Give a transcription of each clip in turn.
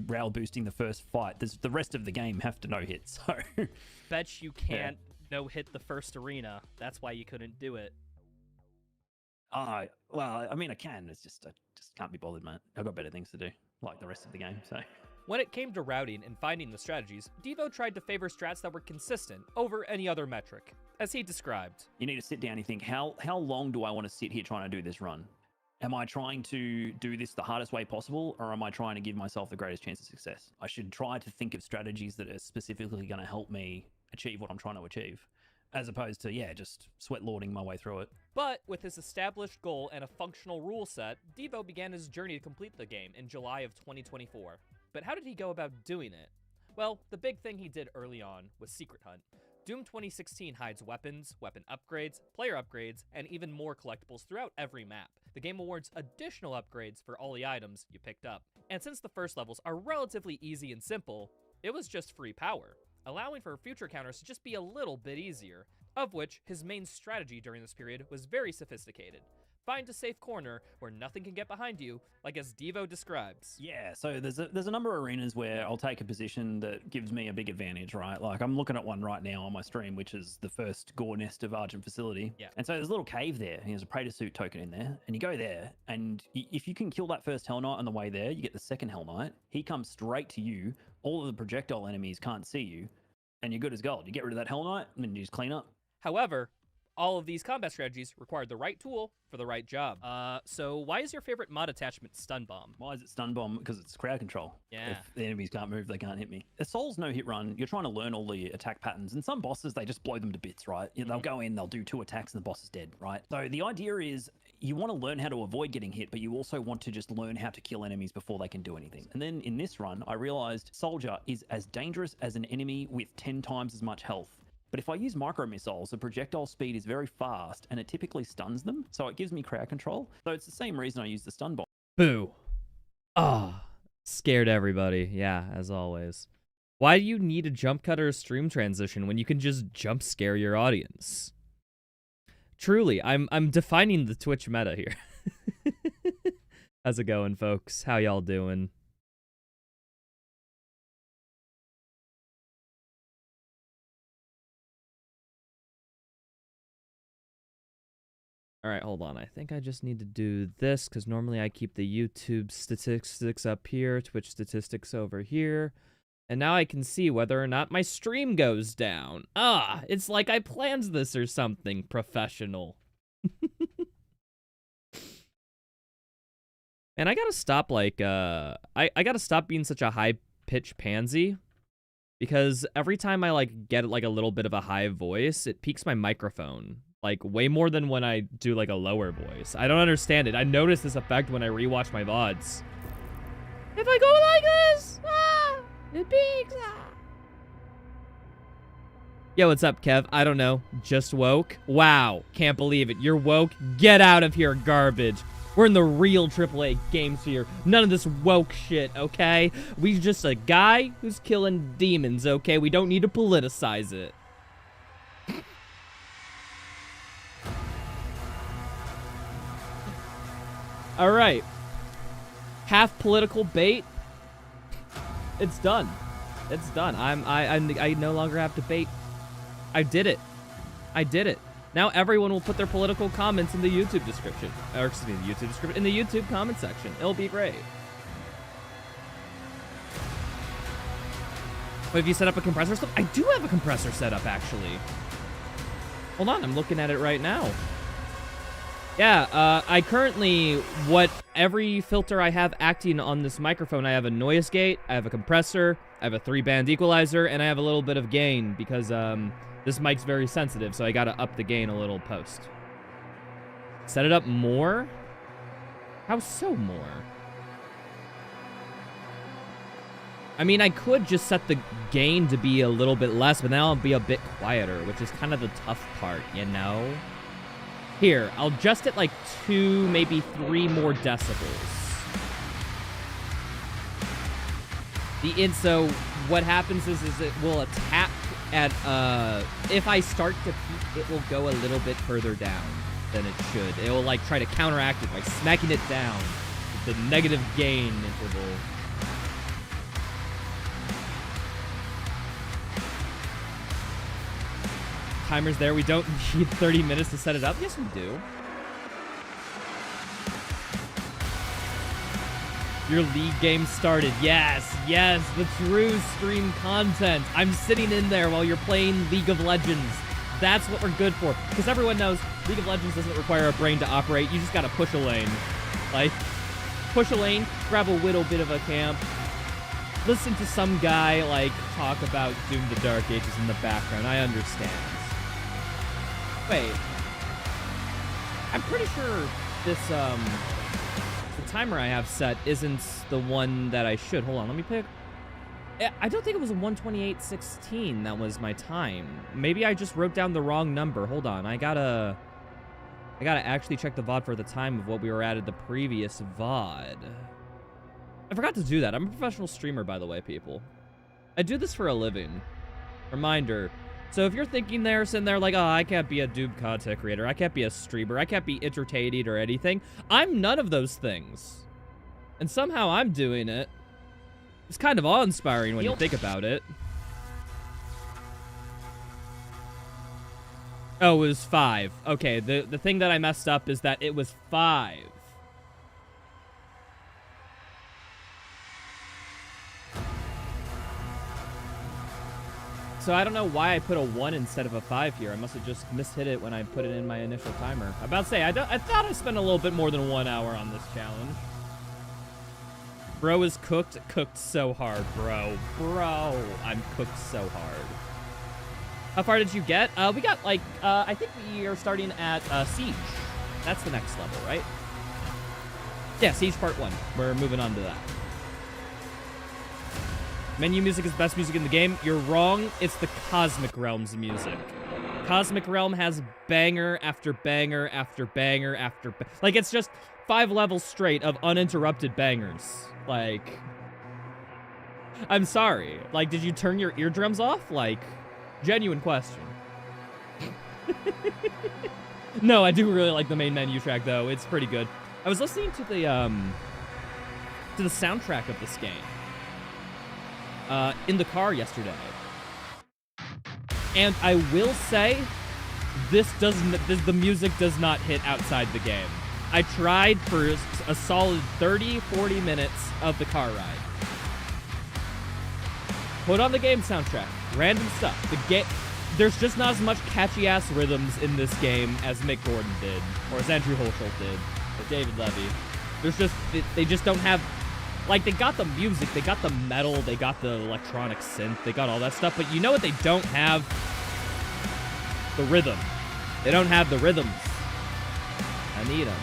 rail boosting the first fight. There's the rest of the game have to no hit. So Bet you can't no hit the first arena. That's why you couldn't do it. Well, I mean, I can. It's just I just can't be bothered, man. I've got better things to do, like the rest of the game. So when it came to routing and finding the strategies, Devo tried to favor strats that were consistent over any other metric, as he described. You need to sit down and think, how long do I want to sit here trying to do this run? Am I trying to do this the hardest way possible, or am I trying to give myself the greatest chance of success? I should try to think of strategies that are specifically going to help me achieve what I'm trying to achieve, as opposed to, just sweat lording my way through it. But with his established goal and a functional rule set, Devo began his journey to complete the game in July of 2024. But how did he go about doing it? Well, the big thing he did early on was Secret Hunt. Doom 2016 hides weapons, weapon upgrades, player upgrades, and even more collectibles throughout every map. The game awards additional upgrades for all the items you picked up. And since the first levels are relatively easy and simple, it was just free power, allowing for future counters to just be a little bit easier, of which his main strategy during this period was very sophisticated. Find a safe corner where nothing can get behind you, like as Devo describes. Yeah, so there's a number of arenas where I'll take a position that gives me a big advantage, right? Like I'm looking at one right now on my stream, which is the first Gore Nest of Argent Facility. Yeah. And so there's a little cave there, and there's a Praetor Suit token in there, and you go there, and if you can kill that first Hell Knight on the way there, you get the second Hell Knight. He comes straight to you. All of the projectile enemies can't see you, and you're good as gold. You get rid of that Hell Knight, and then you just clean up. However, all of these combat strategies required the right tool for the right job. So why is your favorite mod attachment Stun Bomb? Why is it Stun Bomb? Because it's crowd control. Yeah. If the enemies can't move, they can't hit me. A Soul's no hit run, you're trying to learn all the attack patterns, and some bosses, they just blow them to bits, right? They'll go in, they'll do 2 attacks, and the boss is dead, right? So the idea is you want to learn how to avoid getting hit, but you also want to just learn how to kill enemies before they can do anything. And then in this run, I realized Soldier is as dangerous as an enemy with 10 times as much health. But if I use micro missiles, the projectile speed is very fast and it typically stuns them, so it gives me crowd control. So it's the same reason I use the stun bomb. Boo. Ah, scared everybody. Yeah, as always. Why do you need a jump cut or a stream transition when you can just jump scare your audience? Truly, I'm defining the Twitch meta here. How's it going, folks? How y'all doing? All right, hold on. I think I just need to do this because normally I keep the YouTube statistics up here, Twitch statistics over here. And now I can see whether or not my stream goes down. Ah, it's like I planned this or something, professional. And I gotta stop, like, I gotta stop being such a high-pitched pansy. Because every time I, like, get, like, a little bit of a high voice, it peaks my microphone. Like, way more than when I do, like, a lower voice. I don't understand it. I noticed this effect when I rewatch my VODs. If I go like this, it peaks. Yo, what's up, Kev? I don't know. Just woke? Wow. Can't believe it. You're woke? Get out of here, garbage. We're in the real AAA games here. None of this woke shit, okay? We just a guy who's killing demons, okay? We don't need to politicize it. All right. Half political bait. It's done. It's done. I no longer have to bait. I did it. I did it. Now everyone will put their political comments in the YouTube description. Or excuse me, the YouTube description. In the YouTube comment section. It'll be great. Wait, have you set up a compressor stuff? I do have a compressor set up, actually. Hold on, I'm looking at it right now. Yeah, I currently, every filter I have acting on this microphone, I have a noise gate, I have a compressor, I have a 3-band equalizer, and I have a little bit of gain because this mic's very sensitive, so I gotta up the gain a little post. Set it up more? How so more? I mean, I could just set the gain to be a little bit less, but then I'll be a bit quieter, which is kind of the tough part, you know? Here, I'll adjust it like 2, maybe 3 more decibels. So what happens is it will attack at, if I start to peak, it will go a little bit further down than it should. It will like try to counteract it by smacking it down with the negative gain interval. timer's there. We don't need 30 minutes to set it up. Yes, we do. Your league game started. Yes, yes, the true stream content. I'm sitting in there while you're playing League of Legends. That's what we're good for. Because everyone knows League of Legends doesn't require a brain to operate. You just gotta push a lane. Like, push a lane, grab a little bit of a camp, listen to some guy, like, talk about Doom the Dark Ages in the background. I understand. Wait. I'm pretty sure this, the timer I have set isn't the one that I should. Hold on, let me pick. I don't think it was a 1:28:16 that was my time. Maybe I just wrote down the wrong number. Hold on, I gotta actually check the VOD for the time of what we were at the previous VOD. I forgot to do that. I'm a professional streamer, by the way, people. I do this for a living. Reminder. So if you're thinking there, sitting there like, oh, I can't be a Doom content creator, I can't be a streamer, I can't be entertaining or anything, I'm none of those things. And somehow I'm doing it. It's kind of awe-inspiring when you think about it. Oh, it was 5. Okay, the thing that I messed up is that it was 5. So I don't know why I put a 1 instead of a 5 here. I must have just mishit it when I put it in my initial timer. I'm about to say, I thought I spent a little bit more than 1 hour on this challenge. Bro is cooked so hard, bro. Bro, I'm cooked so hard. How far did you get? We got, like, I think we are starting at Siege. That's the next level, right? Yeah, Siege Part 1. We're moving on to that. Menu music is the best music in the game. You're wrong. It's the Cosmic Realm's music. Cosmic Realm has banger after banger after banger after... Like, it's just 5 levels straight of uninterrupted bangers. Like... I'm sorry. Like, did you turn your eardrums off? Like, genuine question. No, I do really like the main menu track, though. It's pretty good. I was listening to the soundtrack of this game. In the car yesterday. And I will say, the music does not hit outside the game. I tried for a solid 30, 40 minutes of the car ride. Put on the game soundtrack. Random stuff. There's just not as much catchy-ass rhythms in this game as Mick Gordon did, or as Andrew Holschult did, or David Levy. There's just, they just don't have... Like, they got the music, they got the metal, they got the electronic synth, they got all that stuff, but you know what they don't have? The rhythm. They don't have the rhythms. I need them.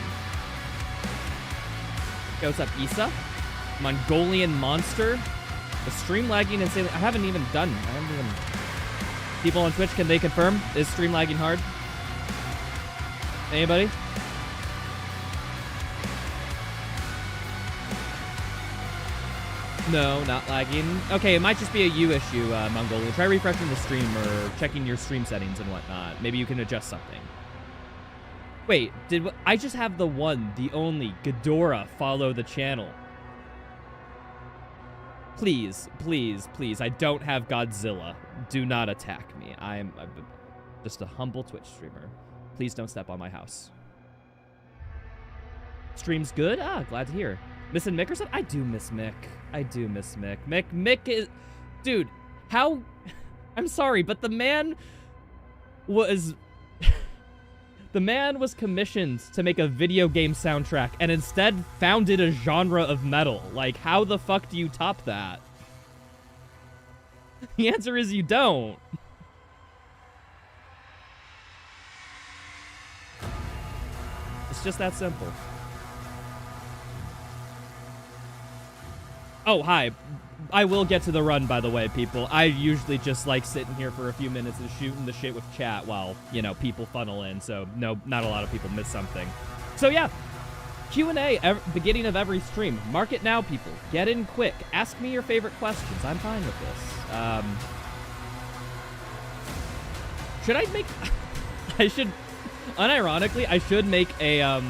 Yo, what's up, Issa? Mongolian Monster? The stream lagging insanely. I haven't even... People on Twitch, can they confirm? Is stream lagging hard? Anybody? No, not lagging. Okay, it might just be a you issue, Mongolian. Try refreshing the stream or checking your stream settings and whatnot. Maybe you can adjust something. Wait, I just have the one, the only, Ghidorah follow the channel. Please, please, please, I don't have Godzilla. Do not attack me. I'm just a humble Twitch streamer. Please don't step on my house. Stream's good? Ah, glad to hear. Missing Mick or something? I do miss Mick. I do miss Mick. Mick is... Dude, how... I'm sorry, but the man was... The man was commissioned to make a video game soundtrack and instead founded a genre of metal. Like, how the fuck do you top that? The answer is you don't. It's just that simple. Oh, hi. I will get to the run, by the way, people. I usually just like sitting here for a few minutes and shooting the shit with chat while, you know, people funnel in. So, no, not a lot of people miss something. So, yeah. Q&A, beginning of every stream. Mark it now, people. Get in quick. Ask me your favorite questions. I'm fine with this. Should I make... I should... Unironically, I should make a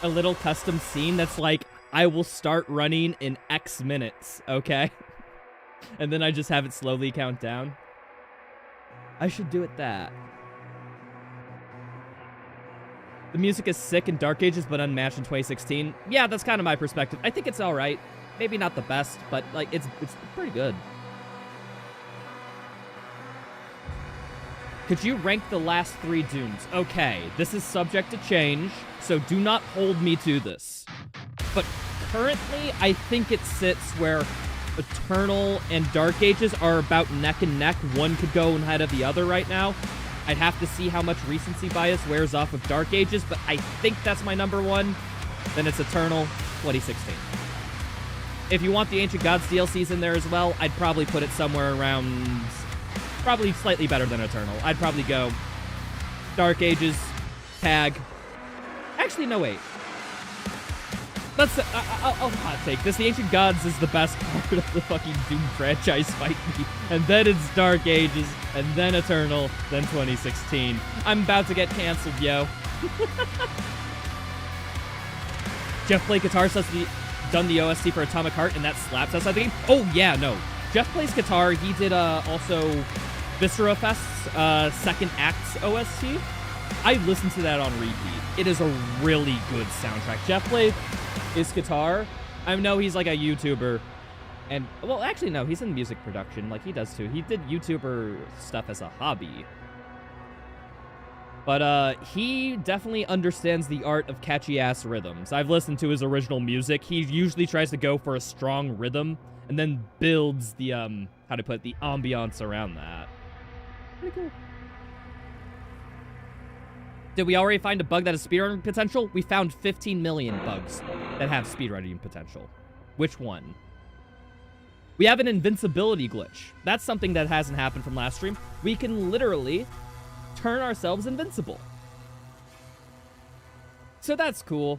little custom scene that's like, I will start running in X minutes, okay? And then I just have it slowly count down. I should do it that. The music is sick in Dark Ages, but unmatched in 2016. Yeah, that's kind of my perspective. I think it's all right. Maybe not the best, but like it's pretty good. Could you rank the last 3 Dunes? Okay, this is subject to change, so do not hold me to this. But currently, I think it sits where Eternal and Dark Ages are about neck and neck. One could go ahead of the other right now. I'd have to see how much recency bias wears off of Dark Ages, but I think that's my number 1. Then it's Eternal 2016. If you want the Ancient Gods DLCs in there as well, I'd probably put it somewhere around... probably slightly better than Eternal. I'd probably go Dark Ages, Tag. Actually, no, wait. I'll hot take this. The Ancient Gods is the best part of the fucking Doom franchise, fight me. And then it's Dark Ages, and then Eternal, then 2016. I'm about to get canceled, yo. Jeff played guitar, so done the OST for Atomic Heart, and that slaps outside the game. Oh, yeah, no. Jeff plays guitar. He did also Viscera Fest's second act's OST. I listened to that on repeat. It is a really good soundtrack. Jeff played his guitar. I know he's like a YouTuber. And, well, actually, no, he's in music production. Like, he does too. He did YouTuber stuff as a hobby. But, he definitely understands the art of catchy-ass rhythms. I've listened to his original music. He usually tries to go for a strong rhythm and then builds the, how to put it, the ambiance around that. Pretty cool. Did we already find a bug that has speedrunning potential? We found 15 million bugs that have speedrunning potential. Which one? We have an invincibility glitch. That's something that hasn't happened from last stream. We can literally turn ourselves invincible. So that's cool.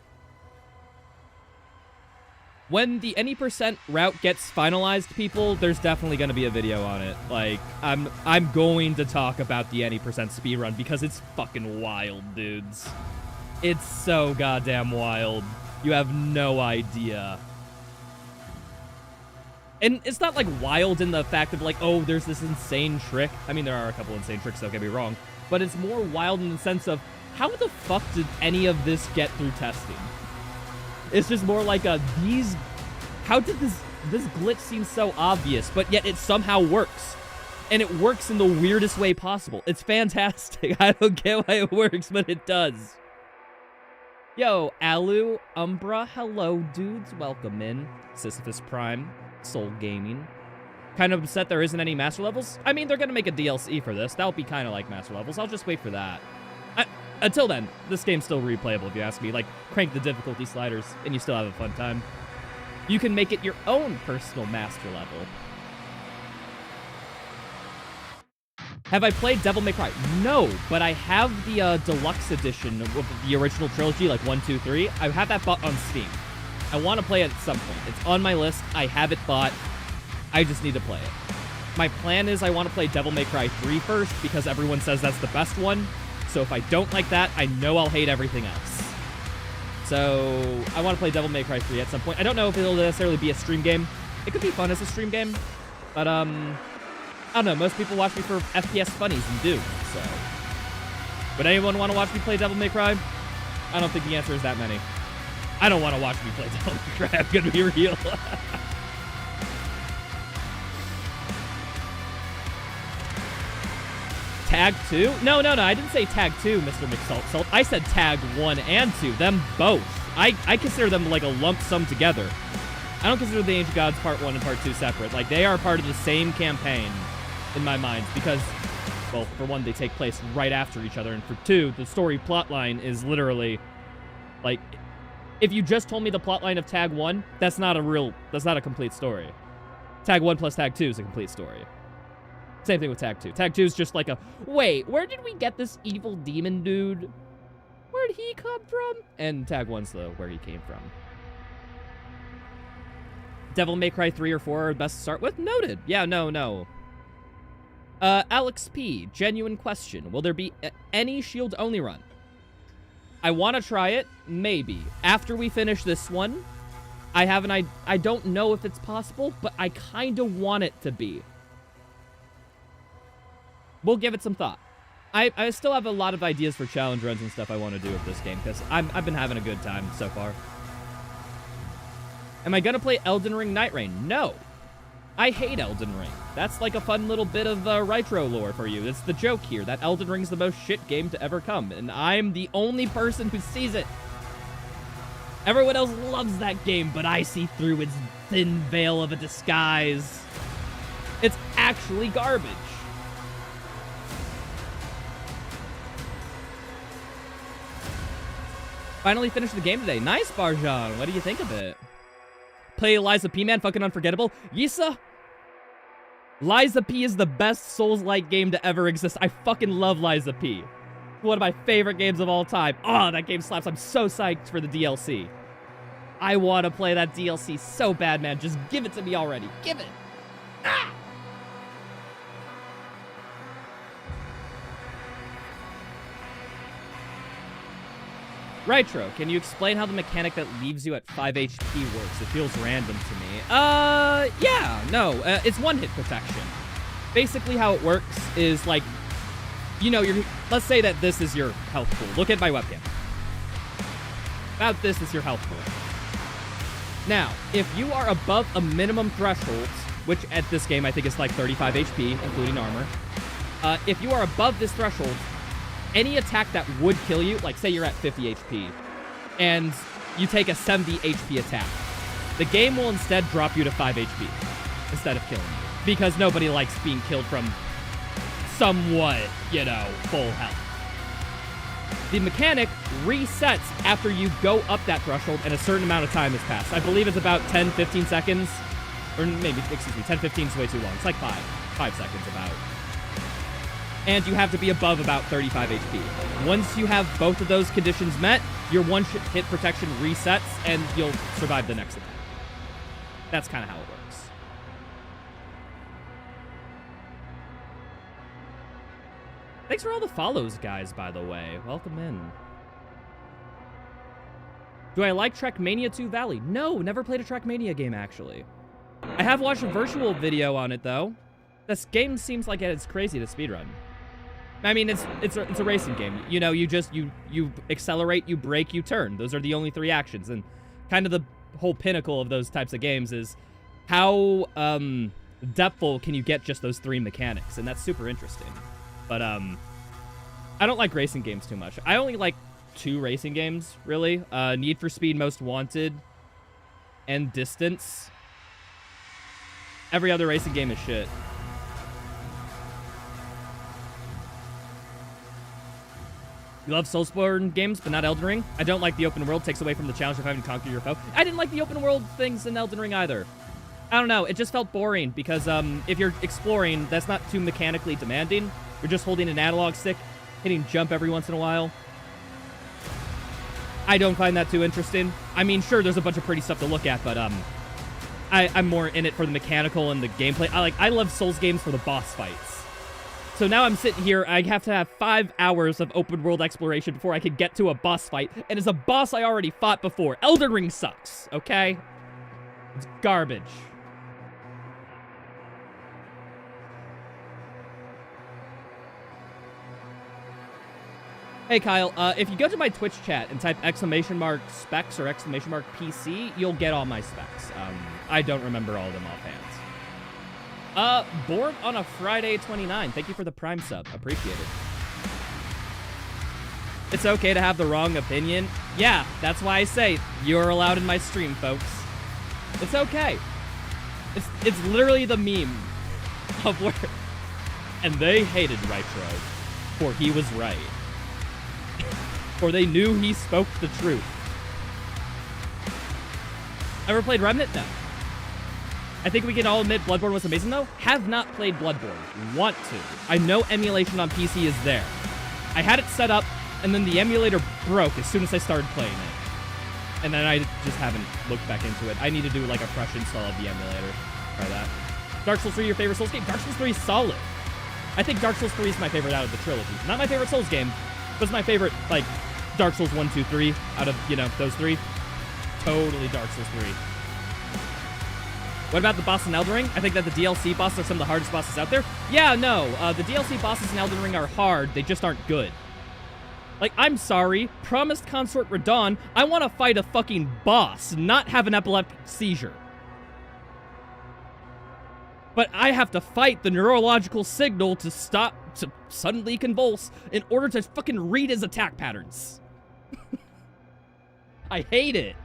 When the any % route gets finalized, people, there's definitely going to be a video on it. Like, I'm going to talk about the any % speedrun because it's fucking wild, dudes. It's so goddamn wild. You have no idea. And it's not, like, wild in the fact of, like, oh, there's this insane trick. I mean, there are a couple insane tricks, don't get me wrong. But it's more wild in the sense of, how the fuck did any of this get through testing? It's just more like how did this glitch seem so obvious, but yet it somehow works. And it works in the weirdest way possible. It's fantastic. I don't get why it works, but it does. Yo, Alu, Umbra, hello, dudes. Welcome in. Sisyphus Prime, Soul Gaming. Kind of upset there isn't any Master Levels. I mean, they're going to make a DLC for this. That'll be kind of like Master Levels. I'll just wait for that. Until then, this game's still replayable if you ask me. Like, crank the difficulty sliders, and you still have a fun time. You can make it your own personal master level. Have I played Devil May Cry? No, but I have the deluxe edition of the original trilogy, like 1, 2, 3. I have that bought on Steam. I want to play it at some point. It's on my list. I have it bought. I just need to play it. My plan is I want to play Devil May Cry 3 first, because everyone says that's the best one. So if I don't like that, I know I'll hate everything else. So I want to play Devil May Cry 3 at some point. I don't know if it'll necessarily be a stream game. It could be fun as a stream game. But, I don't know. Most people watch me for FPS funnies and do. So, would anyone want to watch me play Devil May Cry? I don't think the answer is that many. I don't want to watch me play Devil May Cry. I'm going to be real. Tag 2? No, I didn't say Tag 2, Mr. McSalt. I said Tag 1 and 2, them both. I consider them like a lump sum together. I don't consider the Ancient Gods Part 1 and Part 2 separate. Like, they are part of the same campaign in my mind because, well, for one, they take place right after each other, and for two, the story plotline is literally, like, if you just told me the plotline of Tag 1, that's not a complete story. Tag 1 plus Tag 2 is a complete story. Same thing with Tag 2. Tag 2 is just like a, wait, where did we get this evil demon dude? Where'd he come from? And Tag 1's where he came from. Devil May Cry 3 or 4 are best to start with? Noted. Yeah, no. Alex P. Genuine question. Will there be any shield-only run? I want to try it. Maybe. After we finish this one, I don't know if it's possible, but I kind of want it to be. We'll give it some thought. I still have a lot of ideas for challenge runs and stuff I want to do with this game, because I've been having a good time so far. Am I going to play Elden Ring Night Rain? No. I hate Elden Ring. That's like a fun little bit of retro lore for you. It's the joke here, that Elden Ring's the most shit game to ever come, and I'm the only person who sees it. Everyone else loves that game, but I see through its thin veil of a disguise. It's actually garbage. Finally finished the game today. Nice, Barjan. What do you think of it? Play Liza P, man. Fucking unforgettable. Yisa? Liza P is the best Souls-like game to ever exist. I fucking love Liza P. One of my favorite games of all time. Oh, that game slaps. I'm so psyched for the DLC. I want to play that DLC so bad, man. Just give it to me already. Give it. Ah! Rytro, can you explain how the mechanic that leaves you at 5 HP works? It feels random to me. Yeah, no, it's one-hit protection. Basically how it works is, like, you know, let's say that this is your health pool. Look at my webcam. About this is your health pool. Now, if you are above a minimum threshold, which at this game I think is like 35 HP, including armor, if you are above this threshold, any attack that would kill you, like say you're at 50 HP, and you take a 70 HP attack, the game will instead drop you to 5 HP instead of killing you. Because nobody likes being killed from somewhat, you know, full health. The mechanic resets after you go up that threshold and a certain amount of time has passed. I believe it's about 10, 15 seconds. Or maybe, excuse me, 10, 15 is way too long. It's like 5 seconds about. And you have to be above about 35 HP. Once you have both of those conditions met, your one-hit protection resets, and you'll survive the next attack. That's kind of how it works. Thanks for all the follows, guys, by the way. Welcome in. Do I like Trackmania 2 Valley? No, never played a Trackmania game, actually. I have watched a virtual video on it, though. This game seems like it's crazy to speedrun. I mean, it's a racing game. You know, you accelerate, you brake, you turn. Those are the only 3 actions. And kind of the whole pinnacle of those types of games is how depthful can you get just those 3 mechanics. And that's super interesting. But I don't like racing games too much. I only like 2 racing games, really. Need for Speed Most Wanted and Distance. Every other racing game is shit. You love Soulsborne games, but not Elden Ring? I don't like the open world. Takes away from the challenge of having to conquer your foe. I didn't like the open world things in Elden Ring either. I don't know. It just felt boring because if you're exploring, that's not too mechanically demanding. You're just holding an analog stick, hitting jump every once in a while. I don't find that too interesting. I mean, sure, there's a bunch of pretty stuff to look at, but I'm more in it for the mechanical and the gameplay. I love Souls games for the boss fights. So now I'm sitting here, I have to have 5 hours of open world exploration before I can get to a boss fight, and it's a boss I already fought before. Elden Ring sucks, okay? It's garbage. Hey Kyle, if you go to my Twitch chat and type !specs or !PC, you'll get all my specs. I don't remember all of them offhand. Born on a Friday 29. Thank you for the Prime sub. Appreciate it. It's okay to have the wrong opinion. Yeah, that's why I say you're allowed in my stream, folks. It's okay. It's literally the meme of where... And they hated Rytro, for he was right. For they knew he spoke the truth. Ever played Remnant? No. I think we can all admit Bloodborne was amazing, though. Have not played Bloodborne. Want to. I know emulation on PC is there. I had it set up, and then the emulator broke as soon as I started playing it. And then I just haven't looked back into it. I need to do, like, a fresh install of the emulator. Try that. Dark Souls 3, your favorite Souls game? Dark Souls 3 is solid. I think Dark Souls 3 is my favorite out of the trilogy. Not my favorite Souls game, but it's my favorite, like, Dark Souls 1, 2, 3 out of, you know, those 3. Totally Dark Souls 3. What about the boss in Elden Ring? I think that the DLC bosses are some of the hardest bosses out there. Yeah, no, the DLC bosses in Elden Ring are hard. They just aren't good. Like, I'm sorry, Promised Consort Radon, I want to fight a fucking boss, not have an epileptic seizure. But I have to fight the neurological signal to stop, to suddenly convulse, in order to fucking read his attack patterns. I hate it.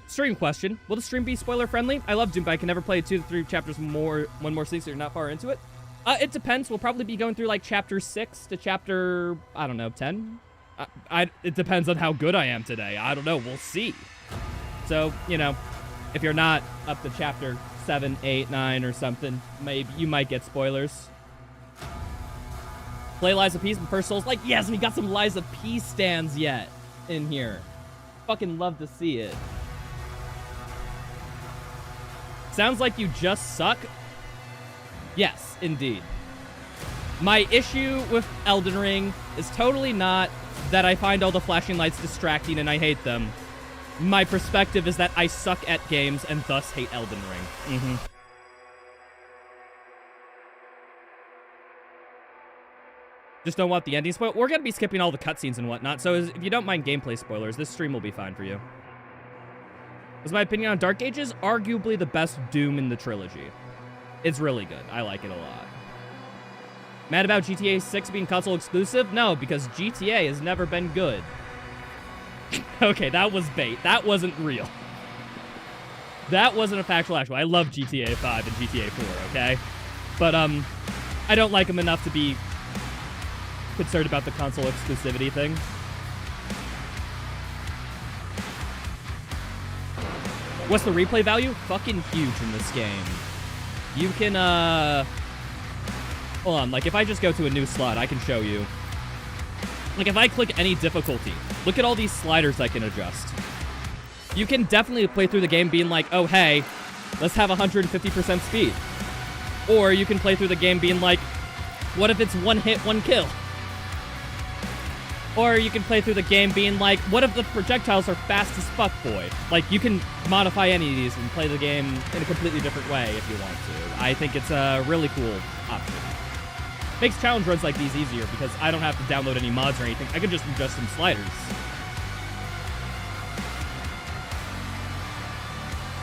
Stream question. Will the stream be spoiler friendly? I love Doom, but I can never play 2 to 3 chapters one more season, so you're not far into it. It depends. We'll probably be going through like chapter 6 to chapter, I don't know, 10. It depends on how good I am today. I don't know. We'll see. So, you know, if you're not up to chapter 7, 8, 9 or something, maybe you might get spoilers. Play Lies of Peace and First Souls. Like, yes, we got some Lies of Peace stands yet in here. Fucking love to see it. Sounds like you just suck. Yes, indeed. My issue with Elden Ring is totally not that I find all the flashing lights distracting and I hate them. My perspective is that I suck at games and thus hate Elden Ring. Just don't want the ending spoiled. We're going to be skipping all the cutscenes and whatnot, so if you don't mind gameplay spoilers, this stream will be fine for you. Is my opinion on Dark Ages arguably the best Doom in the trilogy. It's really good. I like it a lot. Mad about GTA 6 being console exclusive? No, because GTA has never been good. Okay, that was bait. That wasn't real. That wasn't a factual actual. I love GTA 5 and GTA 4, okay? But, I don't like them enough to be concerned about the console exclusivity thing. What's the replay value? Fucking huge in this game. You can, hold on, like, if I just go to a new slot, I can show you. Like, if I click any difficulty, look at all these sliders I can adjust. You can definitely play through the game being like, oh, hey, let's have 150% speed. Or you can play through the game being like, what if it's one hit, one kill? Or you can play through the game being like, what if the projectiles are fast as fuck, boy? Like, you can modify any of these and play the game in a completely different way if you want to. I think it's a really cool option. Makes challenge runs like these easier because I don't have to download any mods or anything. I can just adjust some sliders.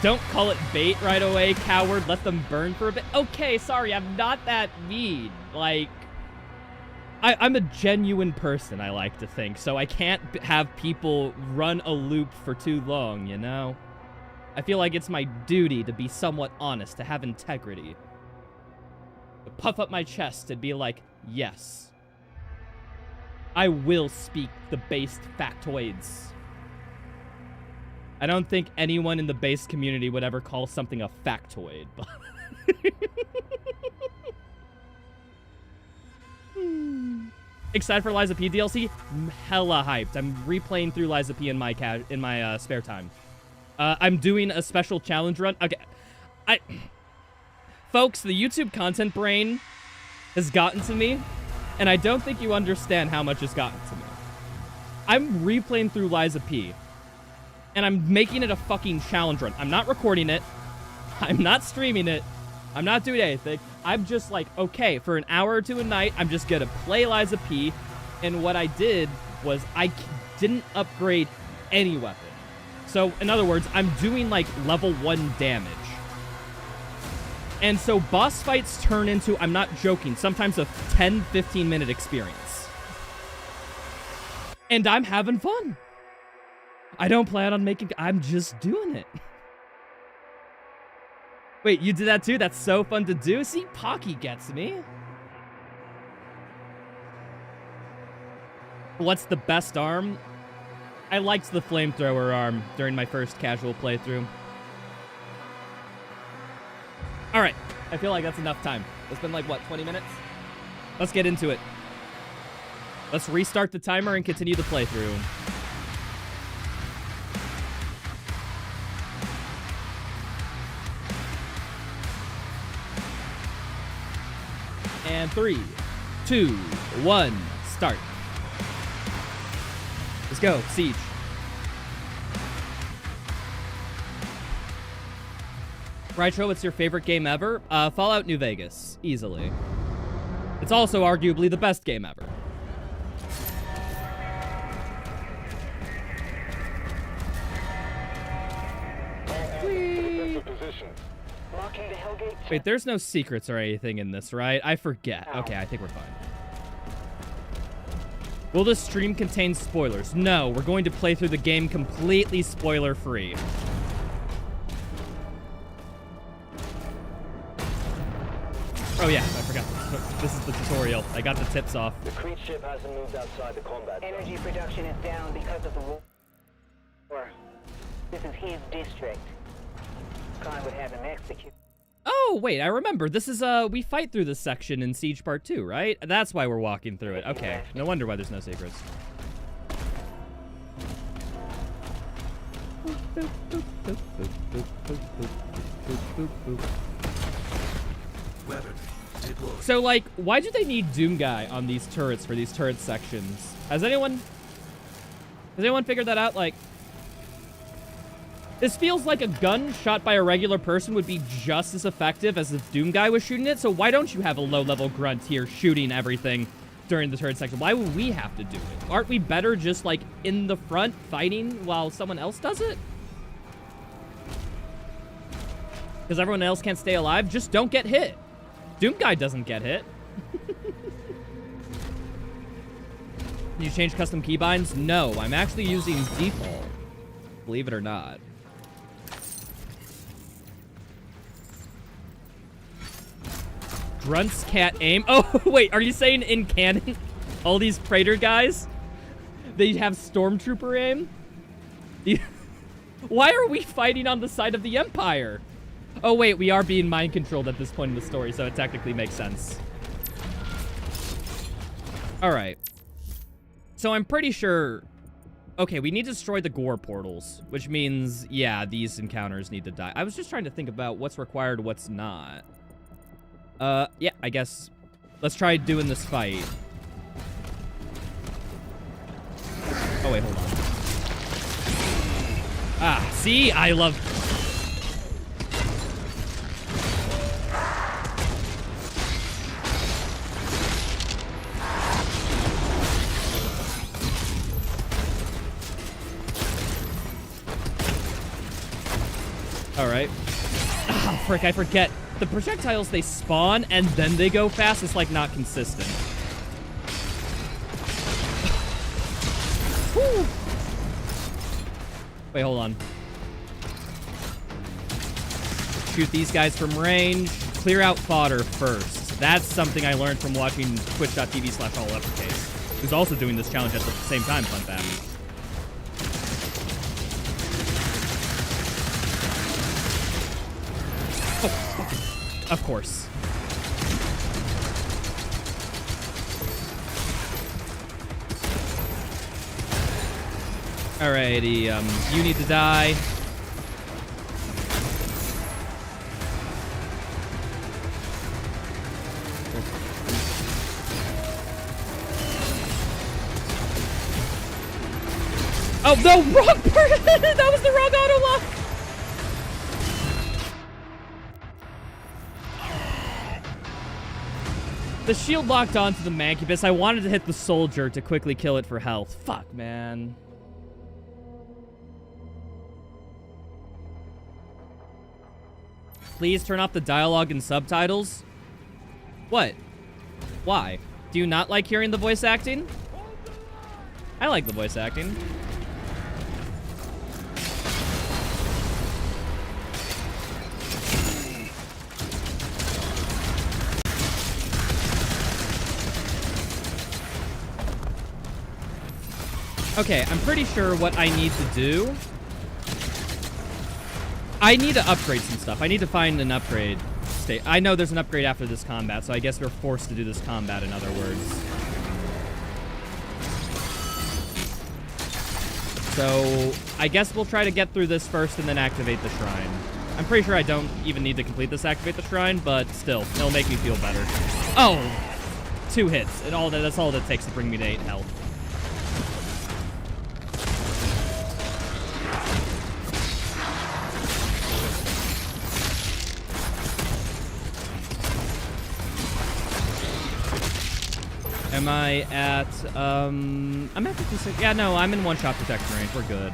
Don't call it bait right away, coward. Let them burn for a bit. Okay, sorry, I'm not that mean. Like, I'm a genuine person, I like to think, so I can't have people run a loop for too long, you know? I feel like it's my duty to be somewhat honest, to have integrity. To puff up my chest and be like, yes. I will speak the based factoids. I don't think anyone in the base community would ever call something a factoid, but... Excited for Lies of P DLC? Hella hyped. I'm replaying through Lies of P in my spare time. I'm doing a special challenge run. Okay, folks, the YouTube content brain has gotten to me, and I don't think you understand how much it's gotten to me. I'm replaying through Lies of P, and I'm making it a fucking challenge run. I'm not recording it. I'm not streaming it. I'm not doing anything. I'm just like, okay, for an hour or two a night, I'm just gonna play Lies of P, and what I did was I didn't upgrade any weapon. So, in other words, I'm doing, like, level 1 damage. And so boss fights turn into, I'm not joking, sometimes a 10-15 minute experience. And I'm having fun. I don't plan on making... I'm just doing it. Wait, you did that too? That's so fun to do? See, Pocky gets me. What's the best arm? I liked the flamethrower arm during my first casual playthrough. Alright, I feel like that's enough time. It's been like, what, 20 minutes? Let's get into it. Let's restart the timer and continue the playthrough. And 3, 2, 1, start. Let's go, Siege. Rytro, what's your favorite game ever? Fallout New Vegas, easily. It's also arguably the best game ever. Wait, there's no secrets or anything in this, right? I forget. Okay, I think we're fine. Will this stream contain spoilers? No, we're going to play through the game completely spoiler-free. Oh yeah, I forgot. This is the tutorial. I got the tips off. The Creed ship hasn't moved outside the combat zone. Energy production is down because of the war. This is his district. Khan would have him executed. Oh, wait, I remember. This is, we fight through this section in Siege Part 2, right? That's why we're walking through it. Okay, no wonder why there's no secrets. So, like, why do they need Doom Guy on these turrets for these turret sections? Has anyone figured that out? Like, this feels like a gun shot by a regular person would be just as effective as if Doom Guy was shooting it, so why don't you have a low-level grunt here shooting everything during the turret section? Why would we have to do it? Aren't we better just, like, in the front fighting while someone else does it? Because everyone else can't stay alive? Just don't get hit. Doom Guy doesn't get hit. Can you change custom keybinds? No, I'm actually using default. Believe it or not. Grunts can't aim. Oh, wait, are you saying in canon, all these Praetor guys, they have Stormtrooper aim? Why are we fighting on the side of the Empire? Oh, wait, we are being mind-controlled at this point in the story, so it technically makes sense. All right. So I'm pretty sure... Okay, we need to destroy the gore portals, which means, yeah, these encounters need to die. I was just trying to think about what's required, what's not. Yeah, I guess let's try doing this fight. Oh, wait, hold on. Ah, see? I love... All right. Ah, frick, I forget. The projectiles, they spawn and then they go fast. It's like not consistent. Whew. Wait, hold on. Shoot these guys from range. Clear out fodder first. That's something I learned from watching twitch.tv/alluppercase, who's also doing this challenge at the same time, fun fact. Of course. Alrighty, you need to die. Oh, no, wrong person! That was the wrong auto-lock! The shield locked onto the Mancubus. I wanted to hit the soldier to quickly kill it for health. Fuck, man. Please turn off the dialogue and subtitles. What? Why? Do you not like hearing the voice acting? I like the voice acting. Okay, I'm pretty sure what I need to do... I need to upgrade some stuff. I need to find an upgrade state. I know there's an upgrade after this combat, so I guess we're forced to do this combat, in other words. So, I guess we'll try to get through this first and then activate the shrine. I'm pretty sure I don't even need to complete this activate the shrine, but still, it'll make me feel better. Oh, 2 hits. And that's all that takes to bring me to 8 health. Am I at, I'm at 56. Yeah, no, I'm in one-shot protection range. We're good.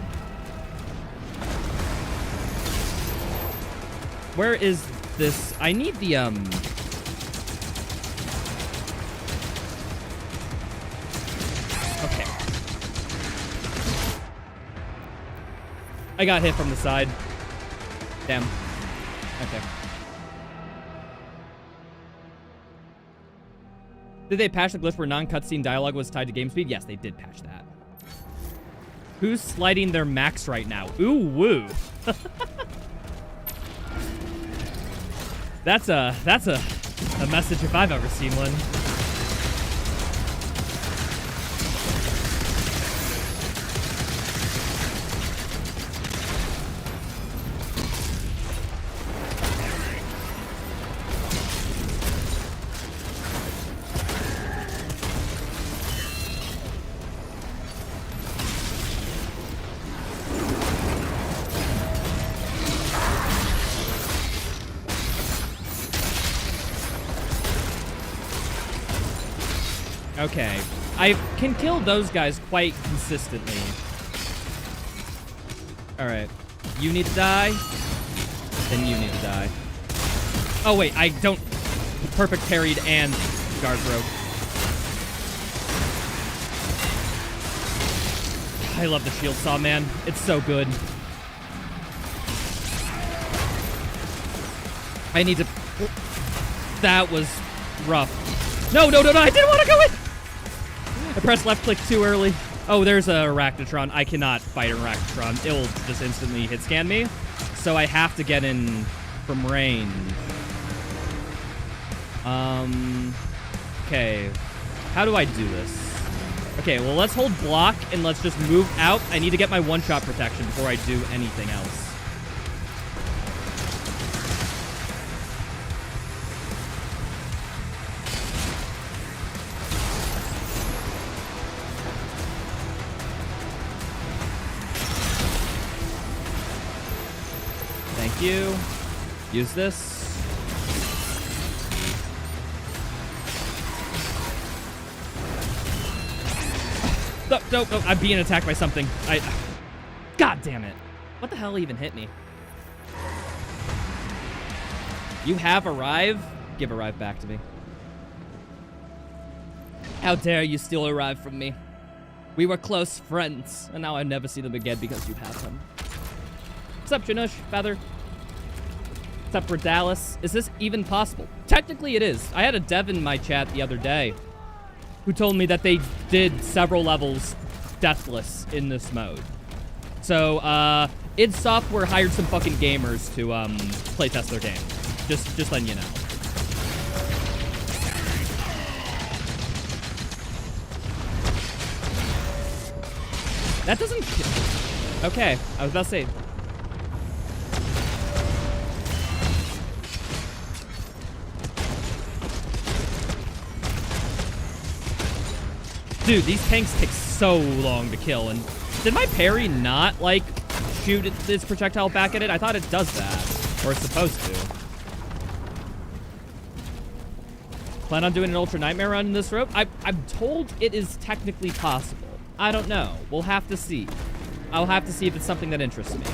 Where is this? I need the, okay. I got hit from the side. Damn. Okay. Did they patch the glitch where non-cutscene dialogue was tied to game speed? Yes, they did patch that. Who's sliding their max right now? Ooh, woo. That's a message if I've ever seen one. Okay. I can kill those guys quite consistently. Alright. You need to die. Then you need to die. Oh, wait. I don't... Perfect parried and guard broke. I love the shield saw, man. It's so good. I need to... That was rough. No, no, no, no. I didn't want to go in. I pressed left click too early. Oh, there's a Arachnotron. I cannot fight an Arachnotron. It'll just instantly hit scan me. So I have to get in from range. Okay. How do I do this? Okay, well, let's hold block and let's just move out. I need to get my one-shot protection before I do anything else. You use this. No, no, no, I'm being attacked by something. God damn it. What the hell even hit me? You have Arrive? Give Arrive back to me. How dare you steal Arrive from me? We were close friends, and now I never see them again because you have them. What's up, Janush? Feather? What's up for Dallas? Is this even possible? Technically it is. I had a dev in my chat the other day who told me that they did several levels deathless in this mode. So, id Software hired some fucking gamers to, playtest their game. Just letting you know. That doesn't... Okay, I was about to say... Dude, these tanks take so long to kill, and did my parry not, like, shoot its projectile back at it? I thought it does that, or it's supposed to. Plan on doing an Ultra Nightmare run in this rope? I'm told it is technically possible. I don't know. We'll have to see. I'll have to see if it's something that interests me.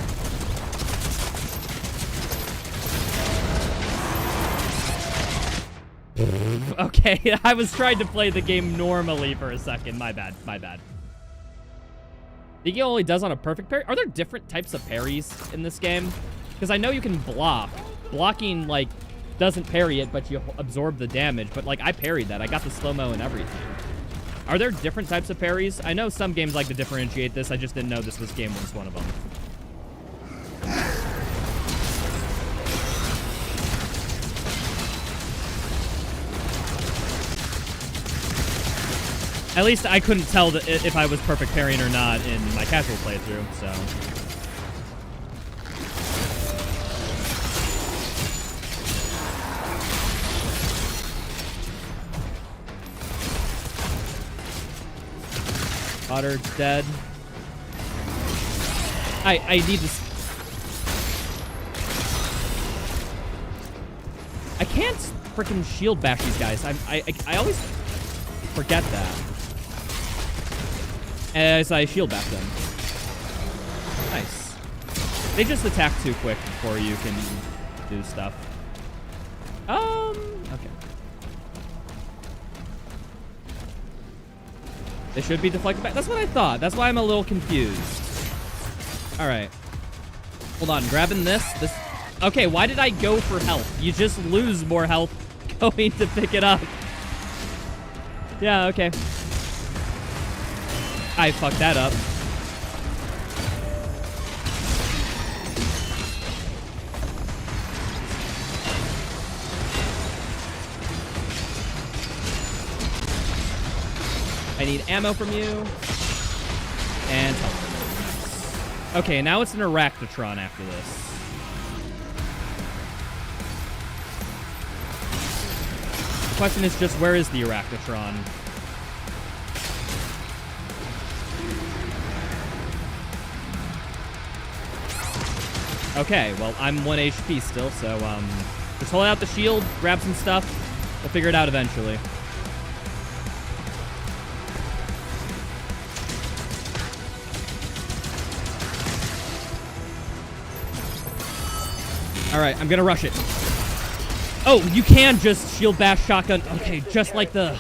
Okay, I was trying to play the game normally for a second. My bad, my bad. Think he only does on a perfect parry? Are there different types of parries in this game? Because I know you can block. Blocking, like, doesn't parry it, but you absorb the damage. But, like, I parried that. I got the slow-mo and everything. Are there different types of parries? I know some games like to differentiate this. I just didn't know this game was one of them. At least I couldn't tell that if I was perfect parrying or not in my casual playthrough, so... Otter dead. I need this. I can't freaking shield bash these guys. I always forget that as I shield bash them. Nice. They just attack too quick before you can do stuff. Okay. They should be deflected back. That's what I thought. That's why I'm a little confused. All right. Hold on. Grabbing this. Okay, why did I go for health? You just lose more health going to pick it up. Yeah, okay. I fucked that up. I need ammo from you. And health. Okay, now it's an Arachnotron after this. The question is just, where is the Arachnotron? Okay, well, I'm 1 HP still, so, just hold out the shield, grab some stuff. We'll figure it out eventually. Alright, I'm gonna rush it. Oh, you can just shield bash shotgun. Okay, just like the...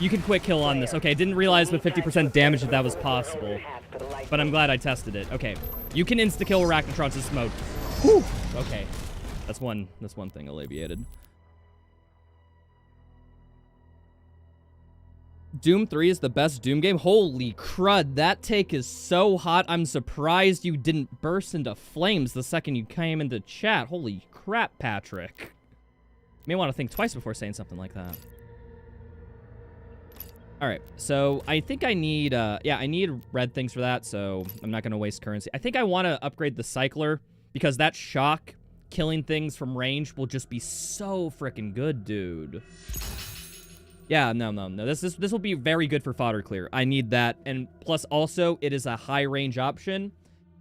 You can quick kill on this. Okay, didn't realize with 50% damage that was possible. But I'm glad I tested it. Okay, you can insta-kill Arachnotrons in this mode. Whew. Okay, that's one thing alleviated. Doom 3 is the best Doom game? Holy crud, that take is so hot. I'm surprised you didn't burst into flames the second you came into chat. Holy crap, Patrick. You may want to think twice before saying something like that. Alright, so I think I need, yeah, I need red things for that, so I'm not going to waste currency. I think I want to upgrade the Cycler, because that shock killing things from range will just be so freaking good, dude. Yeah, no. This will be very good for fodder clear. I need that, and plus also, it is a high range option,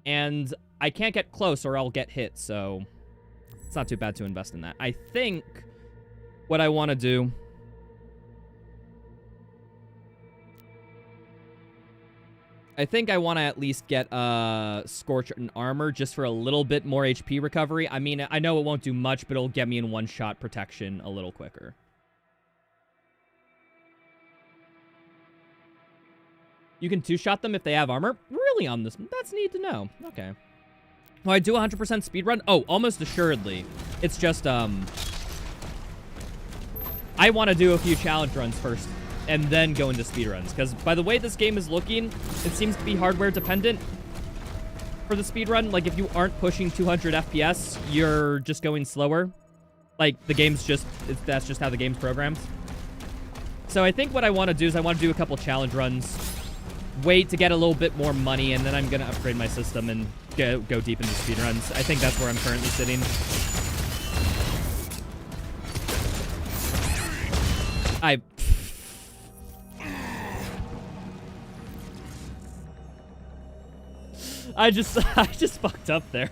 and I can't get close or I'll get hit, so it's not too bad to invest in that. I think what I want to do... I think I want to at least get Scorch and Armor just for a little bit more HP recovery. I mean, I know it won't do much, but it'll get me in one-shot protection a little quicker. You can two-shot them if they have armor? Really on this? That's neat to know. Okay. Will I do 100% speedrun? Oh, almost assuredly. It's just, I want to do a few challenge runs first and then go into speedruns. Because by the way this game is looking, it seems to be hardware dependent for the speedrun. Like, if you aren't pushing 200 FPS, you're just going slower. Like, the game's just, that's just how the game's programmed. So I think what I want to do is I want to do a couple challenge runs, wait to get a little bit more money, and then I'm going to upgrade my system and go deep into speedruns. I think that's where I'm currently sitting. I just fucked up there.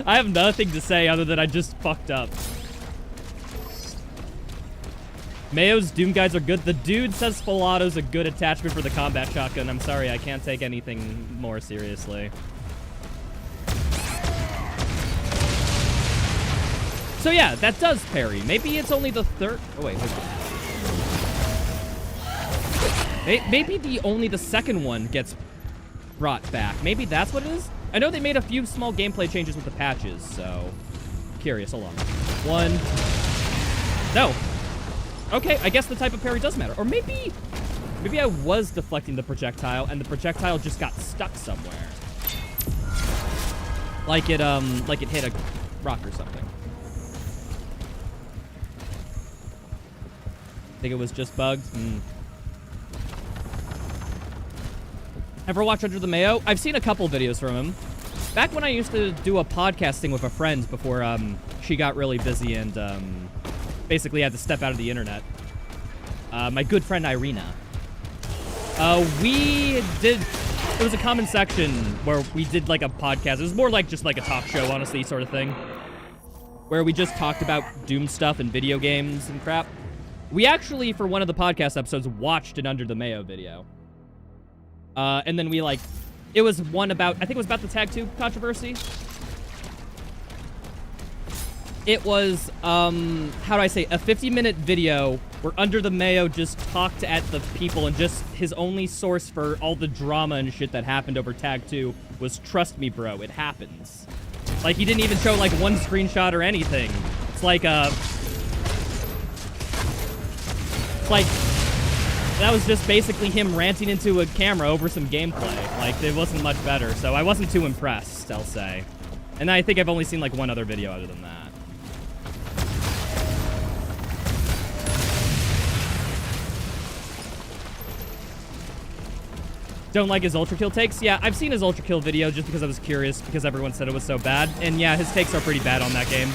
I have nothing to say other than I just fucked up. Mayo's Doom guides are good. The dude says Falato's a good attachment for the combat shotgun. I'm sorry, I can't take anything more seriously. So yeah, that does parry. Maybe it's only the third... Oh, wait. Maybe only the second one gets brought back. Maybe that's what it is? I know they made a few small gameplay changes with the patches, so... Curious, hold on. One... No! Okay, I guess the type of parry does matter. Or maybe I was deflecting the projectile and the projectile just got stuck somewhere. Like it hit a rock or something. Think it was just bugged? Ever watch Under the Mayo? I've seen a couple videos from him. Back when I used to do a podcasting with a friend before she got really busy and basically had to step out of the internet. My good friend Irina. We did... It was a comment section where we did, like, a podcast. It was more like just, like, a talk show, honestly, sort of thing. Where we just talked about Doom stuff and video games and crap. We actually, for one of the podcast episodes, watched an Under the Mayo video. And then we, like... It was one about... I think it was about the Tag 2 controversy. It was, how do I say, a 50-minute video where Under the Mayo just talked at the people and just his only source for all the drama and shit that happened over Tag 2 was, trust me, bro, it happens. Like, he didn't even show, like, one screenshot or anything. It's like, that was just basically him ranting into a camera over some gameplay. Like, it wasn't much better, so I wasn't too impressed, I'll say. And I think I've only seen, like, one other video other than that. Don't like his Ultra Kill takes? Yeah, I've seen his Ultra Kill video just because I was curious because everyone said it was so bad. And yeah, his takes are pretty bad on that game.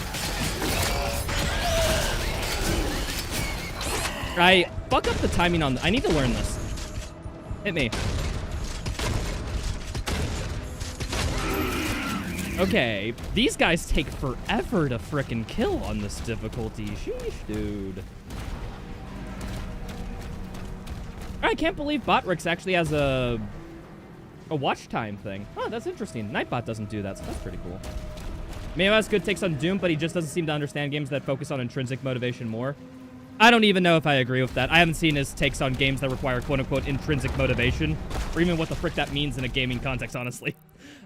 I fuck up the timing on... I need to learn this. Hit me. Okay, these guys take forever to frickin' kill on this difficulty. Sheesh, dude. I can't believe Botrix actually has a watch time thing. Oh, that's interesting. Nightbot doesn't do that, so that's pretty cool. Mayo has good takes on Doom, but he just doesn't seem to understand games that focus on intrinsic motivation more. I don't even know if I agree with that. I haven't seen his takes on games that require quote-unquote intrinsic motivation, or even what the frick that means in a gaming context, honestly.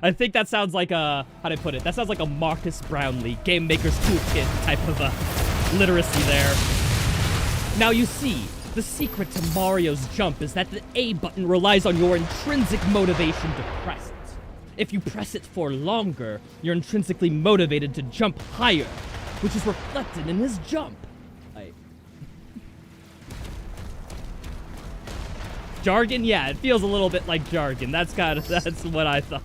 I think that sounds like a... How'd I put it? That sounds like a Marcus Brownlee, Game Maker's Toolkit type of literacy there. Now you see... The secret to Mario's jump is that the A button relies on your intrinsic motivation to press it. If you press it for longer, you're intrinsically motivated to jump higher, which is reflected in his jump. Jargon? Yeah, it feels a little bit like jargon. That's what I thought.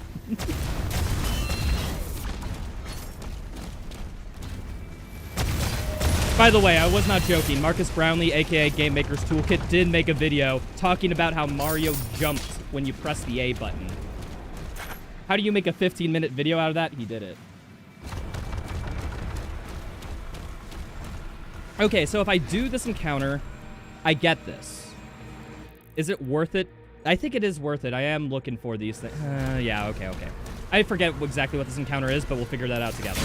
By the way, I was not joking. Marcus Brownlee, aka Game Maker's Toolkit, did make a video talking about how Mario jumps when you press the A button. How do you make a 15-minute video out of that? He did it. Okay, so if I do this encounter, I get this. Is it worth it? I think it is worth it. I am looking for these things. Yeah, okay. I forget exactly what this encounter is, but we'll figure that out together.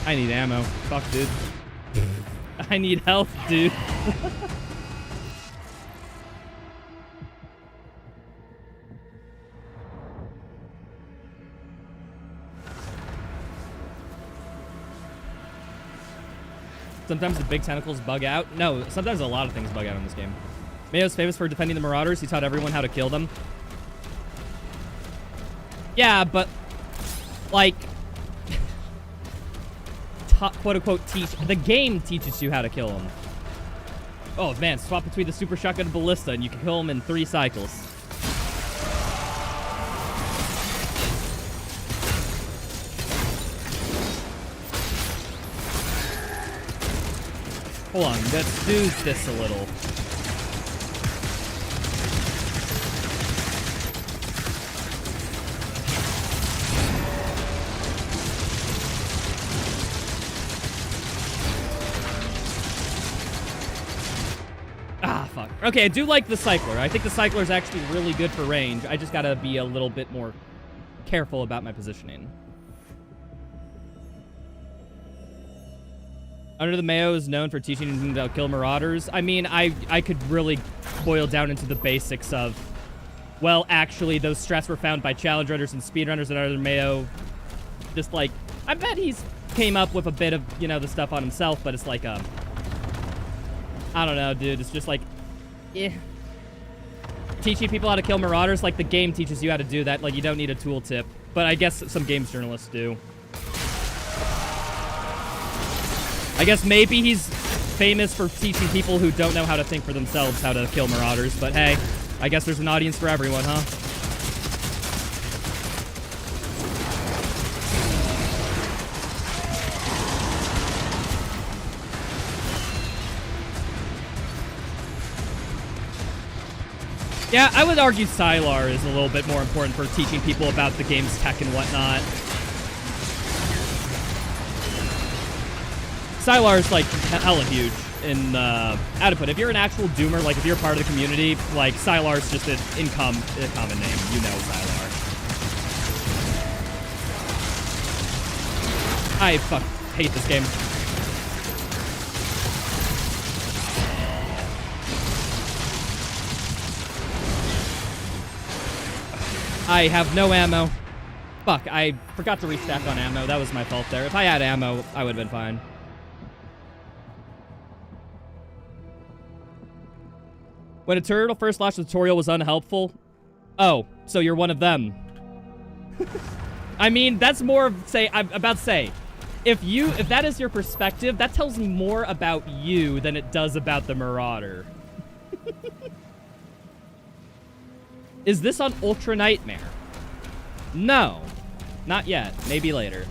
I need ammo. Fuck, dude. I need health, dude. Sometimes the big tentacles bug out. No, sometimes a lot of things bug out in this game. Mayo's famous for defending the Marauders. He taught everyone how to kill them. Yeah, but... like... quote-unquote teach... The game teaches you how to kill them. Oh, man. Swap between the Super Shotgun and Ballista, and you can kill them in 3 cycles. Hold on. Let's do this a little. Okay, I do like the Cycler. I think the Cycler is actually really good for range. I just gotta be a little bit more careful about my positioning. Under the Mayo is known for teaching him to kill Marauders. I mean, I could really boil down into the basics of, well, actually, those strats were found by challenge runners and speedrunners, and Under the Mayo just, like, I bet he's came up with a bit of, you know, the stuff on himself, but it's like, I don't know, dude. It's just like, yeah. Teaching people how to kill Marauders, like the game teaches you how to do that. Like, you don't need a tooltip. But I guess some games journalists do. I guess maybe he's famous for teaching people who don't know how to think for themselves how to kill marauders, but hey, I guess there's an audience for everyone, huh? Yeah, I would argue Sylar is a little bit more important for teaching people about the game's tech and whatnot. Sylar is, like, hella huge in output. If you're an actual Doomer, like, if you're part of the community, like, Sylar is just a common name. You know Sylar. I hate this game. I have no ammo. Fuck, I forgot to restock on ammo. That was my fault there. If I had ammo, I would have been fine. When a turtle first launched the tutorial was unhelpful. Oh, so you're one of them. I mean, that's more of, I'm about to say, if that is your perspective, that tells me more about you than it does about the Marauder. Is this on Ultra Nightmare? No. Not yet. Maybe later.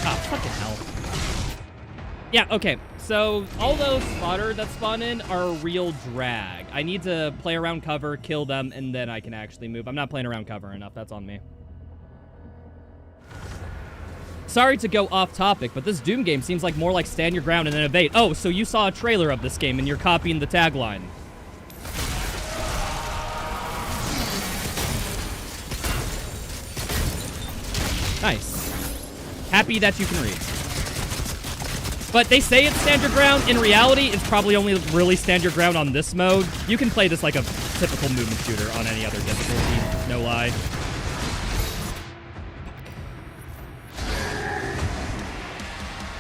Ah, fucking hell. Yeah, okay. So, all those fodder that spawn in are a real drag. I need to play around cover, kill them, and then I can actually move. I'm not playing around cover enough. That's on me. Sorry to go off topic, but this Doom game seems like more like stand your ground and then evade. Oh, so you saw a trailer of this game and you're copying the tagline. Nice. Happy that you can read. But they say it's stand your ground. In reality, it's probably only really stand your ground on this mode. You can play this like a typical movement shooter on any other difficulty. No lie.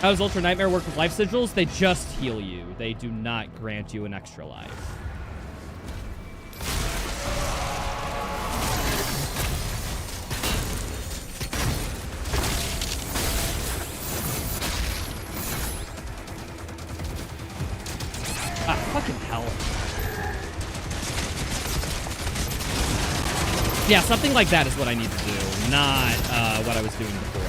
How does Ultra Nightmare work with life sigils? They just heal you. They do not grant you an extra life. Ah, fucking hell. Yeah, something like that is what I need to do, not what I was doing before.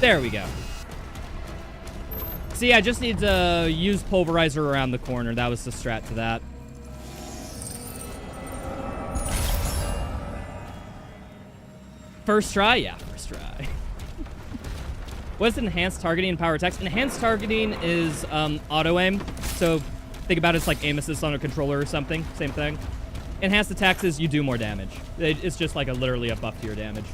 There we go. See, I just need to use Pulverizer around the corner. That was the strat to that. First try? Yeah, first try. What's enhanced targeting and power attacks? Enhanced targeting is auto-aim. So think about it as like aim assist on a controller or something. Same thing. Enhanced attacks is you do more damage. It's just like literally a buff to your damage.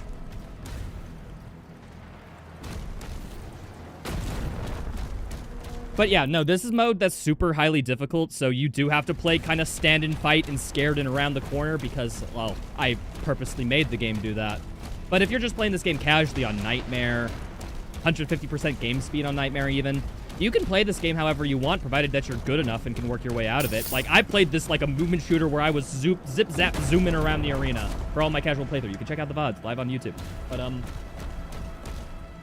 But yeah, no, this is mode that's super highly difficult, so you do have to play kind of stand and fight and scared and around the corner because, well, I purposely made the game do that. But if you're just playing this game casually on Nightmare, 150% game speed on Nightmare even, you can play this game however you want, provided that you're good enough and can work your way out of it. Like, I played this like a movement shooter where I was zip-zap zooming around the arena for all my casual playthrough. You can check out the VODs live on YouTube. But,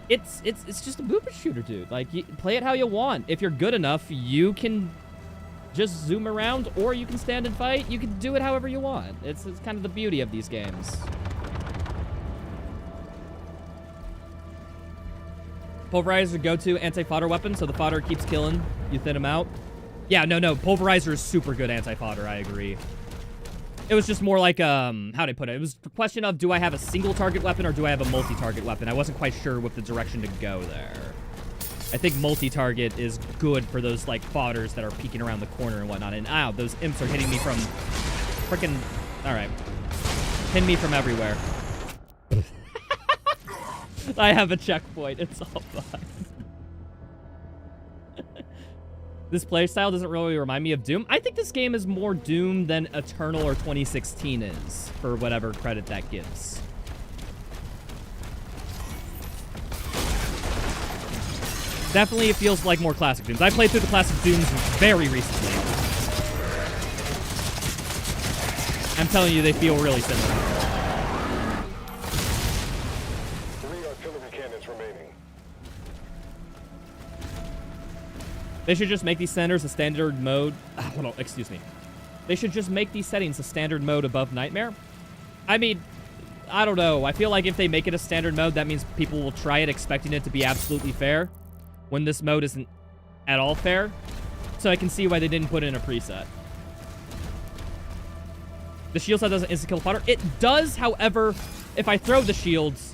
It's just a movement shooter, dude. Like, play it how you want. If you're good enough, you can just zoom around, or you can stand and fight. You can do it however you want. It's kind of the beauty of these games. Pulverizer go-to anti-fodder weapon, so the fodder keeps killing. You thin him out. Yeah, no. Pulverizer is super good anti-fodder, I agree. It was just more like, how'd I put it? It was a question of, do I have a single target weapon or do I have a multi-target weapon? I wasn't quite sure what the direction to go there. I think multi-target is good for those, like, fodders that are peeking around the corner and whatnot. And, ow, those imps are hitting me from frickin'... Alright. Hitting me from everywhere. I have a checkpoint. It's all fine. This playstyle doesn't really remind me of Doom. I think this game is more Doom than Eternal or 2016 is, for whatever credit that gives. Definitely it feels like more classic Dooms. I played through the classic Dooms very recently. I'm telling you, they feel really similar. 3 artillery cannons remaining. They should just make these centers a standard mode. Hold on, excuse me. They should just make these settings a standard mode above Nightmare. I mean, I don't know. I feel like if they make it a standard mode, that means people will try it expecting it to be absolutely fair, when this mode isn't at all fair. So I can see why they didn't put in a preset. The shield set doesn't insta-kill fodder. It does, however, if I throw the shields,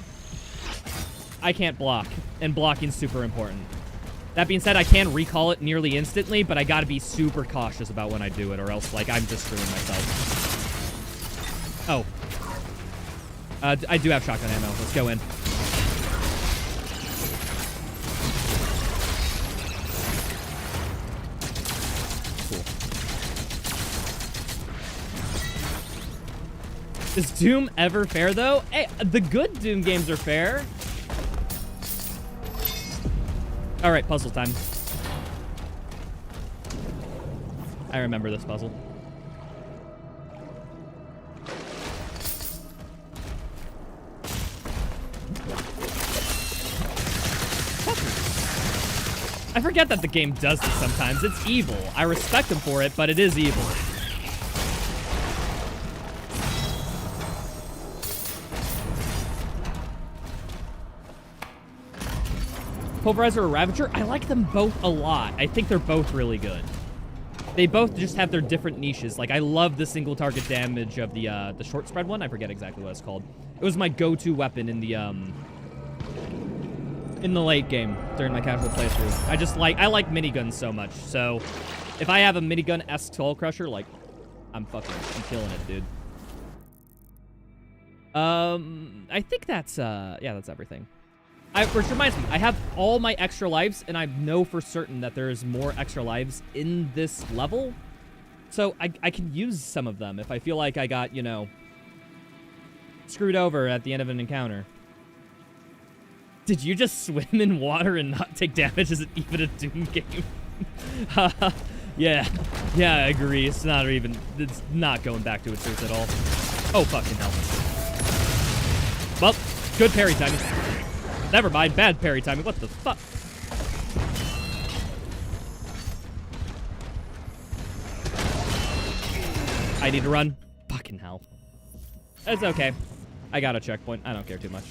I can't block. And blocking's super important. That being said, I can recall it nearly instantly, but I gotta be super cautious about when I do it, or else, like, I'm just screwing myself. Oh. I do have shotgun ammo. Let's go in. Cool. Is Doom ever fair, though? Hey, the good Doom games are fair. All right, puzzle time. I remember this puzzle. I forget that the game does this sometimes. It's evil. I respect them for it, but it is evil. Pulverizer or Ravager? I like them both a lot. I think they're both really good. They both just have their different niches. Like, I love the single target damage of the short spread one. I forget exactly what it's called. It was my go-to weapon in the late game during my casual playthrough. I like miniguns so much. So, if I have a minigun-esque Soul Crusher, like, I'm killing it, dude. I think that's, yeah, that's everything. Which reminds me, I have all my extra lives, and I know for certain that there's more extra lives in this level. So I can use some of them if I feel like I got, you know, screwed over at the end of an encounter. Did you just swim in water and not take damage? Is it even a Doom game? Yeah, I agree. It's not going back to its roots at all. Oh, fucking hell. Well, good parry timing. Never mind, bad parry timing. What the fuck? I need to run. Fucking hell. It's okay. I got a checkpoint. I don't care too much.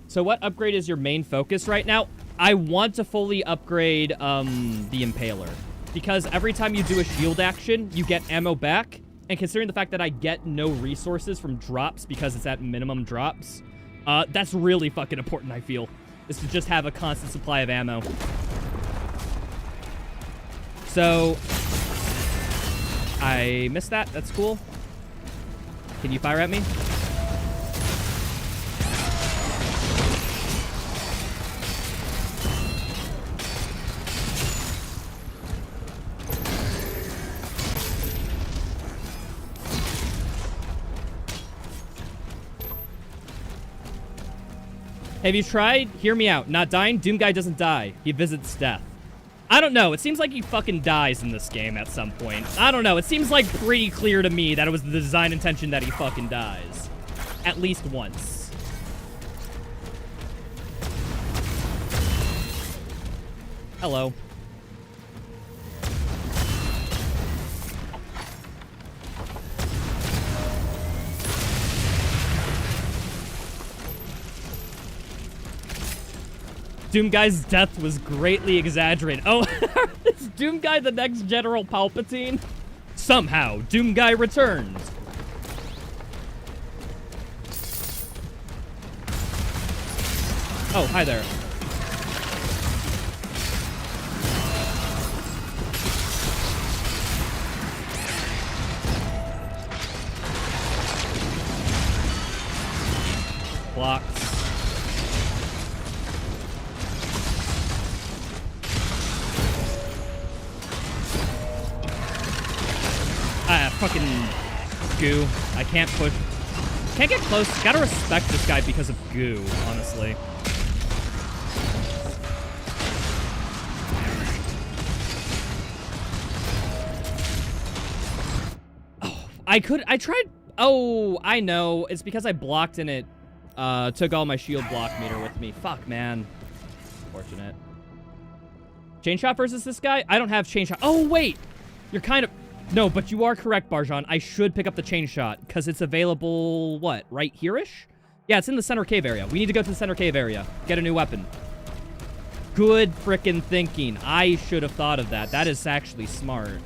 So what upgrade is your main focus right now? I want to fully upgrade the Impaler. Because every time you do a shield action, you get ammo back. And considering the fact that I get no resources from drops because it's at minimum drops, that's really fucking important, I feel. Is to just have a constant supply of ammo. So, I missed that. That's cool. Can you fire at me? Have you tried? Hear me out. Not dying? Doom guy doesn't die. He visits death. I don't know. It seems like he fucking dies in this game at some point. I don't know. It seems like pretty clear to me that it was the design intention that he fucking dies. At least once. Hello. Doom Guy's death was greatly exaggerated. Oh, is Doom Guy the next General Palpatine? Somehow, Doom Guy returns. Oh, hi there. fucking goo. I can't push. Can't get close. Gotta respect this guy because of goo, honestly. Oh, I tried. Oh, I know. It's because I blocked and it took all my shield block meter with me. Fuck, man. Unfortunate. Chain shot versus this guy? I don't have chain shot. Oh, wait. You're kind of... No, but you are correct, Barjan. I should pick up the chain shot because it's available, what, right here-ish? Yeah, it's in the center cave area. We need to go to the center cave area. Get a new weapon. Good frickin' thinking. I should have thought of that. That is actually smart.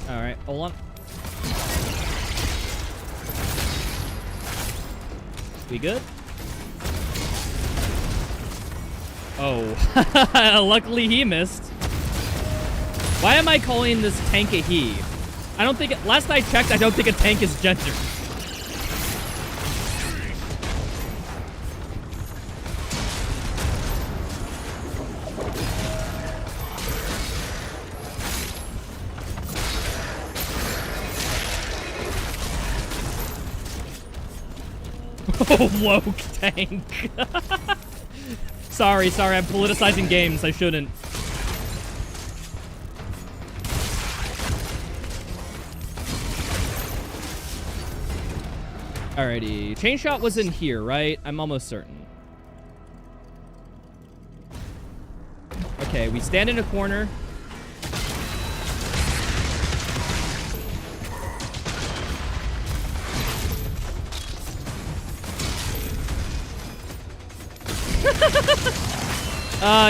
Alright, hold on. We good? Oh, luckily he missed. Why am I calling this tank a he? I don't think, last I checked, I don't think a tank is gender. Oh, woke tank. sorry, I'm politicizing games. I shouldn't. Alrighty. Chain shot was in here, right? I'm almost certain. Okay, we stand in a corner.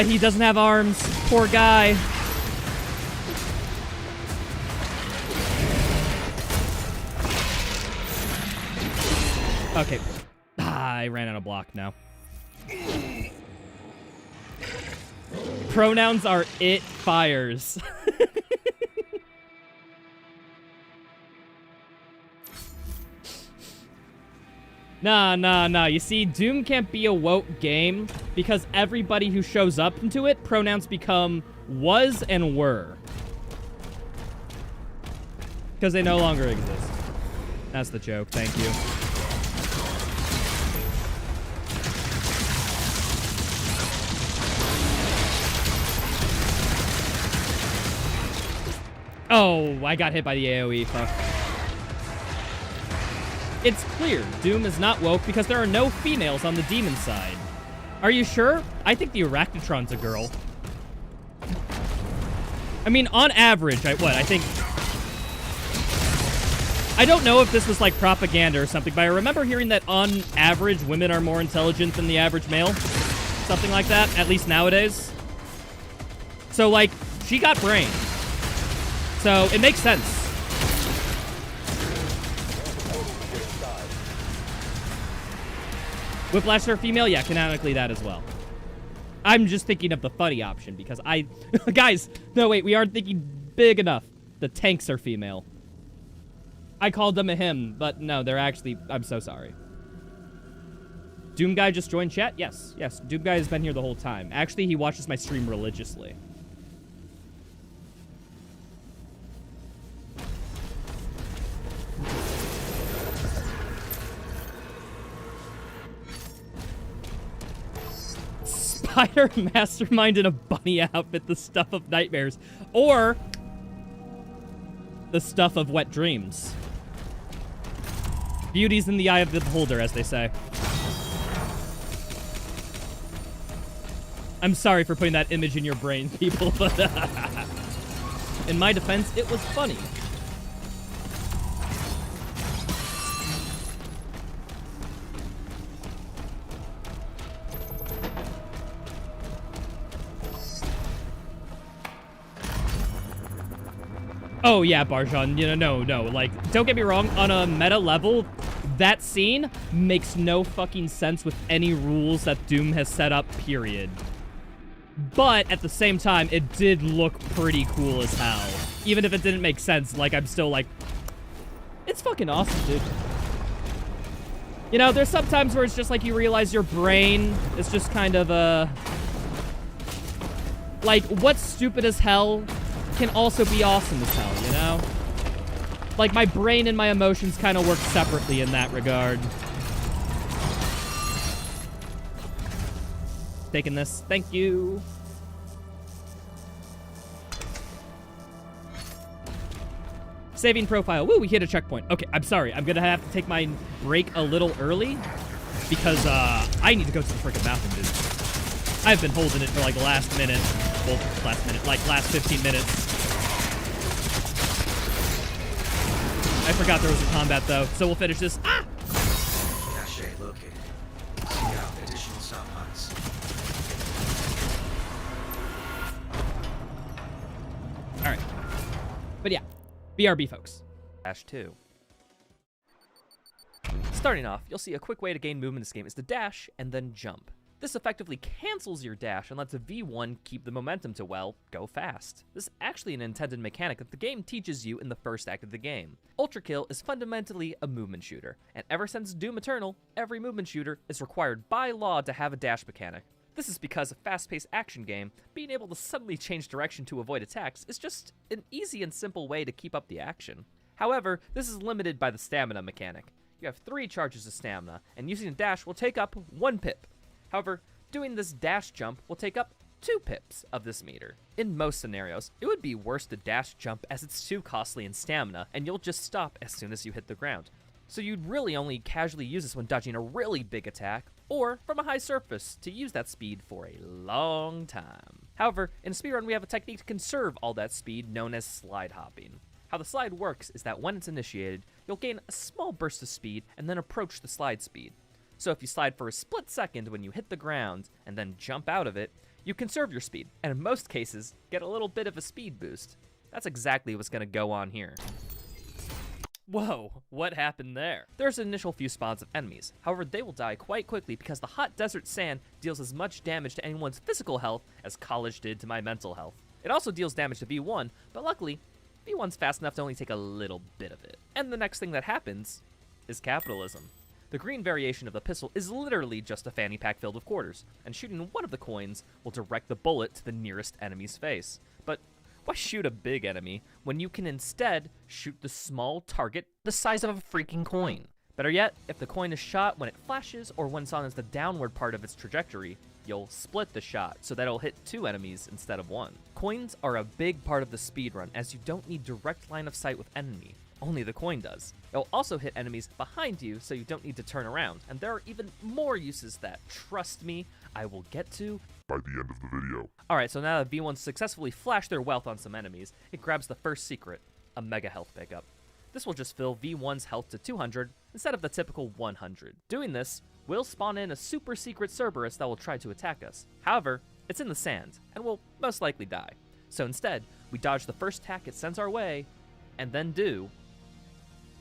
He doesn't have arms. Poor guy. Okay. I ran out of block now. Pronouns are it fires. Nah. You see, Doom can't be a woke game because everybody who shows up into it, pronouns become was and were. Because they no longer exist. That's the joke. Thank you. Oh, I got hit by the AoE. Fuck. It's clear Doom is not woke because there are no females on the demon side. Are you sure? I think the Arachnotron's a girl. I mean, on average, I think... I don't know if this was like propaganda or something, but I remember hearing that on average, women are more intelligent than the average male. Something like that, at least nowadays. So, like, she got brain. So, it makes sense. Whiplash are female? Yeah, canonically that as well. I'm just thinking of the funny option because I... Guys, no, wait, we aren't thinking big enough. The tanks are female. I called them a him, but no, they're actually... I'm so sorry. Doom Guy just joined chat? Yes. Doom Guy has been here the whole time. Actually, he watches my stream religiously. Spider mastermind in a bunny outfit, the stuff of nightmares. Or the stuff of wet dreams. Beauty's in the eye of the beholder, as they say. I'm sorry for putting that image in your brain, people, but in my defense, it was funny. Oh yeah, Barjan, you know, no, like, don't get me wrong, on a meta level, that scene makes no fucking sense with any rules that Doom has set up, period. But at the same time, it did look pretty cool as hell. Even if it didn't make sense, like, I'm still like, it's fucking awesome, dude. You know, there's some times where it's just like you realize your brain is just kind of, like, what's stupid as hell can also be awesome as hell, you know? Like, my brain and my emotions kind of work separately in that regard. Taking this. Thank you. Saving profile. Woo, we hit a checkpoint. Okay, I'm sorry. I'm gonna have to take my break a little early because, I need to go to the freaking bathroom, dude. I've been holding it for, like, last minute. Well, last 15 minutes. I forgot there was a combat, though, so we'll finish this. Ah! Cache located. Seek out additional supplies. All right. But yeah, BRB, folks. Dash 2. Starting off, you'll see a quick way to gain movement in this game is to dash and then jump. This effectively cancels your dash and lets a V1 keep the momentum to, well, go fast. This is actually an intended mechanic that the game teaches you in the first act of the game. Ultra Kill is fundamentally a movement shooter, and ever since Doom Eternal, every movement shooter is required by law to have a dash mechanic. This is because a fast-paced action game, being able to suddenly change direction to avoid attacks is just an easy and simple way to keep up the action. However, this is limited by the stamina mechanic. You have 3 charges of stamina, and using a dash will take up 1 pip. However, doing this dash jump will take up 2 pips of this meter. In most scenarios, it would be worse to dash jump as it's too costly in stamina, and you'll just stop as soon as you hit the ground. So you'd really only casually use this when dodging a really big attack, or from a high surface to use that speed for a long time. However, in a speedrun we have a technique to conserve all that speed known as slide hopping. How the slide works is that when it's initiated, you'll gain a small burst of speed and then approach the slide speed. So if you slide for a split second when you hit the ground and then jump out of it, you conserve your speed, and in most cases, get a little bit of a speed boost. That's exactly what's gonna go on here. Whoa, what happened there? There's an initial few spawns of enemies. However, they will die quite quickly because the hot desert sand deals as much damage to anyone's physical health as college did to my mental health. It also deals damage to V1, but luckily, V1's fast enough to only take a little bit of it. And the next thing that happens is capitalism. The green variation of the pistol is literally just a fanny pack filled with quarters, and shooting one of the coins will direct the bullet to the nearest enemy's face. But why shoot a big enemy when you can instead shoot the small target the size of a freaking coin? Better yet, if the coin is shot when it flashes or when it's on the downward part of its trajectory, you'll split the shot so that it'll hit 2 enemies instead of 1. Coins are a big part of the speedrun as you don't need direct line of sight with enemy. Only the coin does. It'll also hit enemies behind you so you don't need to turn around, and there are even more uses that, trust me, I will get to by the end of the video. Alright, so now that V1 successfully flashed their wealth on some enemies, it grabs the first secret, a mega health pickup. This will just fill V1's health to 200 instead of the typical 100. Doing this will spawn in a super secret Cerberus that will try to attack us. However, it's in the sand, and will most likely die. So instead, we dodge the first attack it sends our way, and then do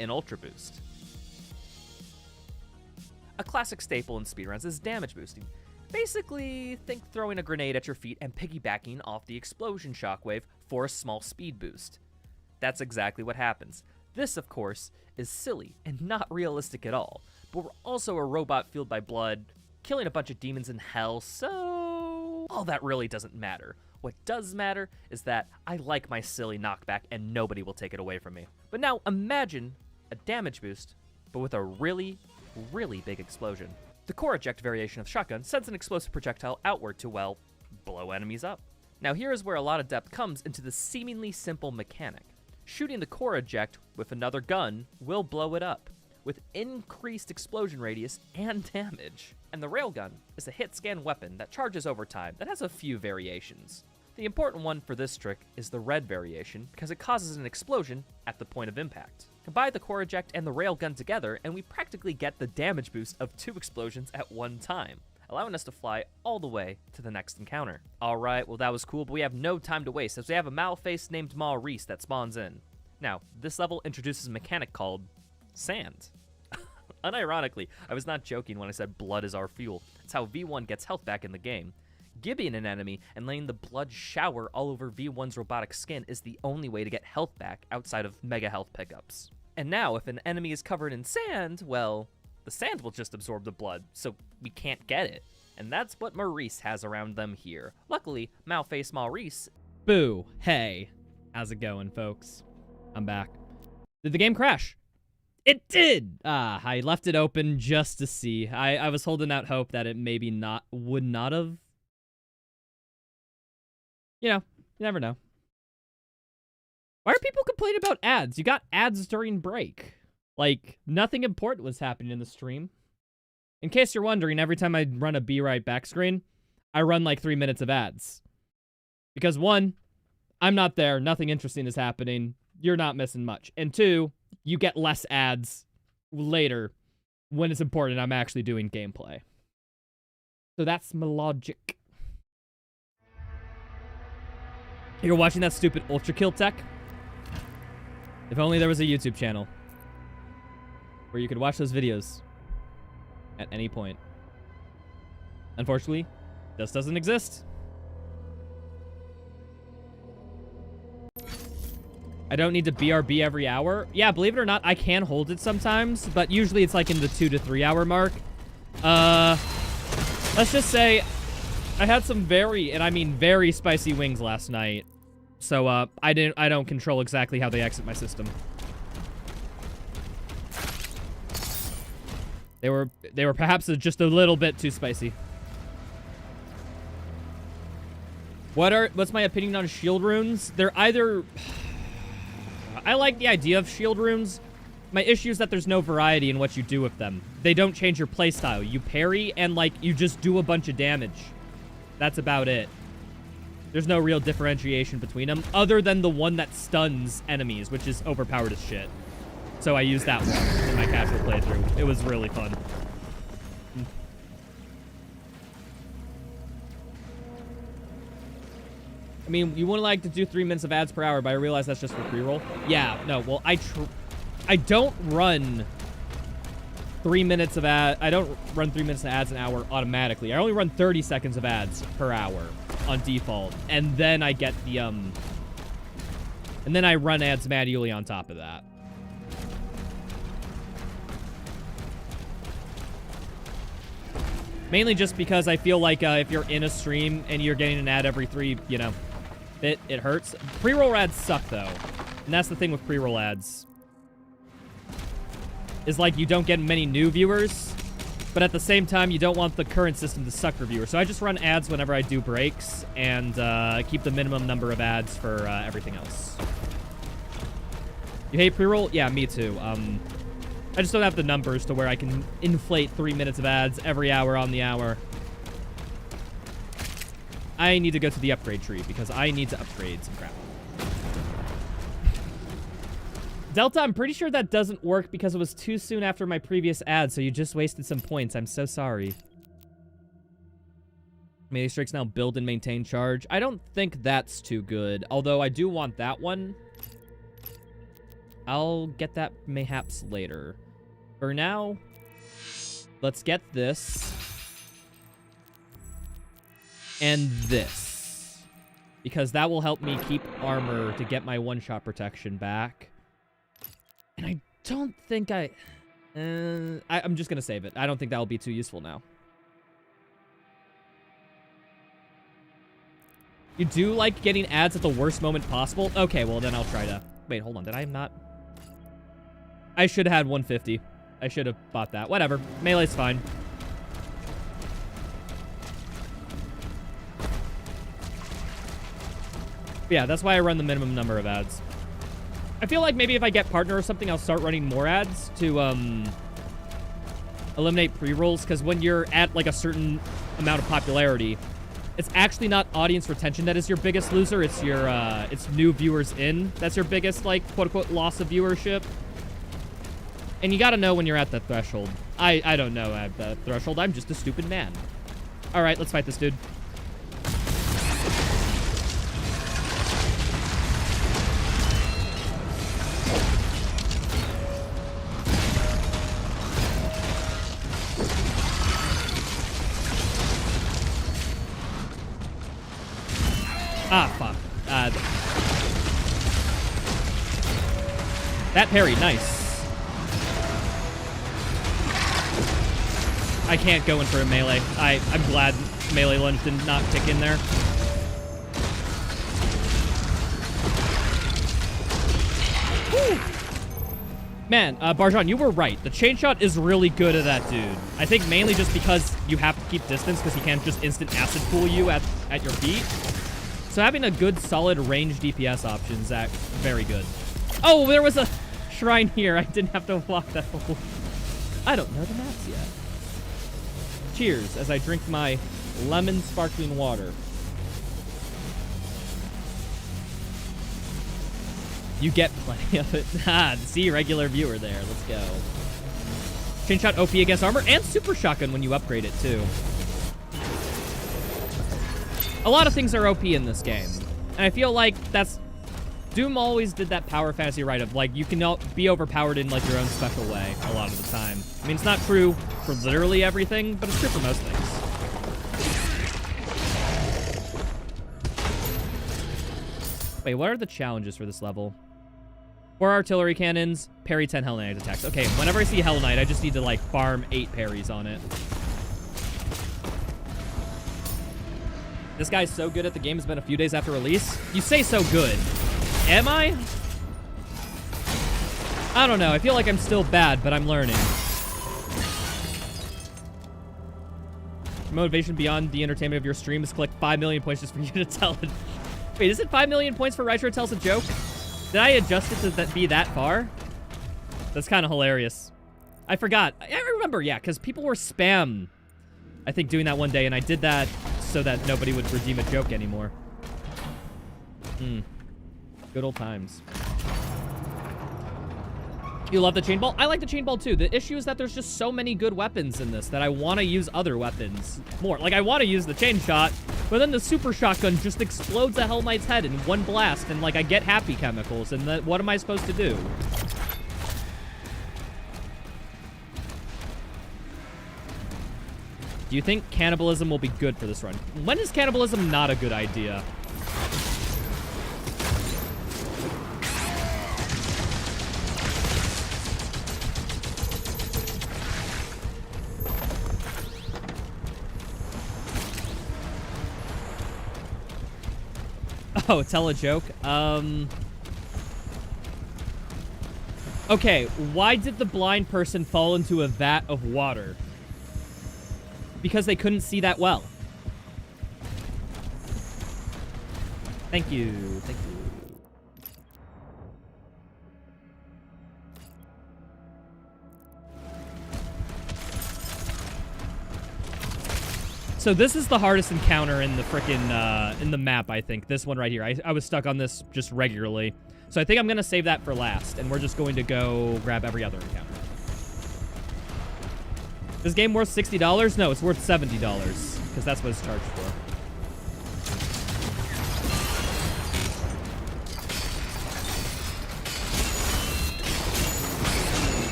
an Ultra Boost. A classic staple in speedruns is damage boosting. Basically, think throwing a grenade at your feet and piggybacking off the explosion shockwave for a small speed boost. That's exactly what happens. This, of course, is silly and not realistic at all, but we're also a robot fueled by blood, killing a bunch of demons in hell, so all that really doesn't matter. What does matter is that I like my silly knockback and nobody will take it away from me. But now imagine a damage boost, but with a really, really big explosion. The core eject variation of shotgun sends an explosive projectile outward to, well, blow enemies up. Now here is where a lot of depth comes into the seemingly simple mechanic. Shooting the core eject with another gun will blow it up, with increased explosion radius and damage. And the railgun is a hit scan weapon that charges over time that has a few variations. The important one for this trick is the red variation because it causes an explosion at the point of impact. Combine the core eject and the railgun together and we practically get the damage boost of 2 explosions at one time, allowing us to fly all the way to the next encounter. Alright, well that was cool, but we have no time to waste as we have a Mao face named Maurice that spawns in. Now, this level introduces a mechanic called sand. Unironically, I was not joking when I said blood is our fuel. It's how V1 gets health back in the game. Gibbing an enemy and letting the blood shower all over V1's robotic skin is the only way to get health back outside of mega health pickups. And now, if an enemy is covered in sand, well, the sand will just absorb the blood, so we can't get it. And that's what Maurice has around them here. Luckily, Mao-Face Maurice... Boo. Hey. How's it going, folks? I'm back. Did the game crash? It did! I left it open just to see. I was holding out hope that it maybe would not have. You know, you never know. Why are people complaining about ads? You got ads during break. Like, nothing important was happening in the stream. In case you're wondering, every time I run a Be Right Back screen, I run like 3 minutes of ads. Because 1, I'm not there, nothing interesting is happening, you're not missing much. And 2, you get less ads later when it's important I'm actually doing gameplay. So that's my logic. You're watching that stupid Ultra Kill tech? If only there was a YouTube channel where you could watch those videos at any point. Unfortunately, this doesn't exist. I don't need to BRB every hour. Yeah, believe it or not, I can hold it sometimes, but usually it's like in the 2 to 3 hour mark. Let's just say I had some very, and I mean very spicy wings last night. So, I don't control exactly how they exit my system. They were perhaps just a little bit too spicy. What's my opinion on shield runes? They're either... I like the idea of shield runes. My issue is that there's no variety in what you do with them. They don't change your playstyle. You parry and, like, you just do a bunch of damage. That's about it. There's no real differentiation between them, other than the one that stuns enemies, which is overpowered as shit. So I used that one in my casual playthrough. It was really fun. I mean, you wouldn't like to do 3 minutes of ads per hour, but I realize that's just for pre-roll. Yeah, no, well, I don't run 3 minutes of ad. I don't run 3 minutes of ads an hour automatically. I only run 30 seconds of ads per hour on default, and then I get the and then I run ads manually on top of that. Mainly just because I feel like if you're in a stream and you're getting an ad every 3, you know, it hurts. Pre-roll ads suck though, and that's the thing with pre-roll ads. Is like you don't get many new viewers, but at the same time you don't want the current system to suck for viewers. So I just run ads whenever I do breaks and keep the minimum number of ads for everything else. You hate pre-roll? Yeah, me too. I just don't have the numbers to where I can inflate 3 minutes of ads every hour on the hour. I need to go to the upgrade tree because I need to upgrade some crap. Delta, I'm pretty sure that doesn't work because it was too soon after my previous ad, so you just wasted some points. I'm so sorry. Melee Strikes now build and maintain charge. I don't think that's too good, although I do want that one. I'll get that mayhaps later. For now, let's get this. And this. Because that will help me keep armor to get my one-shot protection back. And I don't think I'm just going to save it. I don't think that will be too useful now. You do like getting ads at the worst moment possible? Okay, well, then I'll try to... Wait, hold on. Did I not... I should have had 150. I should have bought that. Whatever. Melee's fine. But yeah, that's why I run the minimum number of ads. I feel like maybe if I get partner or something, I'll start running more ads to eliminate pre-rolls, because when you're at like a certain amount of popularity, it's actually not audience retention that is your biggest loser. It's your it's new viewers in. That's your biggest, like, quote-unquote loss of viewership. And you gotta know when you're at that threshold. I don't know at that threshold. I'm just a stupid man. All right, let's fight this dude. That parry, nice. I can't go in for a melee. I'm glad melee lunge did not kick in there. Woo! Man, Barjan, you were right. The chain shot is really good at that dude. I think mainly just because you have to keep distance because he can't just instant acid pool you at your feet. So having a good, solid range DPS option is very good. Oh, there was a shrine here. I didn't have to walk that whole... I don't know the maps yet. Cheers as I drink my lemon sparkling water. You get plenty of it. Ah, see, regular viewer there. Let's go. Chain shot OP against armor and super shotgun when you upgrade it too. A lot of things are OP in this game. And I feel like that's... Doom always did that power fantasy right of, like, you can be overpowered in, like, your own special way a lot of the time. I mean, it's not true for literally everything, but it's true for most things. Wait, what are the challenges for this level? 4 artillery cannons, parry 10 Hell Knight attacks. Okay, whenever I see Hell Knight, I just need to, like, farm 8 parries on it. This guy's so good at the game. It's been a few days after release. You say so good. Am I? I don't know. I feel like I'm still bad, but I'm learning. Motivation beyond the entertainment of your stream is collect 5 million points just for you to tell it. Wait, is it 5 million points for Rytro tells a joke? Did I adjust it to be that far? That's kind of hilarious. I forgot. I remember, yeah, because people were spam, I think, doing that one day, and I did that so that nobody would redeem a joke anymore. Good old times. You love the chain ball? I like the chain ball too. The issue is that there's just so many good weapons in this that I want to use other weapons more. Like, I want to use the chain shot, but then the super shotgun just explodes a Hell Knight's head in one blast, and, like, I get happy chemicals, and then what am I supposed to do? Do you think cannibalism will be good for this run? When is cannibalism not a good idea? Oh, tell a joke. Okay, why did the blind person fall into a vat of water? Because they couldn't see that well. Thank you. Thank you. So this is the hardest encounter in the frickin' in the map, I think. This one right here. I was stuck on this just regularly. So I think I'm gonna save that for last, and we're just going to go grab every other encounter. This game worth $60? No, it's worth $70, because that's what it's charged for.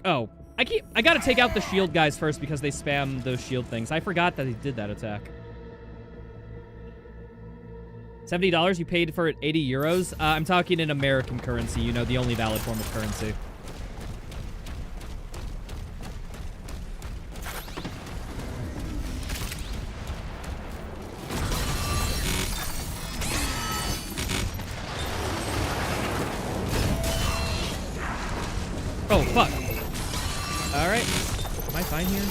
Oh, I gotta take out the shield guys first because they spam those shield things. I forgot that he did that attack. $70 you paid for it, 80 euros? I'm talking in American currency, you know, the only valid form of currency. Oh, fuck. Alright. Am I fine here?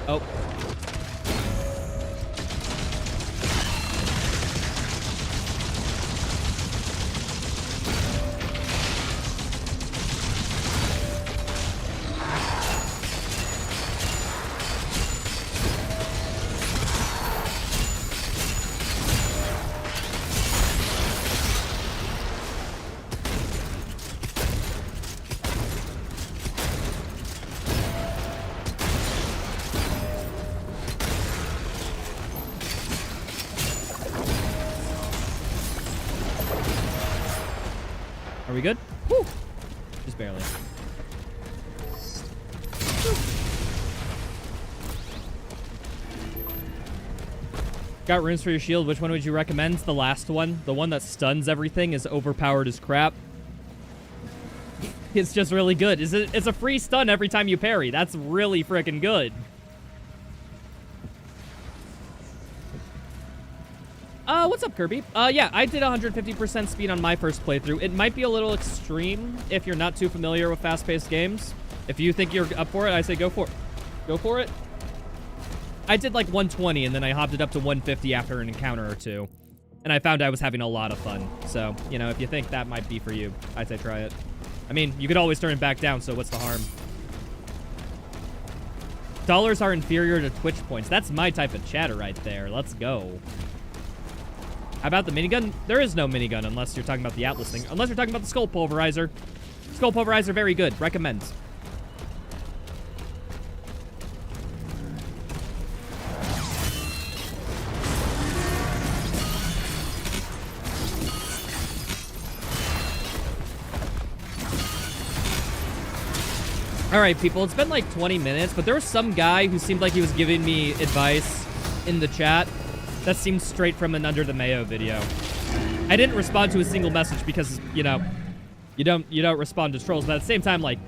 Oh. Are we good? Woo! Just barely. Got runes for your shield. Which one would you recommend? The last one. The one that stuns everything is overpowered as crap. It's just really good. It's a free stun every time you parry. That's really freaking good. What's up, Kirby? Yeah, I did 150% speed on my first playthrough. It might be a little extreme if you're not too familiar with fast-paced games. If you think you're up for it, I say go for it. Go for it. I did like 120, and then I hopped it up to 150 after an encounter or two. And I found I was having a lot of fun. So, you know, if you think that might be for you, I'd say try it. I mean, you could always turn it back down, so what's the harm? Dollars are inferior to Twitch points. That's my type of chatter right there. Let's go. How about the minigun? There is no minigun unless you're talking about the Atlas thing. Unless you're talking about the Skull Pulverizer. Skull Pulverizer, very good. Recommend. All right, people, it's been like 20 minutes, but there was some guy who seemed like he was giving me advice in the chat that seemed straight from an Under the Mayo video. I didn't respond to a single message because, you know, you don't respond to trolls, but at the same time, like,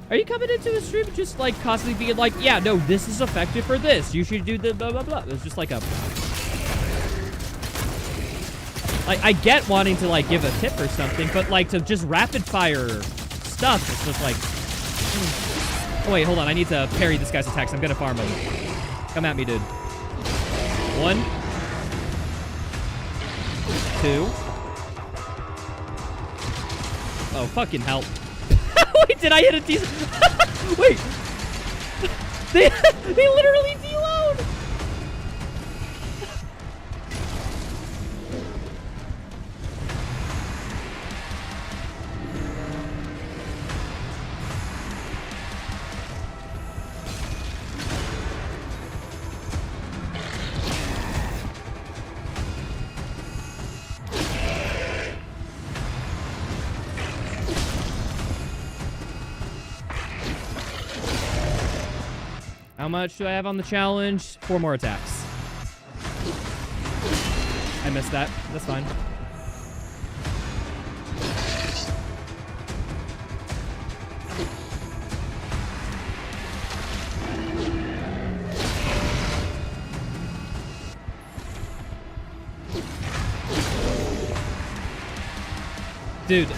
are you coming into a stream just like constantly being like, yeah, no, this is effective for this. You should do the blah, blah, blah. It was just like a... Like, I get wanting to, like, give a tip or something, but, like, to just rapid fire stuff, it's just like... Oh, wait, hold on. I need to parry this guy's attacks. I'm gonna farm him. Come at me, dude. 1. 2. Oh, fucking hell. Wait, did I hit a decent... Wait. They literally deload. How much do I have on the challenge? 4 more attacks. I missed that. That's fine. Dude.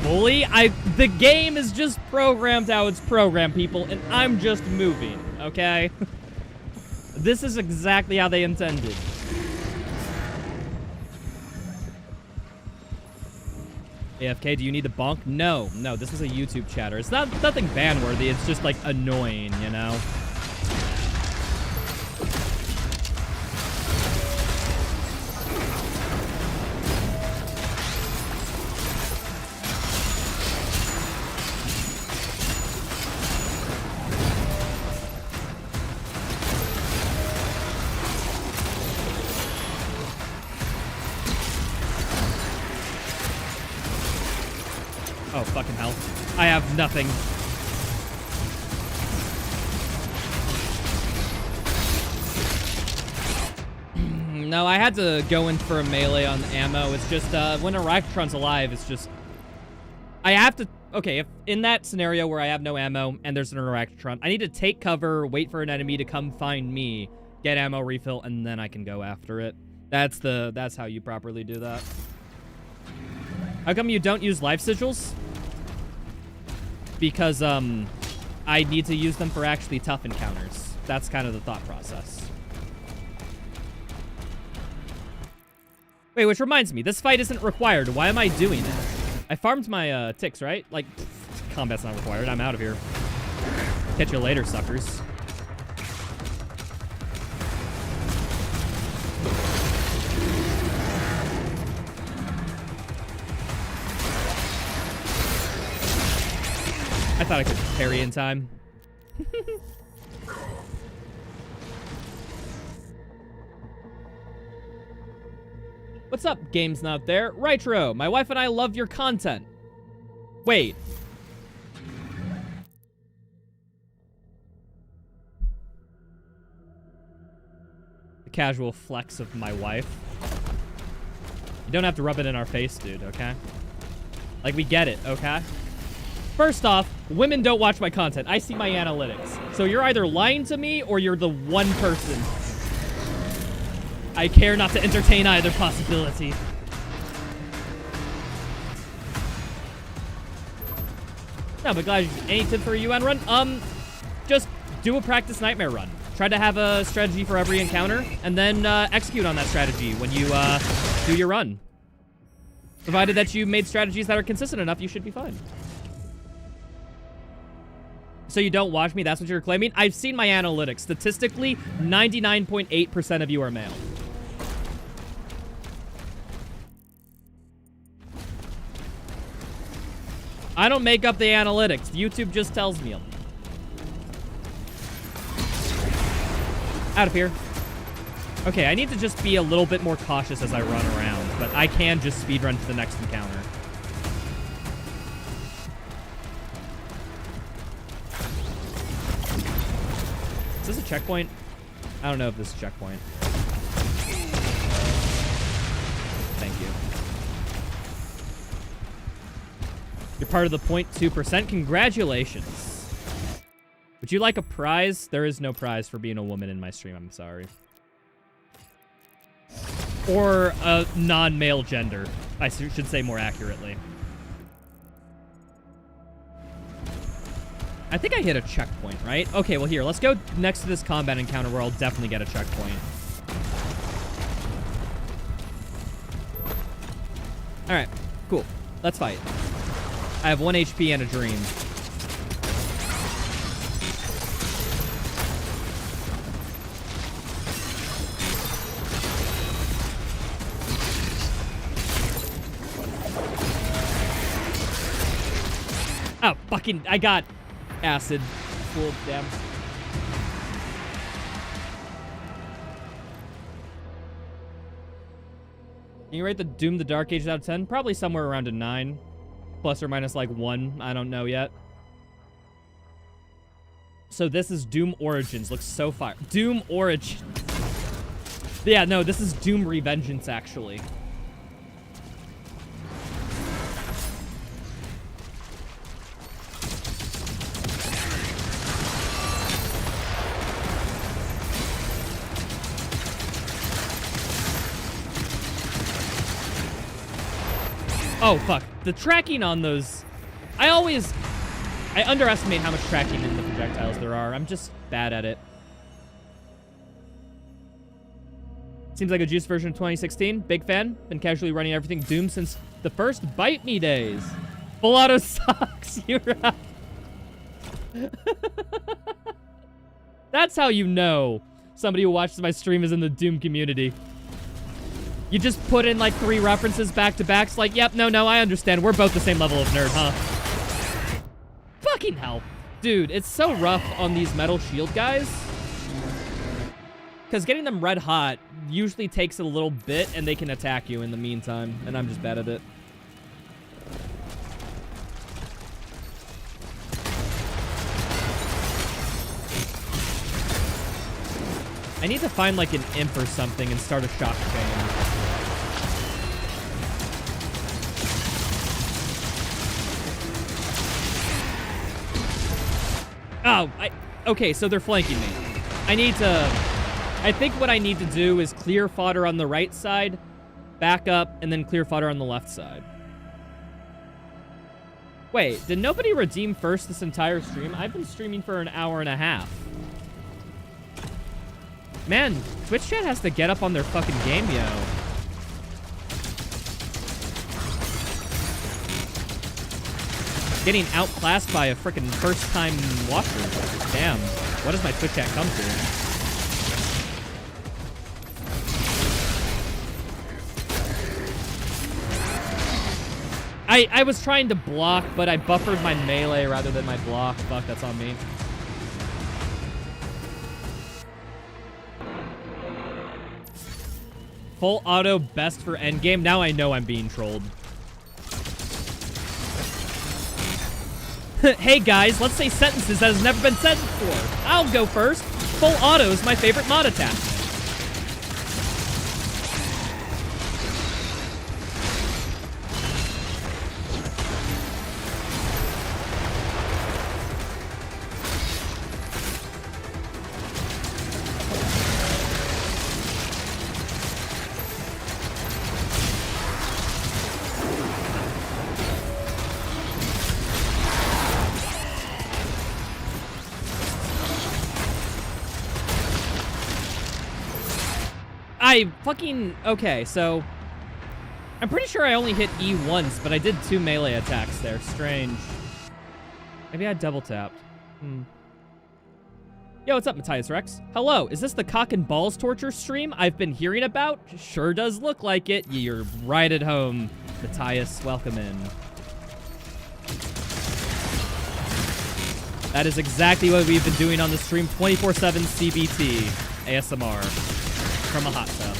Fully, the game is just programmed how it's programmed, people, and I'm just moving, okay? This is exactly how they intended. AFK, do you need to bonk? No, this was a YouTube chatter. It's nothing ban-worthy, it's just, like, annoying, you know? Oh, fucking hell. I have nothing. No, I had to go in for a melee on ammo. It's just, when a Rifletron's alive, it's just... I have to... Okay, if in that scenario where I have no ammo and there's an Rifletron, I need to take cover, wait for an enemy to come find me, get ammo refill, and then I can go after it. That's how you properly do that. How come you don't use life sigils? Because, I need to use them for actually tough encounters. That's kind of the thought process. Wait, which reminds me, this fight isn't required. Why am I doing it? I farmed my, ticks, right? Like, combat's not required. I'm out of here. Catch you later, suckers. I thought I could parry in time. What's up, games not there? Rightro, my wife and I love your content. Wait. The casual flex of my wife. You don't have to rub it in our face, dude, okay? Like, we get it, okay? First off, women don't watch my content. I see my analytics. So you're either lying to me or you're the one person. I care not to entertain either possibility. No, but guys, any tips for a UN run? Just do a practice nightmare run. Try to have a strategy for every encounter, and then execute on that strategy when you do your run. Provided that you made strategies that are consistent enough, you should be fine. So you don't watch me, that's what you're claiming? I've seen my analytics. Statistically, 99.8% of you are male. I don't make up the analytics. YouTube just tells me them. Out of here. Okay, I need to just be a little bit more cautious as I run around, but I can just speedrun to the next encounter. Is this a checkpoint? I don't know if this is a checkpoint. Thank you. You're part of the 0.2%. Congratulations. Would you like a prize? There is no prize for being a woman in my stream. I'm sorry. Or a non-male gender. I should say more accurately. I think I hit a checkpoint, right? Okay, well here, let's go next to this combat encounter where I'll definitely get a checkpoint. Alright, cool. Let's fight. I have 1 HP and a dream. Oh, fucking, I got acid. Full damn. Can you rate the Doom the Dark Ages out of 10? Probably somewhere around a 9. Plus or minus like 1. I don't know yet. So this is Doom Origins. Looks so fire. Doom Origins. Yeah, no, this is Doom Revengeance, actually. Oh, fuck. The tracking on those... I underestimate how much tracking in the projectiles there are. I'm just bad at it. Seems like a juice version of 2016. Big fan. Been casually running everything Doom since the first Bite Me days. Full auto sucks. You're right. That's how you know somebody who watches my stream is in the Doom community. You just put in like 3 references back to back. It's like, yep, no, I understand. We're both the same level of nerd, huh? Fucking hell. Dude, it's so rough on these metal shield guys. Because getting them red hot usually takes a little bit and they can attack you in the meantime. And I'm just bad at it. I need to find like an imp or something and start a shock chain. Oh, okay, so they're flanking me. I think what I need to do is clear fodder on the right side, back up, and then clear fodder on the left side. Wait, did nobody redeem first this entire stream? I've been streaming for an hour and a half. Man, Twitch chat has to get up on their fucking game, yo. Getting outclassed by a freaking first-time watcher. Damn. What does my Twitch chat come to? I was trying to block, but I buffered my melee rather than my block. Fuck, that's on me. Full auto best for endgame. Now I know I'm being trolled. Hey guys, let's say sentences that has never been said before. I'll go first. Full auto is my favorite mod attachment. Okay, so I'm pretty sure I only hit E once, but I did 2 melee attacks there. Strange. Maybe I double tapped. Yo, what's up, Matthias Rex? Hello, is this the cock and balls torture stream I've been hearing about? Sure does look like it. You're right at home, Matthias. Welcome in. That is exactly what we've been doing on the stream. 24/7 CBT ASMR from a hot tub.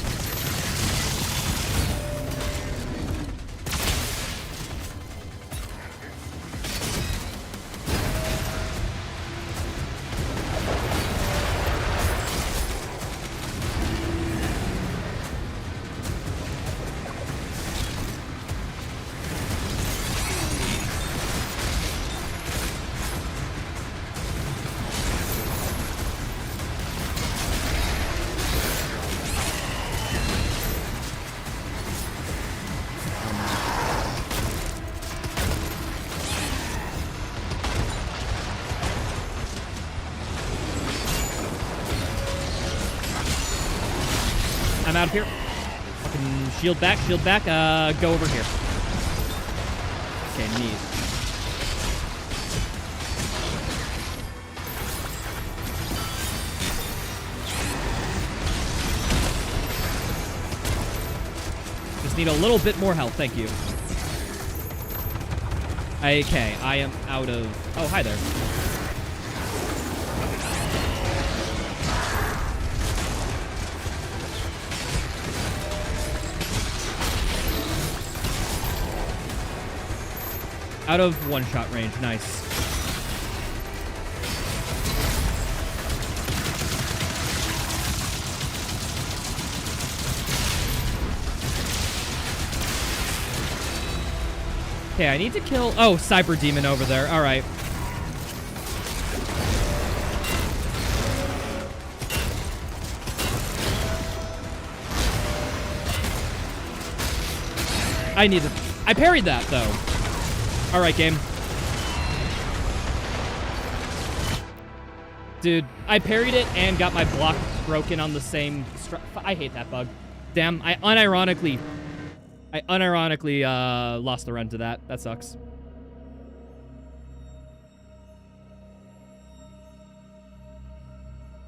I'm out of here. Fucking shield back, go over here. Okay, neat. Just need a little bit more health, thank you. Okay, I am out of... Oh, hi there. Out of one-shot range. Nice. Okay, I need to kill... Oh, Cyber Demon over there. All right. I parried that, though. All right, game. Dude, I parried it and got my block broken on the same... I hate that bug. Damn, I unironically lost the run to that. That sucks.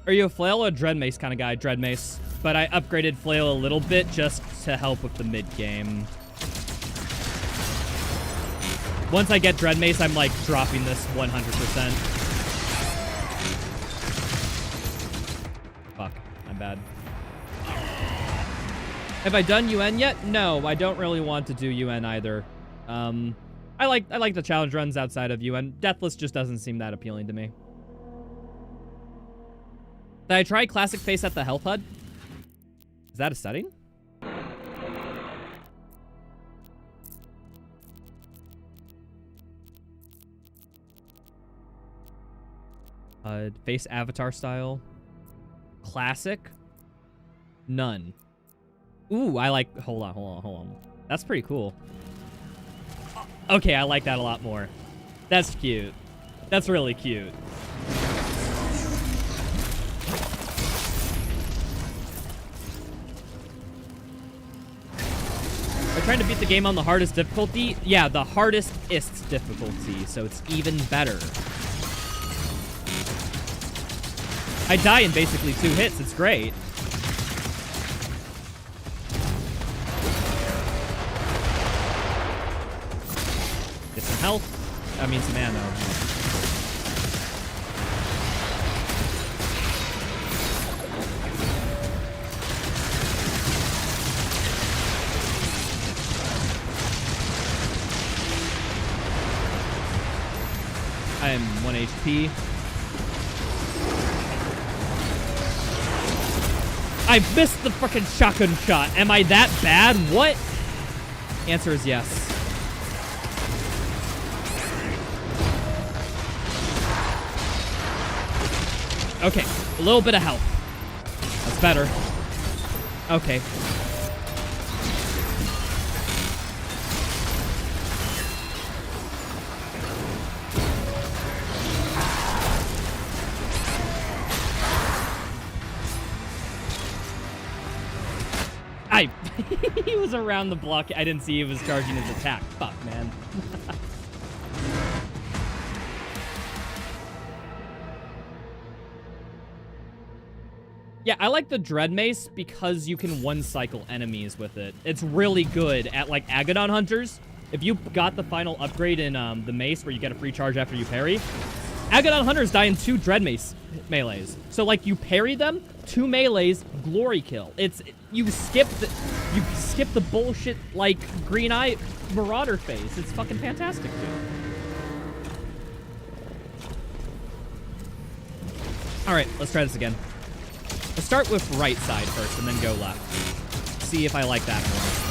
Are you a flail or a dread mace kind of guy? Dread mace. But I upgraded flail a little bit just to help with the mid game. Once I get dread mace, I'm like dropping this 100%. Fuck, I'm bad. Have I done UN yet? No, I don't really want to do UN either. I like the challenge runs outside of UN. Deathless just doesn't seem that appealing to me. Did I try classic face at the health HUD? Is that a setting? Face avatar style. Classic. None. Ooh, I like... Hold on. That's pretty cool. Okay, I like that a lot more. That's cute. That's really cute. Are you trying to beat the game on the hardest difficulty? Yeah, the hardest-ist difficulty, so it's even better. I die in basically 2 hits. It's great. Get some health. I mean, some ammo. I am 1 HP. I missed the frickin' shotgun shot. Am I that bad? What? Answer is yes. Okay, a little bit of health. That's better. Okay. He was around the block. I didn't see he was charging his attack. Fuck, man. Yeah, I like the Dread Mace because you can one-cycle enemies with it. It's really good at, like, Agadon Hunters. If you got the final upgrade in the Mace where you get a free charge after you parry, Agadon Hunters die in 2 Dread Mace melees. So, like, you parry them, 2 melees, glory kill. You skip the bullshit, like, Green Eye Marauder phase. It's fucking fantastic, dude. Alright, let's try this again. Let's start with right side first and then go left. See if I like that more.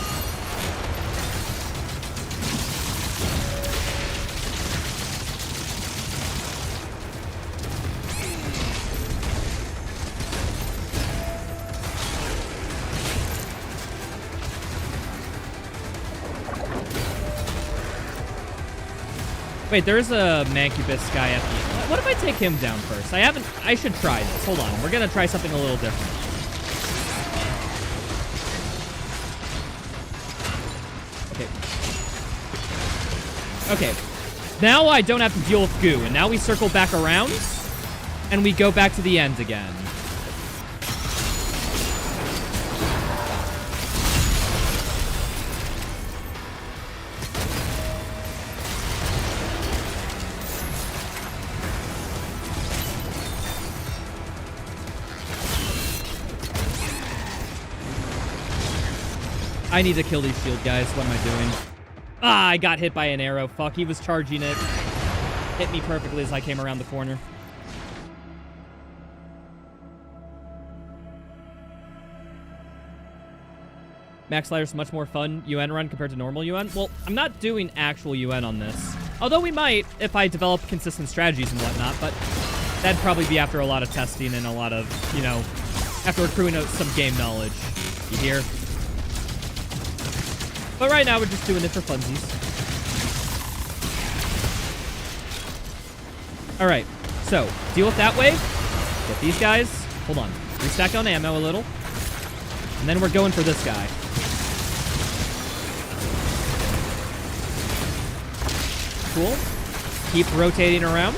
Wait, there's a Mancubus guy at the... What if I take him down first? I should try this. Hold on. We're gonna try something a little different. Okay. Okay. Now I don't have to deal with goo, and now we circle back around, and we go back to the end again. I need to kill these shield guys. What am I doing? Ah, I got hit by an arrow. Fuck, he was charging it. Hit me perfectly as I came around the corner. Max Slider's much more fun UN run compared to normal UN. Well, I'm not doing actual UN on this. Although we might if I develop consistent strategies and whatnot, but that'd probably be after a lot of testing and a lot of, you know, after accruing some game knowledge. You hear? But right now, we're just doing it for funsies. Alright, so, deal with that wave. Get these guys. Hold on. Restack on ammo a little. And then we're going for this guy. Cool. Keep rotating around.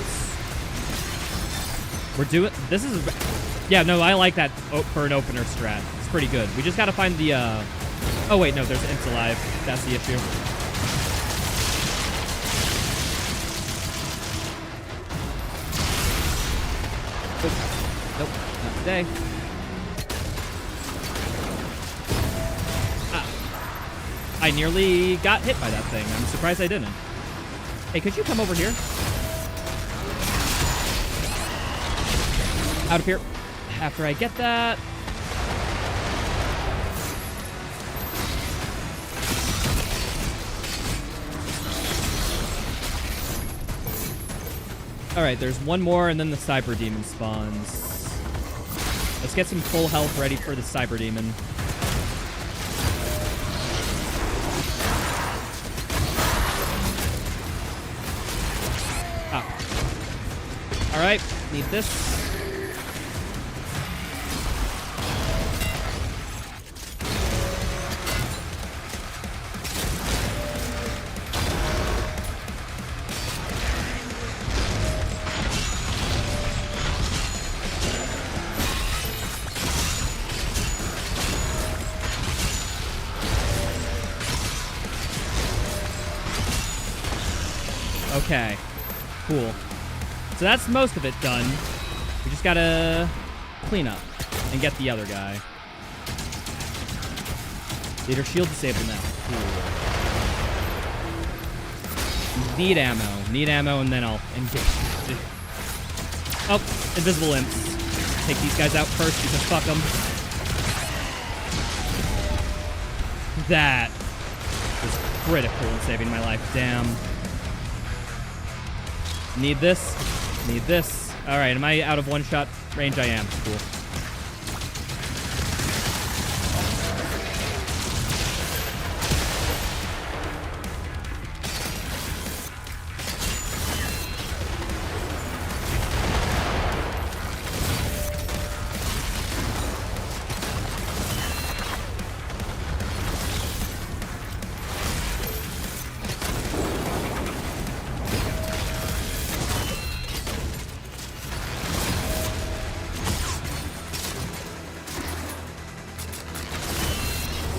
We're doing... This is... Yeah, no, I like that for an opener strat. It's pretty good. We just gotta find the, Oh, wait, no, there's imps alive. That's the issue. Nope, not today. Ah. I nearly got hit by that thing. I'm surprised I didn't. Hey, could you come over here? Out of here. After I get that... Alright, there's one more, and then the Cyber Demon spawns. Let's get some full health ready for the Cyber Demon. Ah. Alright, need this. Okay, cool. So that's most of it done. We just gotta clean up and get the other guy. Leader shield disabled now. Cool. Need ammo. Need ammo, and then I'll engage. Oh, invisible imps. Take these guys out first because fuck them. That was critical in saving my life. Damn. Need this. Need this. All right, am I out of one-shot range? I am. Cool.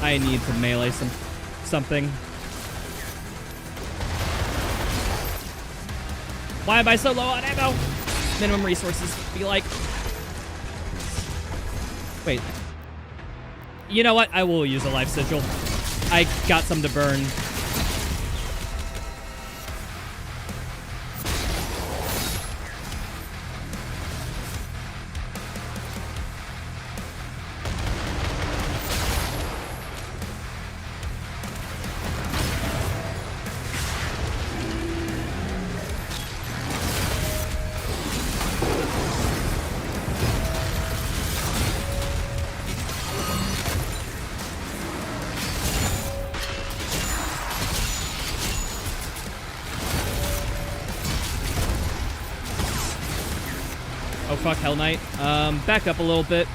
I need to melee something. Why am I so low on ammo? Minimum resources. Be like. Wait. You know what? I will use a life sigil. I got some to burn. Oh fuck, Hell Knight. Back up a little bit.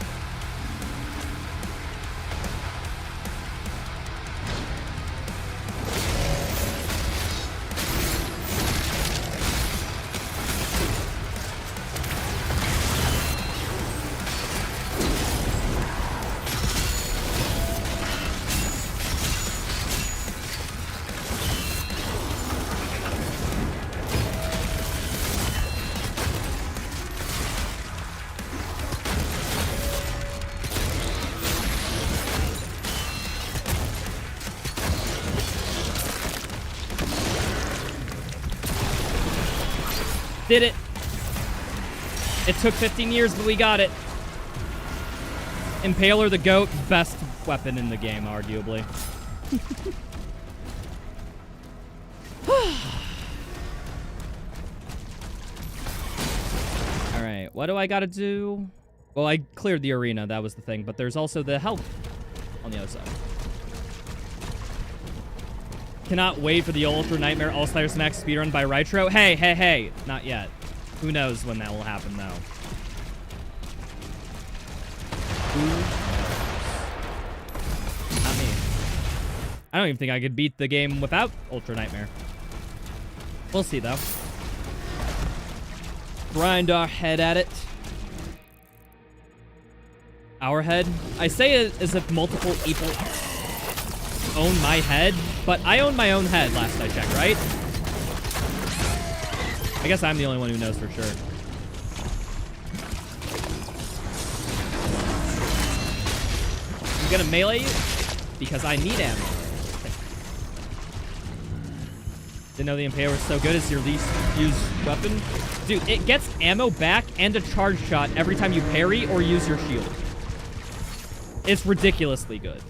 Did it. It took 15 years, but we got it. Impaler the GOAT, best weapon in the game, arguably. Alright, what do I gotta do? Well, I cleared the arena, that was the thing, but there's also the health on the other side. Cannot wait for the Ultra Nightmare All-Stars Max speedrun by Rytro. Hey, hey, hey. Not yet. Who knows when that will happen, though. Who knows? Not me. I don't even think I could beat the game without Ultra Nightmare. We'll see, though. Grind our head at it. Our head? I say it as if multiple people own my head, but I own my own head last I checked, right? I guess I'm the only one who knows for sure. I'm gonna melee you because I need ammo. Didn't know the Impaler was so good as your least used weapon. Dude, it gets ammo back and a charge shot every time you parry or use your shield. It's ridiculously good.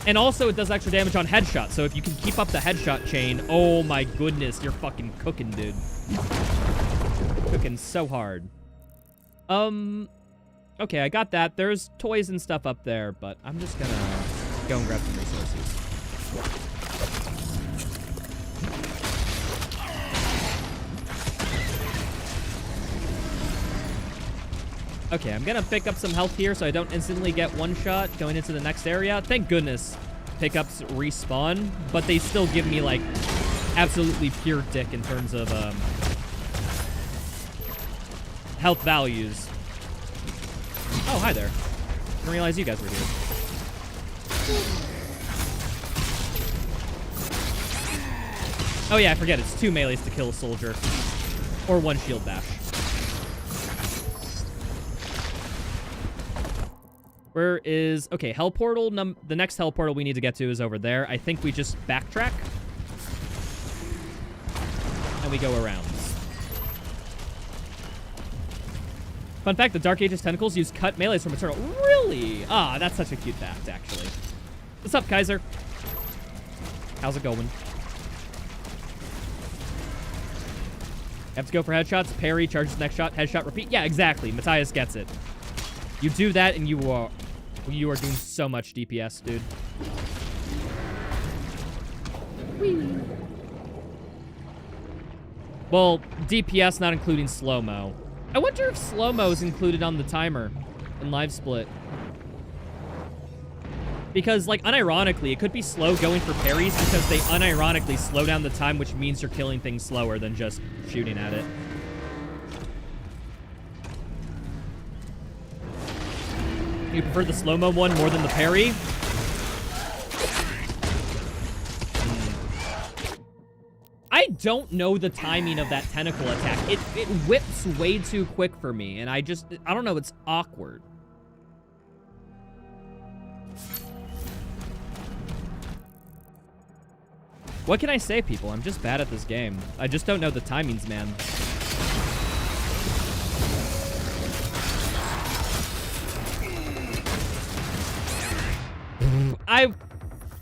And also, it does extra damage on headshot, so if you can keep up the headshot chain, oh my goodness, you're fucking cooking, dude. Cooking so hard. Okay, I got that. There's toys and stuff up there, but I'm just gonna go and grab some resources. Okay, I'm gonna pick up some health here so I don't instantly get one shot going into the next area. Thank goodness pickups respawn, but they still give me, like, absolutely pure dick in terms of health values. Oh, hi there. Didn't realize you guys were here. Oh yeah, I forget, it's 2 melees to kill a soldier. Or 1 shield bash. Where is... Okay, hell portal. The next hell portal we need to get to is over there. I think we just backtrack. we go around. Fun fact, the Dark Ages tentacles use cut melees from Eternal. Really? Ah, that's such a cute fact, actually. What's up, Kaiser? How's it going? Have to go for headshots. Parry, charges next shot, headshot, repeat. Yeah, exactly. Matthias gets it. You do that and you are doing so much DPS, dude. Whee. Well, DPS not including slow-mo. I wonder if slow-mo is included on the timer in live split. Because, like, unironically, it could be slow going for parries because they unironically slow down the time, which means you're killing things slower than just shooting at it. You prefer the slow-mo one more than the parry? I don't know the timing of that tentacle attack. It whips way too quick for me, and I don't know, it's awkward. What can I say, people? I'm just bad at this game. I just don't know the timings, man.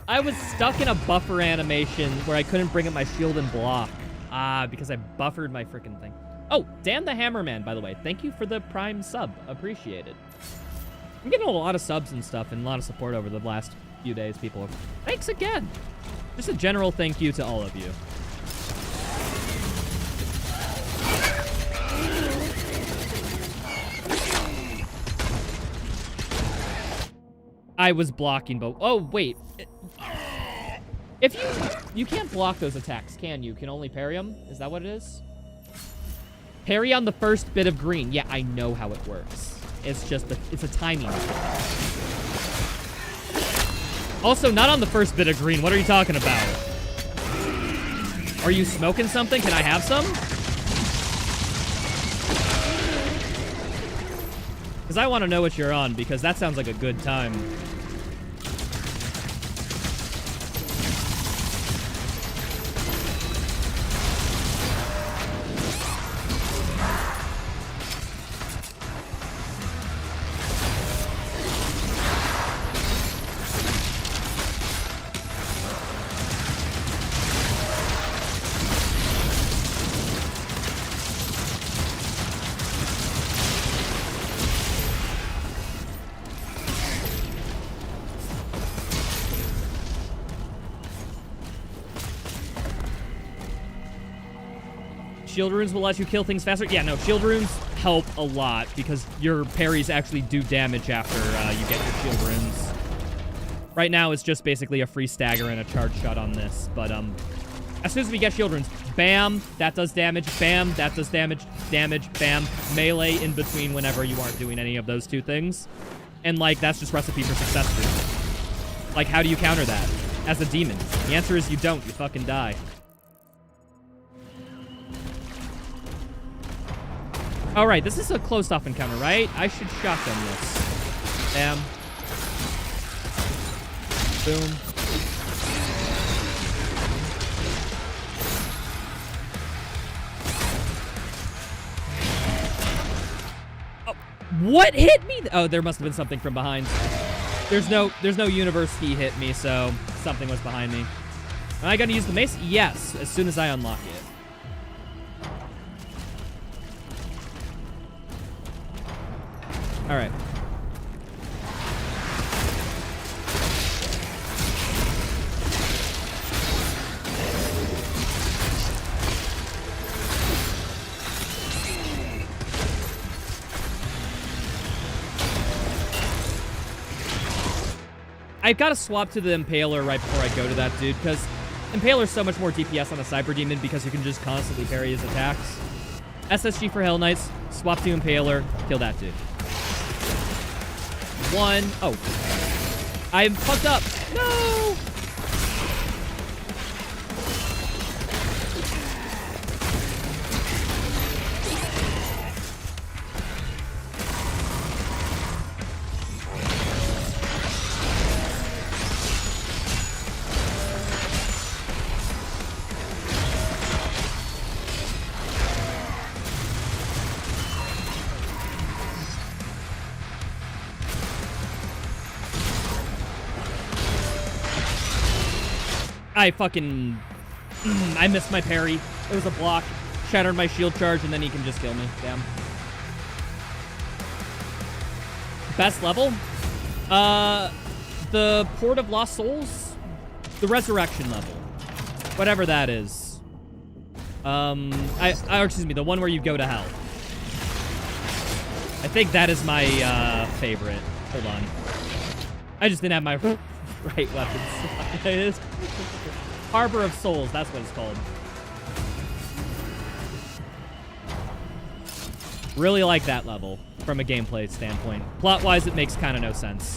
I was stuck in a buffer animation where I couldn't bring up my shield and block. Because I buffered my freaking thing. Oh, Dan the Hammerman, by the way. Thank you for the Prime sub. Appreciated. I'm getting a lot of subs and stuff and a lot of support over the last few days, people. Thanks again. Just a general thank you to all of you. I was blocking both. Oh, wait. If you can't block those attacks, can you? Can only parry them? Is that what it is? Parry on the first bit of green. Yeah, I know how it works. It's just it's a timing. Also, not on the first bit of green. What are you talking about? Are you smoking something? Can I have some? Because I want to know what you're on, because that sounds like a good time. Shield runes will let you kill things faster. Yeah, no, shield runes help a lot because your parries actually do damage after you get your shield runes. Right now, it's just basically a free stagger and a charge shot on this. But as soon as we get shield runes, bam, that does damage. Bam, that does damage. Damage, bam. Melee in between whenever you aren't doing any of those two things. And, like, that's just recipe for success for you. Like, how do you counter that as a demon? The answer is you don't. You fucking die. All right, this is a closed-off encounter, right? I should shotgun this. Bam. Boom. Oh, what hit me? Oh, there must have been something from behind. There's no universe key hit me, so something was behind me. Am I gonna use the mace? Yes, as soon as I unlock it. All right. I've got to swap to the Impaler right before I go to that dude, because Impaler's so much more DPS on a Cyber Demon because you can just constantly parry his attacks. SSG for Hell Knights, swap to Impaler, kill that dude. One. Oh. I'm fucked up. No! I fucking... I missed my parry. It was a block. Shattered my shield charge, and then he can just kill me. Damn. Best level? The Port of Lost Souls? The Resurrection level. Whatever that is. Excuse me, the one where you go to hell. I think that is my, favorite. Hold on. I just didn't have my right weapons. Harbor of Souls, that's what it's called. Really like that level from a gameplay standpoint. Plot-wise, it makes kind of no sense.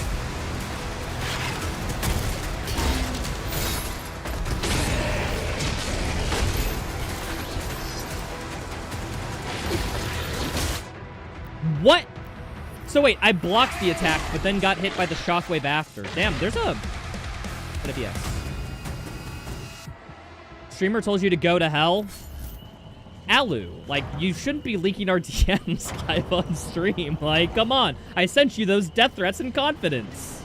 What? So wait, I blocked the attack, but then got hit by the shockwave after. Damn, there's a... What if yes? Streamer told you to go to hell? Alu, like, you shouldn't be leaking our DMs live on stream. Like, come on. I sent you those death threats in confidence.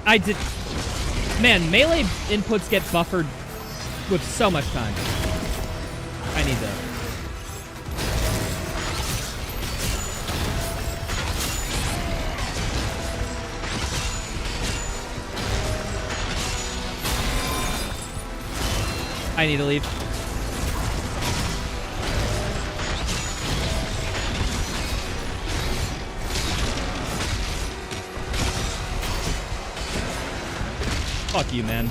I did... Man, melee inputs get buffered with so much time. I need to... I need to leave. Fuck you, man.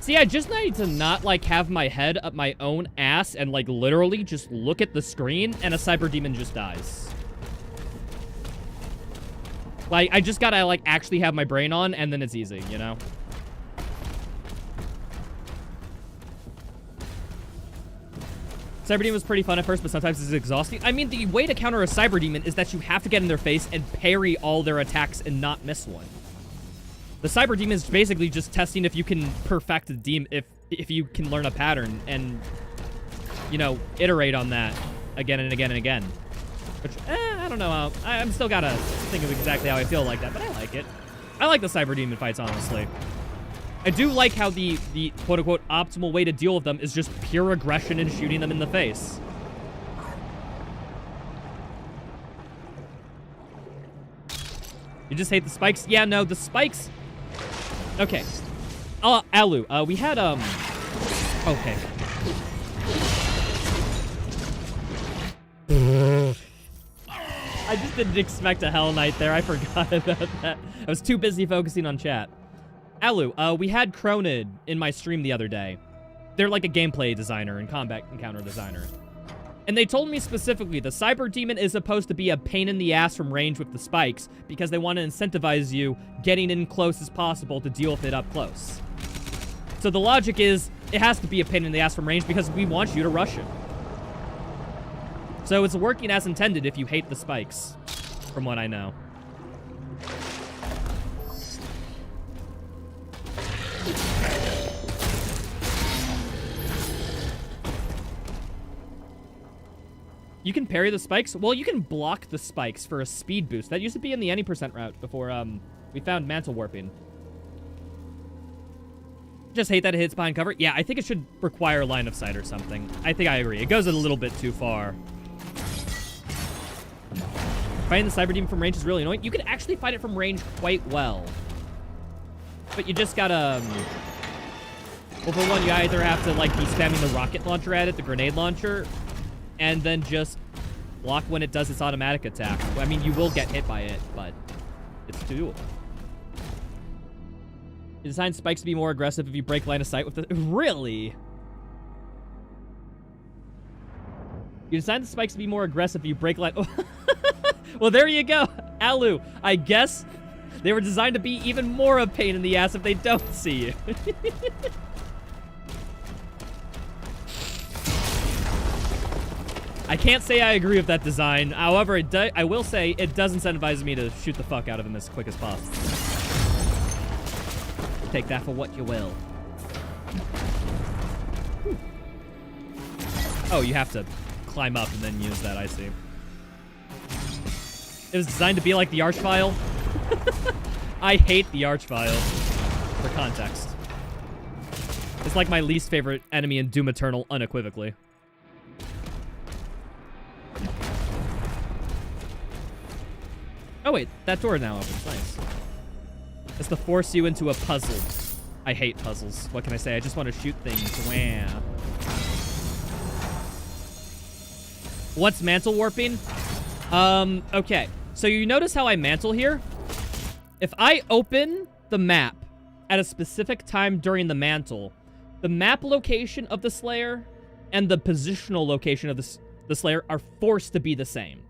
See, I just need to not, like, have my head up my own ass and, like, literally just look at the screen and a cyber demon just dies. Like, I just gotta, like, actually have my brain on and then it's easy, you know? Cyber Demon was pretty fun at first, but sometimes it's exhausting. I mean, the way to counter a Cyber Demon is that you have to get in their face and parry all their attacks and not miss one. The Cyber Demon is basically just testing if you can perfect a demon, if you can learn a pattern and, you know, iterate on that again and again and again. Which, I don't know. I'm still gotta think of exactly how I feel like that, but I like it. I like the Cyber Demon fights, honestly. I do like how the quote-unquote optimal way to deal with them is just pure aggression and shooting them in the face. You just hate the spikes? Yeah, no, the spikes... Okay. Alu, we had, Okay. I just didn't expect a Hell Knight there. I forgot about that. I was too busy focusing on chat. Alu, we had Cronid in my stream the other day. They're like a gameplay designer and combat encounter designer. And they told me specifically the Cyber Demon is supposed to be a pain in the ass from range with the spikes because they want to incentivize you getting in close as possible to deal with it up close. So the logic is it has to be a pain in the ass from range because we want you to rush it. So it's working as intended if you hate the spikes, from what I know. You can parry the spikes? Well, you can block the spikes for a speed boost. That used to be in the any % route before we found mantle warping. Just hate that it hits behind cover. Yeah, I think it should require line of sight or something. I think I agree. It goes a little bit too far. Fighting the Cyber Demon from range is really annoying. You can actually fight it from range quite well. But you just gotta... well, for one, you either have to, like, be spamming the rocket launcher at it, the grenade launcher, and then just block when it does its automatic attack. I mean, you will get hit by it, but it's doable. You design spikes to be more aggressive if you break line of sight with the... Really? You design the spikes to be more aggressive if you break line... Well, there you go. Alu, I guess they were designed to be even more of a pain in the ass if they don't see you. I can't say I agree with that design. However, I will say it does incentivize me to shoot the fuck out of him as quick as possible. Take that for what you will. Oh, you have to climb up and then use that, I see. It was designed to be like the Archvile. I hate the Archvile, for context. It's like my least favorite enemy in Doom Eternal, unequivocally. Oh wait, that door now opens, nice. It's to force you into a puzzle. I hate puzzles. What can I say? I just want to shoot things. Wah. What's mantle warping? Okay. So you notice how I mantle here? If I open the map at a specific time during the mantle, the map location of the Slayer and the positional location of the Slayer are forced to be the same.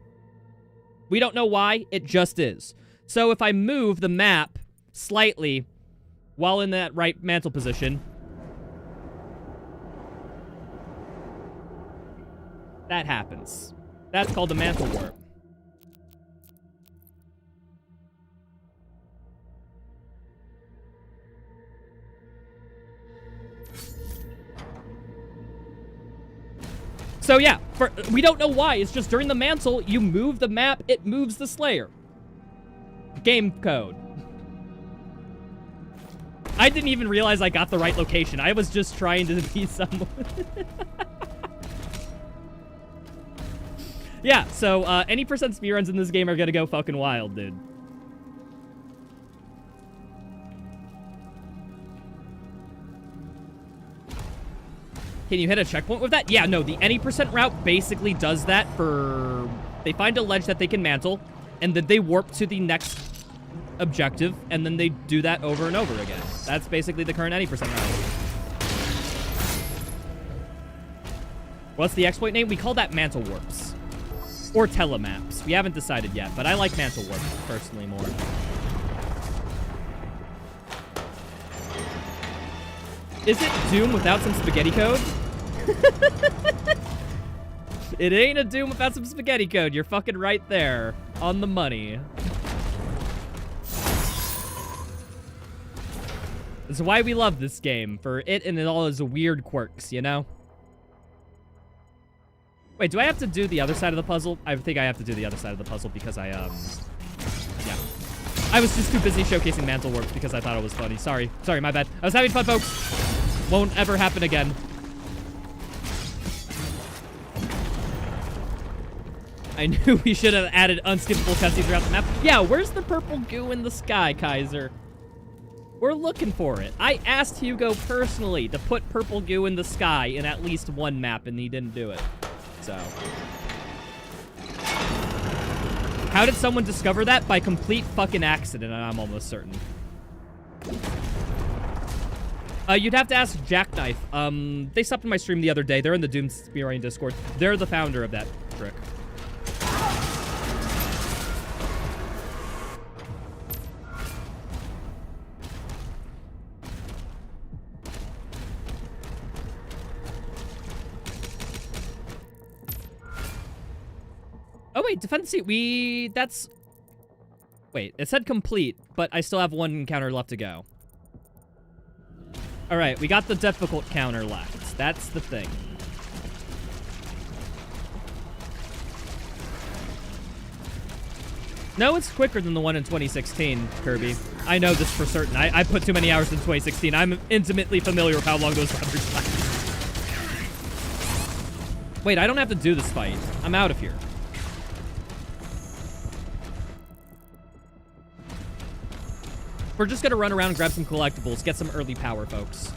We don't know why, it just is. So if I move the map slightly while in that right mantle position, that happens. That's called the mantle warp. So yeah, we don't know why. It's just during the mantle, you move the map, it moves the Slayer. Game code. I didn't even realize I got the right location. I was just trying to be someone. Yeah, so any percent speedruns in this game are gonna go fucking wild, dude. Can you hit a checkpoint with that? Yeah, no, the any percent route basically does that for... They find a ledge that they can mantle, and then they warp to the next objective, and then they do that over and over again. That's basically the current any percent route. What's the exploit name? We call that mantle warps. Or telemaps. We haven't decided yet, but I like mantle warps personally more. Is it Doom without some spaghetti code? It ain't a Doom without some spaghetti code. You're fucking right there. On the money. That's why we love this game. For it and all its weird quirks, you know? Wait, do I have to do the other side of the puzzle? I think I have to do the other side of the puzzle because yeah. I was just too busy showcasing mantle warps because I thought it was funny. Sorry, my bad. I was having fun, folks. Won't ever happen again. I knew we should have added unskippable cutscenes throughout the map. Yeah, where's the purple goo in the sky, Kaiser? We're looking for it. I asked Hugo personally to put purple goo in the sky in at least one map, and he didn't do it. So. How did someone discover that? By complete fucking accident, I'm almost certain. You'd have to ask Jackknife. They stopped in my stream the other day. They're in the Doom Spearrain Discord. They're the founder of that trick. Oh, wait, defense. That's... Wait, it said complete, but I still have one encounter left to go. All right, we got the difficult counter left. That's the thing. No, it's quicker than the one in 2016, Kirby. I know this for certain. I put too many hours in 2016. I'm intimately familiar with how long those runners last. Wait, I don't have to do this fight. I'm out of here. We're just gonna run around and grab some collectibles, get some early power, folks.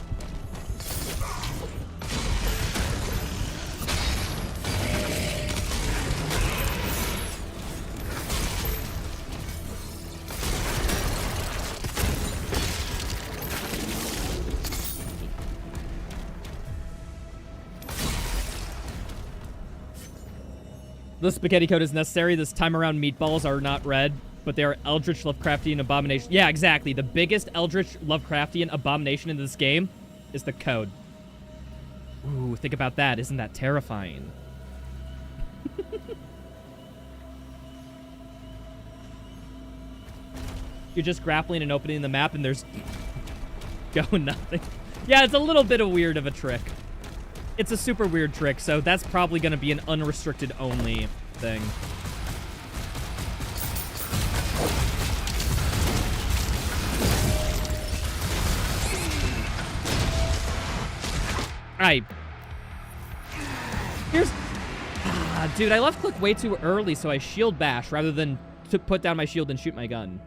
The spaghetti code is necessary. This time around, meatballs are not red, but they are Eldritch Lovecraftian abomination. Yeah, exactly. The biggest Eldritch Lovecraftian abomination in this game is the code. Ooh, think about that. Isn't that terrifying? You're just grappling and opening the map, and there's Go nothing. Yeah, it's a little bit of weird of a trick. It's a super weird trick, so that's probably going to be an unrestricted only thing. Alright. Here's... dude, I left click way too early, so I shield bash rather than to put down my shield and shoot my gun.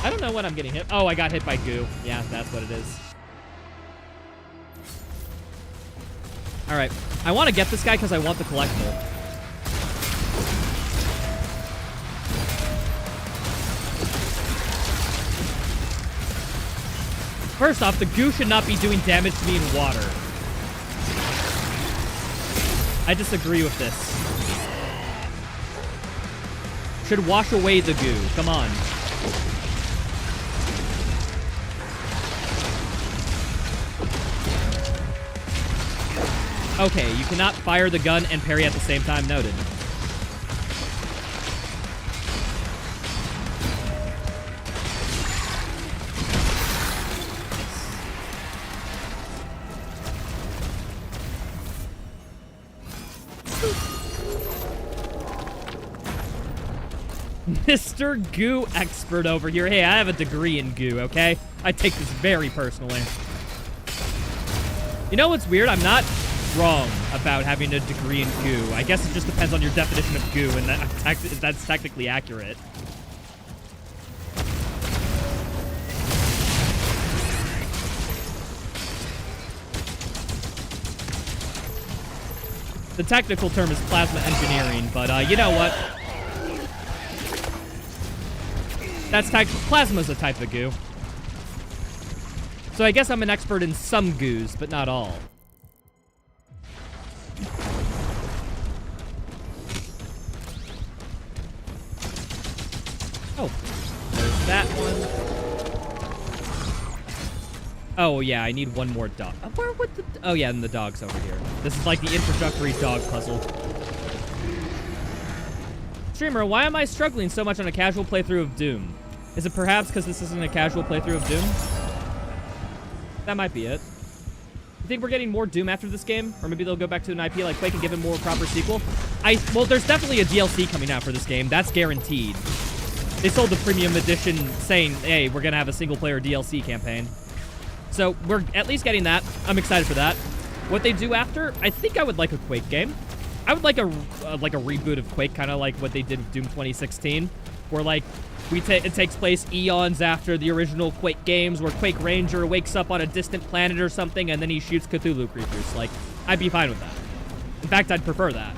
I don't know when I'm getting hit. Oh, I got hit by goo. Yeah, that's what it is. Alright. I want to get this guy because I want the collectible. First off, the goo should not be doing damage to me in water. I disagree with this. Should wash away the goo. Come on. Okay, you cannot fire the gun and parry at the same time. Noted. Mr. Goo expert over here. Hey, I have a degree in goo, okay? I take this very personally. You know what's weird? I'm not wrong about having a degree in goo. I guess it just depends on your definition of goo, and that's technically accurate. The technical term is plasma engineering, but you know what? That's plasma's a type of goo. So I guess I'm an expert in some goos, but not all. Oh, there's that one. Oh yeah, I need one more dog. Where would the? Oh yeah, and the dog's over here. This is like the introductory dog puzzle. Streamer, why am I struggling so much on a casual playthrough of Doom? Is it perhaps because this isn't a casual playthrough of Doom? That might be it. You think we're getting more Doom after this game? Or maybe they'll go back to an IP like Quake and give it more proper sequel? Well, there's definitely a DLC coming out for this game. That's guaranteed. They sold the premium edition saying, hey, we're going to have a single-player DLC campaign. So we're at least getting that. I'm excited for that. What they do after, I think I would like a Quake game. I would like a reboot of Quake, kind of like what they did with Doom 2016, where like it takes place eons after the original Quake games, where Quake Ranger wakes up on a distant planet or something, and then he shoots Cthulhu creatures. Like, I'd be fine with that. In fact, I'd prefer that.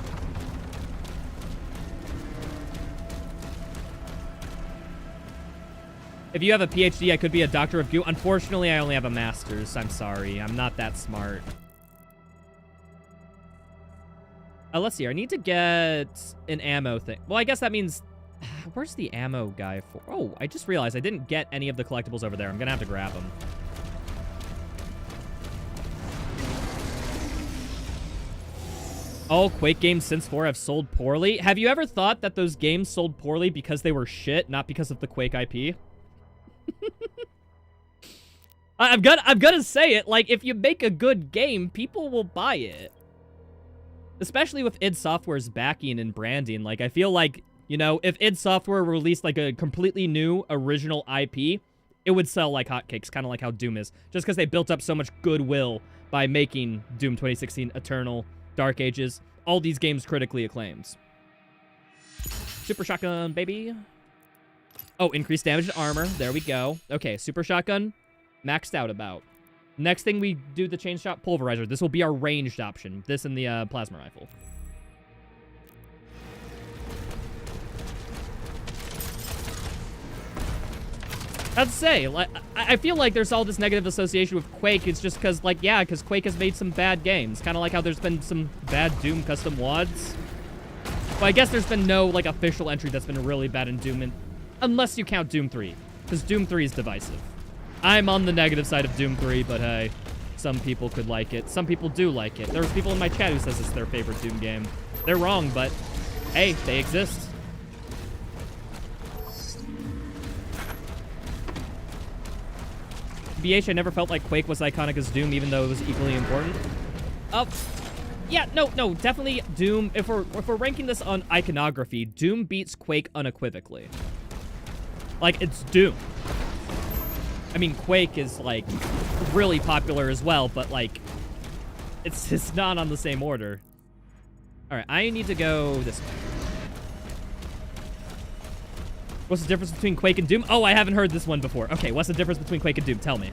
If you have a PhD, I could be a doctor of goo. Unfortunately, I only have a master's. I'm sorry. I'm not that smart. Let's see. I need to get an ammo thing. Well, I guess that means... Where's the ammo guy for? Oh, I just realized I didn't get any of the collectibles over there. I'm going to have to grab them. Oh, Quake games since 4 have sold poorly. Have you ever thought that those games sold poorly because they were shit, not because of the Quake IP? I'm gonna say it. Like, if you make a good game, people will buy it. Especially with id Software's backing and branding. Like, I feel like, you know, if id Software released like a completely new original IP, it would sell like hotcakes, kind of like how Doom is. Just because they built up so much goodwill by making Doom 2016, Eternal, Dark Ages, all these games critically acclaimed. Super Shotgun, baby. Oh, increased damage and armor. There we go. Okay, Super Shotgun, maxed out about. Next thing we do the chain shot pulverizer. This will be our ranged option. This and the plasma rifle. I'd say, like, I feel like there's all this negative association with Quake. It's just because, like, yeah, because Quake has made some bad games. Kind of like how there's been some bad Doom custom WADs. Well, I guess there's been no, like, official entry that's been really bad in Doom, unless you count Doom 3. Because Doom 3 is divisive. I'm on the negative side of Doom 3, but hey. some people could like it. Some people do like it. There's people in my chat who says it's their favorite Doom game. They're wrong, but hey, they exist. BH, I never felt like Quake was iconic as Doom, even though it was equally important. Yeah, no, definitely Doom. If we're ranking this on iconography, Doom beats Quake unequivocally. Like, it's Doom. I mean, Quake is, like, really popular as well, but, like, it's not on the same order. Alright, I need to go this way. What's the difference between Quake and Doom? Oh, I haven't heard this one before. Okay, what's the difference between Quake and Doom? Tell me.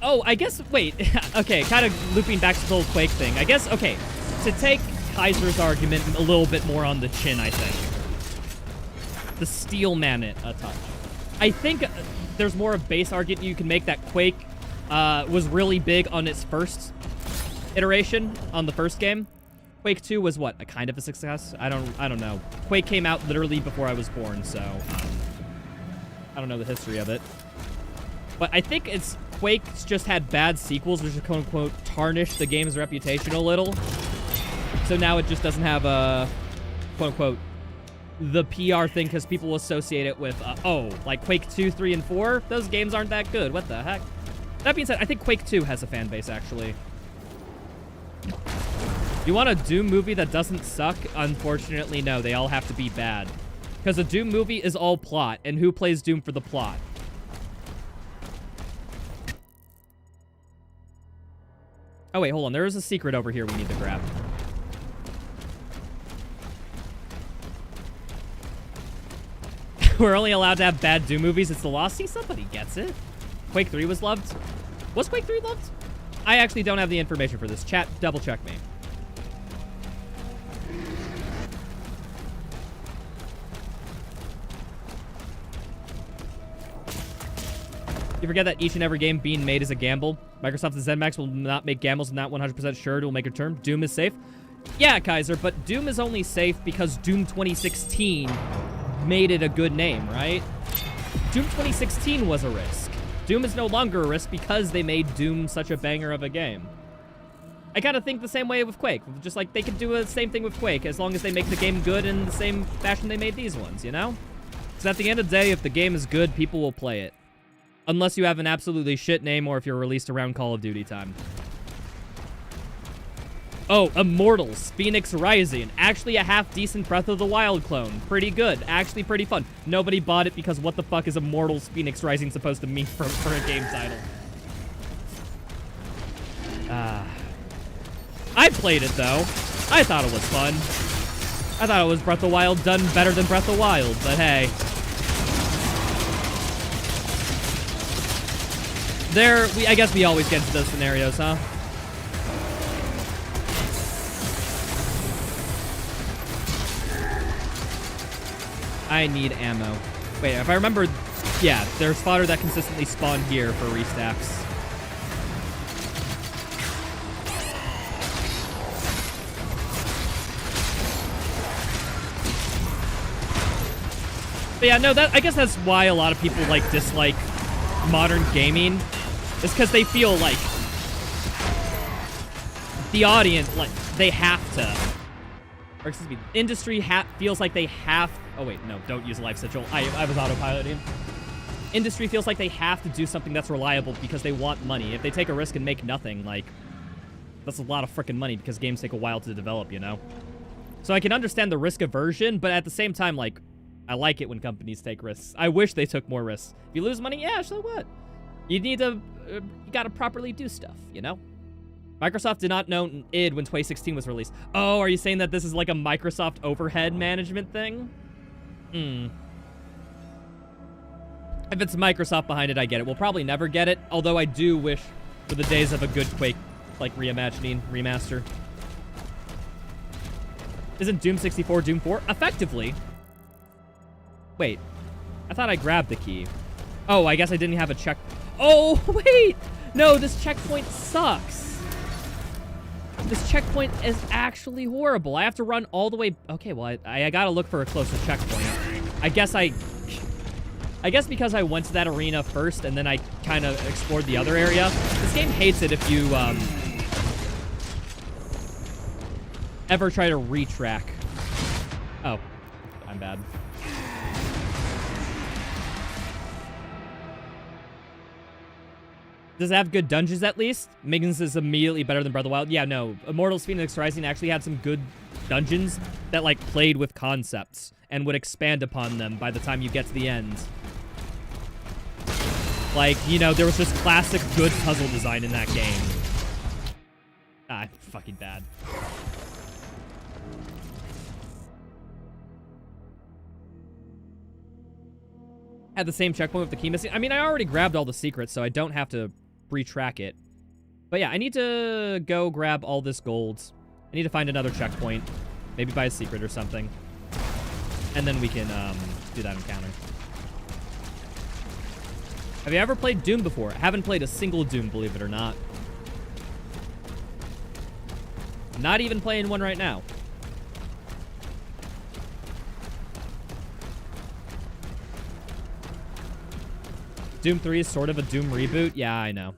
Oh, I guess, wait. Okay, kind of looping back to the whole Quake thing. I guess, okay, to take Kaiser's argument a little bit more on the chin, I think. The steel man it a touch. I think there's more of a base argument you can make that Quake was really big on its first iteration on the first game. Quake 2 was what, a kind of a success? I don't know. Quake came out literally before I was born, so I don't know the history of it. But I think it's Quake's just had bad sequels, which quote unquote tarnished the game's reputation a little. So now it just doesn't have a quote unquote the PR thing because people associate it with oh, like Quake 2, 3, and 4. Those games aren't that good. What the heck? That being said, I think Quake 2 has a fan base actually. You want a Doom movie that doesn't suck? Unfortunately, no. They all have to be bad. Because a Doom movie is all plot, and who plays Doom for the plot? Oh, wait, hold on. There is a secret over here we need to grab. We're only allowed to have bad Doom movies. It's the law. See, somebody gets it. Quake 3 was loved. Was Quake 3 loved? I actually don't have the information for this. Chat, double check me. You forget that each and every game being made is a gamble. Microsoft and ZeniMax will not make gambles. I'm not 100% sure it will make a return. Doom is safe. Yeah, Kaiser, but Doom is only safe because Doom 2016 made it a good name, right? Doom 2016 was a risk. Doom is no longer a risk because they made Doom such a banger of a game. I kind of think the same way with Quake. Just like they could do the same thing with Quake as long as they make the game good in the same fashion they made these ones, you know? Because at the end of the day, if the game is good, people will play it. Unless you have an absolutely shit name or if you're released around Call of Duty time. Oh, Immortals, Phoenix Rising. Actually a half-decent Breath of the Wild clone. Pretty good. Actually pretty fun. Nobody bought it because what the fuck is Immortals Phoenix Rising supposed to mean for a game title? I played it, though. I thought it was fun. I thought it was Breath of the Wild done better than Breath of the Wild, but hey. I guess we always get into those scenarios, huh? I need ammo. Wait, if I remember, yeah, there's fodder that consistently spawn here for restacks. But yeah, no, I guess that's why a lot of people, like, dislike modern gaming. Is because they feel like the audience, like, they have to, or excuse me, industry feels like they have, oh wait, no, don't use life sigil. I was autopiloting. Industry feels like they have to do something that's reliable because they want money. If they take a risk and make nothing, like, that's a lot of freaking money because games take a while to develop, you know? So I can understand the risk aversion, but at the same time, like, I like it when companies take risks. I wish they took more risks. If you lose money, yeah, so what? You need to, you gotta properly do stuff, you know? Microsoft did not know id when 2016 was released. Oh, are you saying that this is like a Microsoft overhead management thing? If it's Microsoft behind it, I get it. We'll probably never get it, although I do wish for the days of a good Quake, like, reimagining, remaster. Isn't Doom 64 Doom 4? Effectively. Wait. I thought I grabbed the key. Oh, I guess I didn't have a check. Oh, wait! No, this checkpoint sucks. This checkpoint is actually horrible. I have to run all the way... Okay, well, I gotta look for a closer checkpoint. I guess because I went to that arena first and then I kind of explored the other area. This game hates it if you ever try to retrack. Oh, I'm bad. Does it have good dungeons at least? Miggins is immediately better than Breath of the Wild. Yeah, no. Immortals Phoenix Rising actually had some good dungeons that like played with concepts and would expand upon them by the time you get to the end. Like, you know, there was just classic good puzzle design in that game. Ah, fucking bad. Had the same checkpoint with the key missing. I mean, I already grabbed all the secrets, so I don't have to retrack it. But yeah, I need to go grab all this gold. I need to find another checkpoint. Maybe buy a secret or something. And then we can do that encounter. Have you ever played Doom before? I haven't played a single Doom, believe it or not. Not even playing one right now. Doom 3 is sort of a Doom reboot. Yeah, I know.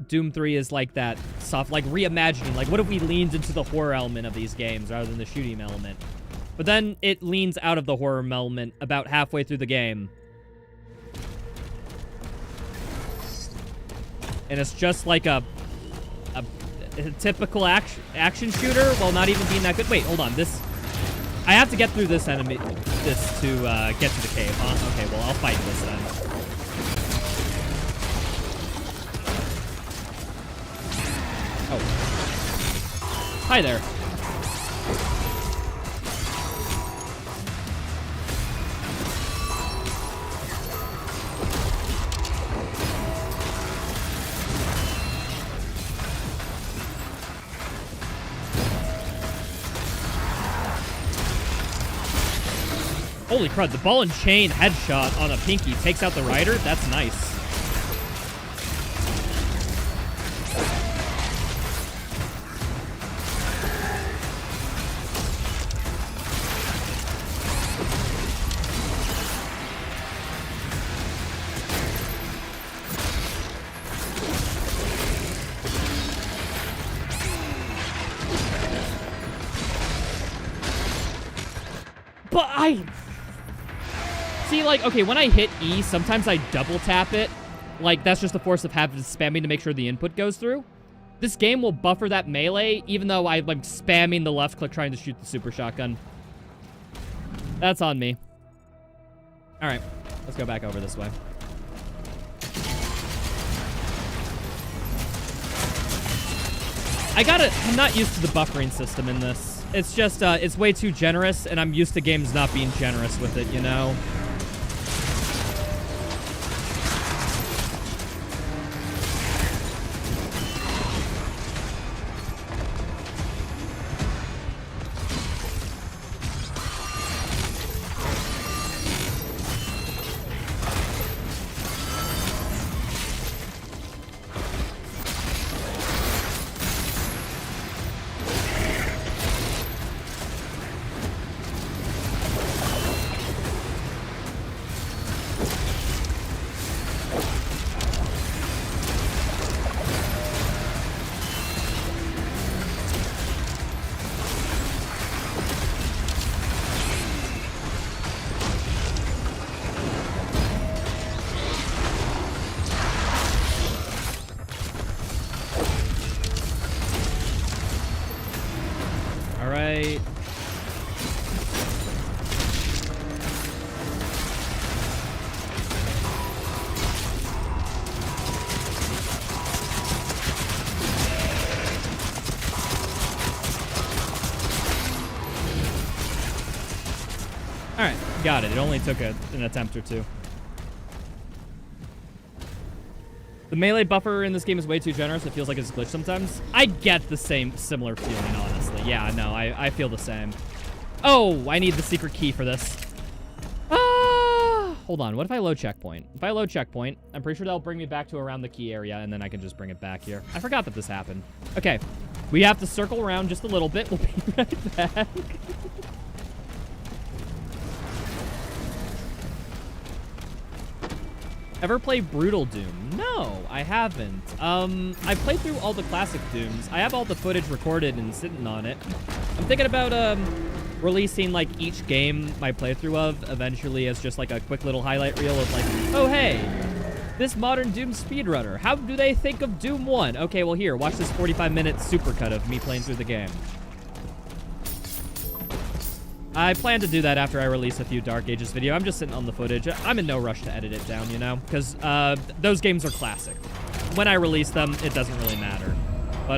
Doom 3 is like that soft, like reimagining. Like, what if we leaned into the horror element of these games rather than the shooting element? But then it leans out of the horror element about halfway through the game. And it's just like a typical action shooter while not even being that good. Wait, hold on. I have to get through this enemy, to get to the cave, huh? Okay, well, I'll fight this then. Oh. Hi there. Holy crud, the ball and chain headshot on a pinky takes out the rider? That's nice. But see, like, okay, when I hit E, sometimes I double tap it. Like, that's just the force of habit, spamming to make sure the input goes through. This game will buffer that melee, even though I'm spamming the left click trying to shoot the super shotgun. That's on me. Alright, let's go back over this way. I'm not used to the buffering system in this. It's just, it's way too generous, and I'm used to games not being generous with it, you know? Alright, got it. It only took an attempt or two. The melee buffer in this game is way too generous. It feels like it's glitched sometimes. I get the similar feeling, honestly. Yeah, no, I feel the same. Oh, I need the secret key for this. Hold on. What if I load checkpoint? If I load checkpoint, I'm pretty sure that'll bring me back to around the key area, and then I can just bring it back here. I forgot that this happened. Okay. We have to circle around just a little bit. We'll be right back. Ever play Brutal Doom? No, I haven't. I've played through all the classic Dooms. I have all the footage recorded and sitting on it. I'm thinking about, releasing, like, each game my playthrough of eventually as just, like, a quick little highlight reel of, like, oh, hey, this modern Doom speedrunner. How do they think of Doom 1? Okay, well, here, watch this 45-minute supercut of me playing through the game. I plan to do that after I release a few Dark Ages video. I'm just sitting on the footage. I'm in no rush to edit it down, you know? Because those games are classic. When I release them, it doesn't really matter. But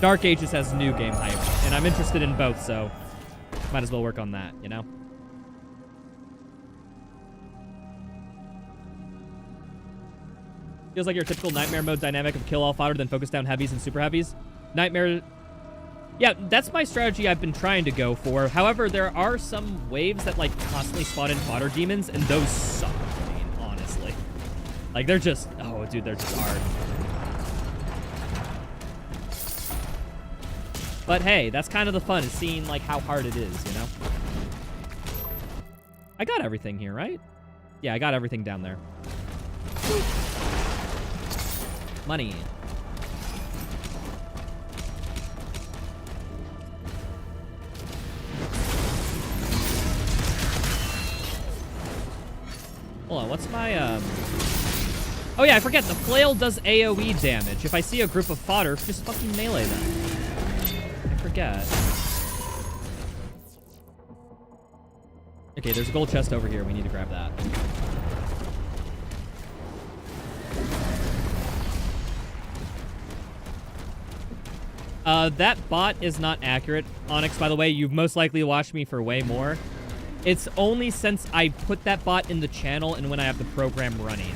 Dark Ages has new game hype, and I'm interested in both, so might as well work on that, you know? Feels like your typical Nightmare mode dynamic of kill all fodder, then focus down heavies and super heavies. Nightmare... Yeah, that's my strategy I've been trying to go for. However, there are some waves that, like, constantly spawn in fodder demons, and those suck, I mean, honestly. Like, they're just... Oh, dude, they're just hard. But hey, that's kind of the fun, is seeing, like, how hard it is, you know? I got everything here, right? Yeah, I got everything down there. Money. Hold on, what's my, Oh yeah, I forget, the flail does AoE damage. If I see a group of fodder, just fucking melee them. I forget. Okay, there's a gold chest over here. We need to grab that. That bot is not accurate. Onyx, by the way, you've most likely watched me for way more. It's only since I put that bot in the channel and when I have the program running.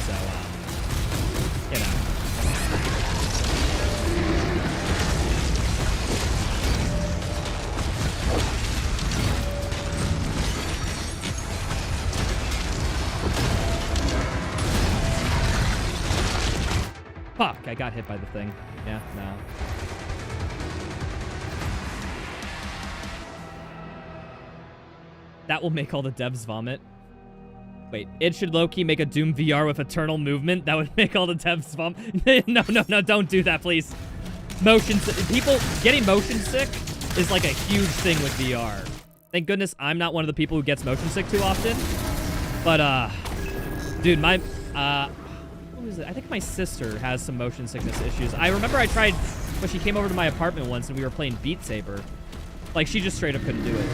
So, you know. Fuck, I got hit by the thing. Yeah, no. That will make all the devs vomit. Wait, it should low-key make a Doom VR with eternal movement. That would make all the devs vomit. No, don't do that, please. People getting motion sick is like a huge thing with VR. Thank goodness I'm not one of the people who gets motion sick too often. But, dude, what was it? I think my sister has some motion sickness issues. I remember I tried when she came over to my apartment once and we were playing Beat Saber. Like, she just straight up couldn't do it.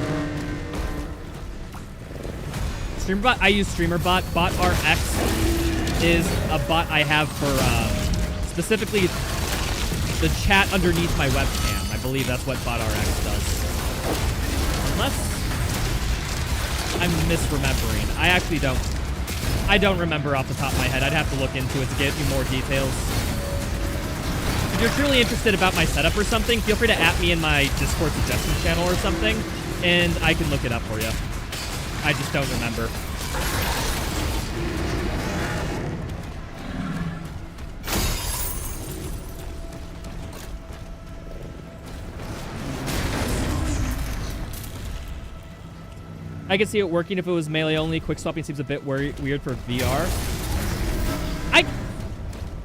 StreamerBot, I use StreamerBot. BotRX is a bot I have for, specifically the chat underneath my webcam. I believe that's what BotRX does. Unless I'm misremembering. I don't remember off the top of my head. I'd have to look into it to get you more details. If you're truly interested about my setup or something, feel free to @ me in my Discord suggestions channel or something, and I can look it up for you. I just don't remember. I could see it working if it was melee only. Quick swapping seems a bit weird for VR.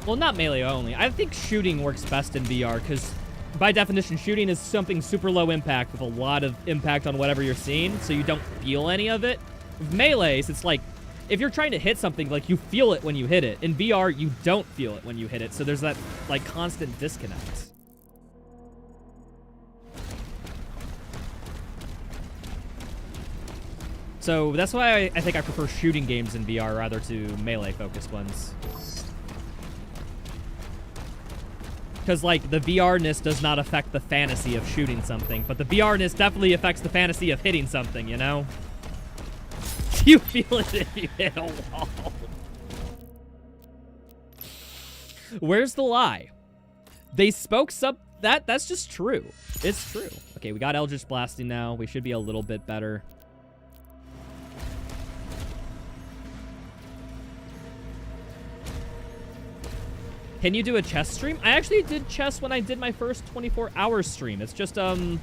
Well, not melee only. I think shooting works best in VR because, by definition, shooting is something super low impact with a lot of impact on whatever you're seeing, so you don't feel any of it. With melees, it's like, if you're trying to hit something, like, you feel it when you hit it. In VR, you don't feel it when you hit it, so there's that, like, constant disconnect. So that's why I think I prefer shooting games in VR rather to melee-focused ones. Because, like, the VR-ness does not affect the fantasy of shooting something, but the VR-ness definitely affects the fantasy of hitting something, you know? You feel it if you hit a wall. Where's the lie? They spoke that's just true. It's true. Okay, we got Eldritch Blasting now. We should be a little bit better. Can you do a chess stream? I actually did chess when I did my first 24-hour stream. It's just, I'm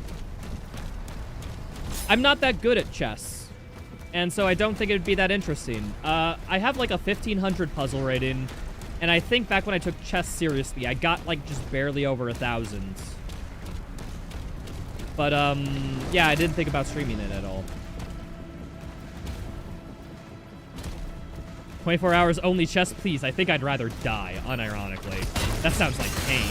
not that good at chess. And so I don't think it would be that interesting. I have like a 1500 puzzle rating. And I think back when I took chess seriously, I got like just barely over 1,000. But, yeah, I didn't think about streaming it at all. 24 hours only chess, please. I think I'd rather die, unironically. That sounds like pain.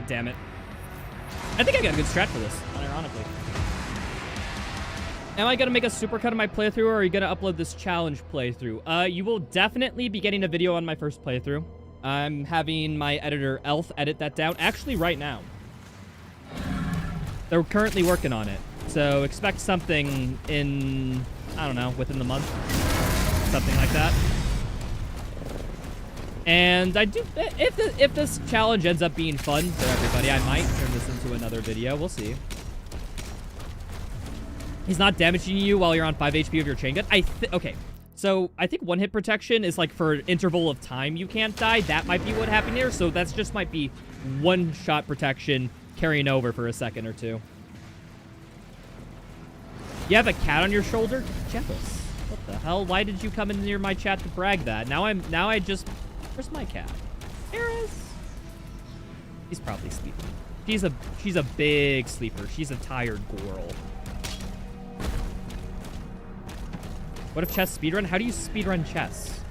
Damn it. I think I got a good strat for this, unironically. Am I going to make a supercut of my playthrough, or are you going to upload this challenge playthrough? You will definitely be getting a video on my first playthrough. I'm having my editor, Elf, edit that down. Actually, right now. They're currently working on it. So expect something in, I don't know, within the month. Something like that. And I do, if this challenge ends up being fun for everybody, I might turn this into another video. We'll see. He's not damaging you while you're on 5 HP of your chain gun. Okay, so I think one hit protection is like for an interval of time you can't die. That might be what happened here. So that's just might be one shot protection carrying over for a second or two. You have a cat on your shoulder? Jealous. What the hell? Why did you come in near my chat to brag that? Now I just... Where's my cat? Eris. He's probably sleeping. She's a big sleeper. She's a tired girl. What if chess speedrun? How do you speedrun chess?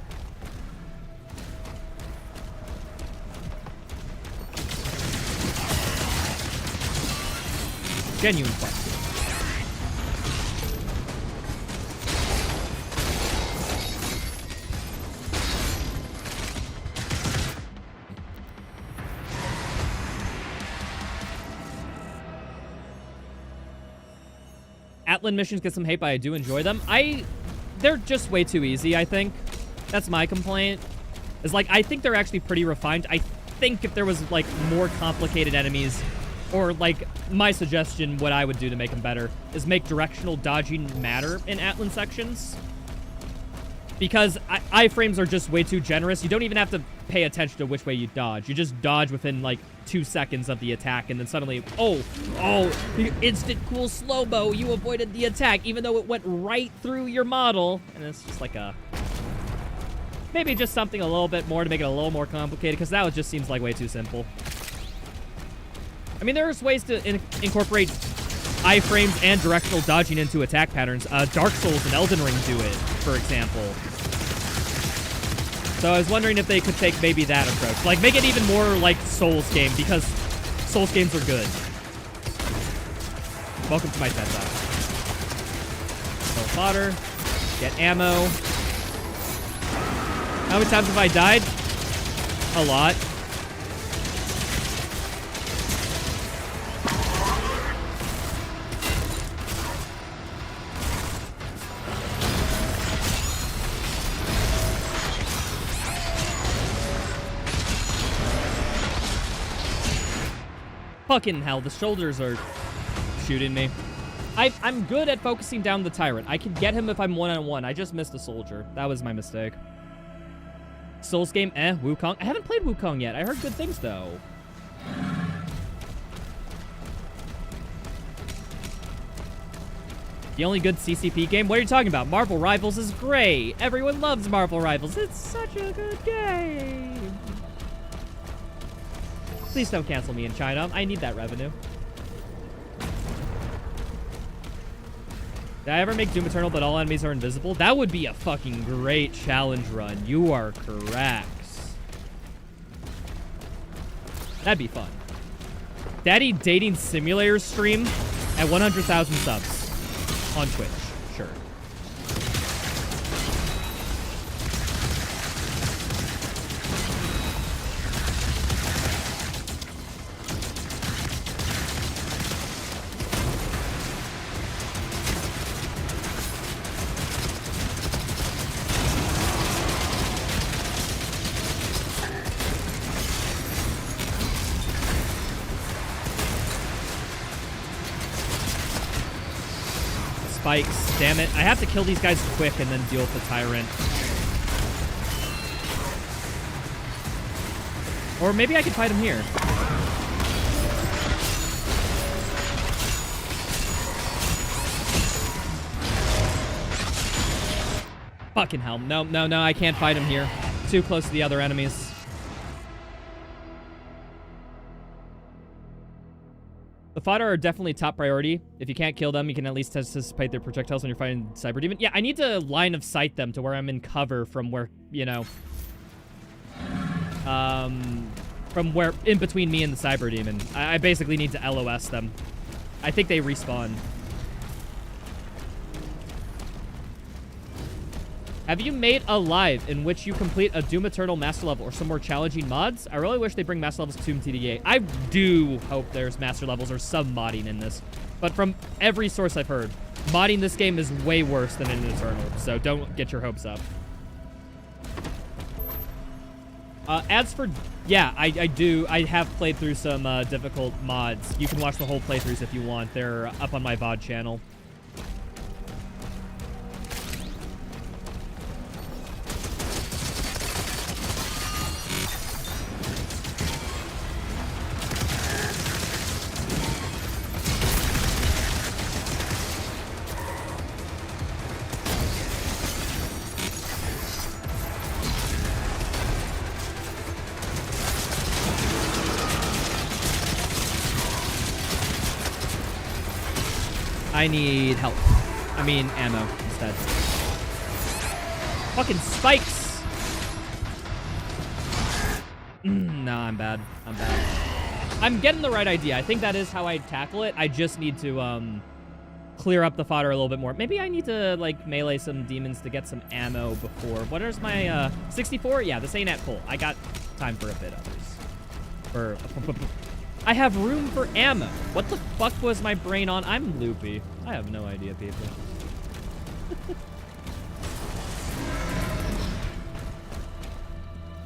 Genuine question. Atlan missions get some hate, but I do enjoy them. They're just way too easy, I think. That's my complaint. Is like, I think they're actually pretty refined. I think if there was, like, more complicated enemies, or, like, my suggestion, what I would do to make them better, is make directional dodging matter in Atlan sections. Because iframes are just way too generous. You don't even have to pay attention to which way you dodge. You just dodge within, like, 2 seconds of the attack, and then suddenly, oh, instant cool slow-mo. You avoided the attack, even though it went right through your model. And it's just like a... Maybe just something a little bit more to make it a little more complicated, because that just seems like way too simple. I mean, there's ways to incorporate iframes and directional dodging into attack patterns. Dark Souls and Elden Ring do it, for example. So I was wondering if they could take maybe that approach. Like, make it even more like Souls game, because Souls games are good. Welcome to my TED Talk. Kill fodder. Get ammo. How many times have I died? A lot. Fucking hell, the shoulders are shooting me. I'm good at focusing down the tyrant. I can get him if I'm one-on-one. I just missed a soldier. That was my mistake. Souls game, Wukong. I haven't played Wukong yet. I heard good things, though. The only good CCP game? What are you talking about? Marvel Rivals is great. Everyone loves Marvel Rivals. It's such a good game. Please don't cancel me in China. I need that revenue. Did I ever make Doom Eternal but all enemies are invisible? That would be a fucking great challenge run. You are correct. That'd be fun. Daddy Dating Simulator stream at 100,000 subs on Twitch. Sure. Spikes. Damn it. I have to kill these guys quick and then deal with the Tyrant. Or maybe I could fight him here. Fucking hell. No, no, no. I can't fight him here. Too close to the other enemies. The fodder are definitely top priority. If you can't kill them, you can at least anticipate their projectiles when you're fighting Cyber Demon. Yeah, I need to line of sight them to where I'm in cover from where, you know, from where in between me and the Cyber Demon. I basically need to LOS them. I think they respawn. Have you made a live in which you complete a Doom Eternal Master Level or some more challenging mods? I really wish they bring Master Levels to Doom TDA. I do hope there's Master Levels or some modding in this. But from every source I've heard, modding this game is way worse than in Eternal. So don't get your hopes up. As for... Yeah, I do. I have played through some difficult mods. You can watch the whole playthroughs if you want. They're up on my VOD channel. I need help. I mean, ammo instead. Fucking spikes! No, I'm bad. I'm bad. I'm getting the right idea. I think that is how I tackle it. I just need to, clear up the fodder a little bit more. Maybe I need to, like, melee some demons to get some ammo before. What is my, 64? Yeah, this ain't at full. I got time for a bit, others. I have room for ammo. What the fuck was my brain on? I'm loopy. I have no idea, people.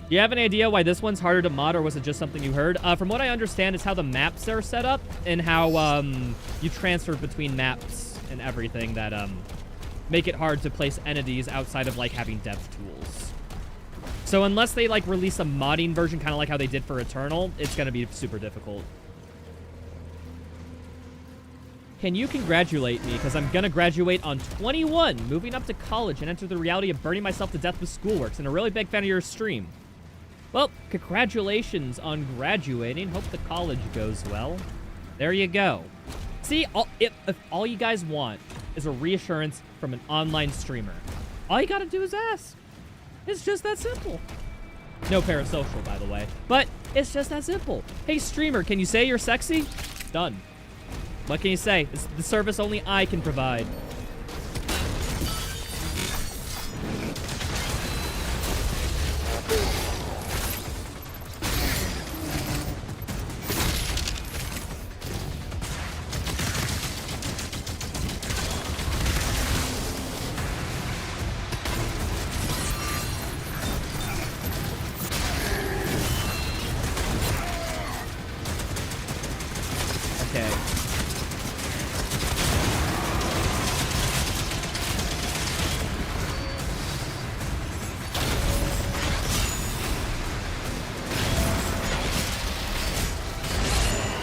Do you have any idea why this one's harder to mod, or was it just something you heard? From what I understand, it's how the maps are set up and how you transfer between maps and everything that make it hard to place entities outside of like having dev tools. So unless they like release a modding version, kind of like how they did for Eternal, it's gonna be super difficult. Can you congratulate me? Because I'm gonna graduate on 21, moving up to college and enter the reality of burning myself to death with schoolworks, and a really big fan of your stream. Well, congratulations on graduating. Hope the college goes well. There you go. See, if all you guys want is a reassurance from an online streamer, all you gotta do is ask. It's just that simple. No parasocial, by the way. But it's just that simple. Hey, streamer, can you say you're sexy? Done. What can you say? It's the service only I can provide.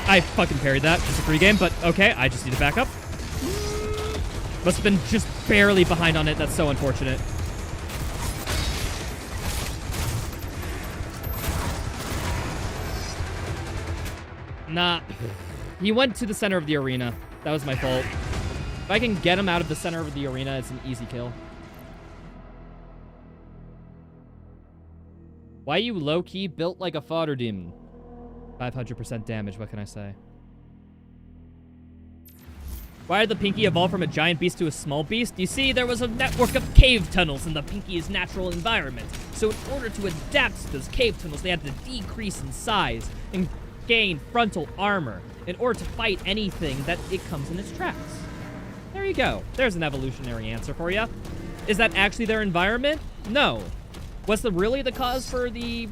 I fucking parried that. It's a free game, but okay, I just need to back up. Must have been just barely behind on it. That's so unfortunate. Nah. He went to the center of the arena. That was my fault. If I can get him out of the center of the arena, it's an easy kill. Why you low-key built like a fodder demon? 500% damage, what can I say? Why did the Pinky evolve from a giant beast to a small beast? You see, there was a network of cave tunnels in the Pinky's natural environment. So in order to adapt to those cave tunnels, they had to decrease in size and gain frontal armor in order to fight anything that it comes in its tracks. There you go. There's an evolutionary answer for you. Is that actually their environment? No. Was really the cause for the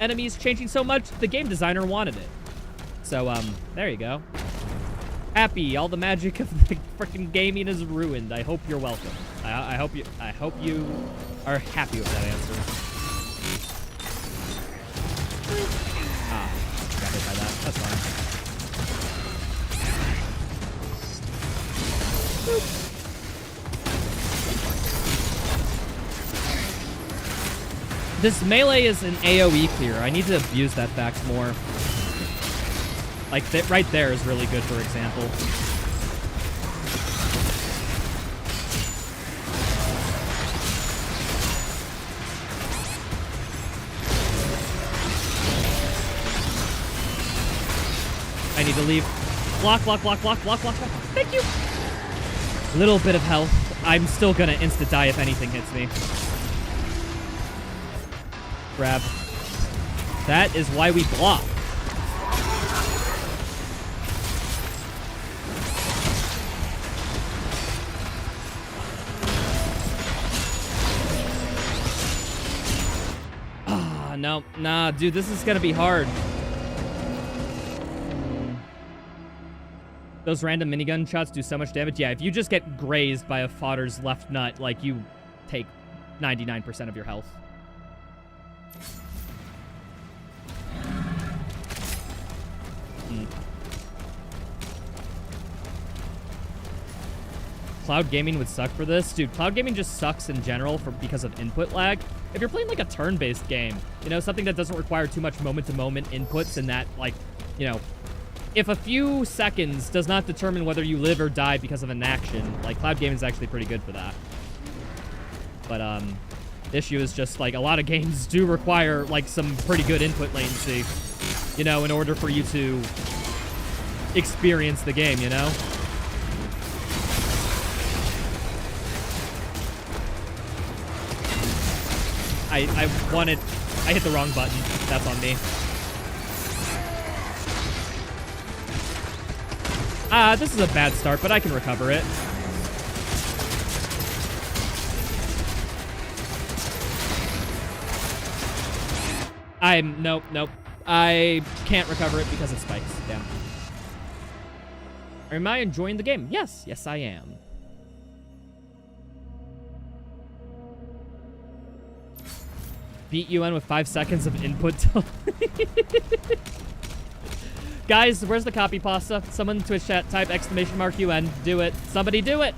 enemies changing so much? The game designer wanted it. So, there you go. Happy. All the magic of the freaking gaming is ruined. I hope you're welcome. I hope you are happy with that answer. Ah, got hit by that. That's fine. This melee is an AoE clear. I need to abuse that fact more. Like, right there is really good, for example. I need to leave. Block, block, block, block, block, block, block. Thank you. Little bit of health. I'm still gonna insta-die if anything hits me. Grab. That is why we block. Ah, no. Nah, dude, this is gonna be hard. Those random minigun shots do so much damage. Yeah, if you just get grazed by a fodder's left nut, like, you take 99% of your health. Cloud gaming would suck for this. Dude, cloud gaming just sucks in general because of input lag. If you're playing like a turn-based game, you know, something that doesn't require too much moment-to-moment inputs and that, like, you know, if a few seconds does not determine whether you live or die because of an action, like, cloud gaming is actually pretty good for that. But, the issue is just, like, a lot of games do require, like, some pretty good input latency, you know, in order for you to experience the game, you know? I hit the wrong button. That's on me. This is a bad start, but I can recover it. Nope. I can't recover it because it spikes. Yeah. Am I enjoying the game? Yes, I am. Beat UN with 5 seconds of input. Guys, where's the copy pasta? Someone in Twitch chat type !UN. Do it. Somebody do it.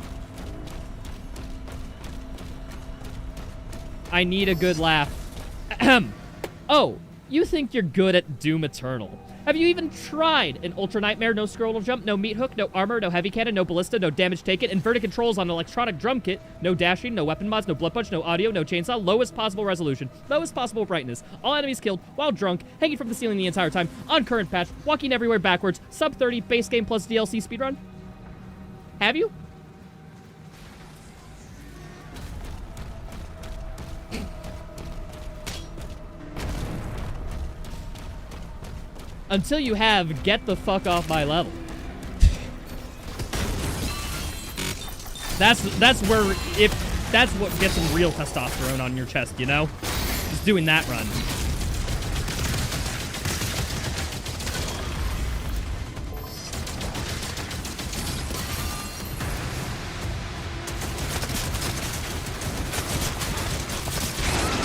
I need a good laugh. Oh, you think you're good at Doom Eternal. Have you even tried an Ultra Nightmare? No scroll jump, no meat hook, no armor, no heavy cannon, no ballista, no damage taken, inverted controls on electronic drum kit, no dashing, no weapon mods, no blood punch, no audio, no chainsaw, lowest possible resolution, lowest possible brightness, all enemies killed while drunk, hanging from the ceiling the entire time, on current patch, walking everywhere backwards, sub 30, base game plus DLC speedrun? Have you? Until you have, get the fuck off my level. That's what gets some real testosterone on your chest, you know? Just doing that run.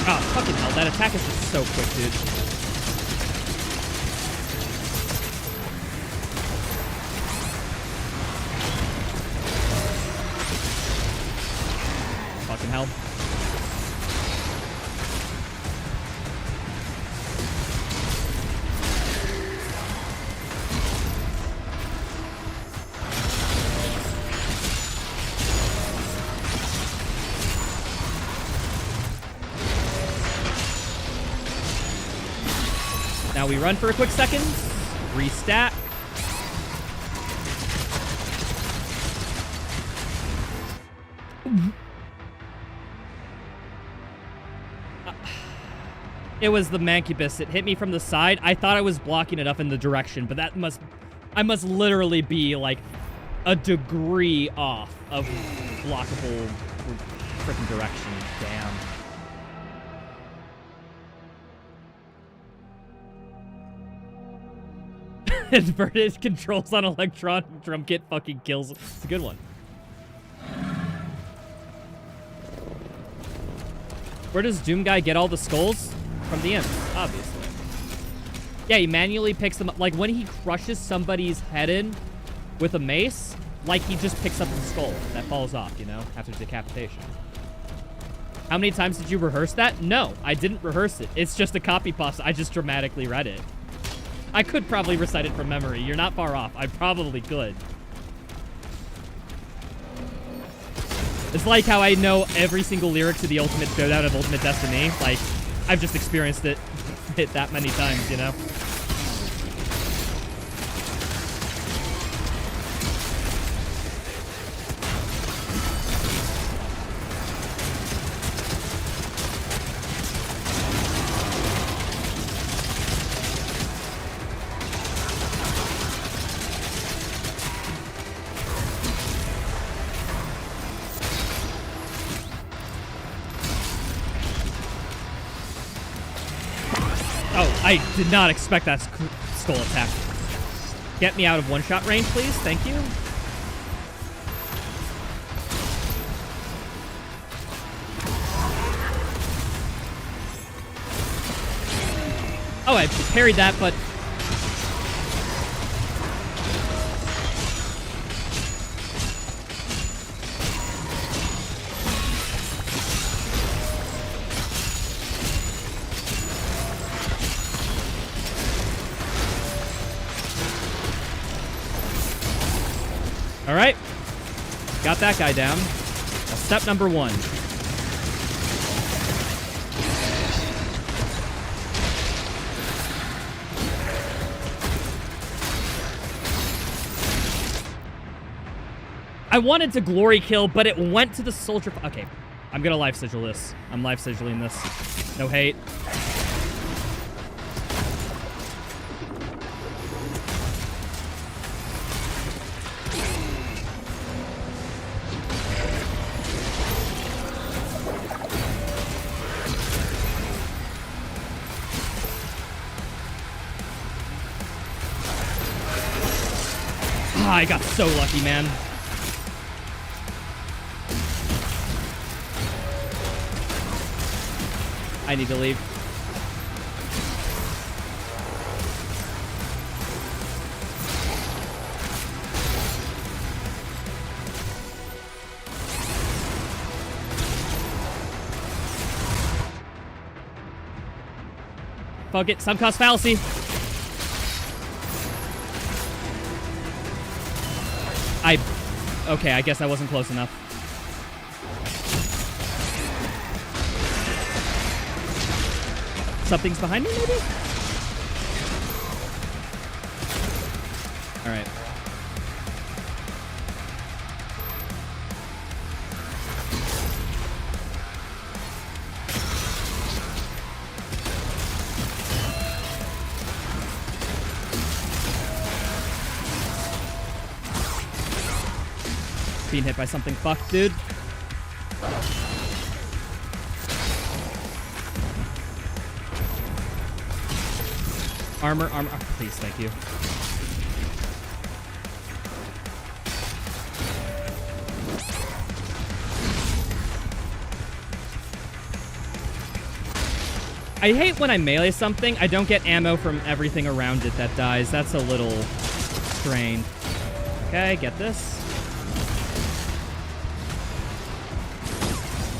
Oh, fucking hell, that attack is just so quick, dude. Now we run for a quick second. Restack. It was the Mancubus. It hit me from the side. I thought I was blocking it up in the direction, but I must literally be like a degree off of blockable freaking direction. Damn. Inverted controls on electronic drum kit fucking kills. It's a good one. Where does Doom Guy get all the skulls? From the imps, obviously. Yeah, he manually picks them up. Like, when he crushes somebody's head in with a mace, like, he just picks up the skull that falls off, you know, after decapitation. How many times did you rehearse that? No, I didn't rehearse it. It's just a copy pasta. I just dramatically read it. I could probably recite it from memory. You're not far off. I probably could. It's like how I know every single lyric to the Ultimate Showdown of Ultimate Destiny. Like, I've just experienced it that many times, you know? I did not expect that skull attack. Get me out of one-shot range, please. Thank you. Oh, I parried that, but... All right, got that guy down. Now, step number 1. I wanted to glory kill, but it went to the soldier. Okay, I'm gonna live sigil this. I'm live sigiling this. No hate. I got so lucky, man. I need to leave. Fuck it, sunk cost fallacy. Okay, I guess I wasn't close enough. Something's behind me, maybe? All right. Being hit by something fucked, dude. Armor. Oh, please, thank you. I hate when I melee something, I don't get ammo from everything around it that dies. That's a little strange. Okay, get this.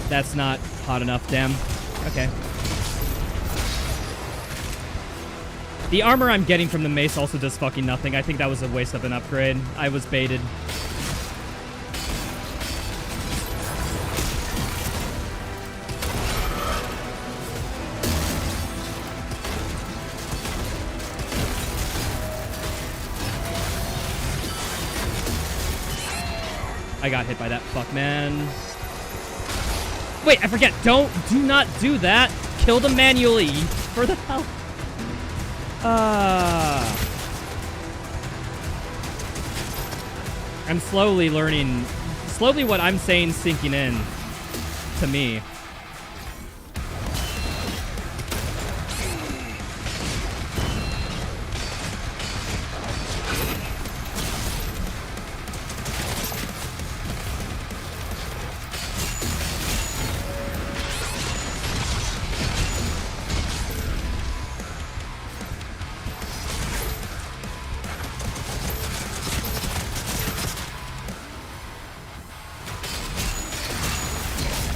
That's not hot enough, damn. Okay. The armor I'm getting from the mace also does fucking nothing. I think that was a waste of an upgrade. I was baited. I got hit by that fuck, man. Wait, I forget. Do not do that. Kill them manually. For the hell. I'm slowly learning. Slowly what I'm saying sinking in to me.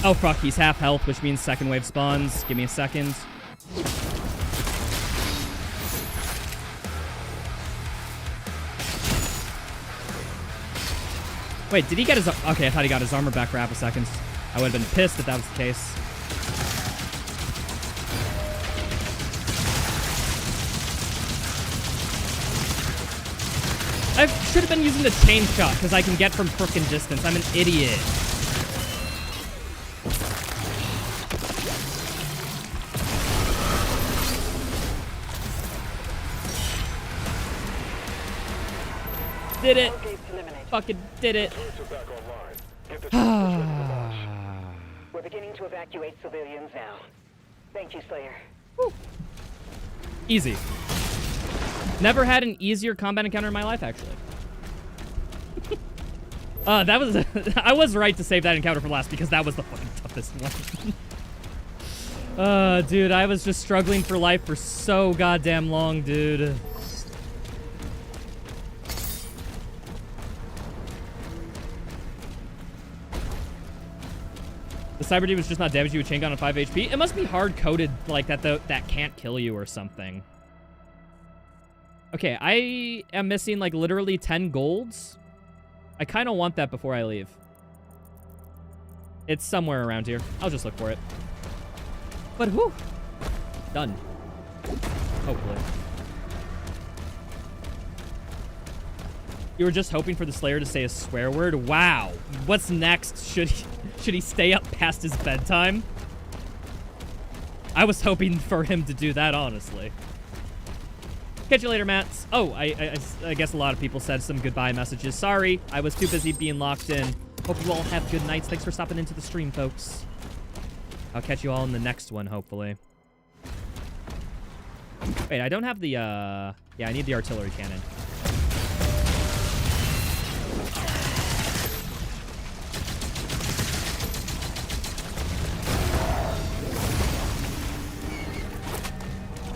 Oh fuck, he's half health, which means second wave spawns. Give me a second. Wait, did he get his... Okay, I thought he got his armor back for half a second. I would have been pissed if that was the case. I should have been using the chain shot, because I can get from frickin' distance. I'm an idiot. Did it. Fucking did it. We're beginning to evacuate civilians now. Thank you, Slayer. Woo. Easy. Never had an easier combat encounter in my life, actually. That was... I was right to save that encounter for last, because that was the fucking toughest one. Dude, I was just struggling for life for so goddamn long, dude. The Cyber Dude was just not damaging you with chain gun on 5 HP. It must be hard-coded like that, though, that can't kill you or something. Okay, I am missing, like, literally 10 golds. I kind of want that before I leave. It's somewhere around here. I'll just look for it. But, whew. Done. Hopefully. You were just hoping for the Slayer to say a swear word? Wow. What's next? Should he stay up past his bedtime? I was hoping for him to do that, honestly. Catch you later, Matt. Oh, I guess a lot of people said some goodbye messages. Sorry, I was too busy being locked in. Hope you all have good nights. Thanks for stopping into the stream, folks. I'll catch you all in the next one, hopefully. Wait, I don't have the, yeah, I need the artillery cannon.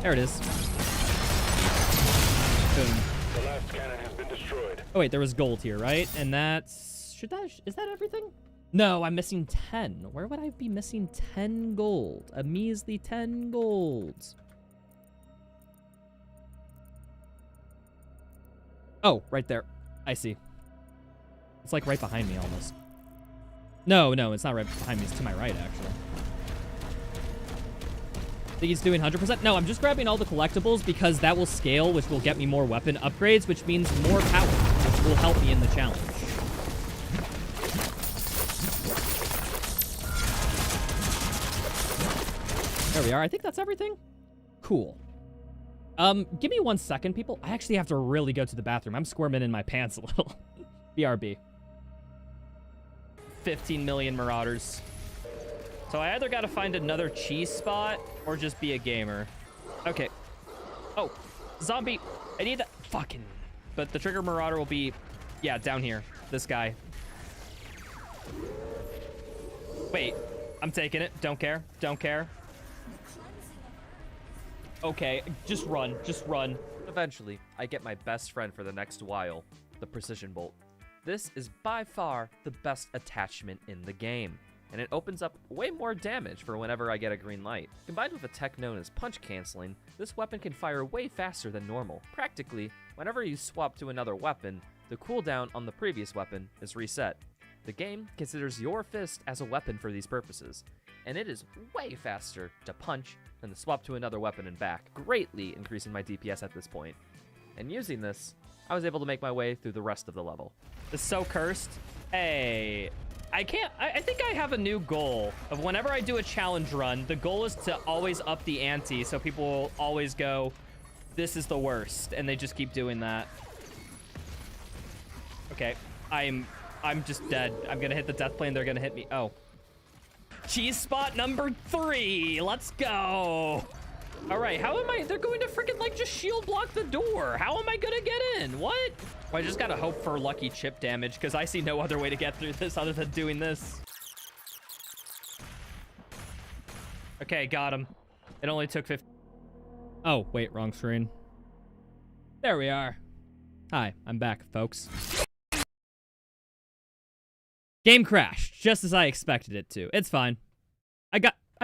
There it is. Boom. The last cannon has been destroyed. Oh wait, there was gold here, right? And that's... Is that everything? No, I'm missing 10. Where would I be missing 10 gold? A measly 10 golds. Oh, right there. I see. It's like right behind me almost. No, it's not right behind me. It's to my right, actually. Think he's doing 100%? No, I'm just grabbing all the collectibles because that will scale, which will get me more weapon upgrades, which means more power, which will help me in the challenge. There we are. I think that's everything. Cool. Give me 1 second, people. I actually have to really go to the bathroom. I'm squirming in my pants a little. BRB. 15 million Marauders. So I either got to find another cheese spot or just be a gamer. Okay. Oh, zombie. I need that. Fucking. But the trigger Marauder will be, yeah, down here. This guy. Wait. I'm taking it. Don't care. Don't care. Okay. Just run. Just run. Eventually, I get my best friend for the next while, the Precision Bolt. This is by far the best attachment in the game, and it opens up way more damage for whenever I get a green light. Combined with a tech known as punch canceling, this weapon can fire way faster than normal. Practically, whenever you swap to another weapon, the cooldown on the previous weapon is reset. The game considers your fist as a weapon for these purposes, and it is way faster to punch than to swap to another weapon and back, greatly increasing my DPS at this point. And using this, I was able to make my way through the rest of the level. It's so cursed. Hey, I think I have a new goal of whenever I do a challenge run, the goal is to always up the ante so people will always go, this is the worst, and they just keep doing that. Okay, I'm just dead. I'm gonna hit the death plane, they're gonna hit me. Oh. Cheese spot number 3, let's go. All right, how am I, they're going to freaking like just shield block the door. How am I gonna get in? What? Well, I just gotta hope for lucky chip damage because I see no other way to get through this other than doing this. Okay, got him. It only took 50. Oh, wait, wrong screen. There we are. Hi, I'm back, folks. Game crashed, just as I expected it to. It's fine. I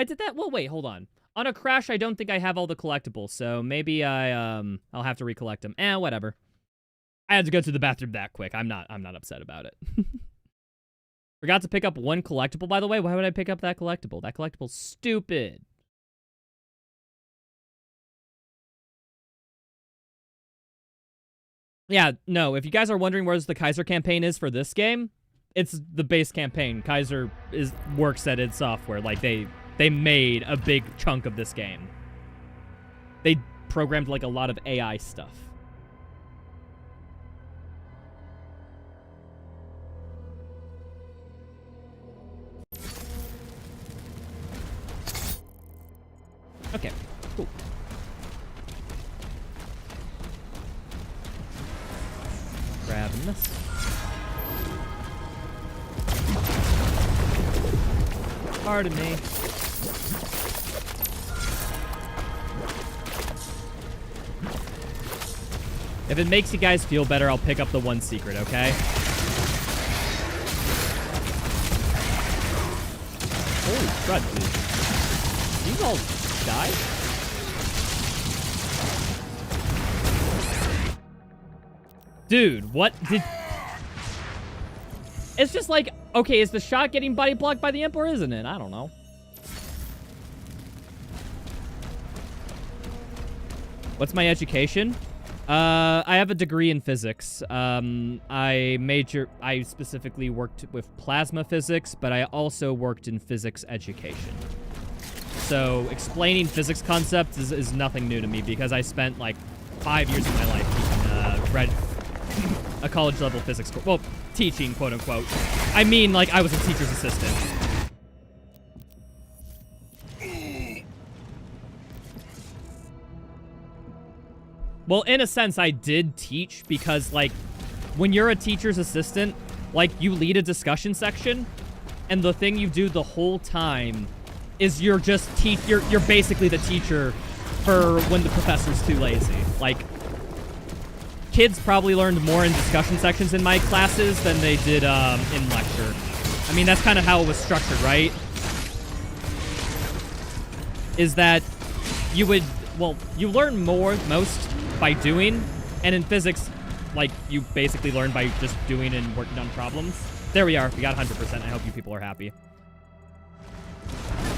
did that? Well, wait, hold on. On a crash, I don't think I have all the collectibles, so maybe I'll have to recollect them. Whatever. I had to go to the bathroom that quick. I'm not upset about it. Forgot to pick up one collectible, by the way. Why would I pick up that collectible? That collectible's stupid. Yeah, no, if you guys are wondering where the Kaiser campaign is for this game, it's the base campaign. Kaiser works at id Software. Like, they made a big chunk of this game. They programmed, like, a lot of AI stuff. Okay, cool. Grabbing this. Pardon me. If it makes you guys feel better, I'll pick up the one secret, okay? Holy crud, dude. You all die? Dude, what did... It's just like, okay, is the shot getting body blocked by the imp or isn't it? I don't know. What's my education? I have a degree in physics. I specifically worked with plasma physics, but I also worked in physics education. So explaining physics concepts is nothing new to me because I spent like 5 years of my life teaching a college level physics course. Well, teaching, quote unquote. I mean, like, I was a teacher's assistant. Well, in a sense, I did teach because, like, when you're a teacher's assistant, like, you lead a discussion section, and the thing you do the whole time is you're just you're basically the teacher for when the professor's too lazy. Like, kids probably learned more in discussion sections in my classes than they did in lecture. I mean, that's kind of how it was structured, right? Is that you would, well, you learn most by doing, and in physics, like, you basically learn by just doing and working on problems. There we are. We got 100%. I hope you people are happy.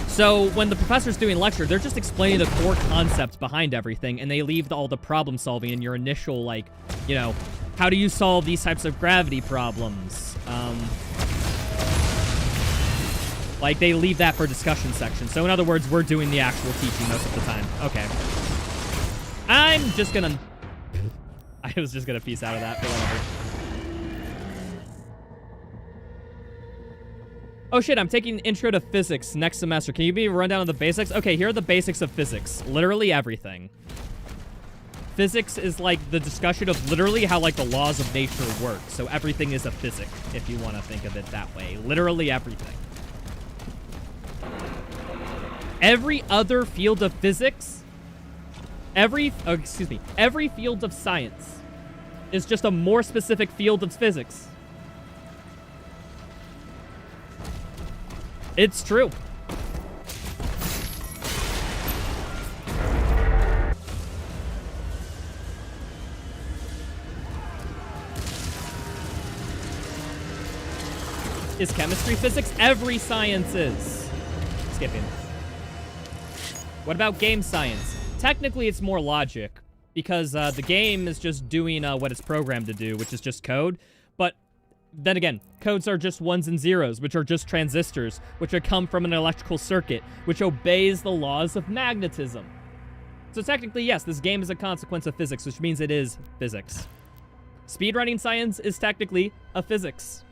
So when the professor's doing lecture, they're just explaining the core concepts behind everything, and they leave all the problem solving in your initial, like, you know, how do you solve these types of gravity problems? Like, they leave that for discussion section. So in other words, we're doing the actual teaching most of the time. Okay. I'm just gonna... I was just gonna peace out of that, but whatever. Oh shit, I'm taking Intro to Physics next semester. Can you give me a rundown of the basics? Okay, here are the basics of physics. Literally everything. Physics is like the discussion of literally how, like, the laws of nature work. So everything is a physic, if you want to think of it that way. Literally everything. Every other field of physics, every field of science is just a more specific field of physics. It's true. Is chemistry physics? Every science is. Skipping. What about game science? Technically, it's more logic, because the game is just doing what it's programmed to do, which is just code. But Then again, codes are just ones and zeros, which are just transistors, which come from an electrical circuit, which obeys the laws of magnetism. So technically, yes, this game is a consequence of physics, which means it is physics. Speedrunning science is technically a physics.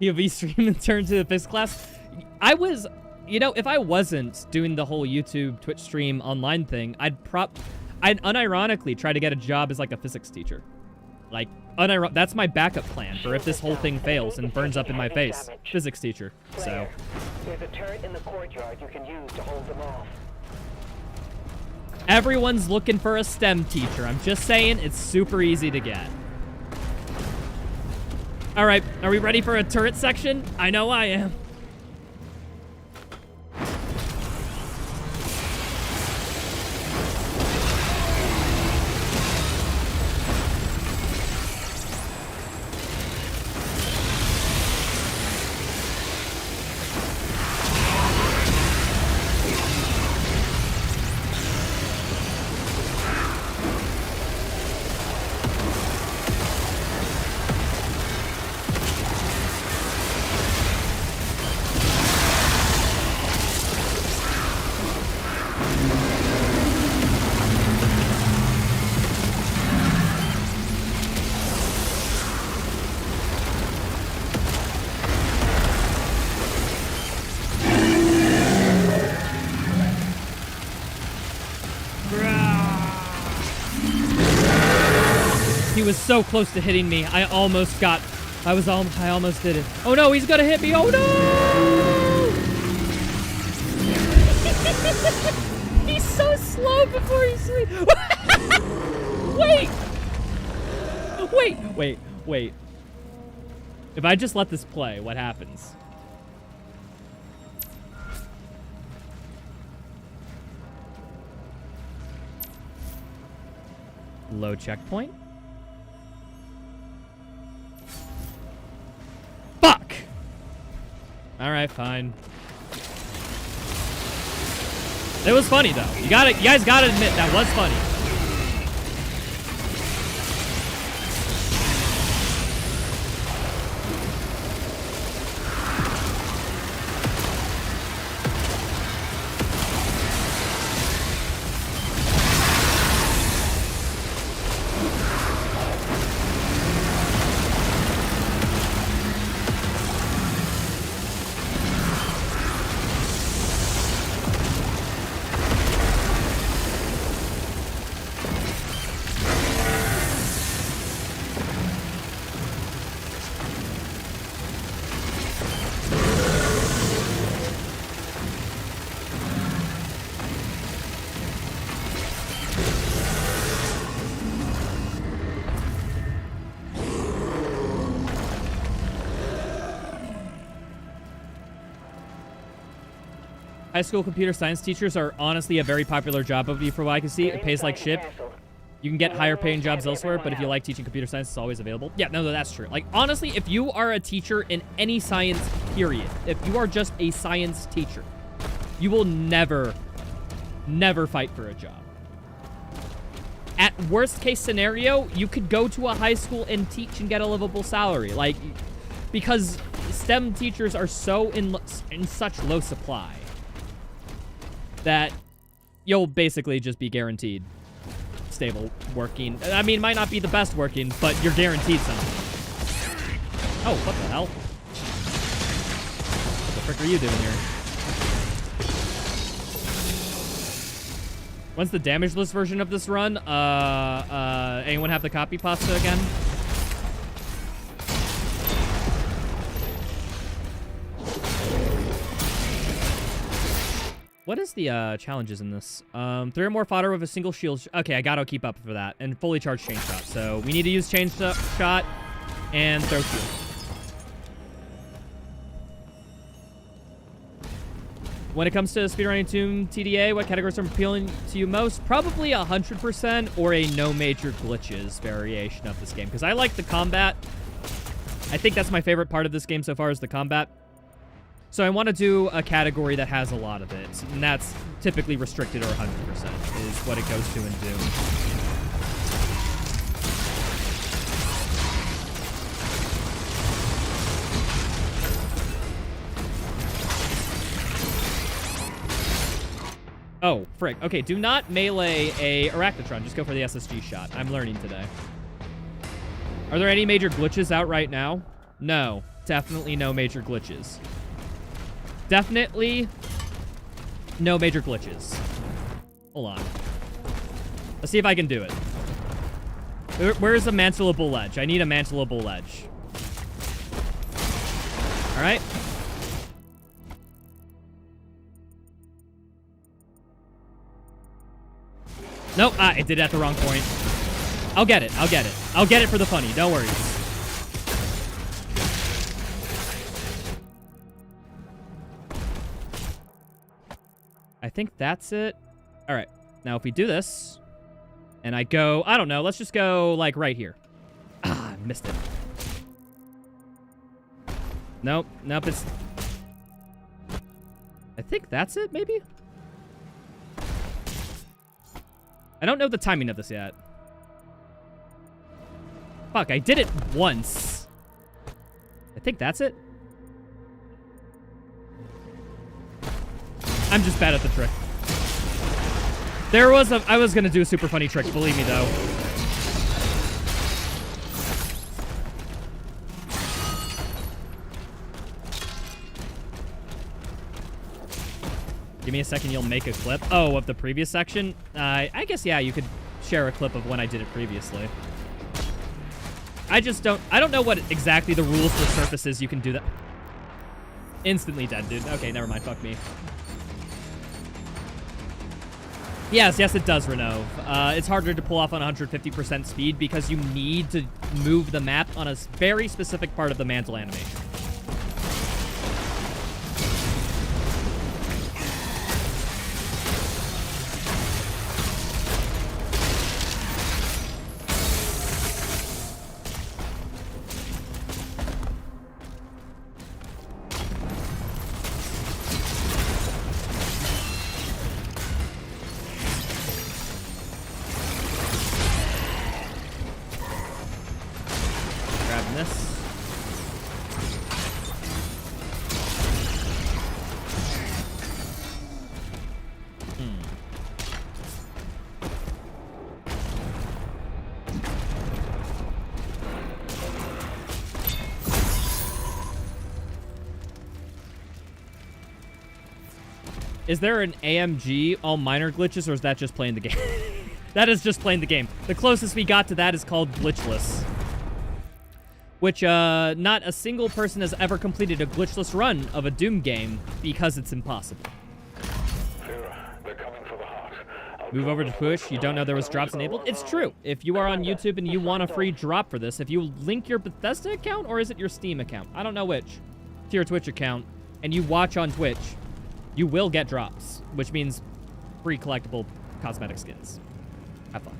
POV stream and turn to the physics class. I was, you know, if I wasn't doing the whole YouTube, Twitch stream online thing, I'd unironically try to get a job as like a physics teacher. Like, that's my backup plan for if this whole thing fails and burns up in my face. Physics teacher. So. There's a turret in the courtyard you can use to hold them off. Everyone's looking for a STEM teacher. I'm just saying, it's super easy to get. All right, are we ready for a turret section? I know I am. He was so close to hitting me. I almost did it. Oh no, he's gonna hit me. Oh no! He's so slow before he sleeps. Wait. If I just let this play, what happens? Low checkpoint? Fuck! Alright, fine. It was funny though. You guys gotta admit that was funny. High school computer science teachers are honestly a very popular job opening for what I can see. It pays like shit. You can get higher paying jobs elsewhere, but if you like teaching computer science, it's always available. Yeah, no, that's true. Like, honestly, if you are a teacher in any science, period, if you are just a science teacher, you will never fight for a job. At worst case scenario, you could go to a high school and teach and get a livable salary. Like, because STEM teachers are so in such low supply that you'll basically just be guaranteed stable working. I mean, might not be the best working, but you're guaranteed something. Oh, what the hell? What the frick are you doing here? When's the damageless version of this run? Anyone have the copy pasta again? What is the challenges in this? 3 or more fodder with a single shield. Okay, I gotta keep up for that. And fully charged chain shot. So we need to use chain shot and throw shield. When it comes to speedrunning Tomb TDA, what categories are appealing to you most? Probably 100% or a no major glitches variation of this game. Because I like the combat. I think that's my favorite part of this game so far is the combat. So I want to do a category that has a lot of it, and that's typically restricted or 100% is what it goes to in Doom. Oh, frick. Okay, do not melee a Arachnotron. Just go for the SSG shot. I'm learning today. Are there any major glitches out right now? No. Definitely no major glitches. Definitely no major glitches. Hold on. Let's see if I can do it. Where's a mantleable ledge? I need a mantleable ledge. All right. Nope, it did it at the wrong point. I'll get it. I'll get it. I'll get it for the funny. Don't worry. I think that's it. All right. Now, if we do this, and I go, I don't know. Let's just go, like, right here. Ah, I missed it. Nope. Nope, it's... I think that's it, maybe? I don't know the timing of this yet. Fuck, I did it once. I think that's it. I'm just bad at the trick. I was gonna do a super funny trick, believe me though. Give me a second, you'll make a clip. Oh, of the previous section? I guess, yeah, you could share a clip of when I did it previously. I don't know what exactly the rules for surfaces you can do that. Instantly dead, dude. Okay, never mind, fuck me. Yes, it does, Renov. It's harder to pull off on 150% speed because you need to move the map on a very specific part of the mantle animation. Is there an AMG, all minor glitches, or is that just playing the game? That is just playing the game. The closest we got to that is called glitchless. Which, not a single person has ever completed a glitchless run of a Doom game because it's impossible. They're coming for the heart. Move over to push. You don't know there was drops enabled? It's true. If you are on YouTube and you want a free drop for this, if you link your Bethesda account or is it your Steam account? I don't know which. To your Twitch account, and you watch on Twitch, you will get drops, which means free collectible cosmetic skins. Have fun.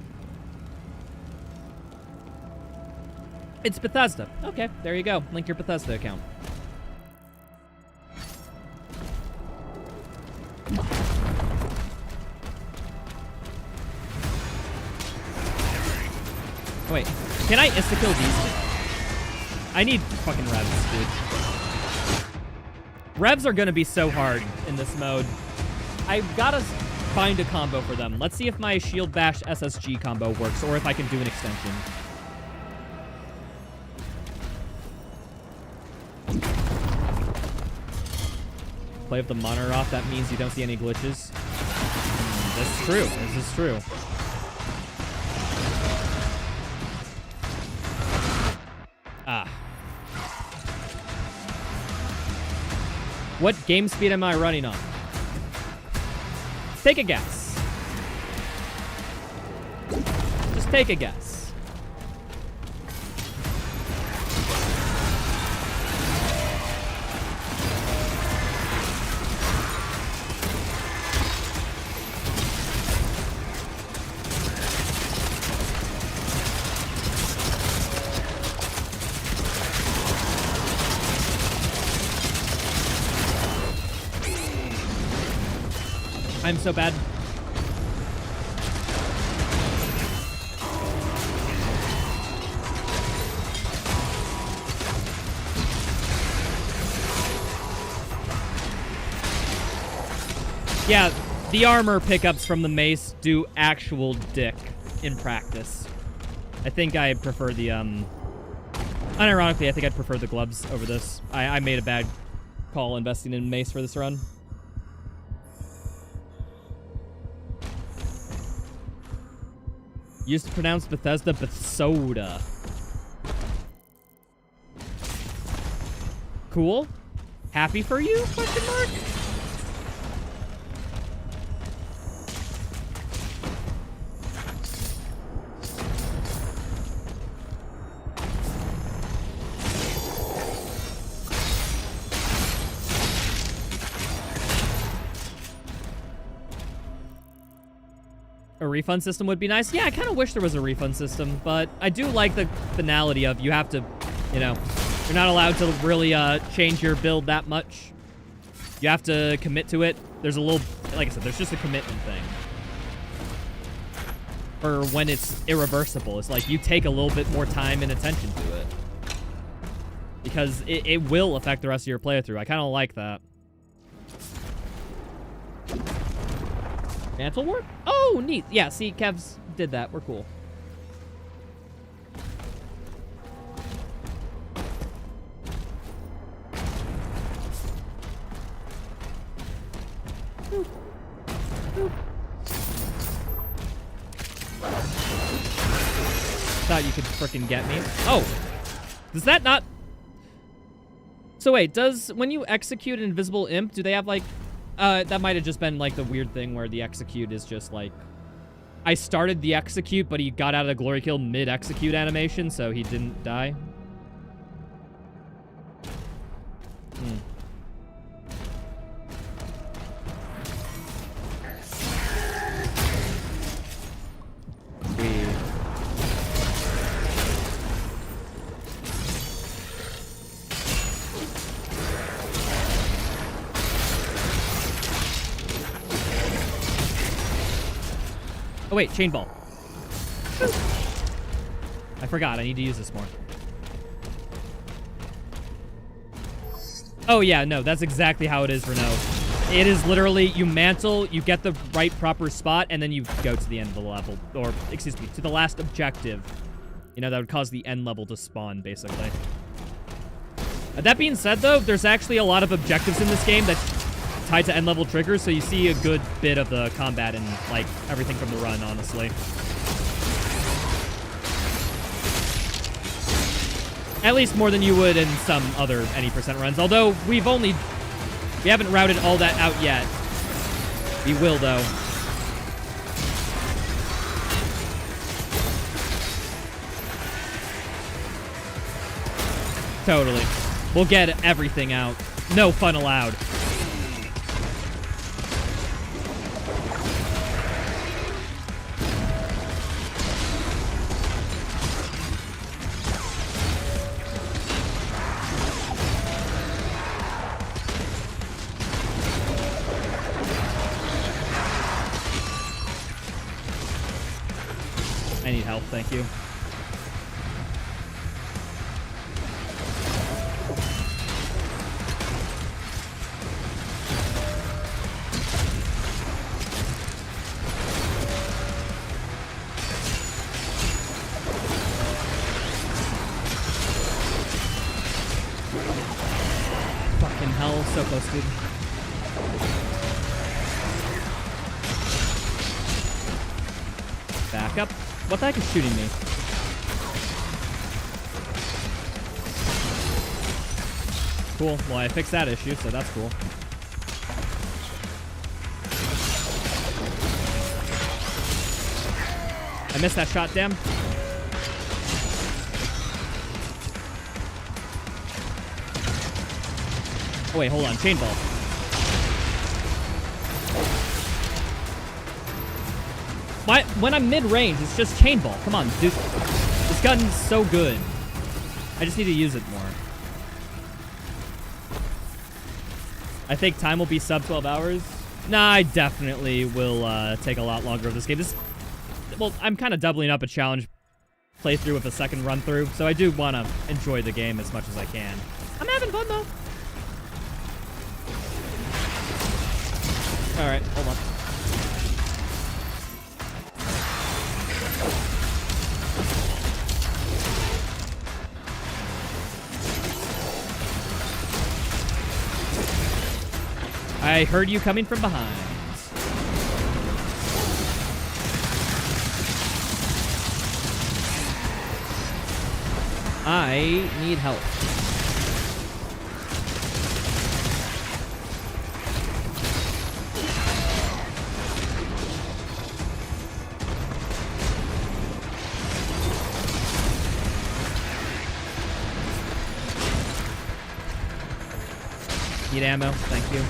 It's Bethesda. Okay, there you go. Link your Bethesda account. Wait, can I insta-kill these? I need fucking revs, dude. Revs are gonna be so hard in this mode. I've gotta find a combo for them. Let's see if my Shield Bash SSG combo works, or if I can do an extension. Play with the monitor off, that means you don't see any glitches. That's true. This is true. Ah. What game speed am I running on? Take a guess. Just take a guess. I'm so bad. Yeah, the armor pickups from the mace do actual dick in practice. I think I prefer the, unironically, I think I'd prefer the gloves over this. I made a bad call investing in mace for this run. Used to pronounce Bethesda Bethsoda. Cool. Happy for you? Question mark. A refund system would be nice. Yeah, I kind of wish there was a refund system, but I do like the finality of you have to, you know, you're not allowed to really change your build that much. You have to commit to it. There's a little, like I said, there's just a commitment thing. For when it's irreversible. It's like you take a little bit more time and attention to it. Because it will affect the rest of your playthrough. I kind of like that. Mantle warp? Oh, neat. Yeah, see, Kev's did that. We're cool. Boop. Boop. Thought you could frickin' get me. Oh! Does that not... So wait, when you execute an invisible imp, do they have, like... that might have just been, like, the weird thing where the execute is just, like... I started the execute, but he got out of the glory kill mid-execute animation, so he didn't die. Oh wait, chain ball. I forgot, I need to use this more. Oh yeah, no, that's exactly how it is, Renault. It is literally, you mantle, you get the right proper spot, and then you go to the end of the level. Or, excuse me, to the last objective. You know, that would cause the end level to spawn, basically. That being said, though, there's actually a lot of objectives in this game that's tied to end level triggers, so you see a good bit of the combat and, like, everything from the run, honestly. At least more than you would in some other any percent runs, although we haven't routed all that out yet. We will, though. Totally. We'll get everything out. No fun allowed. I need help, thank you. Fucking hell, so close, dude. Back up. What the heck is shooting me? Cool. Well, I fixed that issue, so that's cool. I missed that shot, damn. Oh, wait, hold on. Chain ball. When I'm mid-range, it's just chain ball. Come on, dude. This gun's so good. I just need to use it more. I think time will be sub 12 hours. Nah, I definitely will take a lot longer of this game. Well, I'm kind of doubling up a challenge playthrough with a second run through, so I do want to enjoy the game as much as I can. I'm having fun though. All right, hold on. I heard you coming from behind. I need help. Need ammo, thank you.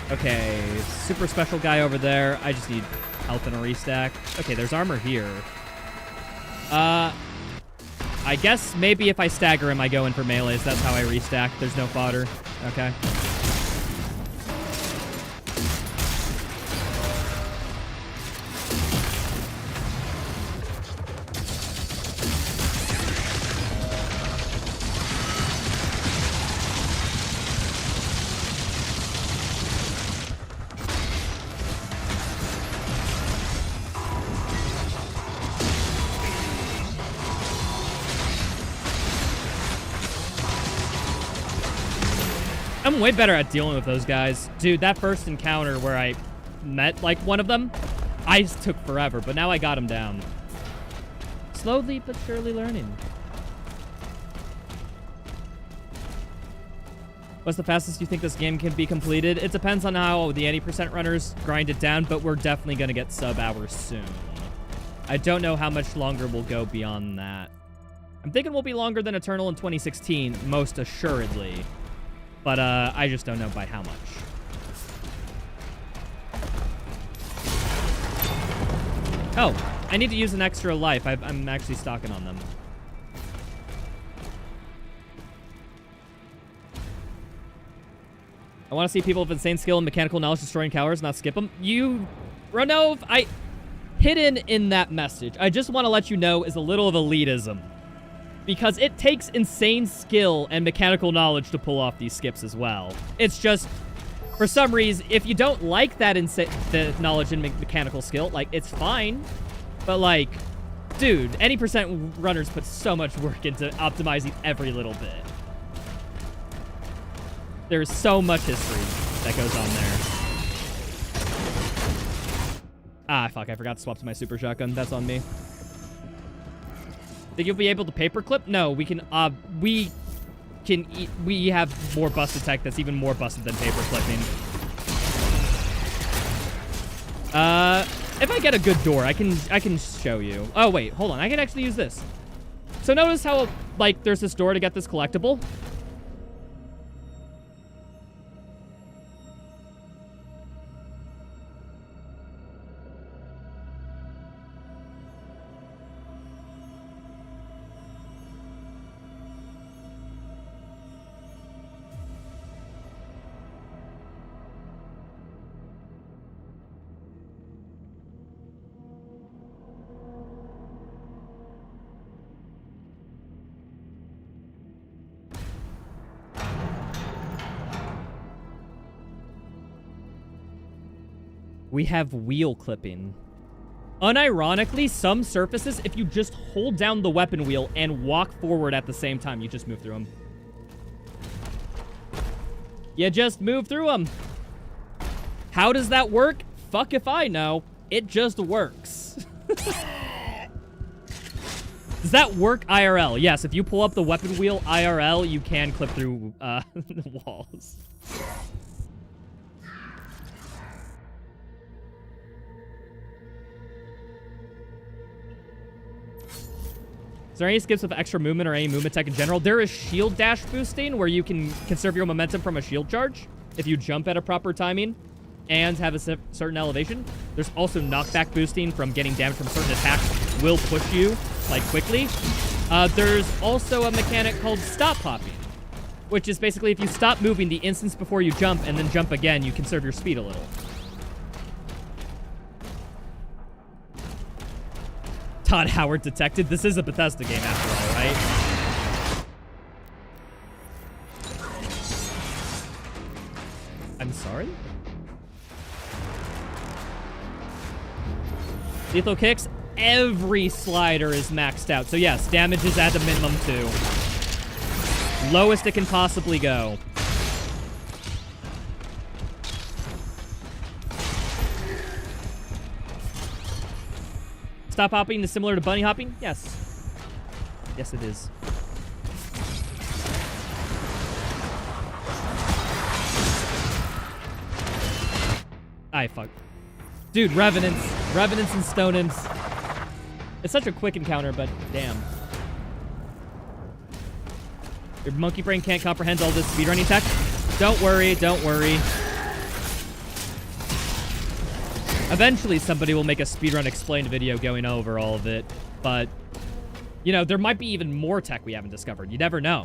Okay, super special guy over there. I just need health and a restack. Okay, there's armor here. I guess maybe if I stagger him, I go in for melees. That's how I restack. There's no fodder. Okay. I'm way better at dealing with those guys. Dude, that first encounter where I met, like, one of them, I just took forever, but now I got him down. Slowly but surely learning. What's the fastest you think this game can be completed? It depends on how the 80% runners grind it down, but we're definitely going to get sub-hours soon. I don't know how much longer we'll go beyond that. I'm thinking we'll be longer than Eternal in 2016, most assuredly. But I just don't know by how much. Oh, I need to use an extra life. I'm actually stocking on them. I want to see people with insane skill and mechanical knowledge destroying cowards, not skip them. Renov, hidden in that message, I just want to let you know, is a little of elitism. Because it takes insane skill and mechanical knowledge to pull off these skips as well. It's just, for some reason, if you don't like that the knowledge and mechanical skill, like, it's fine. But, like, dude, 80% runners put so much work into optimizing every little bit. There's so much history that goes on there. Ah, fuck, I forgot to swap to my super shotgun. That's on me. Think you'll be able to paperclip? No, we have more busted tech that's even more busted than paperclipping. If I get a good door, I can show you. Oh wait, hold on. I can actually use this. So notice how, like, there's this door to get this collectible. We have wheel clipping. Unironically, some surfaces, if you just hold down the weapon wheel and walk forward at the same time, you just move through them. You just move through them. How does that work? Fuck if I know. It just works. Does that work IRL? Yes, if you pull up the weapon wheel IRL, you can clip through the walls. Is there any skips with extra movement or any movement tech in general? There is shield dash boosting, where you can conserve your momentum from a shield charge if you jump at a proper timing. and have a certain elevation. There's also knockback boosting from getting damage from certain attacks will push you, like, quickly. There's also a mechanic called stop hopping, which is basically if you stop moving the instance before you jump and then jump again, you conserve your speed a little. Todd Howard detected. This is a Bethesda game after all, right? I'm sorry? Lethal kicks. Every slider is maxed out. So yes, damage is at the minimum too. Lowest it can possibly go. Stop hopping is similar to bunny hopping? Yes. Yes, it is. Fuck. Dude, Revenants and Stone Imps. It's such a quick encounter, but damn. Your monkey brain can't comprehend all this speedrunning tech. Don't worry, don't worry. Eventually, somebody will make a speedrun explained video going over all of it, but, you know, there might be even more tech we haven't discovered. You never know.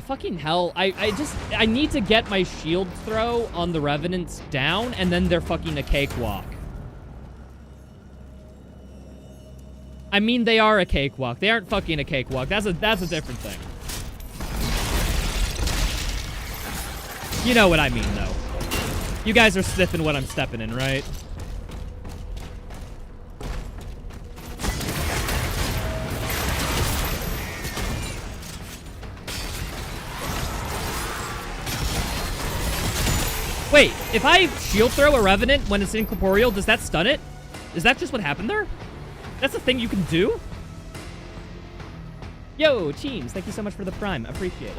Fucking hell. I need to get my shield throw on the Revenants down, and then they're fucking a cakewalk. I mean, they are a cakewalk. They aren't fucking a cakewalk. That's a different thing. You know what I mean, though. You guys are sniffing what I'm stepping in, right? Wait, if I shield throw a Revenant when it's incorporeal, does that stun it? Is that just what happened there? That's a thing you can do? Yo, Cheems, thank you so much for the prime. Appreciate it.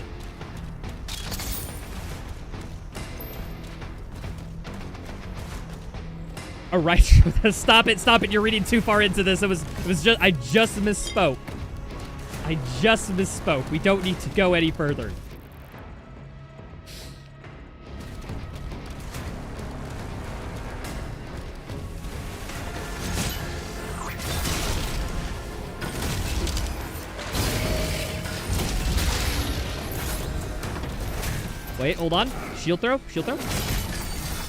Alright, stop it. You're reading too far into this. I just misspoke. We don't need to go any further. Wait, hold on. Shield throw.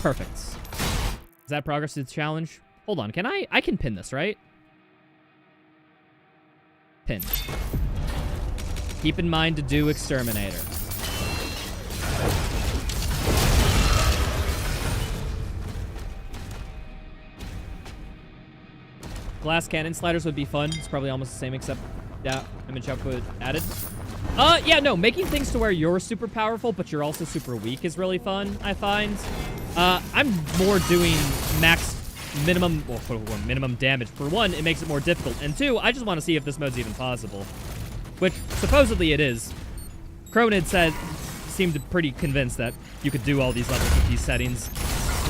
Perfect. Is that progress to the challenge? Hold on, can I can pin this, right? Pin. Keep in mind to do Exterminator. Glass cannon sliders would be fun. It's probably almost the same, except, yeah, image output added. Yeah, no, making things to where you're super powerful, but you're also super weak is really fun, I find. I'm more doing minimum damage. For one, it makes it more difficult. And two, I just want to see if this mode's even possible. Which, supposedly it is. Cronid seemed pretty convinced that you could do all these levels with these settings.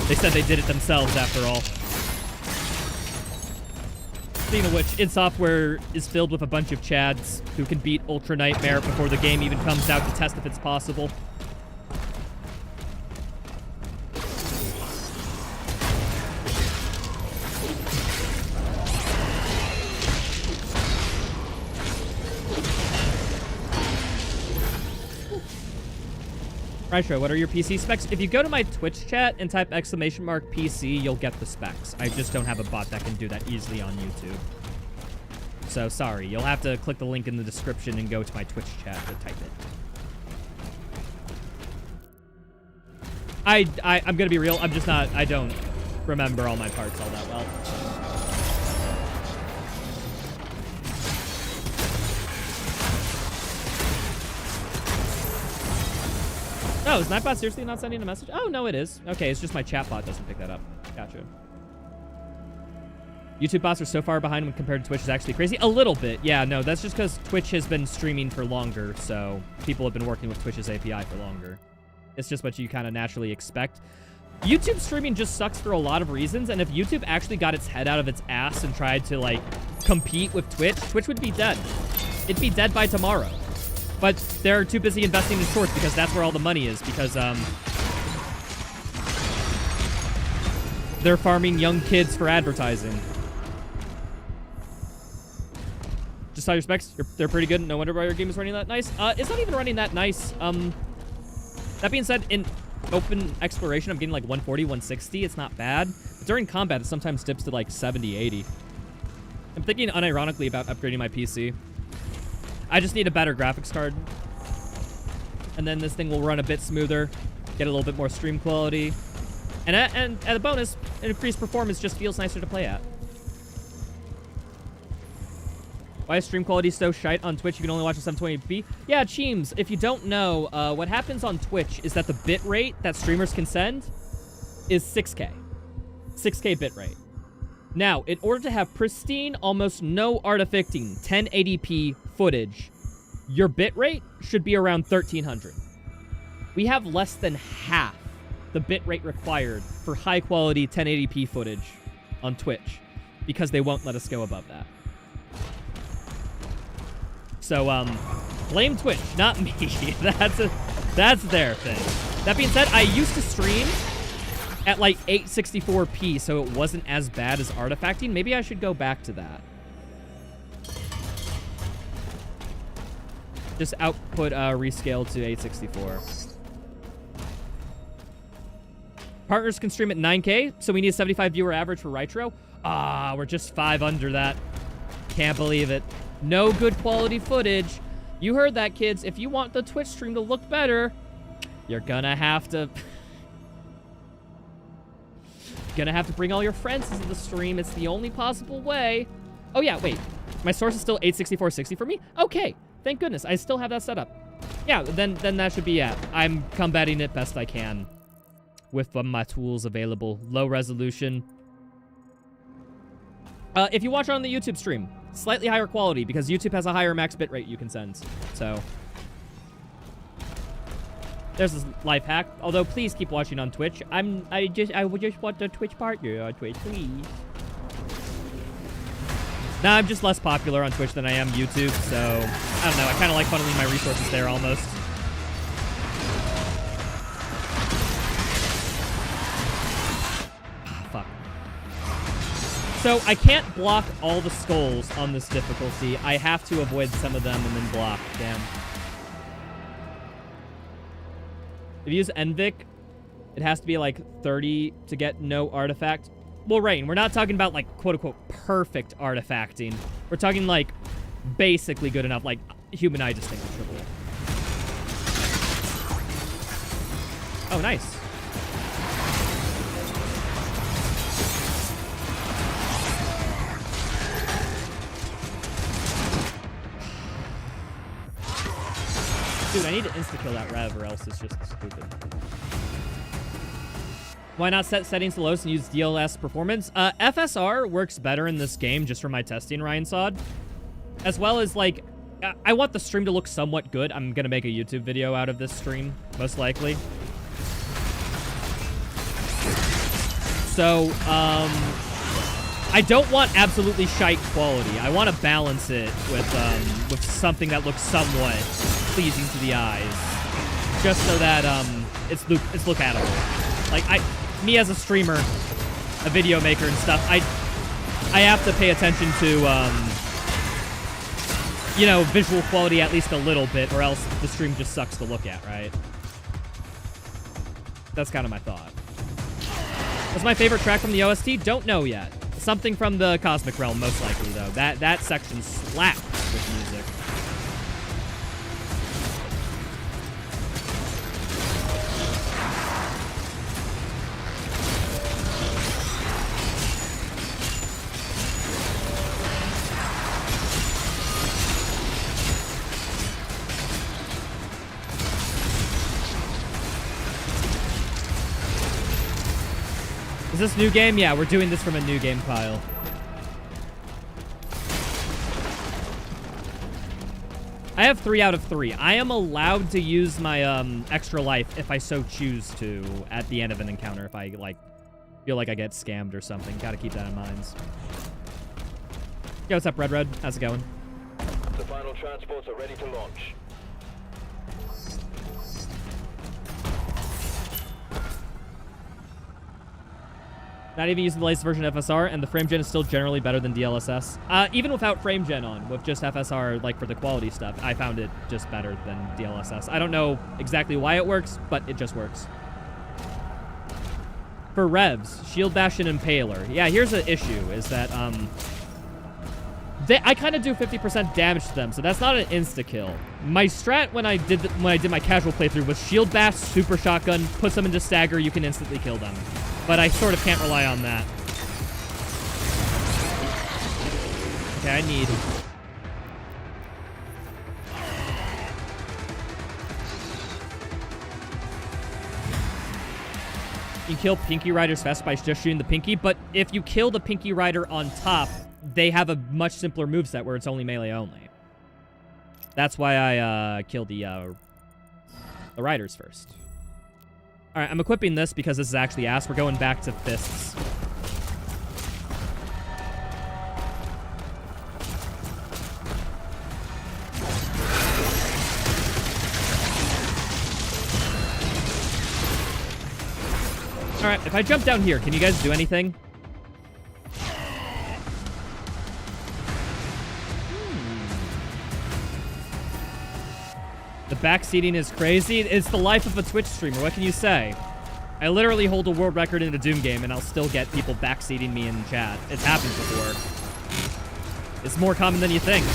They said they did it themselves, after all. Speaking of which, id Software is filled with a bunch of chads who can beat Ultra Nightmare before the game even comes out to test if it's possible. Right, what are your PC specs? If you go to my Twitch chat and type !PC, you'll get the specs. I just don't have a bot that can do that easily on YouTube. So, sorry. You'll have to click the link in the description and go to my Twitch chat to type it. I'm gonna be real. I'm just not... I don't remember all my parts all that well. Oh, is Nightbot seriously not sending a message? Oh, no, it is. Okay, it's just my chat bot doesn't pick that up. Gotcha. YouTube bots are so far behind when compared to Twitch is actually crazy. A little bit. Yeah, no, that's just because Twitch has been streaming for longer, so people have been working with Twitch's API for longer. It's just what you kind of naturally expect. YouTube streaming just sucks for a lot of reasons, and if YouTube actually got its head out of its ass and tried to, like, compete with Twitch, Twitch would be dead. It'd be dead by tomorrow. But they're too busy investing in shorts because that's where all the money is, because, they're farming young kids for advertising. Just saw your specs. They're pretty good. No wonder why your game is running that nice. It's not even running that nice. That being said, in open exploration, I'm getting like 140, 160. It's not bad. But during combat, it sometimes dips to like 70, 80. I'm thinking unironically about upgrading my PC. I just need a better graphics card. And then this thing will run a bit smoother, get a little bit more stream quality. And a bonus, increased performance just feels nicer to play at. Why is stream quality so shite on Twitch? You can only watch at 720p. Yeah, Cheems, if you don't know, what happens on Twitch is that the bit rate that streamers can send is 6K. 6K bit rate. Now, in order to have pristine, almost no artifacting, 1080p footage, your bit rate should be around 1300. We have less than half the bit rate required for high quality 1080p footage on Twitch because they won't let us go above that. So, blame Twitch, not me. That's their thing. That being said, I used to stream at like 864p, so it wasn't as bad as artifacting. Maybe I should go back to that. Just output rescale to 864. Partners can stream at 9K, so we need a 75 viewer average for Rytro. Ah, we're just 5 under that. Can't believe it. No good quality footage. You heard that, kids. If you want the Twitch stream to look better, you're gonna have to... bring all your friends into the stream. It's the only possible way. Oh, yeah, wait. My source is still 864.60 for me? Okay. Thank goodness. I still have that set up. Yeah, then that should be it. I'm combating it best I can with my tools available. Low resolution. If you watch it on the YouTube stream, slightly higher quality because YouTube has a higher max bitrate you can send. So there's this life hack. Although please keep watching on Twitch. I would just want the Twitch partner on Twitch, please. Nah, I'm just less popular on Twitch than I am YouTube, so I don't know. I kind of like funneling my resources there almost. Fuck. So I can't block all the skulls on this difficulty. I have to avoid some of them and then block. Damn. If you use Envic, it has to be like 30 to get no artifact. Well, Rain, we're not talking about like quote-unquote perfect artifacting. We're talking like basically good enough, like human eye distinguishable. Oh, nice. Dude, I need to insta-kill that Rev or else it's just stupid. Why not set settings to lowest and use DLS performance? FSR works better in this game just for my testing, Ryan Sod. As well as, like, I want the stream to look somewhat good. I'm going to make a YouTube video out of this stream, most likely. So, I don't want absolutely shite quality. I want to balance it with something that looks somewhat pleasing to the eyes. Just so that, it's look at-able. Like, me as a streamer, a video maker and stuff, I have to pay attention to, you know, visual quality at least a little bit, or else the stream just sucks to look at, right? That's kind of my thought. What's my favorite track from the OST? Don't know yet. Something from the Cosmic Realm, most likely, though. That section slaps with music. Is this new game? Yeah, we're doing this from a new game pile. I have 3 out of 3. I am allowed to use my extra life if I so choose to at the end of an encounter if I like feel like I get scammed or something. Gotta keep that in mind. Yo, what's up, Red? How's it going? The final transports are ready to launch. Not even using the latest version of FSR, and the frame gen is still generally better than DLSS. Even without frame gen on, with just FSR, like for the quality stuff, I found it just better than DLSS. I don't know exactly why it works, but it just works. For revs, Shield Bash and Impaler. Yeah, here's the issue, is that, I kind of do 50% damage to them, so that's not an insta-kill. My strat when I did my casual playthrough was Shield Bash, Super Shotgun, puts them into stagger, you can instantly kill them. But I sort of can't rely on that. Okay, I need... You kill Pinky Riders fast by just shooting the Pinky, but if you kill the Pinky Rider on top, they have a much simpler moveset where it's only melee only. That's why I killed the Riders first. Alright, I'm equipping this because this is actually ass. We're going back to fists. Alright, if I jump down here, can you guys do anything? The backseating is crazy. It's the life of a Twitch streamer. What can you say? I literally hold a world record in a Doom game, and I'll still get people backseating me in chat. It's happened before. It's more common than you think.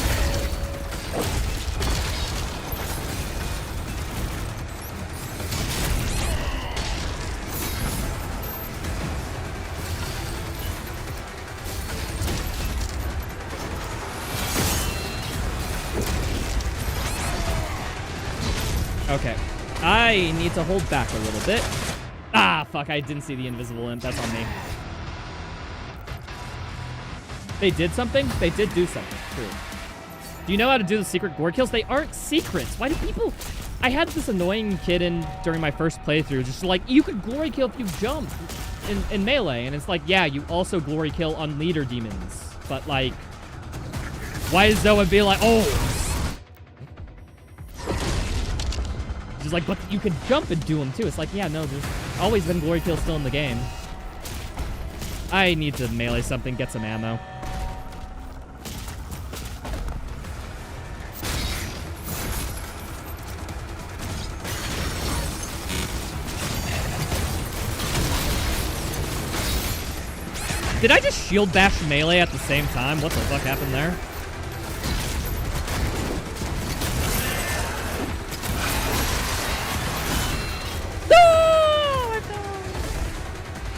Okay. I need to hold back a little bit. Ah, fuck. I didn't see the invisible imp. That's on me. They did something? They did do something. True. Do you know how to do the secret gore kills? They aren't secrets. Why do people... I had this annoying kid in during my first playthrough. Just like, you could glory kill if you jump in Melee. And it's like, yeah, you also glory kill on leader demons. But like... Why does Zoa be like, oh... Just like, but you could jump and do them too. It's like, yeah, no, there's always been glory kills still in the game. I need to melee something, get some ammo. Did I just shield bash melee at the same time? What the fuck happened there?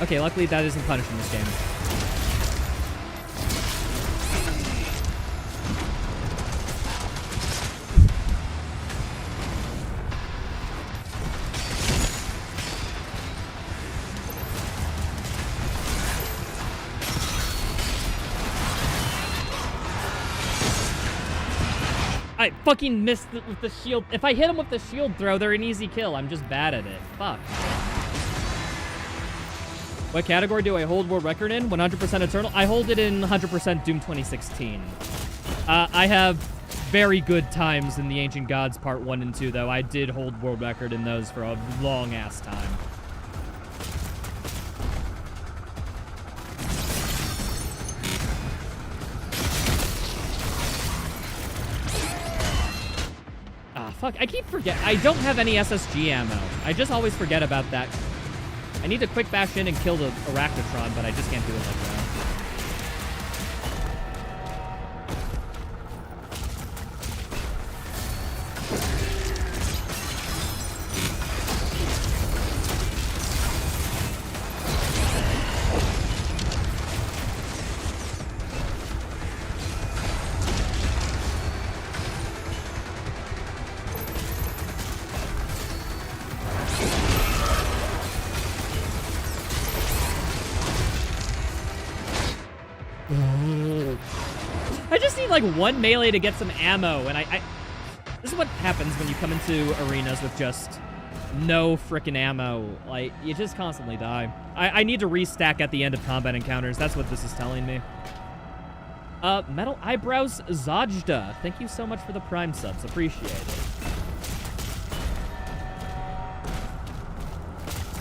Okay, luckily that isn't punished in this game. I fucking missed it with the shield. If I hit him with the shield throw, they're an easy kill. I'm just bad at it. Fuck. What category do I hold world record in? 100% Eternal? I hold it in 100% Doom 2016. I have very good times in the Ancient Gods Part 1 and 2, though. I did hold world record in those for a long-ass time. Ah, fuck. I keep forgetting. I don't have any SSG ammo. I just always forget about that. I need to quick bash in and kill the Arachnotron, but I just can't do it like that. I just need like one melee to get some ammo, and I This is what happens when you come into arenas with just no frickin' ammo. Like, you just constantly die. I need to restack at the end of combat encounters. That's what this is telling me. Metal Eyebrows Zajda. Thank you so much for the Prime subs. Appreciate it.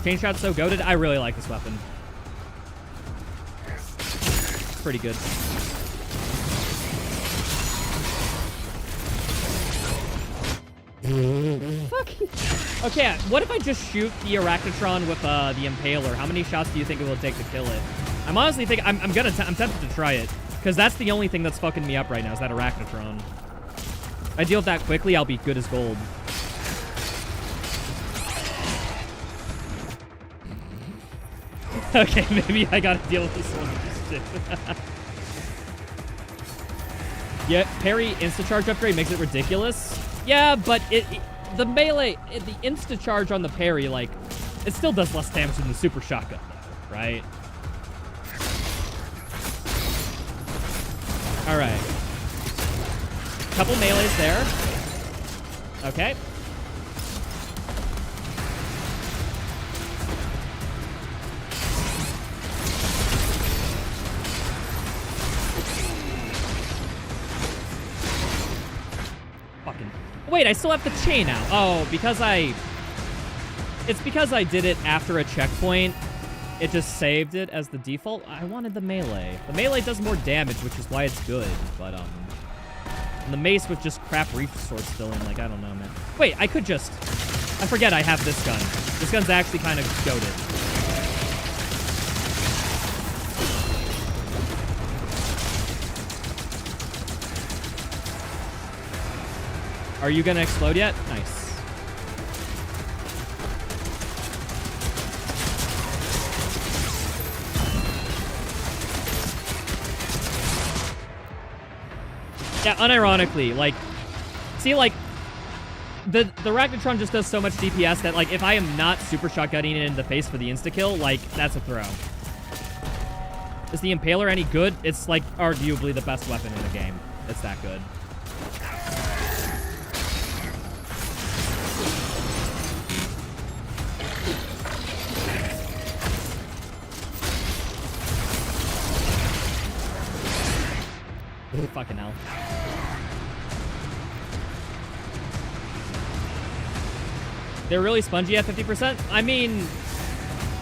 Chain shot's so goated. I really like this weapon. It's pretty good. Fuck. Okay, what if I just shoot the Arachnotron with the Impaler? How many shots do you think it will take to kill it? I'm honestly thinking I'm tempted to try it, because that's the only thing that's fucking me up right now is that Arachnotron. If I deal with that quickly, I'll be good as gold. Okay, maybe I gotta deal with this one. Yeah, parry insta-charge upgrade makes it ridiculous. Yeah, but the melee, the insta-charge on the parry, like, it still does less damage than the super shotgun, though, right? All right. Couple melees there. Okay. Wait, I still have the chain out. Oh, because it's because I did it after a checkpoint. It just saved it as the default. I wanted the melee. The melee does more damage, which is why it's good. But, and the mace with just crap resource filling. Like, I don't know, man. Wait, I could just... I forget I have this gun. This gun's actually kind of goated. Are you gonna explode yet? Nice. Yeah, unironically, like, see, like, the Arachnotron just does so much DPS that, like, if I am not super shotgunning it in the face for the insta-kill, like, that's a throw. Is the Impaler any good? It's, like, arguably the best weapon in the game. It's that good. Ooh, fucking hell. They're really spongy at 50%? I mean,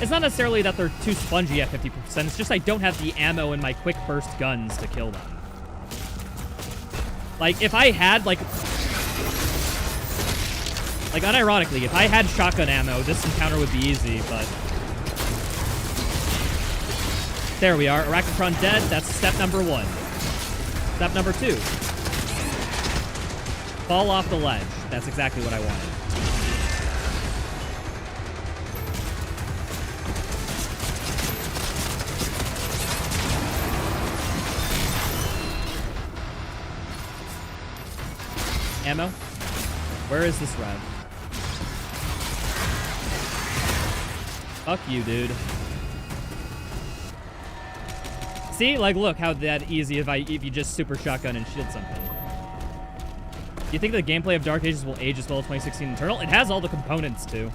it's not necessarily that they're too spongy at 50%. It's just I don't have the ammo in my quick burst guns to kill them. Like, if I had, like, unironically, if I had shotgun ammo, this encounter would be easy, but... There we are. Arachnotron dead. That's step number 1. Step number 2. Fall off the ledge. That's exactly what I wanted. Ammo? Where is this rev? Fuck you, dude. See, like, look how that easy if you just super shotgun and shield something. Do you think the gameplay of Dark Ages will age as well as 2016 Eternal? It has all the components to.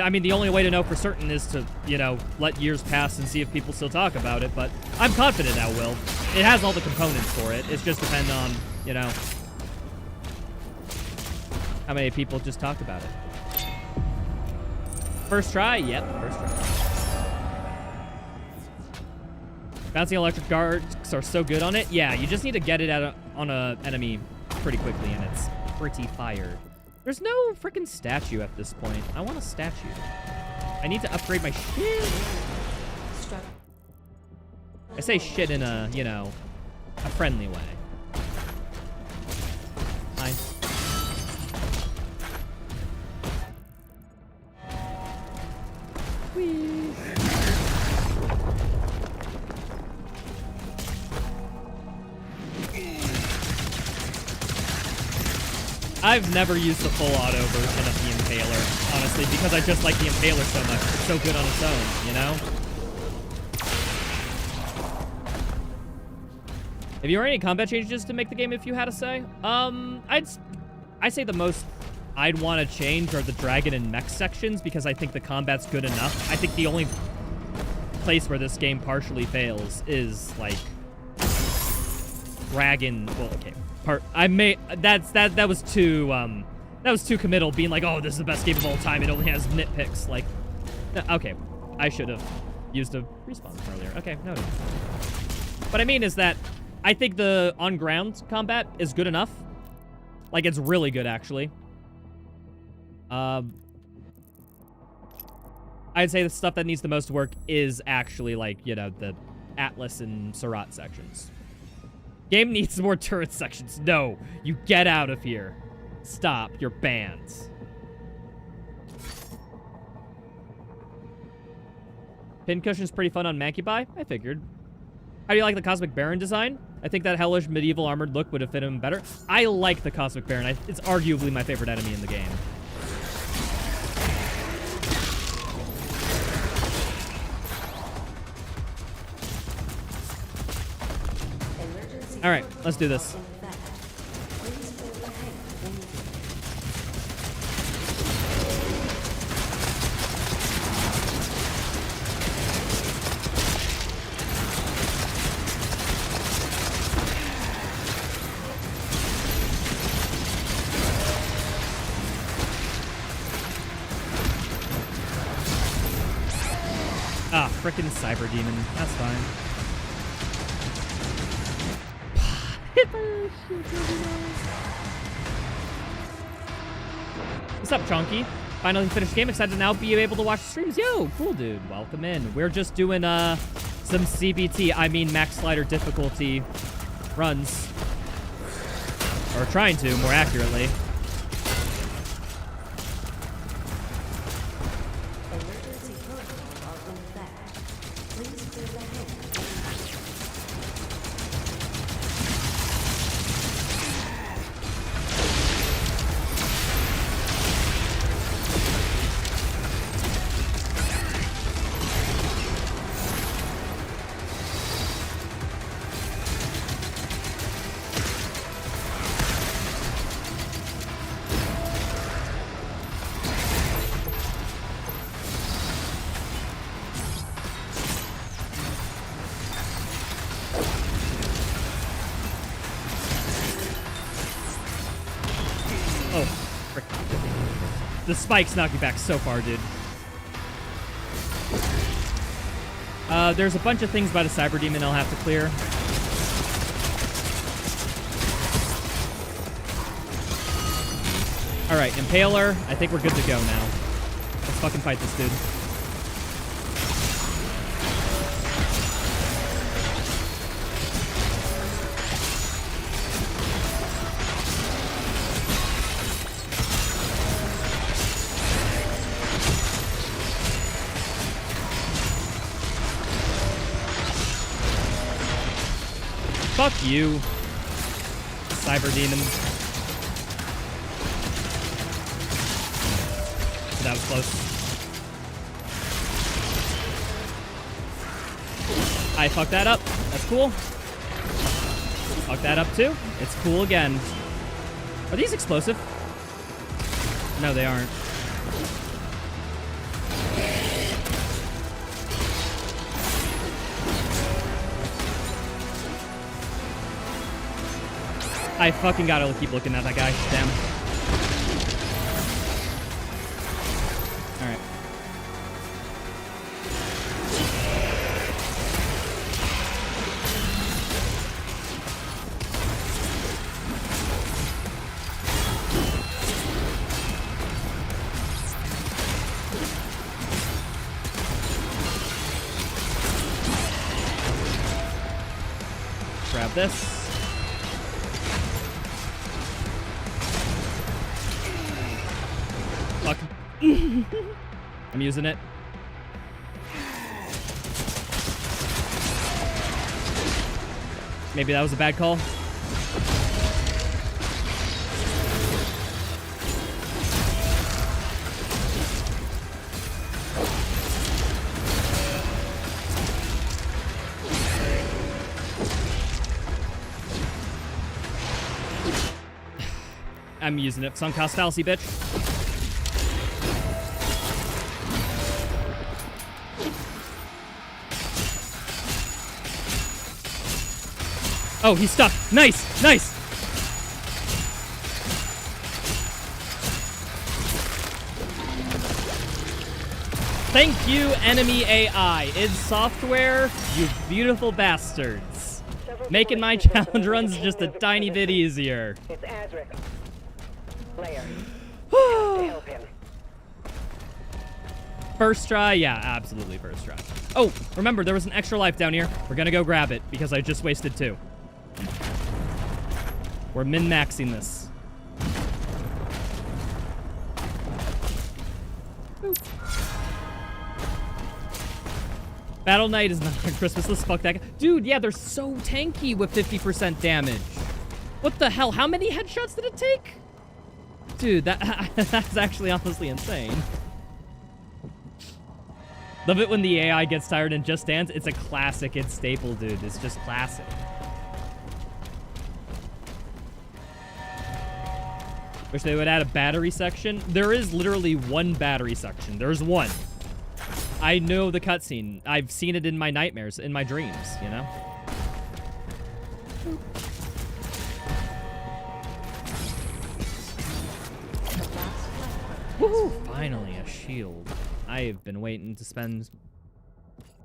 I mean, the only way to know for certain is to, you know, let years pass and see if people still talk about it, but I'm confident that will. It has all the components for it. It's just depend on, you know, how many people just talk about it. First try? Yep, first try. Bouncing electric darts are so good on it. Yeah, you just need to get it on a enemy pretty quickly, and it's pretty fire. There's no freaking statue at this point. I want a statue. I need to upgrade my shit. I say shit in a, you know, a friendly way. Hi. Whee. I've never used the full auto version of the Impaler, honestly, because I just like the Impaler so much. It's so good on its own, you know? Have you heard any combat changes to make the game, if you had to say? I say the most I'd want to change are the dragon and mech sections because I think the combat's good enough. I think the only place where this game partially fails is like dragon. Well, okay, that was too committal, being like, oh, this is the best game of all time. It only has nitpicks. Like, okay, I should have used a respawn earlier. Okay, no. What I mean is that I think the on-ground combat is good enough. Like, it's really good, actually. I'd say the stuff that needs the most work is actually, like, you know, the Atlas and Surat sections. Game needs more turret sections. No, you get out of here. Stop, you're banned. Pincushion's pretty fun on Mancubi, I figured. How do you like the Cosmic Baron design? I think that hellish medieval armored look would have fit him better. I like the Cosmic Baron. It's arguably my favorite enemy in the game. All right, let's do this. Ah, frickin' Cyber Demon. That's fine. What's up, Chonky? Finally finished the game. Excited to now be able to watch the streams. Yo, cool, dude. Welcome in. We're just doing some CBT, I mean max slider difficulty runs. Or trying to, more accurately. The spikes knock you back so far, dude. There's a bunch of things by the Cyber Demon I'll have to clear. Alright, Impaler. I think we're good to go now. Let's fucking fight this dude. Fuck you, Cyber Demon. That was close. I fucked that up. That's cool. Fuck that up too. It's cool again. Are these explosive? No, they aren't. I fucking gotta keep looking at that guy. Damn. Alright. Grab this. Fuck. I'm using it. Maybe that was a bad call. I'm using it. Sunk cost fallacy, bitch. Oh, he's stuck. Nice, nice. Thank you, enemy AI. Id Software, you beautiful bastards. Making my challenge runs just a tiny bit easier. It's Azric. Layer. To help him. First try? Yeah, absolutely first try. Oh, remember, there was an extra life down here. We're gonna go grab it, because I just wasted 2. We're min-maxing this. Boop. Battle Knight is not on Christmas. Let's fuck that guy. Dude, yeah, they're so tanky with 50% damage. What the hell? How many headshots did it take? Dude, that's actually honestly insane. Love it when the AI gets tired and just stands. It's a classic. It's staple, dude. It's just classic. Wish they would add a battery section. There is literally one battery section. There's one. I know the cutscene. I've seen it in my nightmares, in my dreams, you know? Woohoo! Finally, a shield. I've been waiting to spend...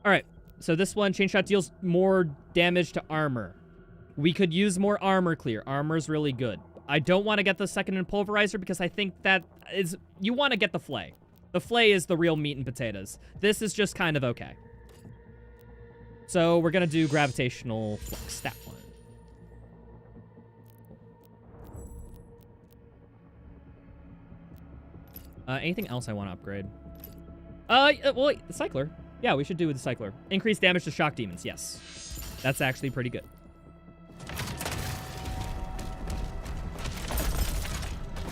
Alright, so this one, chain shot deals more damage to armor. We could use more armor clear. Armor's really good. I don't want to get the second pulverizer because I think that is... You want to get the flay. The flay is the real meat and potatoes. This is just kind of okay. So we're going to do gravitational flux, that one. Anything else I want to upgrade? Well, the cycler. Yeah, we should do with the cycler. Increased damage to shock demons, yes. That's actually pretty good.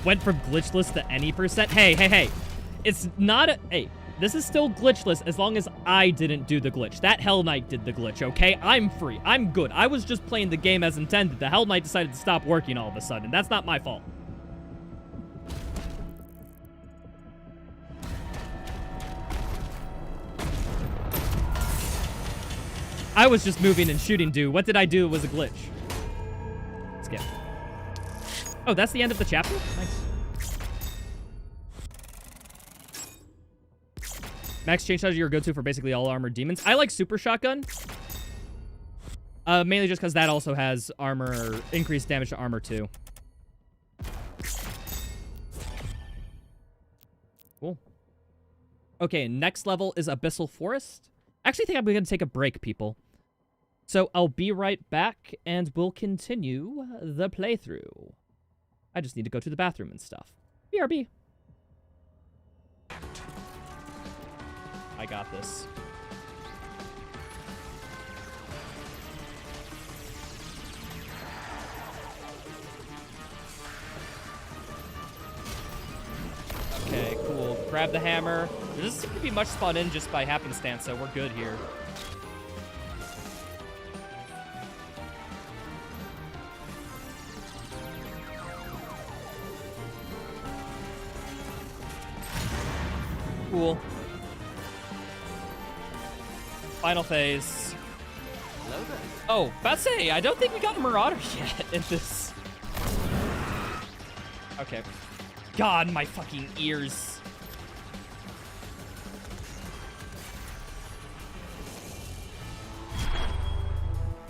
Went from glitchless to any percent. Hey, hey, hey. It's not a... Hey, this is still glitchless as long as I didn't do the glitch. That Hell Knight did the glitch, okay? I'm free. I'm good. I was just playing the game as intended. The Hell Knight decided to stop working all of a sudden. That's not my fault. I was just moving and shooting, dude. What did I do? It was a glitch. Skip. Oh, that's the end of the chapter? Nice. Max chain shot is your go-to for basically all armored demons. I like super shotgun. Mainly just because that also has armor, increased damage to armor too. Cool. Okay, next level is Abyssal Forest. Actually, I think I'm going to take a break, people. So I'll be right back, and we'll continue the playthrough. I just need to go to the bathroom and stuff. BRB. I got this. Okay, cool. Grab the hammer. There doesn't seem to be much spawn in just by happenstance, so we're good here. Cool. Final phase. Oh, about to say, I don't think we got a Marauder yet in this. Okay. God, my fucking ears.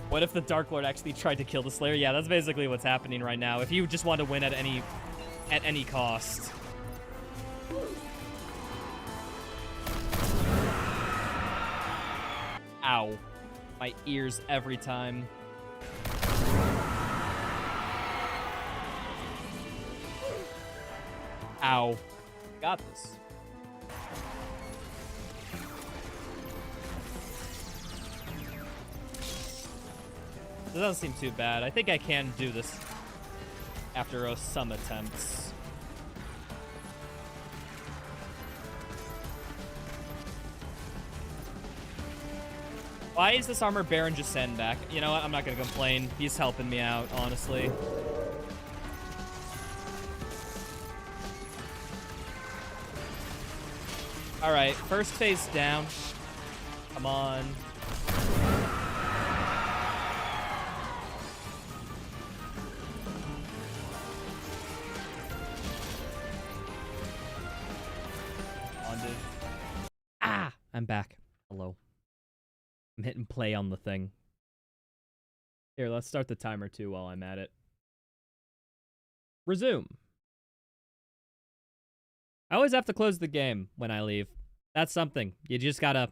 What if the Dark Lord actually tried to kill the Slayer? Yeah, that's basically what's happening right now. If you just want to win at any cost. Ow. My ears every time. Ow. Got this. This doesn't seem too bad. I think I can do this after some attempts. Why is this armor Baron just send back? You know what? I'm not going to complain. He's helping me out, honestly. All right, first phase down. Come on. On, dude. Ah, I'm back. Hello. I'm hitting play on the thing. Here, let's start the timer too while I'm at it. Resume. I always have to close the game when I leave. That's something. You just gotta...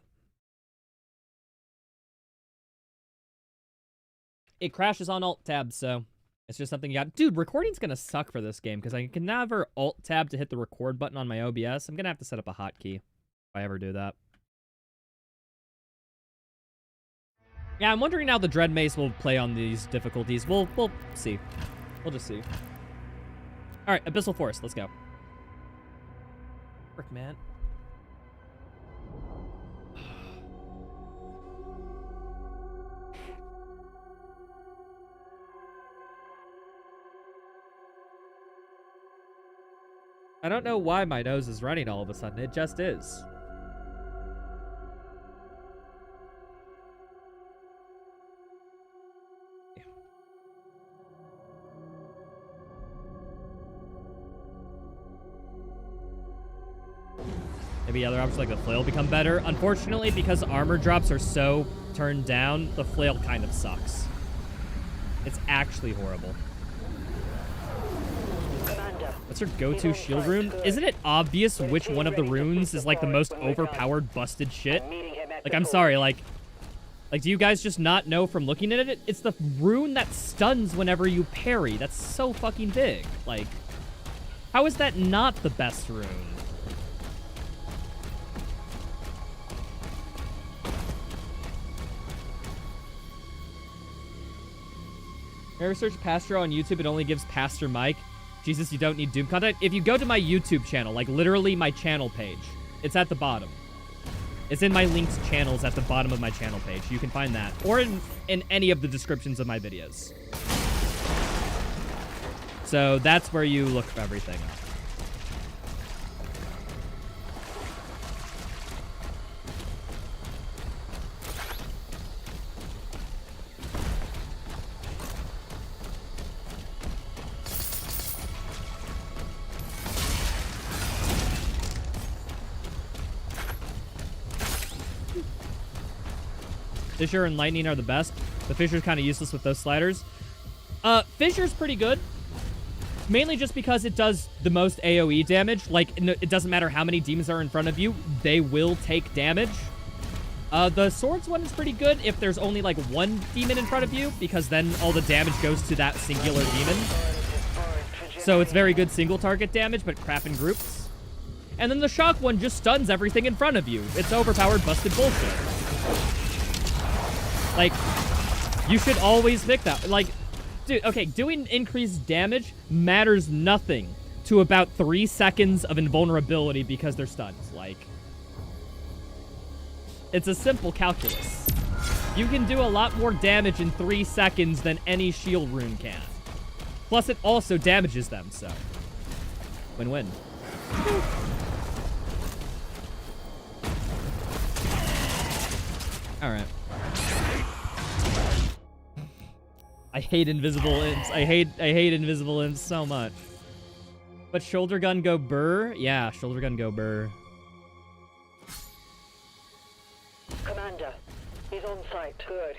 It crashes on Alt-Tab, so it's just something you got... Dude, recording's gonna suck for this game, because I can never Alt-Tab to hit the record button on my OBS. I'm gonna have to set up a hotkey if I ever do that. Yeah, I'm wondering how the Dread Mace will play on these difficulties. We'll see. We'll just see. Alright, Abyssal Force, let's go. Frick, man. I don't know why my nose is running all of a sudden. It just is. Maybe other options like the flail become better. Unfortunately, because armor drops are so turned down, the flail kind of sucks. It's actually horrible. What's your go-to shield rune? Isn't it obvious which one of the runes is like the most overpowered, busted shit? Like, I'm sorry, like, do you guys just not know from looking at it? It's the rune that stuns whenever you parry. That's so fucking big. Like, how is that not the best rune? Ever search Pastor on YouTube? It only gives Pastor Mike. Jesus, you don't need Doom content. If you go to my YouTube channel, like literally my channel page, it's at the bottom. It's in my linked channels at the bottom of my channel page. You can find that. Or in any of the descriptions of my videos. So that's where you look for everything up. Fissure and Lightning are the best. The Fissure's kind of useless with those sliders. Fissure's pretty good. Mainly just because it does the most AoE damage. Like, it doesn't matter how many demons are in front of you. They will take damage. The Swords one is pretty good if there's only, like, one demon in front of you. Because then all the damage goes to that singular demon. So it's very good single target damage, but crap in groups. And then the Shock one just stuns everything in front of you. It's overpowered, busted bullshit. Like, you should always pick that. Like, dude, okay, doing increased damage matters nothing to about 3 seconds of invulnerability because they're stunned. Like, it's a simple calculus. You can do a lot more damage in 3 seconds than any shield rune can. Plus, it also damages them, so. Win-win. Alright. I hate invisible imps. I hate invisible imps so much. But shoulder gun go burr? Yeah, shoulder gun go burr. Commander, he's on site. Good.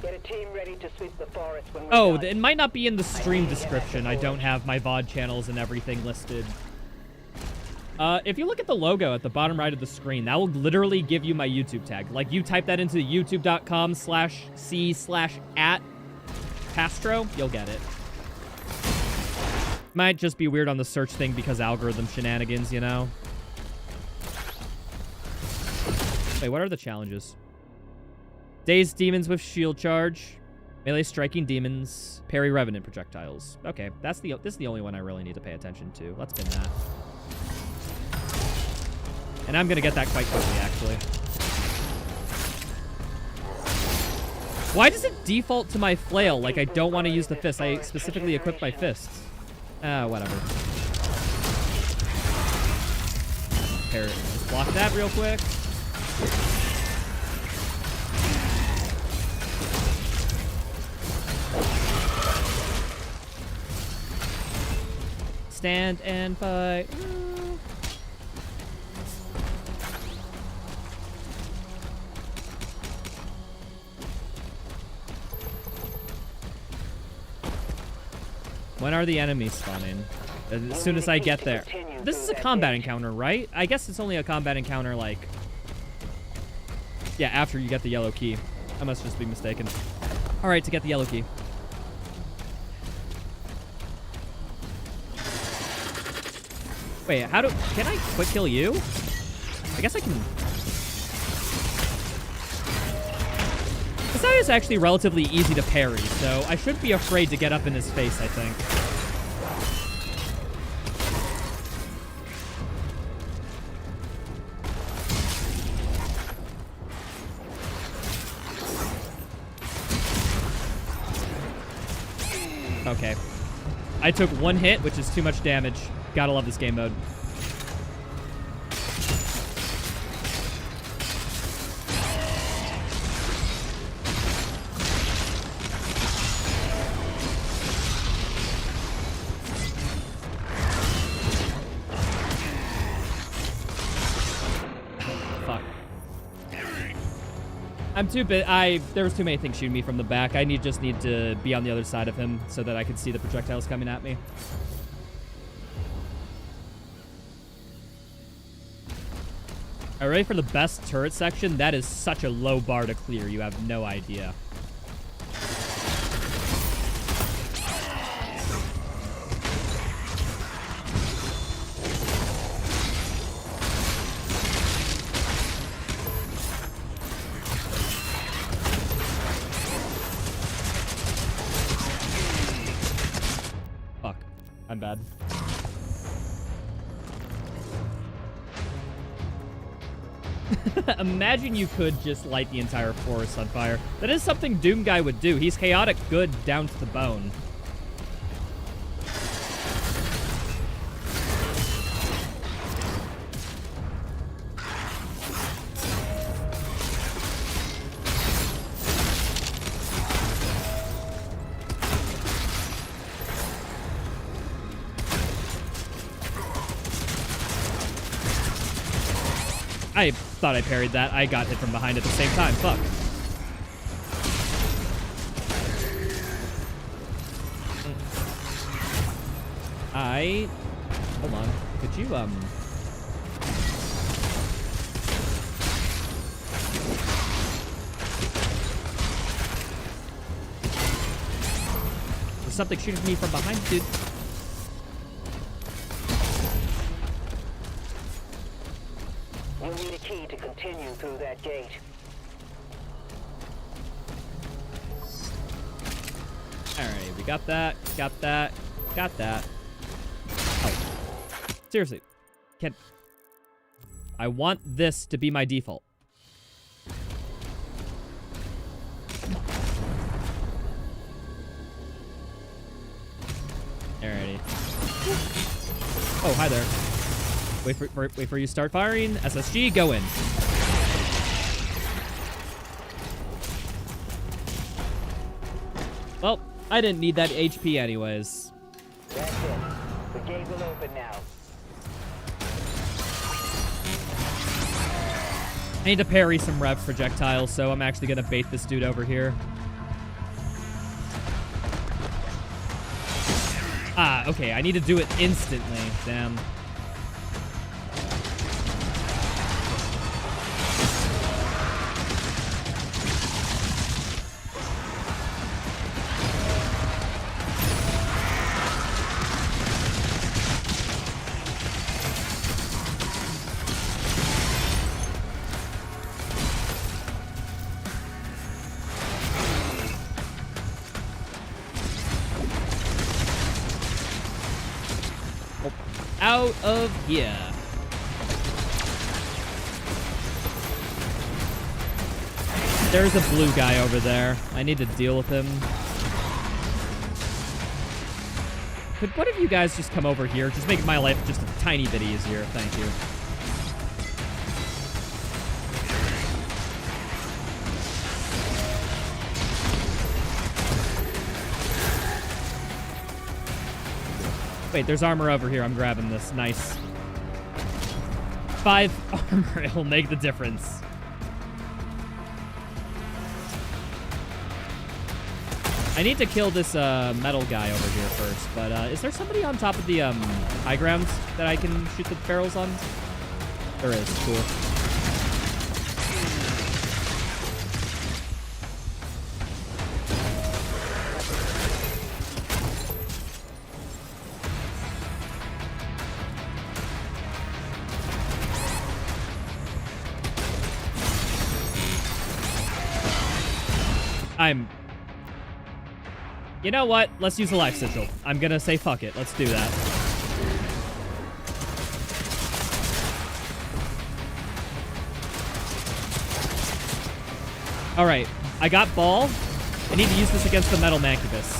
Get a team ready to sweep the forest when we're Oh, done. it might not be in the stream description. I don't have my VOD channels and everything listed. If you look at the logo at the bottom right of the screen, that will literally give you my YouTube tag. Like, you type that into youtube.com/c/@Pastro, you'll get it. Might just be weird on the search thing because algorithm shenanigans, you know? Wait, what are the challenges? Dazed demons with shield charge. Melee striking demons. Parry revenant projectiles. Okay, this is the only one I really need to pay attention to. Let's spin that. And I'm gonna get that quite quickly, actually. Why does it default to my flail? Like, I don't want to use the fist. I specifically equipped my fists. Whatever. parry. Just block that real quick. Stand and fight. When are the enemies spawning? As soon as I get there. This is a combat encounter, right? I guess it's only a combat encounter, like... Yeah, after you get the yellow key. I must just be mistaken. Alright, to get the yellow key. Wait, how do... Can I quick kill you? I guess I can... This guy is actually relatively easy to parry, so I shouldn't be afraid to get up in his face, I think. Okay. I took one hit, which is too much damage. Gotta love this game mode. Fuck. I'm too bit. There was too many things shooting me from the back. I just need to be on the other side of him so that I can see the projectiles coming at me. All right, ready for the best turret section? That is such a low bar to clear. You have no idea. Fuck. I'm bad. Imagine you could just light the entire forest on fire. That is something Doom Guy would do. He's chaotic good down to the bone. I thought I parried that. I got hit from behind at the same time. Fuck. Hold on. Could you, There's something shooting me from behind, dude. You'll need a key to continue through that gate. Alright, we got that, got that, got that. Oh. Seriously. I want this to be my default. Alrighty. Oh, hi there. Wait for you to start firing. SSG, go in. Well, I didn't need that HP anyways. That's it. The gate will open now. I need to parry some rev projectiles, so I'm actually gonna bait this dude over here. Ah, okay, I need to do it instantly. Damn. Out of here. There's a blue guy over there. I need to deal with him. Could one of you guys just come over here? Just make my life just a tiny bit easier. Thank you. Wait, there's armor over here. I'm grabbing this. Nice. 5 armor. It will make the difference. I need to kill this metal guy over here first, but is there somebody on top of the high grounds that I can shoot the barrels on? There is. Cool. You know what? Let's use a life sigil. I'm gonna say fuck it. Let's do that. Alright. I got ball. I need to use this against the metal mancubus.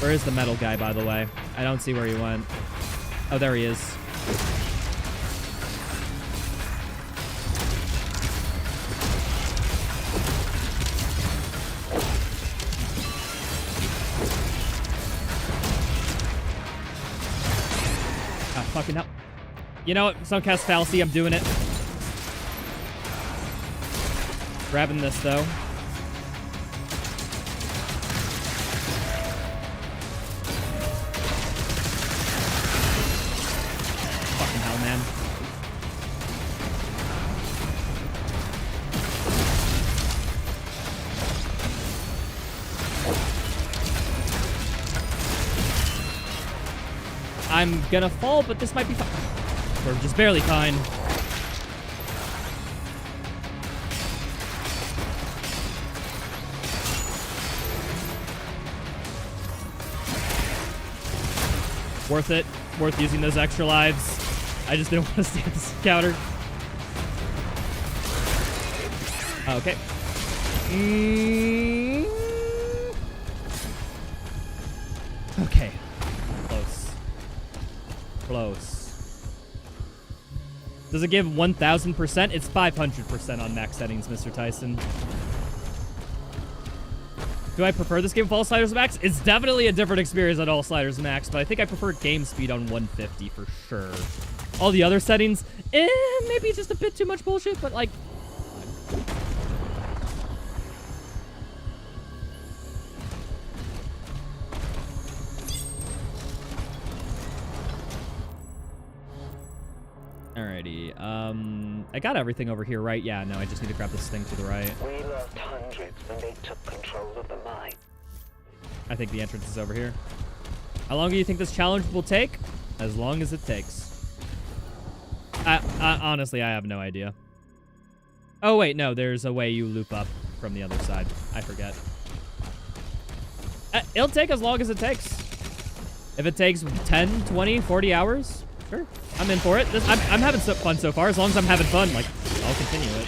Where is the metal guy, by the way? I don't see where he went. Oh, there he is. Fucking hell. You know what? Suncast fallacy. I'm doing it. Grabbing this, though. Fucking hell, man. I'm gonna fall, but this might be fine. We're just barely fine. Worth it. Worth using those extra lives. I just didn't want to stand this counter. Okay. Okay. Close. Does it give 1,000%? It's 500% on max settings, Mr. Tyson. Do I prefer this game with all sliders max? It's definitely a different experience on all sliders max, but I think I prefer game speed on 150 for sure. All the other settings, maybe just a bit too much bullshit, but like... Alrighty, I got everything over here, right? Yeah, no, I just need to grab this thing to the right. We lost hundreds when they took control of the mine. I think the entrance is over here. How long do you think this challenge will take? As long as it takes. Honestly, I have no idea. Oh, wait, no, there's a way you loop up from the other side. I forget. It'll take as long as it takes. If it takes 10, 20, 40 hours, sure. I'm in for it. I'm having fun so far. As long as I'm having fun, like, I'll continue it.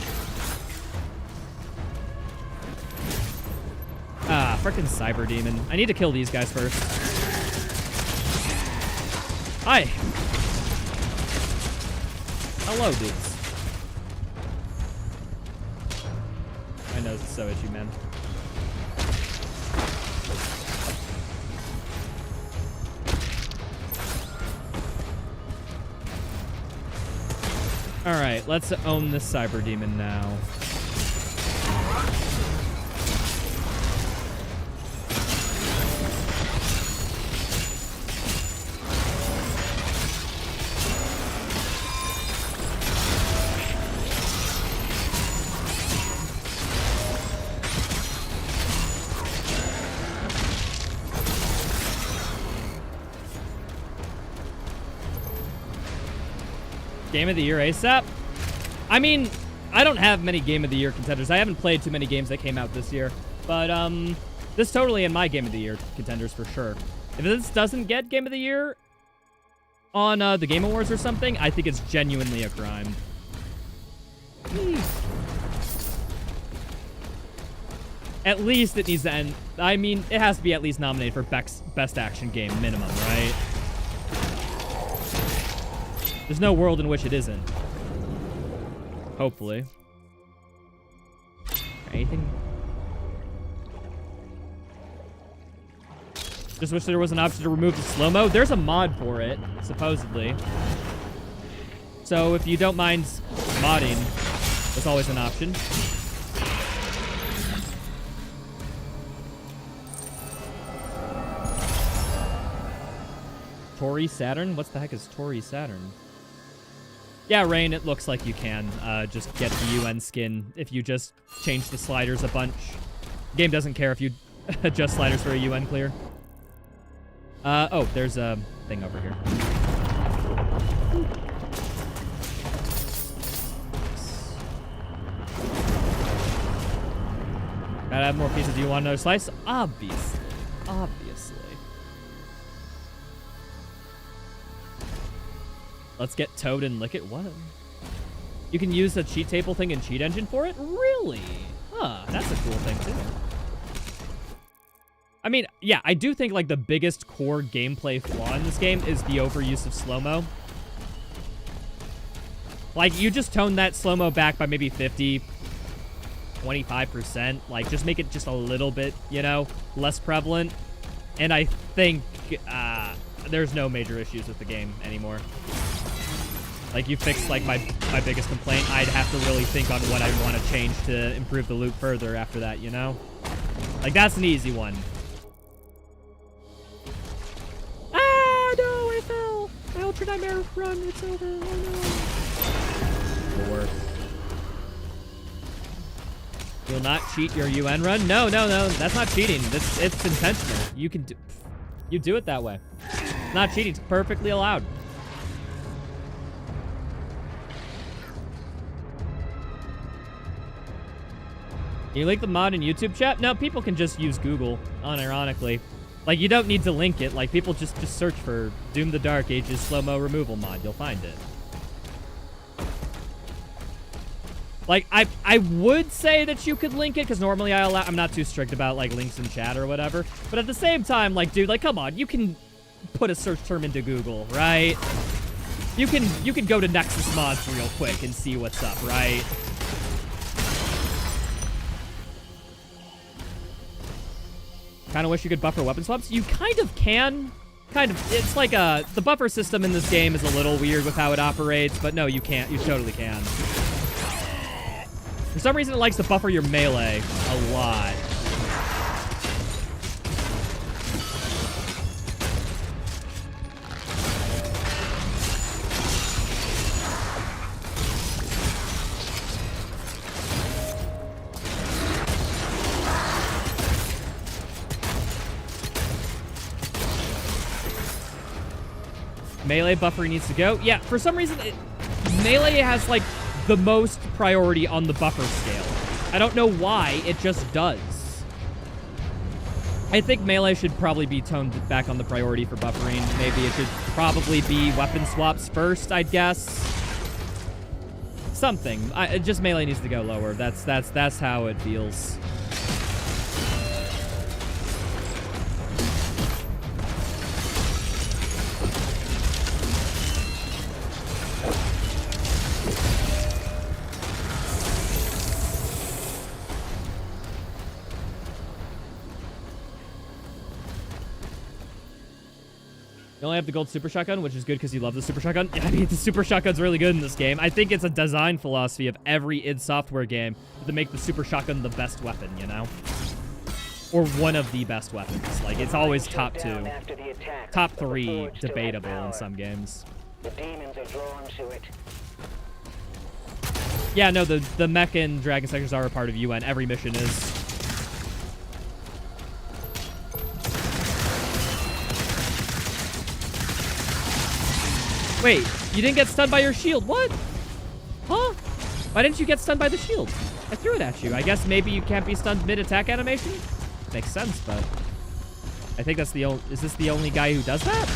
Ah, frickin' Cyber Demon. I need to kill these guys first. Hi. Hello, dudes. My nose is so itchy, man. Alright, let's own this Cyber Demon now. Game of the Year ASAP? I mean, I don't have many Game of the Year contenders. I haven't played too many games that came out this year. But, this totally in my Game of the Year contenders for sure. If this doesn't get Game of the Year on the Game Awards or something, I think it's genuinely a crime. At least it needs to end. I mean, it has to be at least nominated for Best Action Game minimum, right? There's no world in which it isn't. Hopefully. Anything? Just wish there was an option to remove the slow-mo. There's a mod for it, supposedly. So if you don't mind modding, there's always an option. Tori Saturn? What the heck is Tori Saturn? Yeah, Rain, it looks like you can just get the UN skin if you just change the sliders a bunch. The game doesn't care if you adjust sliders for a UN clear. Oh, there's a thing over here. Gotta have more pizza. Do you want another slice? Obviously. Obviously. Let's get Toad and lick it. What? You can use the cheat table thing in Cheat Engine for it? Really? Huh, that's a cool thing too. I mean, yeah, I do think like the biggest core gameplay flaw in this game is the overuse of slow-mo. Like, you just tone that slow-mo back by maybe 50, 25%. Like, just make it just a little bit, you know, less prevalent. And I think there's no major issues with the game anymore. Like, you fixed, like, my biggest complaint. I'd have to really think on what I want to change to improve the loop further after that, you know? Like, that's an easy one. Ah, no, I fell. My Ultra Nightmare run, it's over. Oh, no. Lord. You'll not cheat your UN run? No, no, no. That's not cheating. It's intentional. You can do... You do it that way. Not cheating. It's perfectly allowed. Can you link the mod in YouTube chat? No, people can just use Google, unironically. Like, you don't need to link it. Like, people just search for Doom the Dark Ages slow-mo removal mod. You'll find it. Like, I would say that you could link it, because normally I'm not too strict about, like, links in chat or whatever. But at the same time, like, dude, like, come on. You can put a search term into Google, right? You can go to Nexus Mods real quick and see what's up, right? Kind of wish you could buffer weapon swaps. You kind of can. Kind of. It's like the buffer system in this game is a little weird with how it operates, but no, you can't. You totally can. For some reason, it likes to buffer your melee a lot. Melee buffer needs to go. Yeah, for some reason, melee has, like, the most priority on the buffer scale. I don't know why, it just does. I think melee should probably be toned back on the priority for buffering. Maybe it should probably be weapon swaps first, I'd guess. Something. Just melee needs to go lower. That's how it feels. You only have the gold super shotgun, which is good because you love the super shotgun. I mean, the super shotgun's really good in this game. I think it's a design philosophy of every id Software game to make the super shotgun the best weapon, you know? Or one of the best weapons. Like, it's always top two. Top three, debatable in some games. The demons are drawn to it. Yeah, no, the mech and dragon sections are a part of UN. Every mission is. Wait, you didn't get stunned by your shield. What? Huh? Why didn't you get stunned by the shield? I threw it at you. I guess maybe you can't be stunned mid-attack animation? Makes sense, but... I think that's the only... Is this the only guy who does that?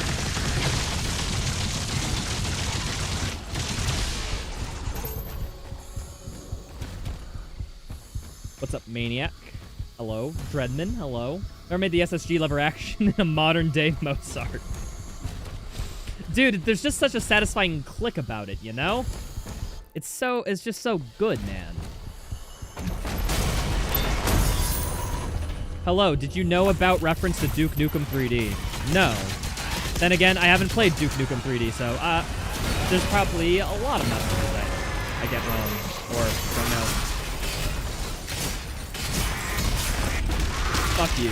What's up, Maniac? Hello. Dreadman, hello. Never made the SSG lever action in a modern-day Mozart. Dude, there's just such a satisfying click about it, you know? It's just so good, man. Hello, did you know about reference to Duke Nukem 3D? No. Then again, I haven't played Duke Nukem 3D, so there's probably a lot of messages that I get wrong or don't know. Fuck you.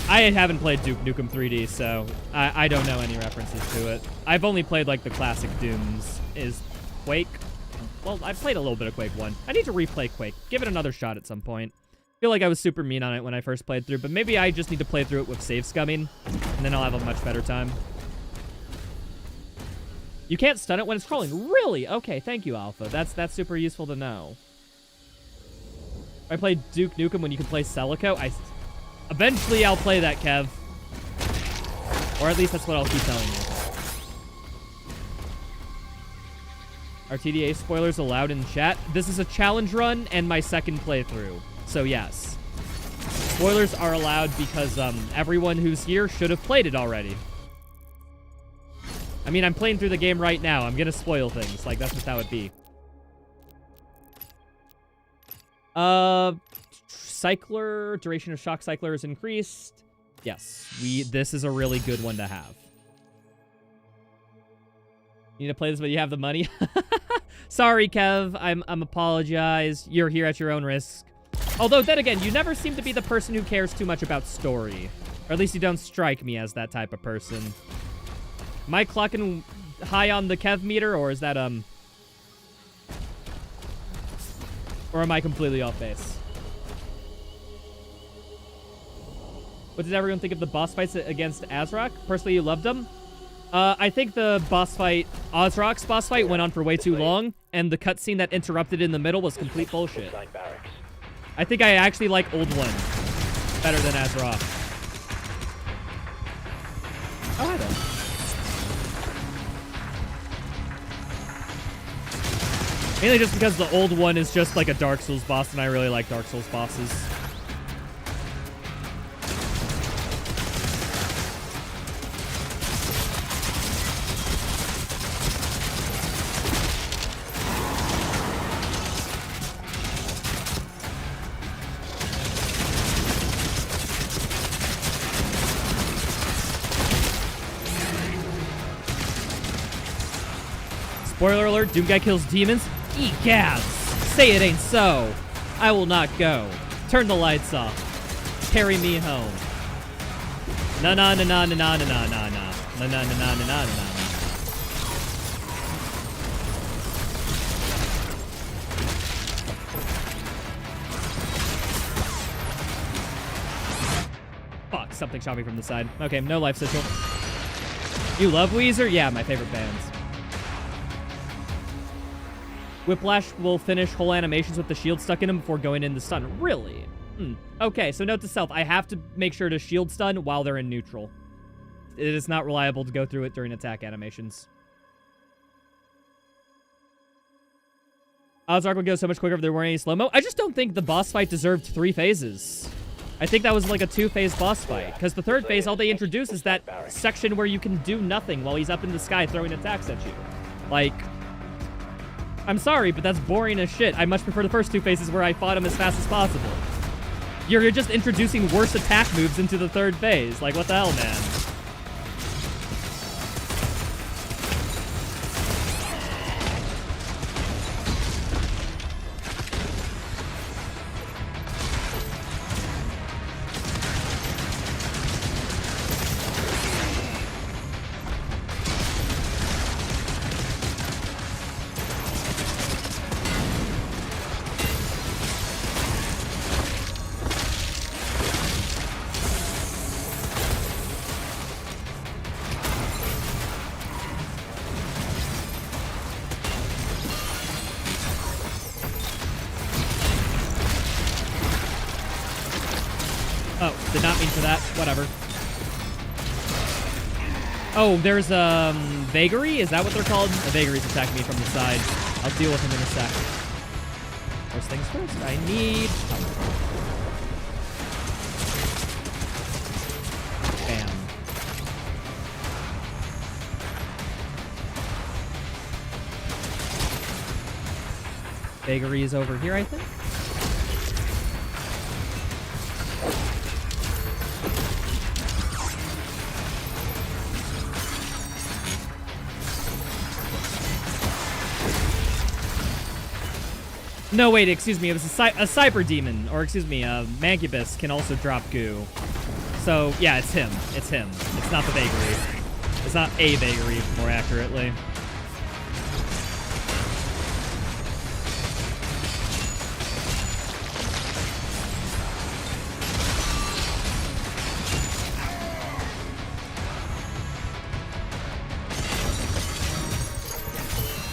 I haven't played Duke Nukem 3D, so I don't know any references to it. I've only played like the classic Dooms. Is Quake? Well, I've played a little bit of Quake 1. I need to replay Quake. Give it another shot at some point. I feel like I was super mean on it when I first played through, but maybe I just need to play through it with save scumming, and then I'll have a much better time. You can't stun it when it's crawling. Really? Okay, thank you, Alpha. That's super useful to know. I played Duke Nukem when you can play Celico. Eventually I'll play that, Kev. Or at least that's what I'll keep telling you. Are TDA spoilers allowed in chat? This is a challenge run and my second playthrough. So yes. Spoilers are allowed because everyone who's here should have played it already. I mean, I'm playing through the game right now. I'm gonna spoil things. Like, that's just how it be. Cycler, duration of shock cycler is increased. Yes, this is a really good one to have. You need to play this, but you have the money. Sorry, Kev. I'm apologize. You're here at your own risk. Although, then again, you never seem to be the person who cares too much about story. Or at least you don't strike me as that type of person. Am I clocking high on the Kev meter, or is that, or am I completely off base? What did everyone think of the boss fights against Azrock? Personally, you loved them? I think the boss fight, Azrock's boss fight, went on for way too long, and the cutscene that interrupted in the middle was complete bullshit. I think I actually like Old One better than Azrock. Oh, hi there. Mainly just because the Old One is just like a Dark Souls boss, and I really like Dark Souls bosses. Spoiler alert, Doom Guy kills demons? Egaz! Say it ain't so! I will not go. Turn the lights off. Carry me home. Na na na na na na na na na na na na na na na na. Fuck, something shot me from the side. Okay, no life sigil. You love Weezer? Yeah, my favorite bands. Whiplash will finish whole animations with the shield stuck in him before going in the stun. Really? Okay, so note to self, I have to make sure to shield stun while they're in neutral. It is not reliable to go through it during attack animations. Ozark would go so much quicker if there weren't any slow-mo. I just don't think the boss fight deserved 3 phases. I think that was like a 2-phase boss fight. Because the 3rd phase, all they introduce is that section where you can do nothing while he's up in the sky throwing attacks at you. Like, I'm sorry, but that's boring as shit. I much prefer the first 2 phases where I fought him as fast as possible. You're just introducing worse attack moves into the 3rd phase. Like, what the hell, man? Oh, did not mean for that. Whatever. Oh, there's vagary? Is that what they're called? The vagaries attack me from the side. I'll deal with them in a sec. First things first, I need... Bam. Vagary is over here, I think. No, wait, excuse me. It was a cyber demon, or excuse me, a mancubus can also drop goo. So yeah, it's him. It's him. It's not the vagary. It's not a vagary, more accurately.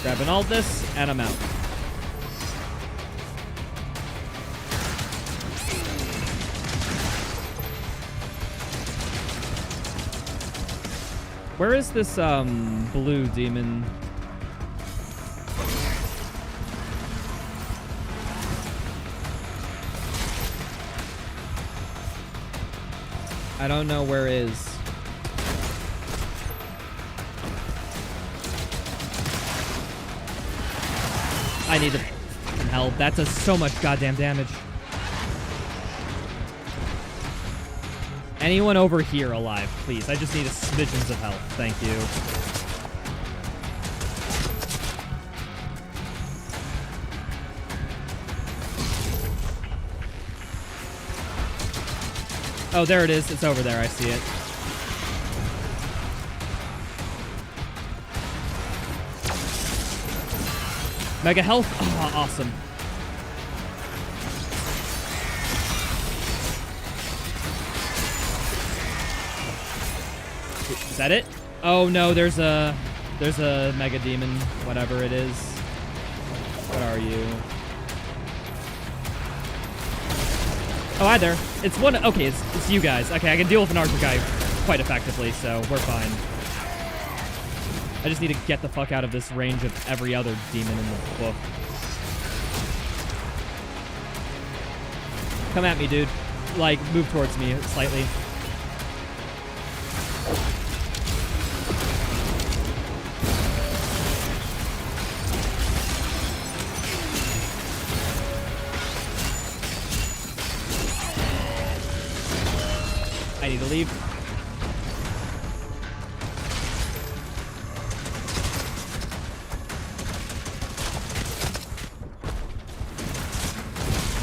Grabbing all this, and I'm out. Where is this, blue demon? I don't know where it is. I need to help. That does so much goddamn damage. Anyone over here alive, please? I just need a smidgens of health. Thank you. Oh, there it is. It's over there. I see it. Mega health? Oh, awesome. Is that it? Oh no, there's a mega demon, whatever it is. What are you? Oh, hi there. It's one. Okay, it's you guys. Okay, I can deal with an archer guy quite effectively, so we're fine. I just need to get the fuck out of this range of every other demon in the book. Come at me, dude. Like, move towards me slightly. I need to leave.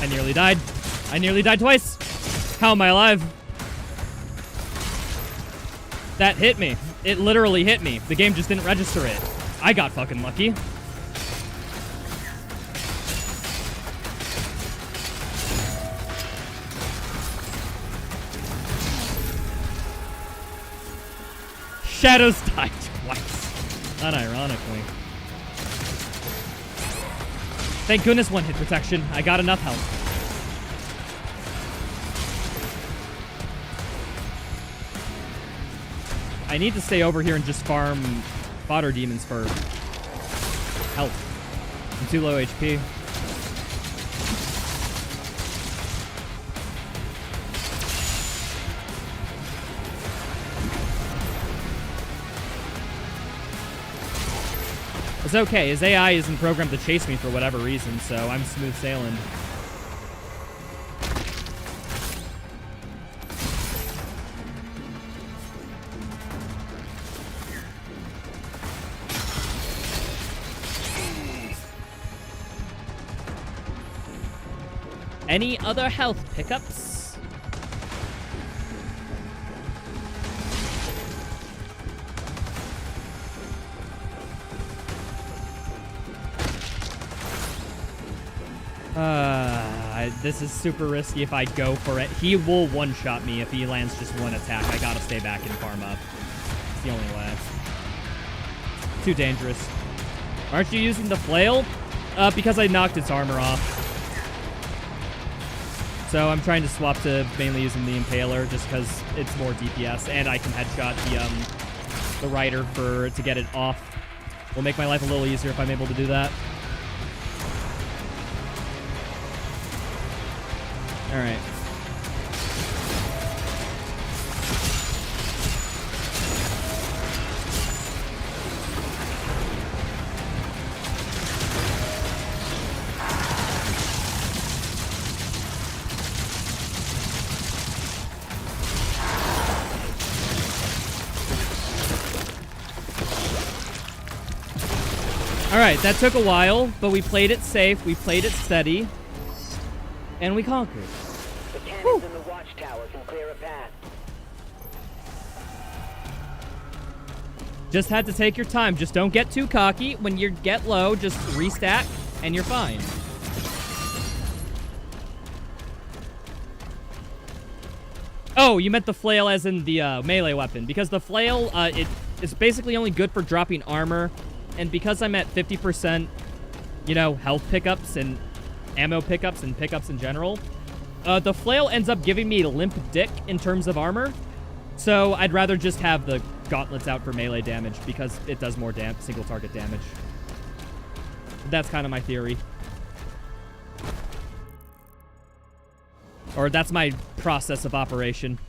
I nearly died. I nearly died twice. How am I alive? That hit me. It literally hit me. The game just didn't register it. I got fucking lucky. Shadows died twice. Unironically. Thank goodness one hit protection. I got enough health. I need to stay over here and just farm fodder demons for health. I'm too low HP. It's okay. His AI isn't programmed to chase me for whatever reason, so I'm smooth sailing. Any other health pickups? This is super risky if I go for it. He will one-shot me if he lands just one attack. I gotta stay back and farm up. It's the only way. Too dangerous. Aren't you using the flail? Because I knocked its armor off. So I'm trying to swap to mainly using the Impaler just because it's more DPS and I can headshot the Rider to get it off. Will make my life a little easier if I'm able to do that. All right. All right, that took a while, but we played it safe, we played it steady, and we conquered. The cannons in the watchtower can clear a path. Just had to take your time. Just don't get too cocky. When you get low, just restack, and you're fine. Oh, you meant the flail as in the melee weapon. Because the flail, it is basically only good for dropping armor. And because I'm at 50%, you know, health pickups and ammo pickups and pickups in general, the flail ends up giving me limp dick in terms of armor. So I'd rather just have the gauntlets out for melee damage because it does more single target damage. That's kind of my theory. Or that's my process of operation.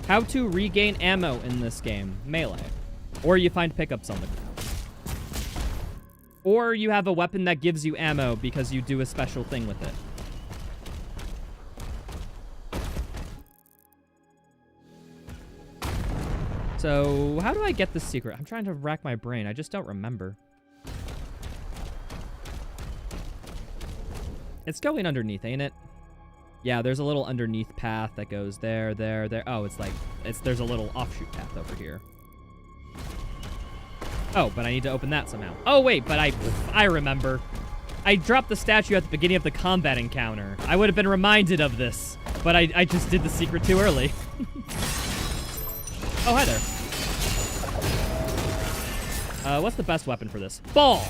How to regain ammo in this game? Melee. Or you find pickups on the ground. Or you have a weapon that gives you ammo because you do a special thing with it. So, how do I get this secret? I'm trying to rack my brain. I just don't remember. It's going underneath, ain't it? Yeah, there's a little underneath path that goes there, there, there. Oh, it's like, there's a little offshoot path over here. Oh, but I need to open that somehow. Oh, wait, but I remember. I dropped the statue at the beginning of the combat encounter. I would have been reminded of this, but I just did the secret too early. Oh, hi there. What's the best weapon for this? Ball!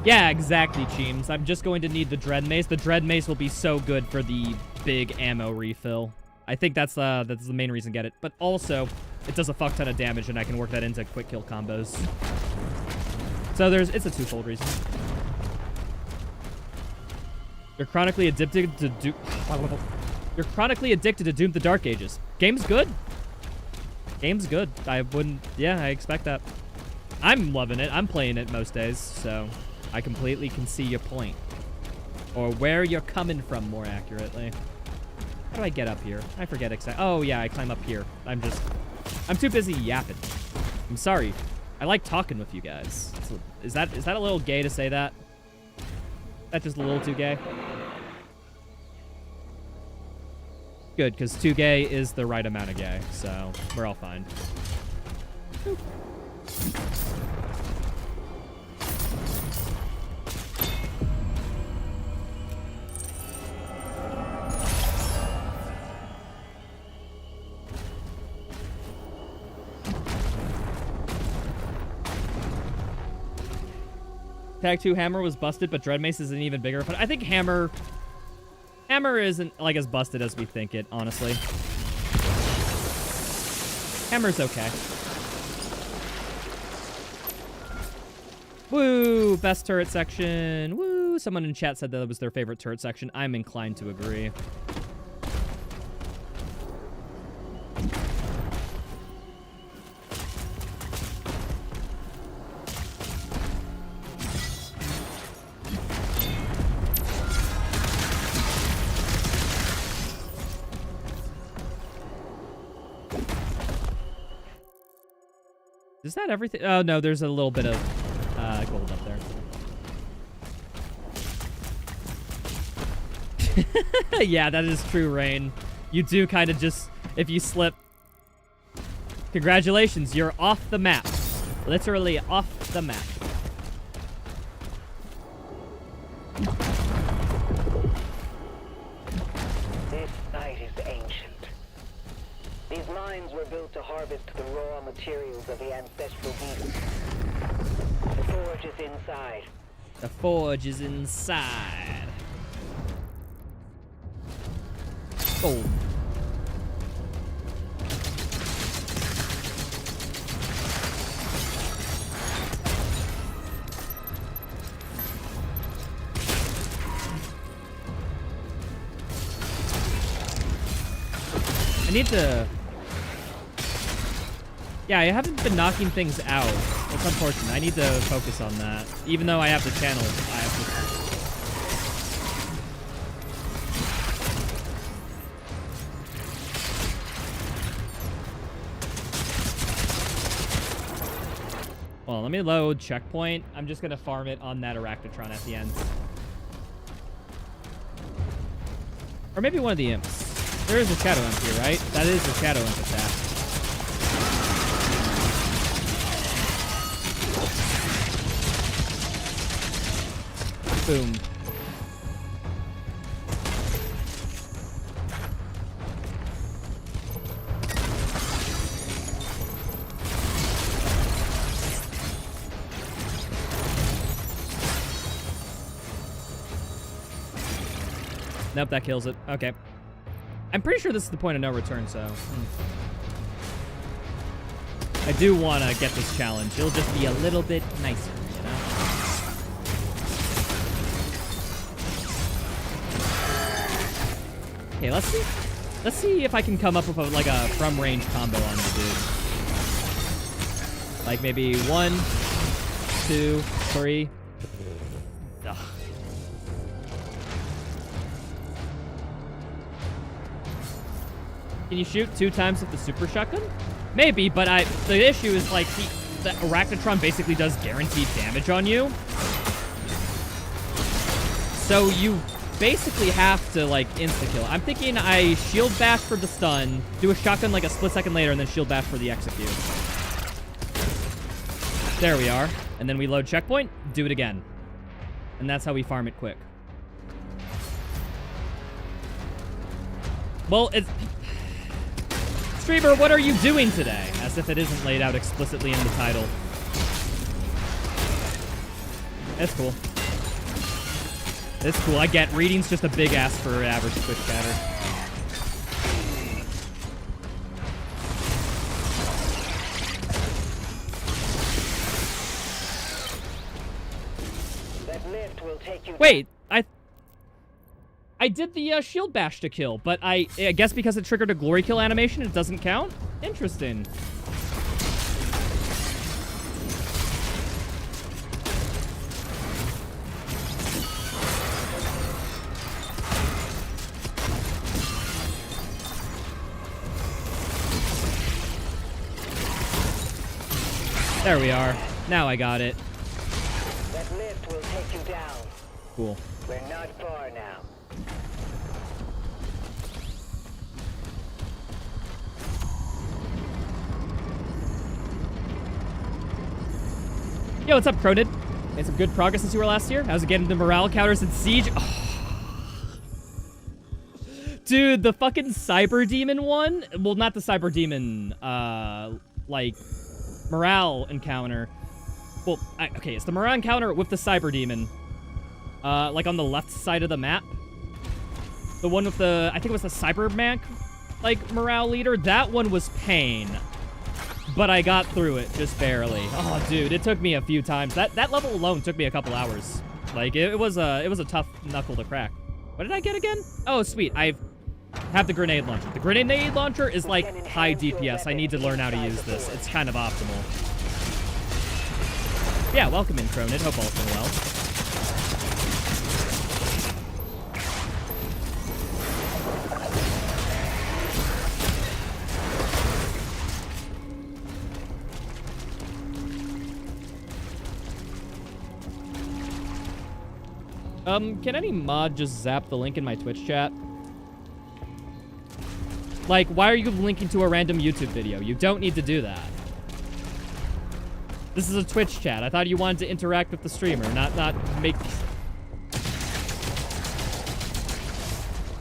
Yeah, exactly, Cheems. I'm just going to need the Dread Mace. The Dread Mace will be so good for the big ammo refill. I think that's the main reason to get it. But also, it does a fuck ton of damage, and I can work that into quick kill combos. So it's a twofold reason. You're chronically addicted to You're chronically addicted to Doom the Dark Ages. Game's good. Game's good. I expect that. I'm loving it. I'm playing it most days, so I completely can see your point. Or where you're coming from, more accurately. How do I get up here? I forget exactly. Oh, yeah, I climb up here. I'm too busy yapping. I'm sorry. I like talking with you guys. Is that a little gay to say that? That's just a little too gay? Good, because too gay is the right amount of gay, so we're all fine. Boop. Tag 2 Hammer was busted, but Dread Mace is an even bigger. But I think Hammer isn't like as busted as we think it, honestly. Hammer's okay. Woo! Best turret section. Woo! Someone in chat said that was their favorite turret section. I'm inclined to agree. Is that everything? Oh, no, there's a little bit of gold up there. Yeah, that is true, Rain. You do kind of just, if you slip. Congratulations, you're off the map. Literally off the map. This site is ancient. These mines were built to harvest the raw materials of the ancestral beasts. The forge is inside. The forge is inside. Gold. need to... Yeah, I haven't been knocking things out. That's unfortunate. I need to focus on that. Even though I have the channel, I have to... Well, let me load checkpoint. I'm just going to farm it on that Arachnotron at the end. Or maybe one of the imps. There is a Shadow Imp here, right? That is the Shadow Imp attack. Boom. Nope, that kills it. Okay. I'm pretty sure this is the point of no return, so... I do want to get this challenge. It'll just be a little bit nicer, you know? Okay, let's see. Let's see if I can come up with like a from range combo on the dude. Like maybe 1, 2, 3. Ugh. Can you shoot 2 times with the super shotgun? Maybe, but the issue is like the Arachnotron basically does guaranteed damage on you. So you basically have to like insta-kill. I'm thinking I shield bash for the stun, do a shotgun like a split second later, and then shield bash for the execute. There we are. And then we load checkpoint, do it again. And that's how we farm it quick. Well, it's... Streamer, what are you doing today? As if it isn't laid out explicitly in the title. That's cool. It's cool. I get reading's just a big ass for average Twitch chatter. That lift will take you. Wait, I did the shield bash to kill, but I guess because it triggered a glory kill animation, it doesn't count? Interesting. There we are. Now I got it. That lift will take you down. Cool. We're not far now. Yo, what's up, Cronid? Made some good progress since you were last year. How's it getting the morale counters in Siege? Oh. Dude, the fucking Cyber Demon one? Well, not the Cyber Demon, like, morale encounter. Well, okay, it's the morale encounter with the Cyber Demon. Like on the left side of the map. The one with the, I think it was the Cybermank, like, morale leader. That one was pain. But I got through it just barely. Oh, dude, it took me a few times. That level alone took me a couple hours. Like, it was a tough knuckle to crack. What did I get again? Oh, sweet. I have the grenade launcher. The grenade launcher is like high DPS. I need to learn how to use this. It's kind of optimal. Yeah, welcome in, Cronid. Hope all's been well. Can any mod just zap the link in my Twitch chat? Like, why are you linking to a random YouTube video? You don't need to do that. This is a Twitch chat. I thought you wanted to interact with the streamer, not make...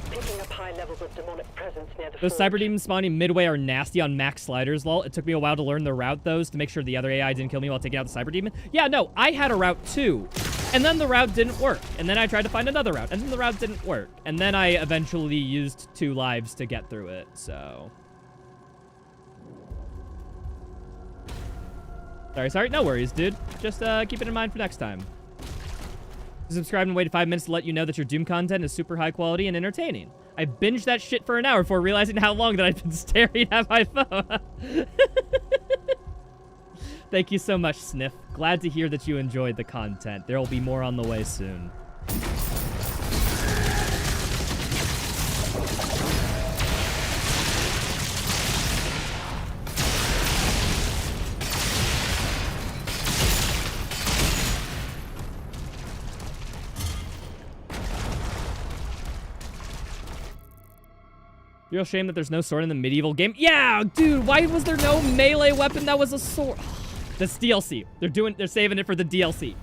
Picking up high levels of demonic presence near the Those forge. Cyber Demons spawning midway are nasty on max sliders, lol. It took me a while to learn the route, those, to make sure the other AI didn't kill me while taking out the Cyber Demon. Yeah, no, I had a route too. And then the route didn't work. And then I tried to find another route. And then the route didn't work. And then I eventually used 2 lives to get through it, so... Sorry. No worries, dude. Just keep it in mind for next time. Subscribe and waited 5 minutes to let you know that your Doom content is super high quality and entertaining. I binged that shit for an hour before realizing how long that I've been staring at my phone. Thank you so much, Sniff. Glad to hear that you enjoyed the content. There will be more on the way soon. Real shame that there's no sword in the medieval game. Yeah, dude, why was there no melee weapon that was a sword? That's DLC. They're saving it for the DLC.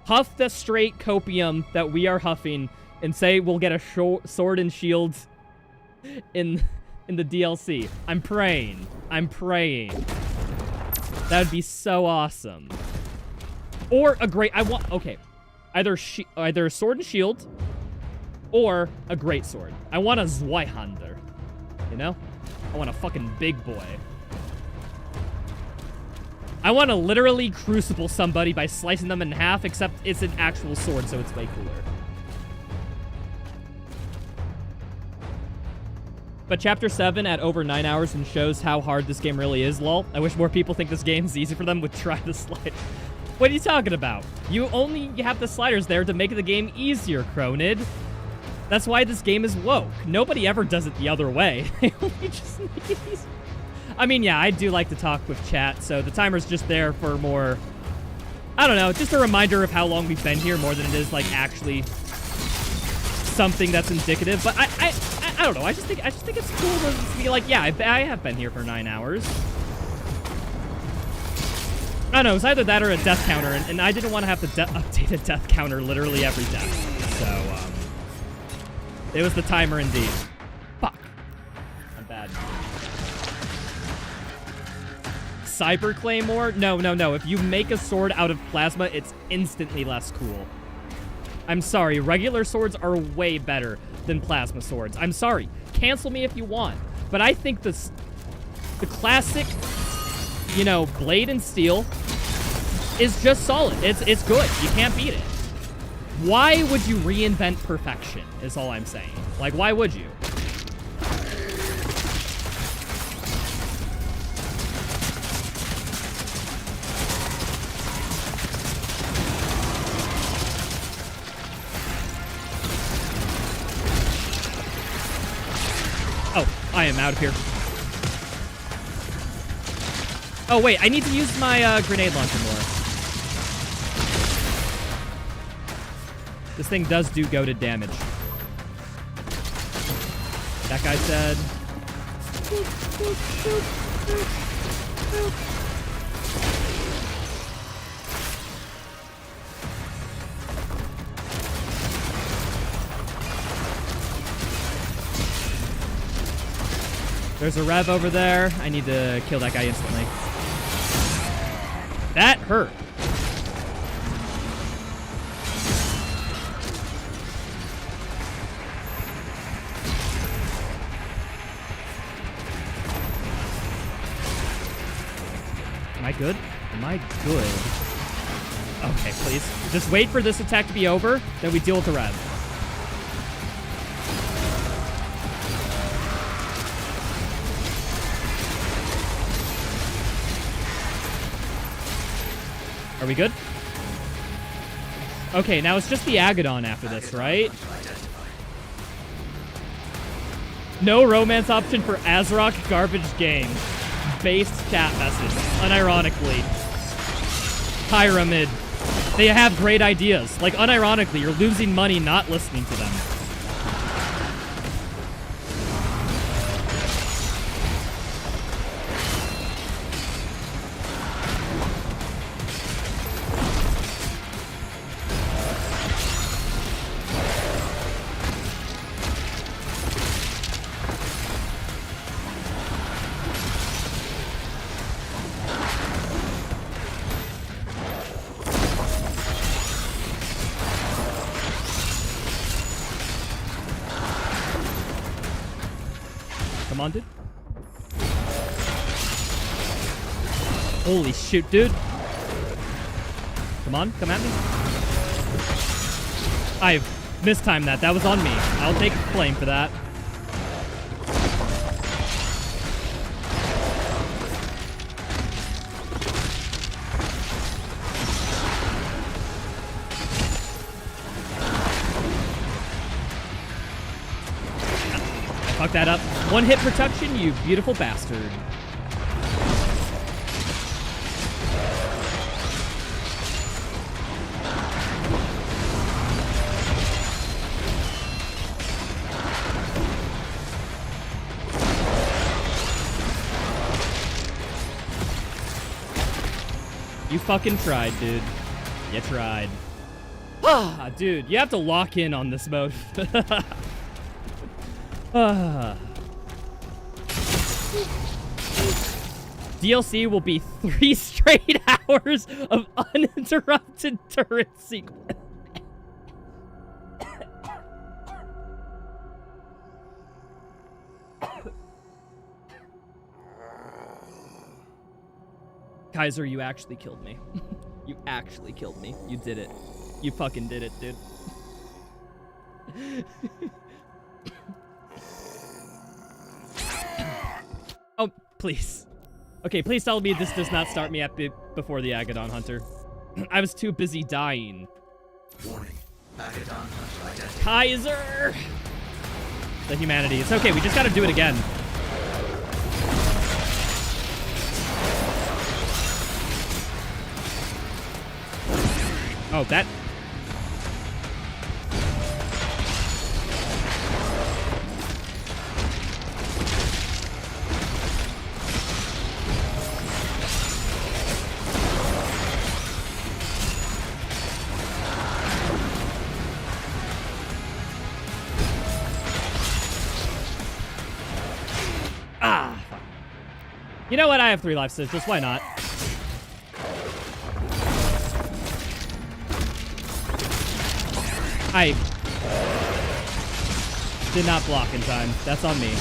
Huff the straight copium that we are huffing and say we'll get a sword and shield in the DLC. I'm praying. I'm praying. That would be so awesome. Or a great, okay. Either a sword and shield or a great sword. I want a Zweihander. You know? I want a fucking big boy. I want to literally crucible somebody by slicing them in half, except it's an actual sword, so it's way cooler. But Chapter 7 at over 9 hours and shows how hard this game really is, lol. I wish more people think this game's easy for them would try the slide. What are you talking about? You only have the sliders there to make the game easier, Cronid. That's why this game is woke. Nobody ever does it the other way. They only just make it easy. I mean, yeah, I do like to talk with chat, so the timer's just there for more... I don't know, just a reminder of how long we've been here more than it is, like, actually something that's indicative. But I don't know, I just think it's cool to be like, yeah, I have been here for 9 hours. I don't know, it's either that or a death counter, and I didn't want to have to update a death counter literally every death. So, it was the timer indeed. Fuck. I'm bad. Cyber Claymore? No. If you make a sword out of plasma, it's instantly less cool. I'm sorry. Regular swords are way better than plasma swords. I'm sorry. Cancel me if you want. But I think the classic, you know, blade and steel is just solid. It's good. You can't beat it. Why would you reinvent perfection, is all I'm saying. Like, why would you? Oh, I am out of here. Oh, wait, I need to use my grenade launcher more. This thing does do goated damage. That guy said... There's a rev over there. I need to kill that guy instantly. That hurt. Am I good? Am I good? Okay, please. Just wait for this attack to be over, then we deal with the rev. Are we good? Okay, now it's just the Agadon after this, right? No romance option for Azrock garbage game. Based chat message. Unironically. Pyramid. They have great ideas. Like, unironically, you're losing money not listening to them. Come on, dude. Holy shoot, dude. Come on, come at me. I've mistimed that. That was on me. I'll take blame for that. Fuck that up. One hit protection, you beautiful bastard. You fucking tried, dude. You tried. Ah, dude, you have to lock in on this mode. DLC will be 3 straight hours of uninterrupted turret sequence. Kaiser, you actually killed me. You actually killed me. You did it. You fucking did it, dude. Oh, please. Okay, please tell me this does not start me at before the Agadon Hunter. I was too busy dying. Warning. Agadon Hunter identified. Kaiser! The humanity. It's okay, we just gotta do it again. Oh, that... Ah! Fuck. You know what? I have 3 life sigils. Why not? I did not block in time. That's on me.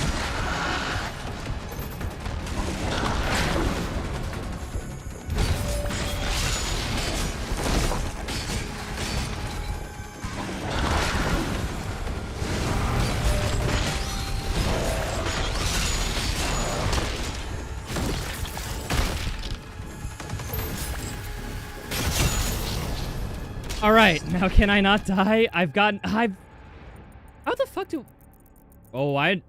All right, now can I not die? How the fuck do... Oh, I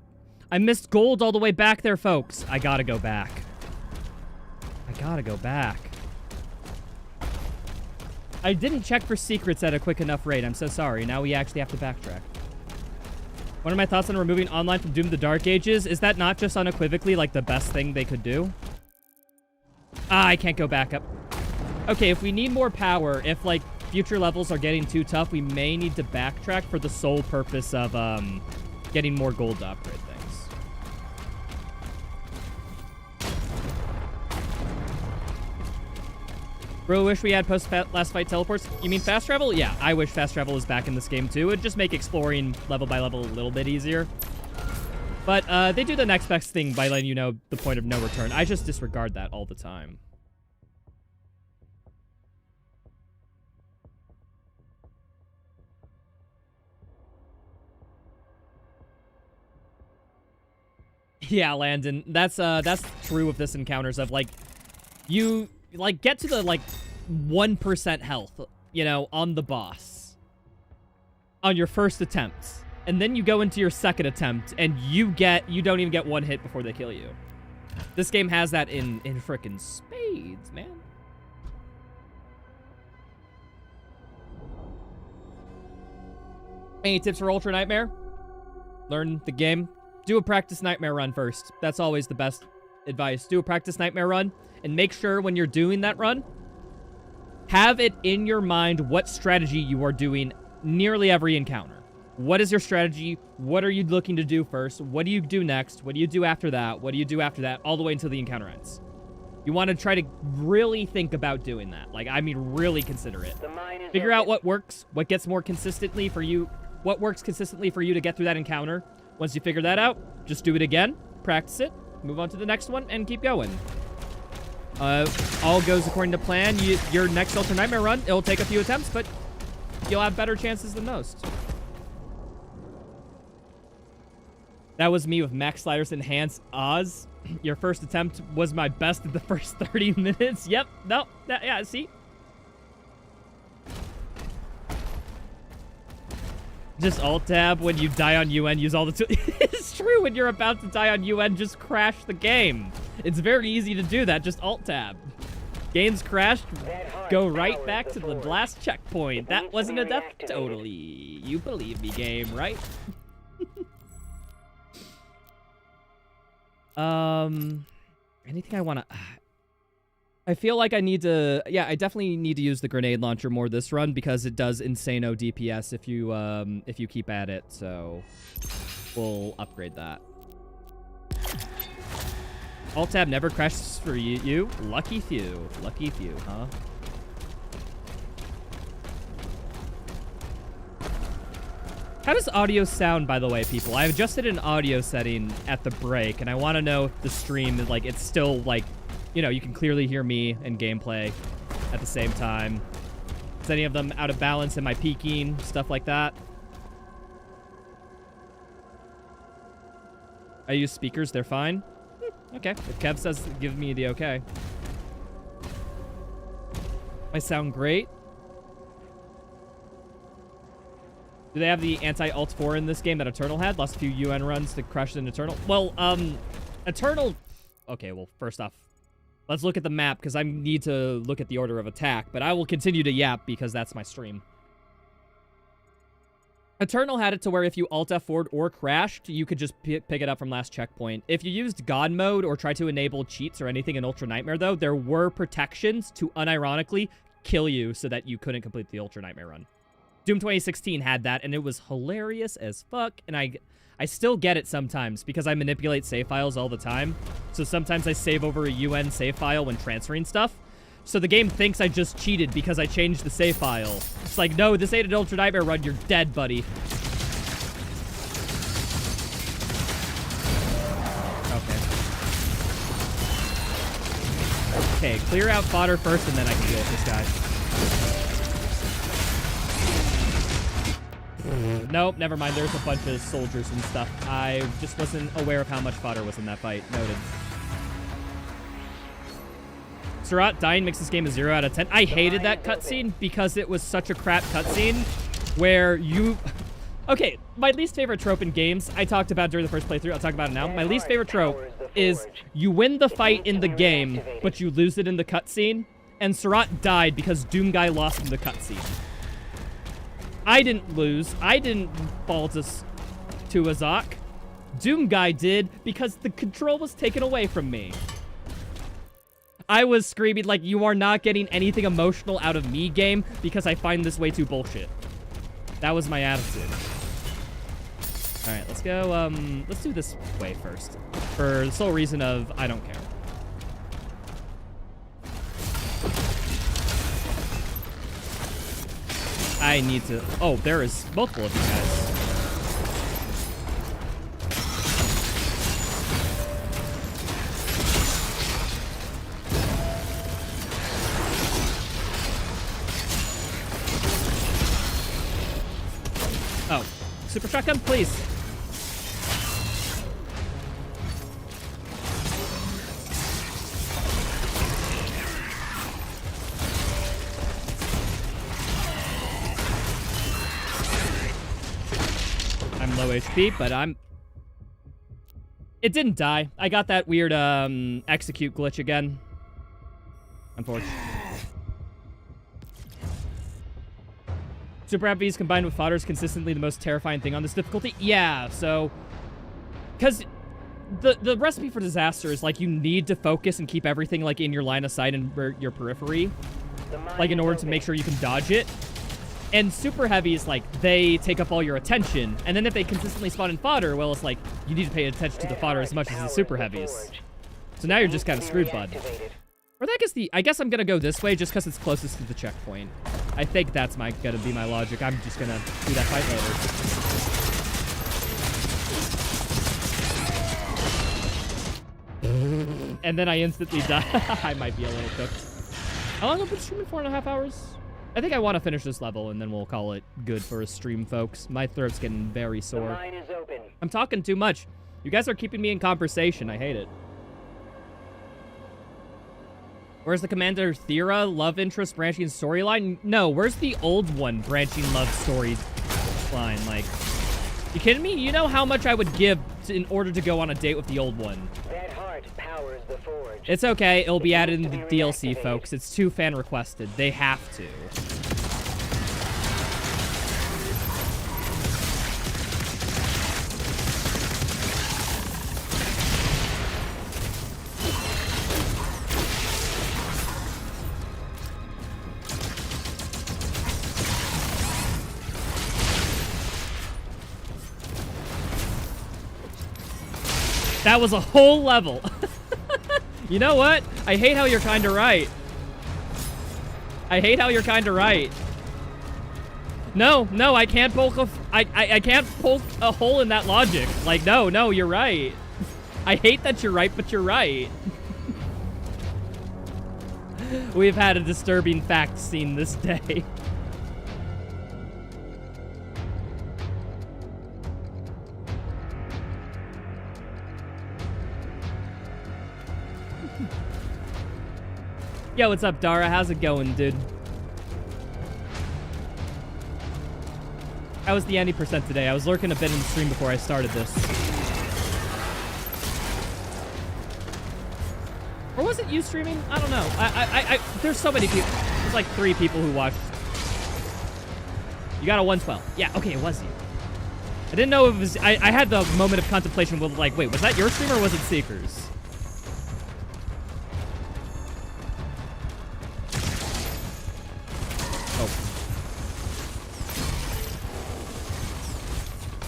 missed gold all the way back there, folks. I gotta go back. I gotta go back. I didn't check for secrets at a quick enough rate. I'm so sorry. Now we actually have to backtrack. What are my thoughts on removing online from Doom the Dark Ages? Is that not just unequivocally, like, the best thing they could do? Ah, I can't go back up. Okay, if we need more power, if, like, future levels are getting too tough, we may need to backtrack for the sole purpose of getting more gold to upgrade things. Bro, wish we had post-last fight teleports. You mean fast travel? Yeah, I wish fast travel was back in this game too. It'd just make exploring level by level a little bit easier. But they do the next best thing by letting you know the point of no return. I just disregard that all the time. Yeah, Landon, that's true of this encounters of, like, you, like, get to the, like, 1% health, you know, on the boss on your first attempt, and then you go into your second attempt, and you don't even get 1 hit before they kill you. This game has that in frickin' spades, man. Any tips for Ultra Nightmare? Learn the game. Do a practice nightmare run first. That's always the best advice. Do a practice nightmare run, and make sure when you're doing that run, have it in your mind what strategy you are doing nearly every encounter. What is your strategy? What are you looking to do first? What do you do next? What do you do after that? What do you do after that? All the way until the encounter ends. You want to try to really think about doing that. Like, I mean, really consider it. Figure out what works, what gets more consistently for you, what works consistently for you to get through that encounter. Once you figure that out, just do it again, practice it, move on to the next one, and keep going. All goes according to plan. Your next Ultra Nightmare run, it'll take a few attempts, but you'll have better chances than most. That was me with Max Sliders Enhanced Oz. Your first attempt was my best in the first 30 minutes. Yep, no, yeah, see? Just alt-tab when you die on UN, use all the tools. It's true, when you're about to die on UN, just crash the game. It's very easy to do that, just alt-tab. Game's crashed, go right back to the last checkpoint. That wasn't a death totally. You believe me, game, right? Anything I want to... I feel like I need to... Yeah, I definitely need to use the grenade launcher more this run because it does insano DPS if you keep at it. So we'll upgrade that. Alt-tab never crashes for you. Lucky few. Lucky few, huh? How does audio sound, by the way, people? I adjusted an audio setting at the break, and I want to know if the stream is, like, it's still, like, you know, you can clearly hear me and gameplay at the same time. Is any of them out of balance? Am I peaking? Stuff like that. I use speakers. They're fine. Okay. If Kev says give me the okay. I sound great. Do they have the anti-alt 4 in this game that Eternal had? Lost a few UN runs to crash in Eternal. Well, Eternal... Okay, well, first off, let's look at the map, because I need to look at the order of attack, but I will continue to yap, because that's my stream. Eternal had it to where if you alt F4'd or crashed, you could just pick it up from last checkpoint. If you used God mode or tried to enable cheats or anything in Ultra Nightmare, though, there were protections to unironically kill you so that you couldn't complete the Ultra Nightmare run. Doom 2016 had that, and it was hilarious as fuck, and I still get it sometimes because I manipulate save files all the time. So sometimes I save over a UN save file when transferring stuff. So the game thinks I just cheated because I changed the save file. It's like, no, this ain't an Ultra Nightmare run, you're dead, buddy. Okay, clear out fodder first, and then I can deal with this guy. Nope, never mind. There's a bunch of soldiers and stuff. I just wasn't aware of how much fodder was in that fight. Noted. Surat dying makes this game a 0 out of 10. I hated that cutscene because it was such a crap cutscene where you... Okay, my least favorite trope in games, I talked about during the first playthrough, I'll talk about it now. My least favorite trope is you win the fight in the game, but you lose it in the cutscene. And Surat died because Doom Guy lost in the cutscene. I didn't lose. I didn't fall to Azak. Doom Guy did because the control was taken away from me. I was screaming like, you are not getting anything emotional out of me, game, because I find this way too bullshit. That was my attitude. All right, let's go. Let's do this way first. For the sole reason of, I don't care. I need to... Oh, there is multiple of you guys. Oh, super shotgun, please. I'm low HP, but It didn't die. I got that weird execute glitch again. Unfortunately. Super Vs combined with fodder is consistently the most terrifying thing on this difficulty. Yeah, so... Because the recipe for disaster is, like, you need to focus and keep everything, like, in your line of sight and your periphery. Like, in order to make sure you can dodge it. And Super Heavies, like, they take up all your attention. And then if they consistently spawn in fodder, well, it's like, you need to pay attention to the fodder as much as the Super Heavies. So now you're just kind of screwed, bud. Or I guess I'm gonna go this way just because it's closest to the checkpoint. I think that's gonna be my logic. I'm just gonna do that fight later. And then I instantly die. I might be a little cooked. How long have I been streaming? 4.5 hours? I think I want to finish this level, and then we'll call it good for a stream, folks. My throat's getting very sore. I'm talking too much. You guys are keeping me in conversation. I hate it. Where's the Commander Thera love interest branching storyline? No, where's the old one branching love story? line. Like, you kidding me? You know how much I would give in order to go on a date with the old one. That heart powers the forge. It's okay. It'll be added in the DLC, folks. It's too fan requested. They have to. That was a whole level. You know what? I hate how you're kind of right. I hate how you're kind of right. No, I can't poke I can't poke a hole in that logic. Like, no, you're right. I hate that you're right, but you're right. We've had a disturbing fact scene this day. Yo, what's up, Dara? How's it going, dude? How was the any percent today? I was lurking a bit in the stream before I started this. Or was it you streaming? I don't know. There's so many people. There's like 3 people who watched. You got a 112. Yeah, okay, it was you. I didn't know if it was... I had the moment of contemplation with, like, wait, was that your stream or was it Seeker's?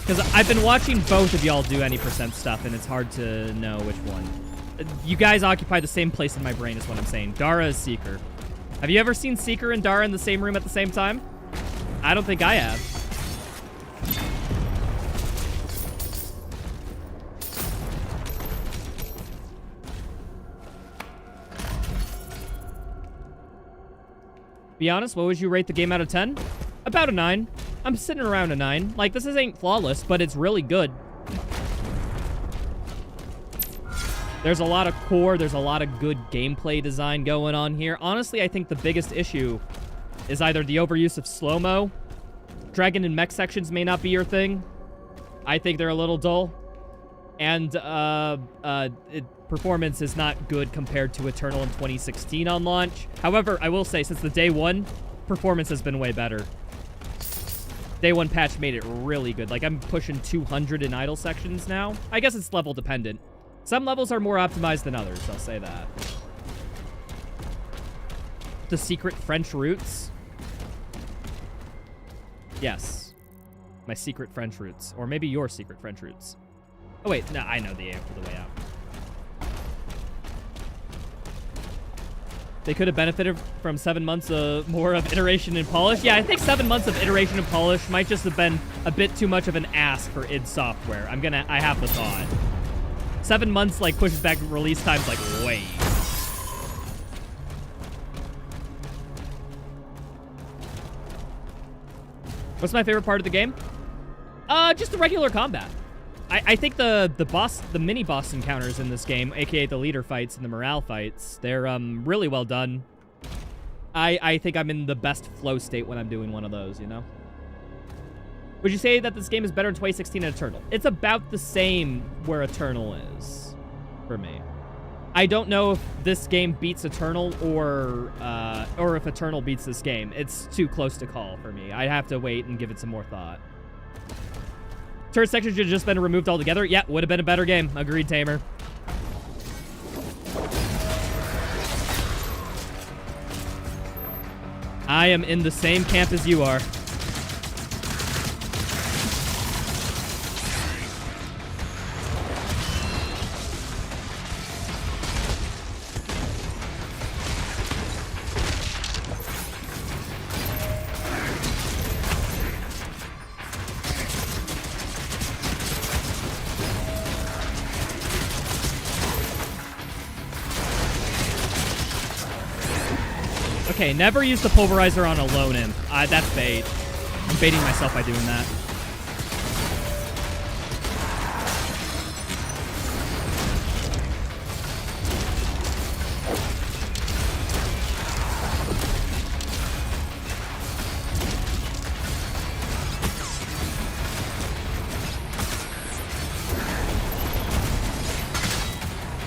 Because I've been watching both of y'all do any percent stuff, and it's hard to know which one. You guys occupy the same place in my brain is what I'm saying. Dara is Seeker. Have you ever seen Seeker and Dara in the same room at the same time? I don't think I have. Be honest, what would you rate the game out of 10? About a 9. I'm sitting around a 9. Like, this ain't flawless, but it's really good. There's a lot of core, there's a lot of good gameplay design going on here. Honestly, I think the biggest issue is either the overuse of slow-mo. Dragon and mech sections may not be your thing. I think they're a little dull. And performance is not good compared to Eternal in 2016 on launch. However, I will say, since the day one, performance has been way better. Day one patch made it really good. Like, I'm pushing 200 in idle sections now. I guess it's level dependent. Some levels are more optimized than others, I'll say that. The secret French roots? Yes. My secret French roots. Or maybe your secret French roots. Oh, wait. No, I know the answer to the way out. They could have benefited from 7 months more of iteration and polish. Yeah, I think 7 months of iteration and polish might just have been a bit too much of an ask for id Software. I have the thought. 7 months, like, pushes back release times, like, way. What's my favorite part of the game? Just the regular combat. I think the mini boss encounters in this game, aka the leader fights and the morale fights, they're really well done. I think I'm in the best flow state when I'm doing one of those, you know? Would you say that this game is better in 2016 than Eternal? It's about the same where Eternal is, for me. I don't know if this game beats Eternal or if Eternal beats this game. It's too close to call for me. I have to wait and give it some more thought. Turret section should have just been removed altogether. Yeah, would have been a better game. Agreed, Tamer. I am in the same camp as you are. Okay, never use the pulverizer on a lone imp. That's bait. I'm baiting myself by doing that.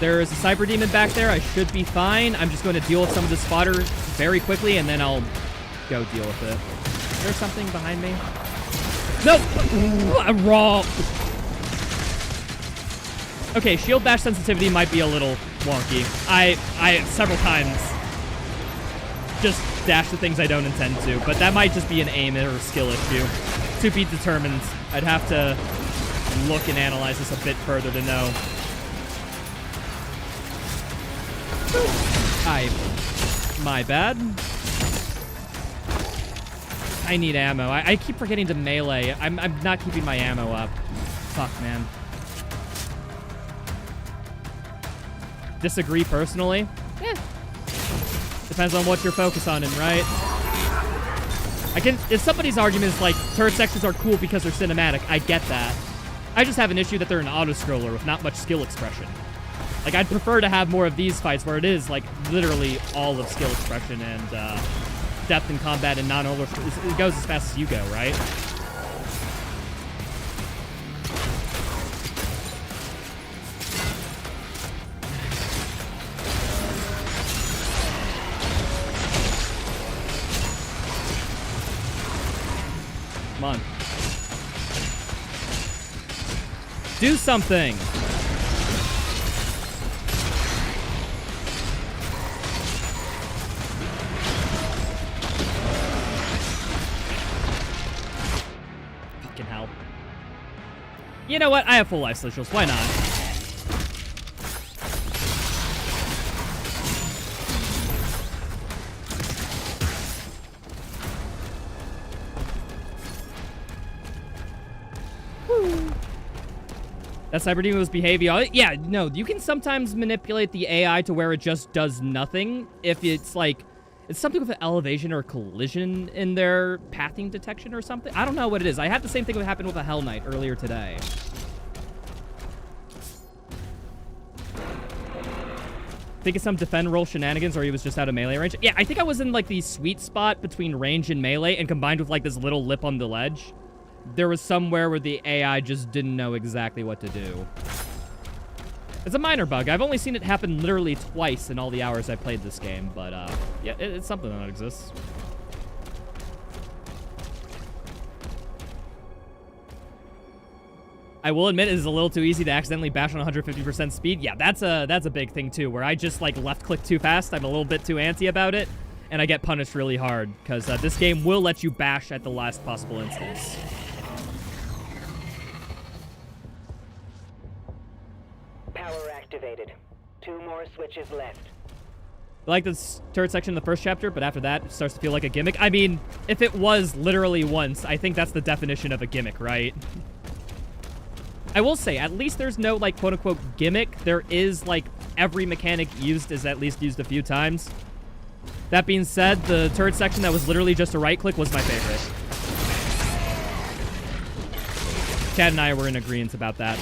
there is a cyber demon back there. I should be fine. I'm just going to deal with some of this fodder very quickly, and then I'll go deal with it. Is there something behind me? Nope! Wrong! Okay, shield bash sensitivity might be a little wonky. I several times just dash the things I don't intend to, but that might just be an aim or skill issue. To be determined. I'd have to look and analyze this a bit further to know. My bad. I need ammo. I keep forgetting to melee. I'm not keeping my ammo up. Fuck, man. Disagree personally? Depends on what you're focused on, right? If somebody's argument is like, turret sections are cool because they're cinematic, I get that. I just have an issue that they're an auto-scroller with not much skill expression. Like, I'd prefer to have more of these fights where it is, like, literally all of skill expression and depth in combat and non-over. It goes as fast as you go, right? Come on. Do something! Fucking hell. You know what? I have full life slishers. Why not? That cyber demon was behaving. Yeah, no, you can sometimes manipulate the AI to where it just does nothing if it's like, it's something with an elevation or collision in their pathing detection or something. I don't know what it is. I had the same thing that happened with a Hell Knight earlier today. Think it's some defend roll shenanigans or he was just out of melee range. Yeah, I think I was in like the sweet spot between range and melee and combined with like this little lip on the ledge. There was somewhere where the AI just didn't know exactly what to do. It's a minor bug. I've only seen it happen literally twice in all the hours I played this game, but yeah, it's something that exists. I will admit it is a little too easy to accidentally bash on 150% speed. Yeah, that's a big thing too, where I just like left click too fast. I'm a little bit too antsy about it, and I get punished really hard because this game will let you bash at the last possible instance. Power activated. 2 more switches left. I like this turret section in the first chapter, but after that, it starts to feel like a gimmick. I mean, if it was literally once, I think that's the definition of a gimmick, right? I will say, at least there's no, like, quote-unquote gimmick. There is, like, every mechanic used is at least used a few times. That being said, the turret section that was literally just a right-click was my favorite. Chad and I were in agreement about that.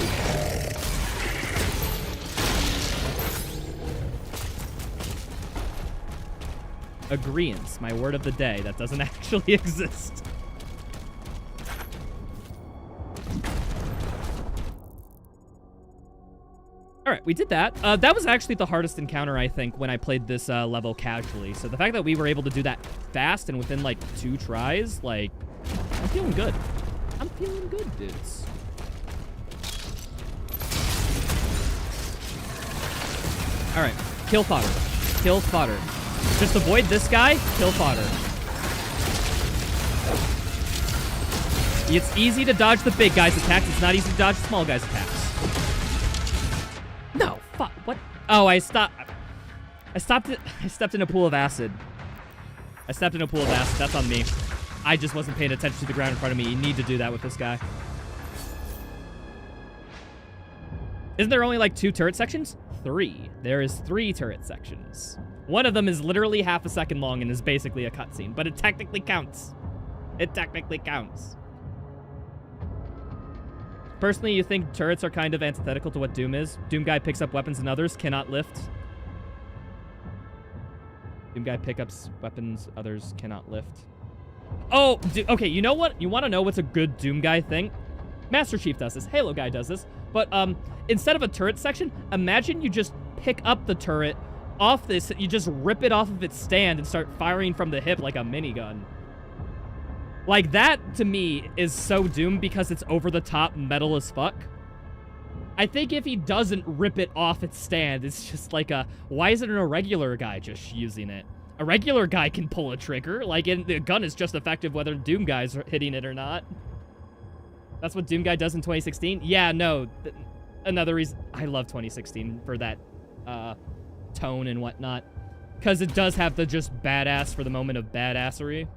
Agreeance, my word of the day. That doesn't actually exist. All right, we did that. That was actually the hardest encounter, I think, when I played this level casually. So the fact that we were able to do that fast and within, like, 2 tries, like, I'm feeling good. I'm feeling good, dudes. All right, kill fodder. Kill fodder. Just avoid this guy, kill fodder. It's easy to dodge the big guy's attacks. It's not easy to dodge the small guy's attacks. No, fuck, what? Oh, I stepped in a pool of acid. I stepped in a pool of acid, that's on me. I just wasn't paying attention to the ground in front of me. You need to do that with this guy. Isn't there only like 2 turret sections? 3. There is 3 turret sections. One of them is literally half a second long and is basically a cutscene, but it technically counts. It technically counts. Personally, you think turrets are kind of antithetical to what Doom is? Doom guy picks up weapons and others cannot lift. Doom guy picks up weapons, others cannot lift. Oh, okay, you know what? You want to know what's a good Doom guy thing? Master Chief does this. Halo guy does this. But instead of a turret section, imagine you just pick up the turret off this, you just rip it off of its stand and start firing from the hip like a minigun. Like, that, to me, is so doomed because it's over-the-top metal as fuck. I think if he doesn't rip it off its stand, it's just like a, why isn't a regular guy just using it? A regular guy can pull a trigger. Like, the gun is just effective whether Doom guy's hitting it or not. That's what Doom guy does in 2016? Yeah, no. Another reason, I love 2016 for that tone and whatnot. Because it does have the just badass for the moment of badassery.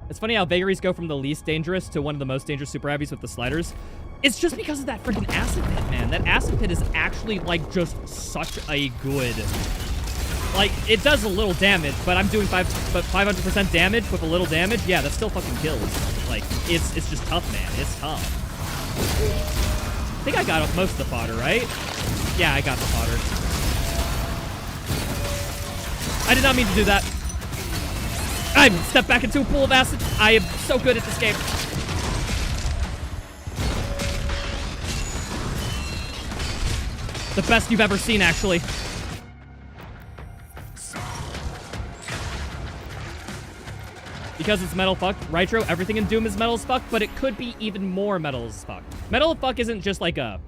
It's funny how vagaries go from the least dangerous to one of the most dangerous super heavies with the sliders. It's just because of that freaking acid pit, man. That acid pit is actually, like, just such a good... Like, it does a little damage, but I'm doing 500% damage with a little damage. Yeah, that still fucking kills. Like, it's just tough, man. It's tough. I think I got most of the fodder, right? Yeah, I got the fodder. I did not mean to do that. I stepped back into a pool of acid. I am so good at this game. The best you've ever seen, actually. Because it's metal fuck. Rytro, everything in Doom is metal as fuck, but it could be even more metal as fuck. Metal as fuck isn't just like a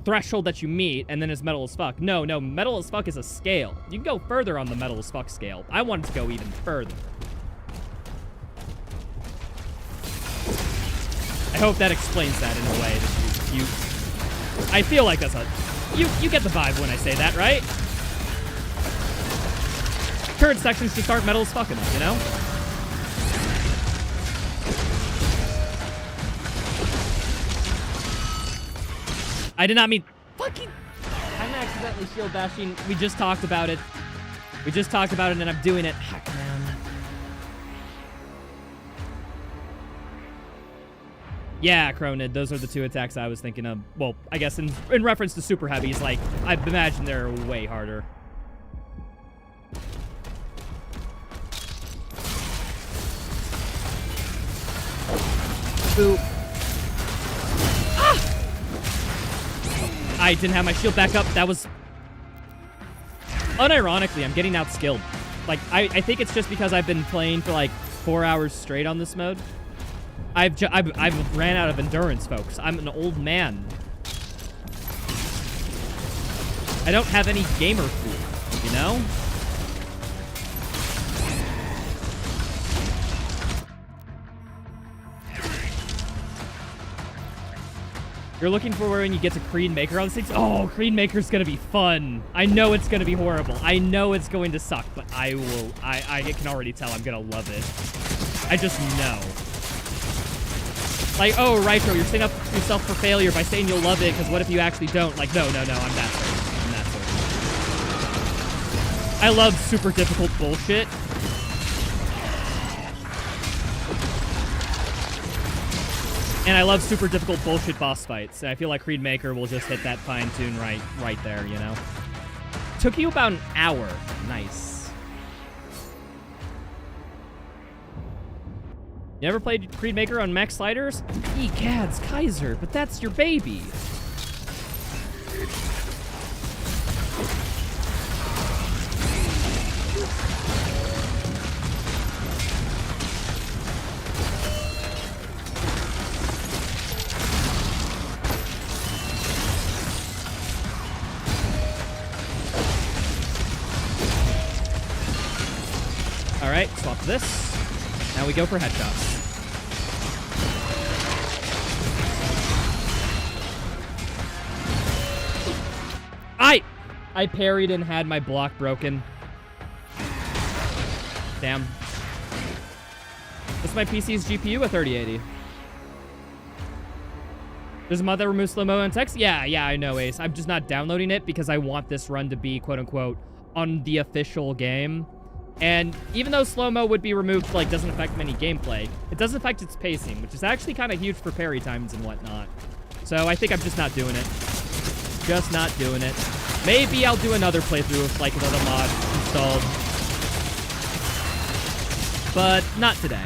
threshold that you meet and then it's metal as fuck. No, metal as fuck is a scale. You can go further on the metal as fuck scale. I wanted to go even further. I hope that explains that in a way that you I feel like that's a... You get the vibe when I say that, right? Current sections just aren't metal as fuck enough, you know? I did not mean... Fucking... I'm accidentally shield bashing. We just talked about it. We just talked about it and I'm doing it. Heck, man. Yeah, Cronid, those are the two attacks I was thinking of. Well, I guess in reference to super heavies, like, I imagine they're way harder. Boop. Ah! I didn't have my shield back up. That was... Unironically, I'm getting outskilled. Like, I think it's just because I've been playing for, like, 4 hours straight on this mode. I've ran out of endurance, folks. I'm an old man. I don't have any gamer food, you know? You're looking for when you get to Creed Maker on the stage? Oh, Creed Maker's gonna be fun. I know it's gonna be horrible. I know it's going to suck, but I can already tell I'm gonna love it. I just know. Like, oh, Rytro, you're setting up yourself for failure by saying you'll love it, because what if you actually don't? Like, no, I'm that certain. I'm that certain. I love super difficult bullshit. And I love super difficult bullshit boss fights. And I feel like Creed Maker will just hit that fine tune right there, you know? Took you about an hour. Nice. You ever played Creed Maker on max sliders? Egads, Kaiser, but that's your baby. All right, swap this. Now we go for headshots. I parried and had my block broken. Damn. This is my PC's GPU, a 3080. There's a mod that removes slow-mo and text? Yeah, I know, Ace. I'm just not downloading it because I want this run to be, quote-unquote, on the official game. And even though slow-mo would be removed, like, doesn't affect many gameplay, it does affect its pacing, which is actually kind of huge for parry times and whatnot. So I think I'm just not doing it. Just not doing it. Maybe I'll do another playthrough with, like, another mod installed. But not today.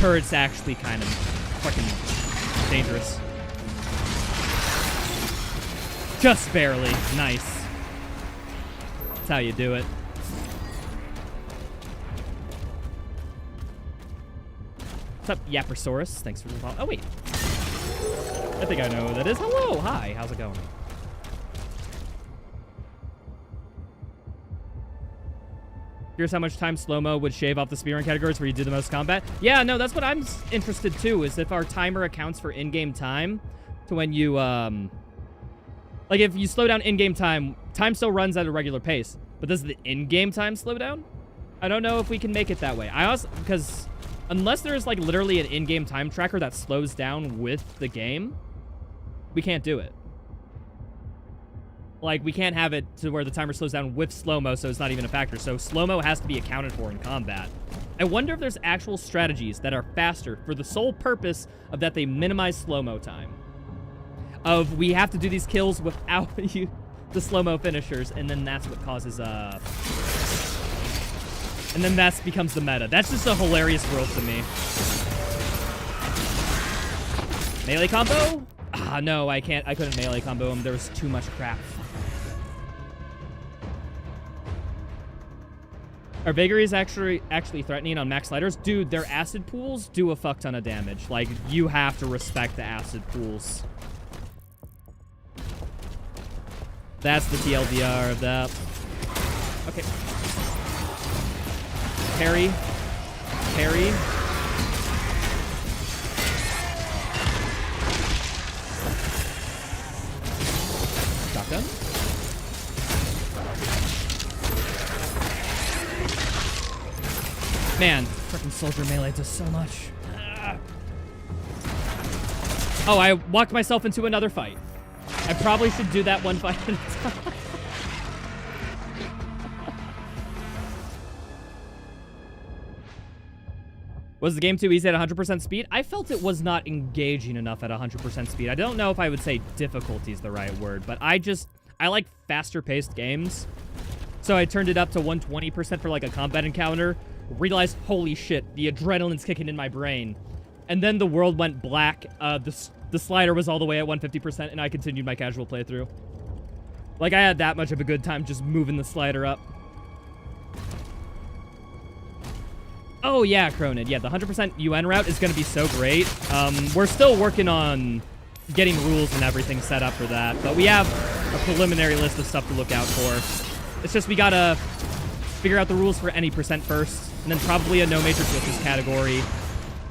turret's actually kind of fucking dangerous. Just barely. Nice. That's how you do it. What's up, Yappersaurus? Thanks for the follow. Oh, wait. I think I know who that is. Hello. Hi. How's it going? Here's how much time slow-mo would shave off the speedrun categories where you do the most combat. Yeah, no, that's what I'm interested too, is if our timer accounts for in-game time to when you, like if you slow down in-game time, time still runs at a regular pace, but does the in-game time slow down? I don't know if we can make it that way. I also, because unless there's like literally an in-game time tracker that slows down with the game, we can't do it. Like, we can't have it to where the timer slows down with slow-mo, so it's not even a factor. So slow-mo has to be accounted for in combat. I wonder if there's actual strategies that are faster for the sole purpose of that they minimize slow-mo time. Of, we have to do these kills without the slow-mo finishers, and then that's what causes, and then that becomes the meta. That's just a hilarious world to me. Melee combo? Ah, no, I couldn't melee combo him. There was too much crap. Are vagaries actually threatening on max sliders? Dude, their acid pools do a fuck ton of damage. Like, you have to respect the acid pools. That's the TLDR of that. Okay. Parry. Parry. Shotgun. Man, freaking soldier melee does so much. Oh, I walked myself into another fight. I probably should do that one fight at a time. Was the game too easy at 100% speed? I felt it was not engaging enough at 100% speed. I don't know if I would say difficulty is the right word, but I like faster paced games. So I turned it up to 120% for like a combat encounter. Realized, holy shit, the adrenaline's kicking in my brain. And then the world went black. The slider was all the way at 150%, and I continued my casual playthrough. Like, I had that much of a good time just moving the slider up. Oh, yeah, Cronin. Yeah, the 100% UN route is going to be so great. We're still working on getting rules and everything set up for that, but we have a preliminary list of stuff to look out for. It's just we got to figure out the rules for any percent first, and then probably a no major glitches category,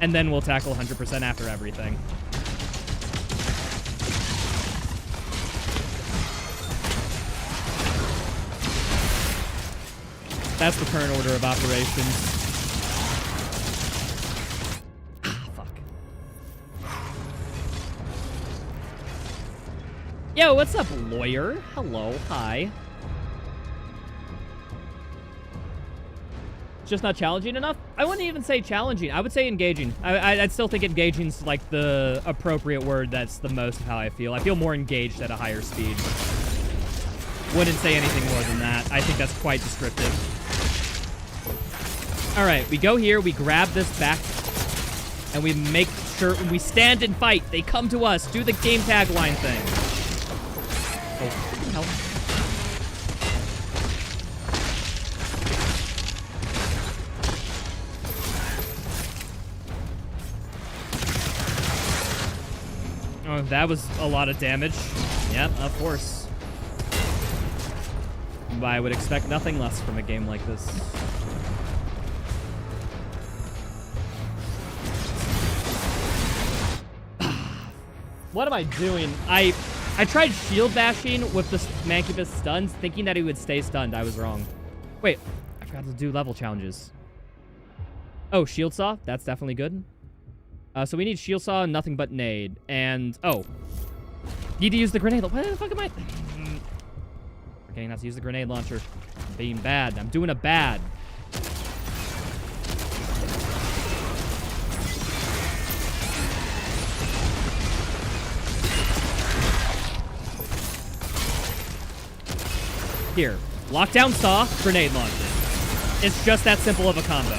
and then we'll tackle 100% after everything. That's the current order of operations. Ah, fuck. Yo, what's up, lawyer? Hello, hi. Just not challenging enough? I wouldn't even say challenging. I would say engaging. I'd still think engaging's like the appropriate word. That's the most of how I feel. I feel more engaged at a higher speed. Wouldn't say anything more than that. I think that's quite descriptive. All right, we go here, we grab this back, and we make sure we stand and fight. They come to us. Do the game tagline thing. Oh, hell. Oh, that was a lot of damage. Yep, of course. But I would expect nothing less from a game like this. What am I doing? I tried shield bashing with the Mancubus stuns, thinking that he would stay stunned. I was wrong. Wait, I forgot to do level challenges. Oh, shield saw. That's definitely good. So we need shield saw, nothing but nade, and oh, need to use the grenade. What the fuck am I? Forgetting not to use the grenade launcher. I'm being bad. I'm doing a bad. Here, lockdown saw, grenade launcher. It's just that simple of a combo.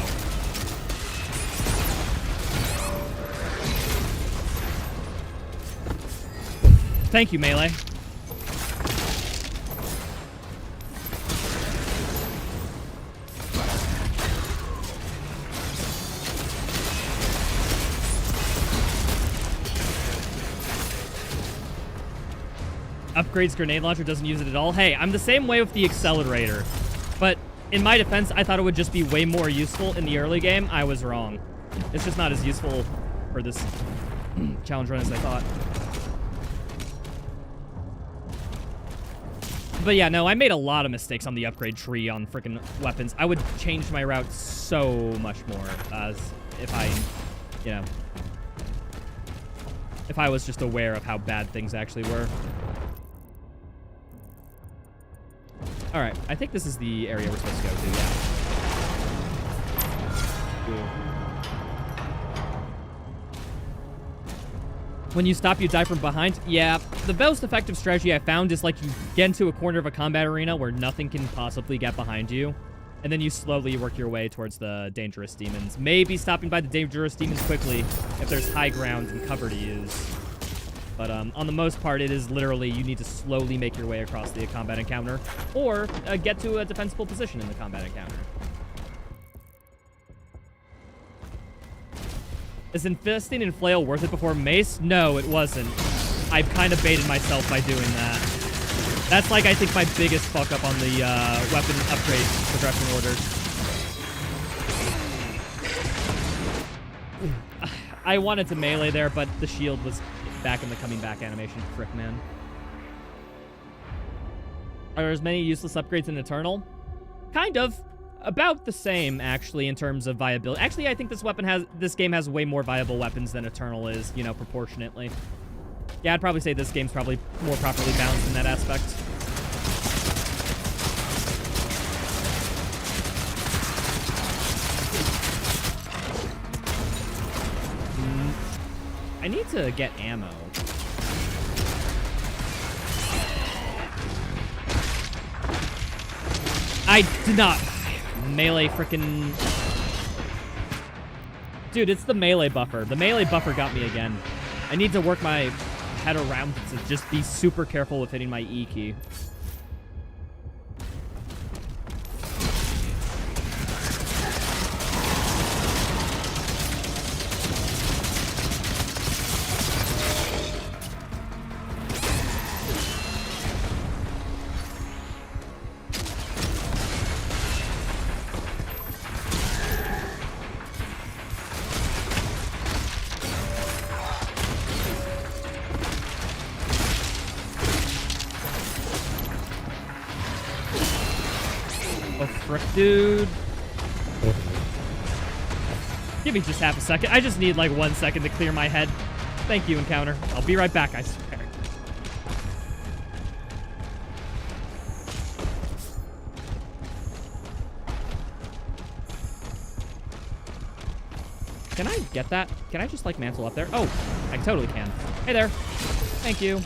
Thank you, Melee. Upgrades grenade launcher, doesn't use it at all. Hey, I'm the same way with the accelerator. But in my defense, I thought it would just be way more useful in the early game. I was wrong. It's just not as useful for this challenge run as I thought. But yeah, no, I made a lot of mistakes on the upgrade tree on freaking weapons. I would change my route so much more as if I, you know, if I was just aware of how bad things actually were. All right, I think this is the area we're supposed to go to, yeah. Cool. When you stop, you die from behind. Yeah, the most effective strategy I found is like you get into a corner of a combat arena where nothing can possibly get behind you, and then you slowly work your way towards the dangerous demons. Maybe stopping by the dangerous demons quickly if there's high ground and cover to use. But on the most part, it is literally you need to slowly make your way across the combat encounter or get to a defensible position in the combat encounter. Is investing in flail worth it before mace? No, it wasn't. I've kind of baited myself by doing that. That's like, I think, my biggest fuck up on the weapon upgrade progression order. I wanted to melee there, but the shield was back in the coming back animation. Frick, man. Are there as many useless upgrades in Eternal? Kind of. About the same, actually, in terms of viability. Actually, I think this game has way more viable weapons than Eternal is, you know, proportionately. Yeah, I'd probably say this game's probably more properly balanced in that aspect. I need to get ammo. I did not. Melee frickin'... Dude, it's the melee buffer. The melee buffer got me again. I need to work my head around to just be super careful with hitting my E key. Dude. Give me just half a second. I just need like 1 second to clear my head. Thank you, Encounter. I'll be right back, I swear. Can I get that? Can I just like mantle up there? Oh, I totally can. Hey there. Thank you.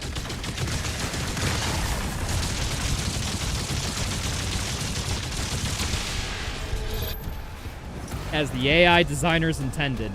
As the AI designers intended.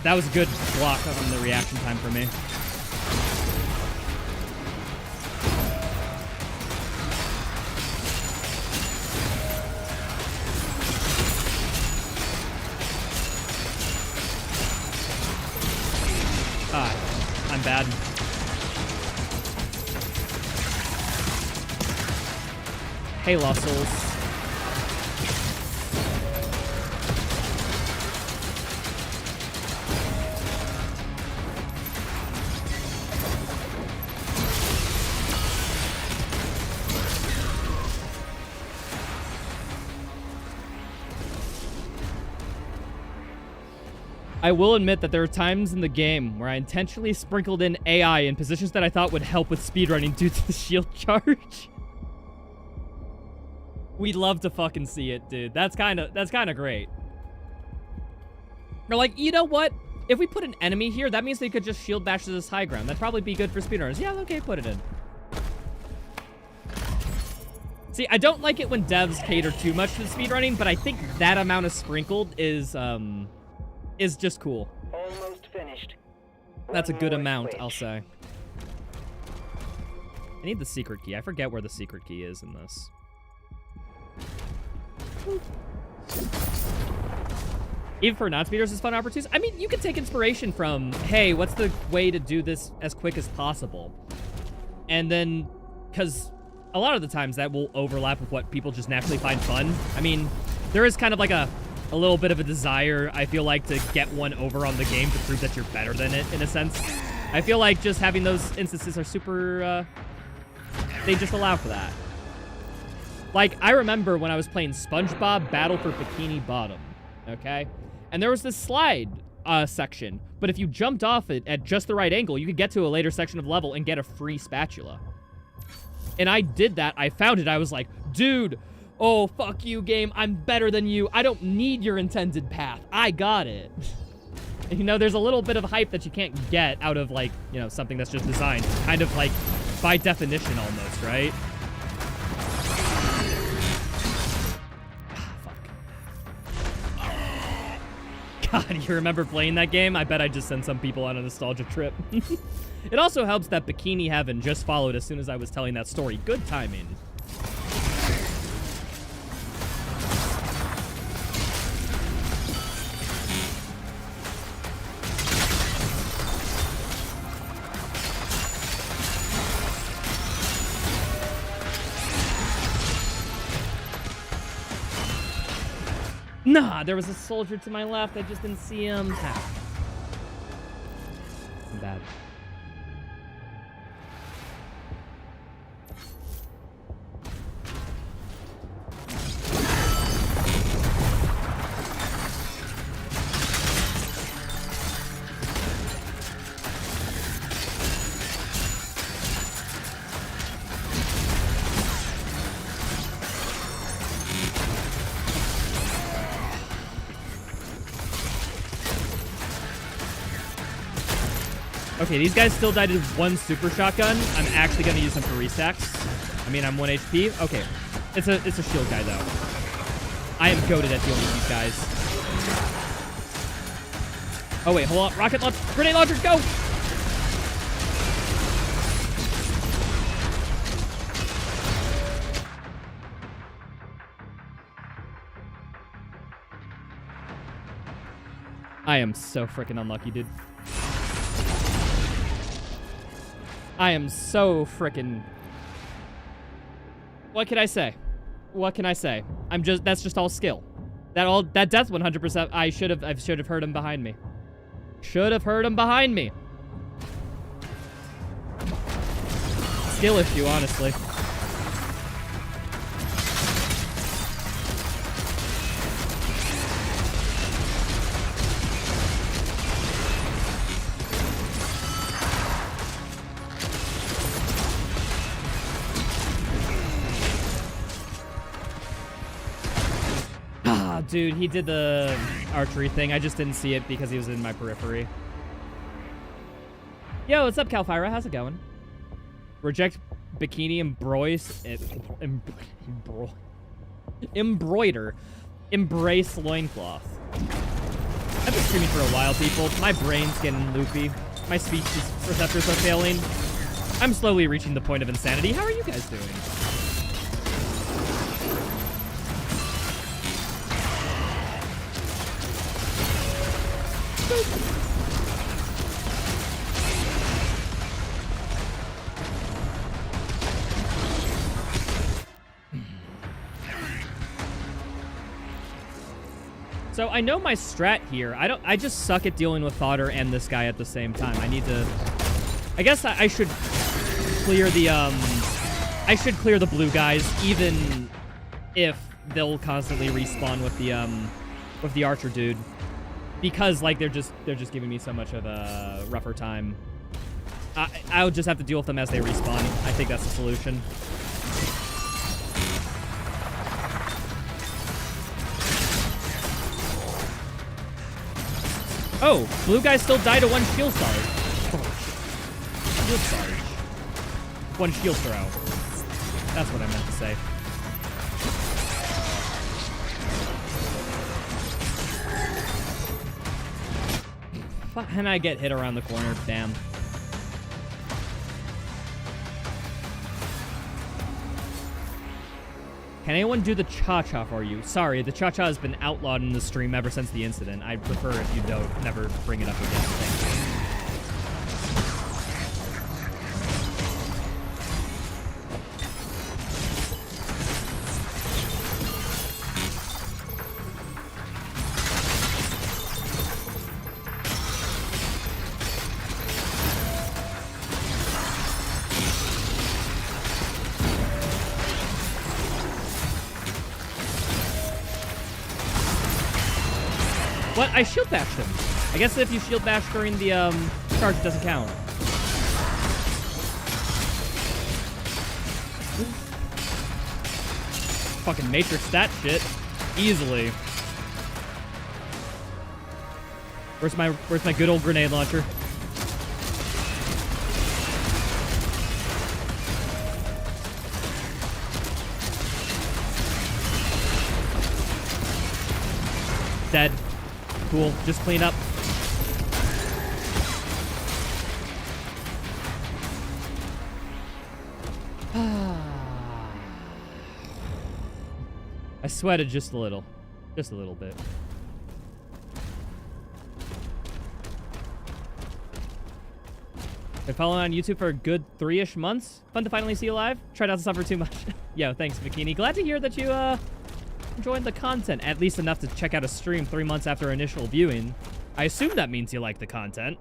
That was a good block on the reaction time for me. I'm bad. Hey, Lost Souls. I will admit that there are times in the game where I intentionally sprinkled in AI in positions that I thought would help with speedrunning due to the shield charge. We'd love to fucking see it, dude. That's kind of great. Or like, you know what? If we put an enemy here, that means they could just shield bash to this high ground. That'd probably be good for speedrunners. Yeah, okay, put it in. See, I don't like it when devs cater too much to speedrunning, but I think that amount of sprinkled is just cool. Almost finished. That's a One good more amount, switch. I'll say. I need the secret key. I forget where the secret key is in this. Even for non-speeders, it's fun opportunities. I mean, you can take inspiration from, hey, what's the way to do this as quick as possible? And then, because a lot of the times that will overlap with what people just naturally find fun. I mean, there is kind of like a little bit of a desire, I feel like, to get one over on the game to prove that you're better than it, in a sense. I feel like just having those instances are super, they just allow for that. Like, I remember when I was playing SpongeBob Battle for Bikini Bottom, okay? And there was this slide section, but if you jumped off it at just the right angle, you could get to a later section of level and get a free spatula. And I did that. I found it. I was like, dude, oh, fuck you, game. I'm better than you. I don't need your intended path. I got it. And, you know, there's a little bit of hype that you can't get out of, like, you know, something that's just designed. Kind of, like, by definition almost, right? God, you remember playing that game? I bet I just sent some people on a nostalgia trip. It also helps that Bikini Heaven just followed as soon as I was telling that story. Good timing. Nah, there was a soldier to my left. I just didn't see him. Bad. Okay, these guys still died to one super shotgun. I'm actually going to use them for restacks. I mean, I'm 1 HP. Okay, it's a shield guy, though. I am goated at dealing with these guys. Oh, wait, hold on. Rocket launch. Grenade launcher, go! I am so freaking unlucky, dude. I am so freaking... What can I say? What can I say? That's just all skill. That death 100%. I should have heard him behind me. Should have heard him behind me. Skill issue, honestly. Dude, he did the archery thing. I just didn't see it because he was in my periphery. Yo, what's up, Calfira? How's it going? Reject bikini embroider. Embrace loincloth. I've been streaming for a while, people. My brain's getting loopy. My speech receptors are failing. I'm slowly reaching the point of insanity. How are you guys doing? So I know my strat here. I just suck at dealing with fodder and this guy at the same time. I need to... I guess I should clear the, I should clear the blue guys, even if they'll constantly respawn with the archer dude. because like they're just giving me so much of a rougher time. I'll just have to deal with them as they respawn. I think that's the solution. Oh, blue guy still died to one shield charge. Shield charge. One shield throw. That's what I meant to say. And I get hit around the corner. Damn. Can anyone do the cha-cha for you? Sorry, the cha-cha has been outlawed in the stream ever since the incident. I'd prefer if you don't never bring it up again. Thank you. What? I shield bashed him. I guess if you shield bash during the charge, it doesn't count. Fucking matrix that shit. Easily. Where's my good old grenade launcher? Dead. Cool. Just clean up. I sweated just a little. Just a little bit. Been following on YouTube for a good 3-ish months. Fun to finally see you live. Tried not to suffer too much. Yo, thanks, Bikini. Glad to hear that you, enjoying the content, at least enough to check out a stream 3 months after initial viewing. I assume that means you like the content.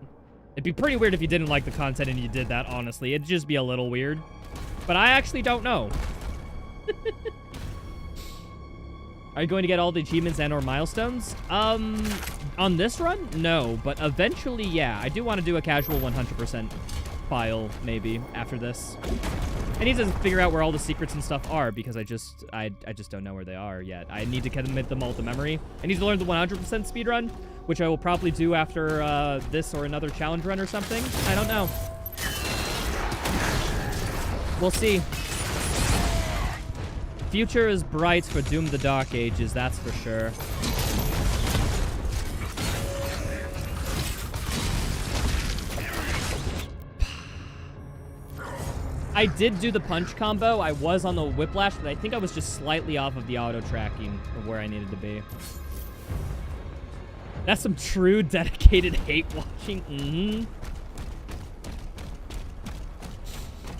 It'd be pretty weird if you didn't like the content and you did that, honestly. It'd just be a little weird. But I actually don't know. Are you going to get all the achievements and or milestones? On this run? No, but eventually, yeah. I do want to do a casual 100% file, maybe, after this. I need to figure out where all the secrets and stuff are because I just don't know where they are yet. I need to commit them all to memory. I need to learn the 100% speedrun, which I will probably do after this or another challenge run or something. I don't know. We'll see. Future is bright for Doom the Dark Ages, that's for sure. I did do the punch combo. I was on the whiplash, but I think I was just slightly off of the auto tracking of where I needed to be. That's some true dedicated hate watching. Mm-hmm.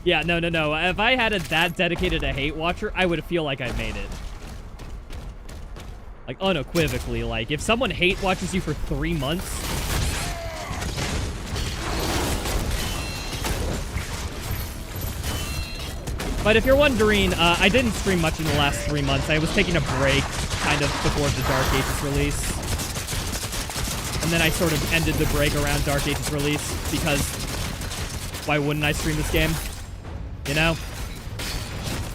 Yeah, no. If I had that dedicated a hate watcher, I would feel like I made it. Like, unequivocally. Like, if someone hate watches you for 3 months... But if you're wondering, I didn't stream much in the last 3 months. I was taking a break, kind of, before the Dark Ages release. And then I sort of ended the break around Dark Ages release, because why wouldn't I stream this game? You know?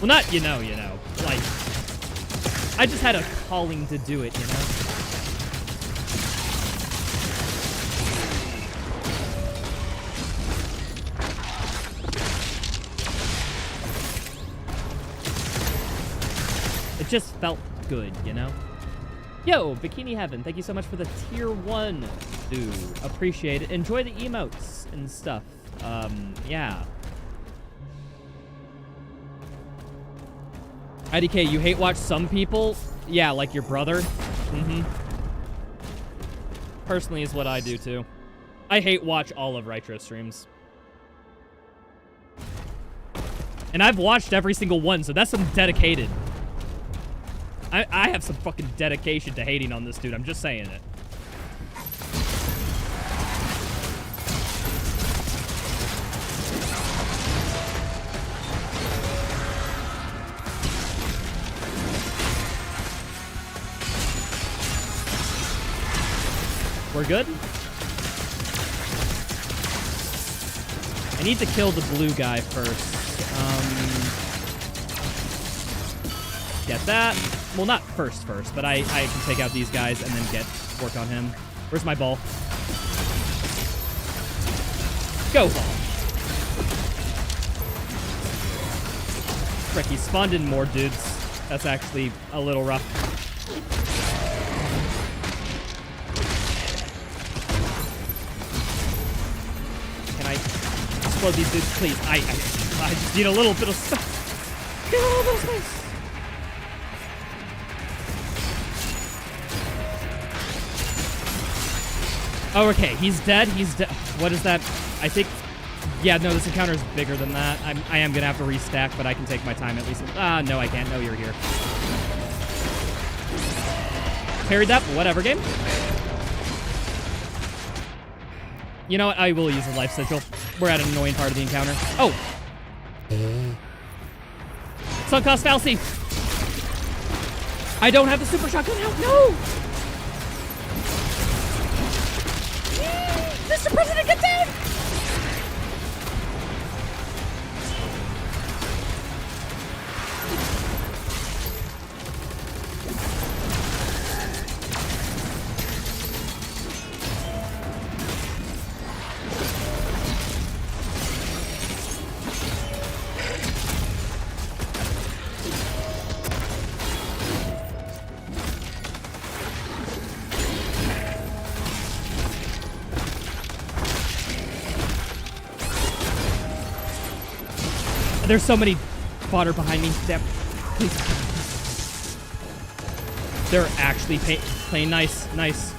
Well, not you know. Like, I just had a calling to do it, you know? It just felt good, you know? Yo, Bikini Heaven, thank you so much for the tier 1, dude. Appreciate it. Enjoy the emotes and stuff. Yeah. IDK, you hate watch some people? Yeah, like your brother? Mm-hmm. Personally is what I do, too. I hate watch all of Rytro streams. And I've watched every single one, so that's some dedicated. I have some fucking dedication to hating on this dude. I'm just saying it. We're good. I need to kill the blue guy first. Get that. Well, not first, but I can take out these guys and then work on him. Where's my ball? Go ball. Frick, he spawned in more dudes. That's actually a little rough. Can I explode these dudes, please? I just need a little bit of space. Get a little bit of space. Oh, okay. He's dead. He's dead. What is that? I think... Yeah, no, this encounter is bigger than that. I am going to have to restack, but I can take my time at least. No, I can't. No, you're here. Parried that, but whatever, game. You know what? I will use a life sigil. We're at an annoying part of the encounter. Oh! Sunk cost fallacy! I don't have the super shotgun out. No! Mr. President, get down! There's so many fodder behind me. Damn. Please. They're actually playing nice. Nice.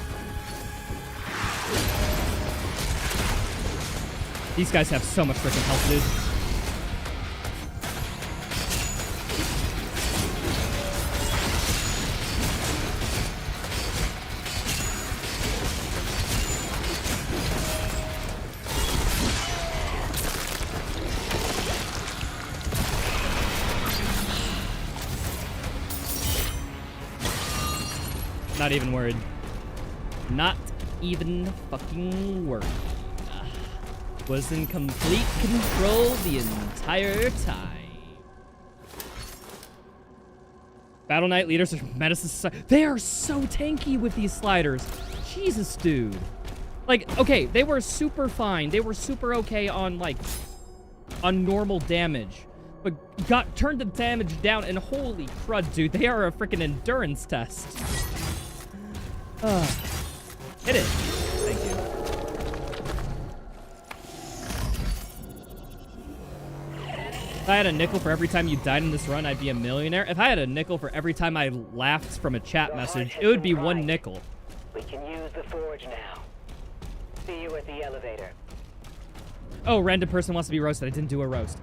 These guys have so much freaking health, dude. Not even worried. Not even fucking worried. Was in complete control the entire time. Battle Knight leaders of medicine society. They are so tanky with these sliders. Jesus, dude. Like, okay, they were super fine. They were super okay on, like, on normal damage. But turned the damage down, and holy crud, dude. They are a freaking endurance test. Hit it. Thank you. If I had a nickel for every time you died in this run, I'd be a millionaire. If I had a nickel for every time I laughed from a chat message, it would be 1 nickel. We can use the forge now. See you at the elevator. Oh, random person wants to be roasted. I didn't do a roast.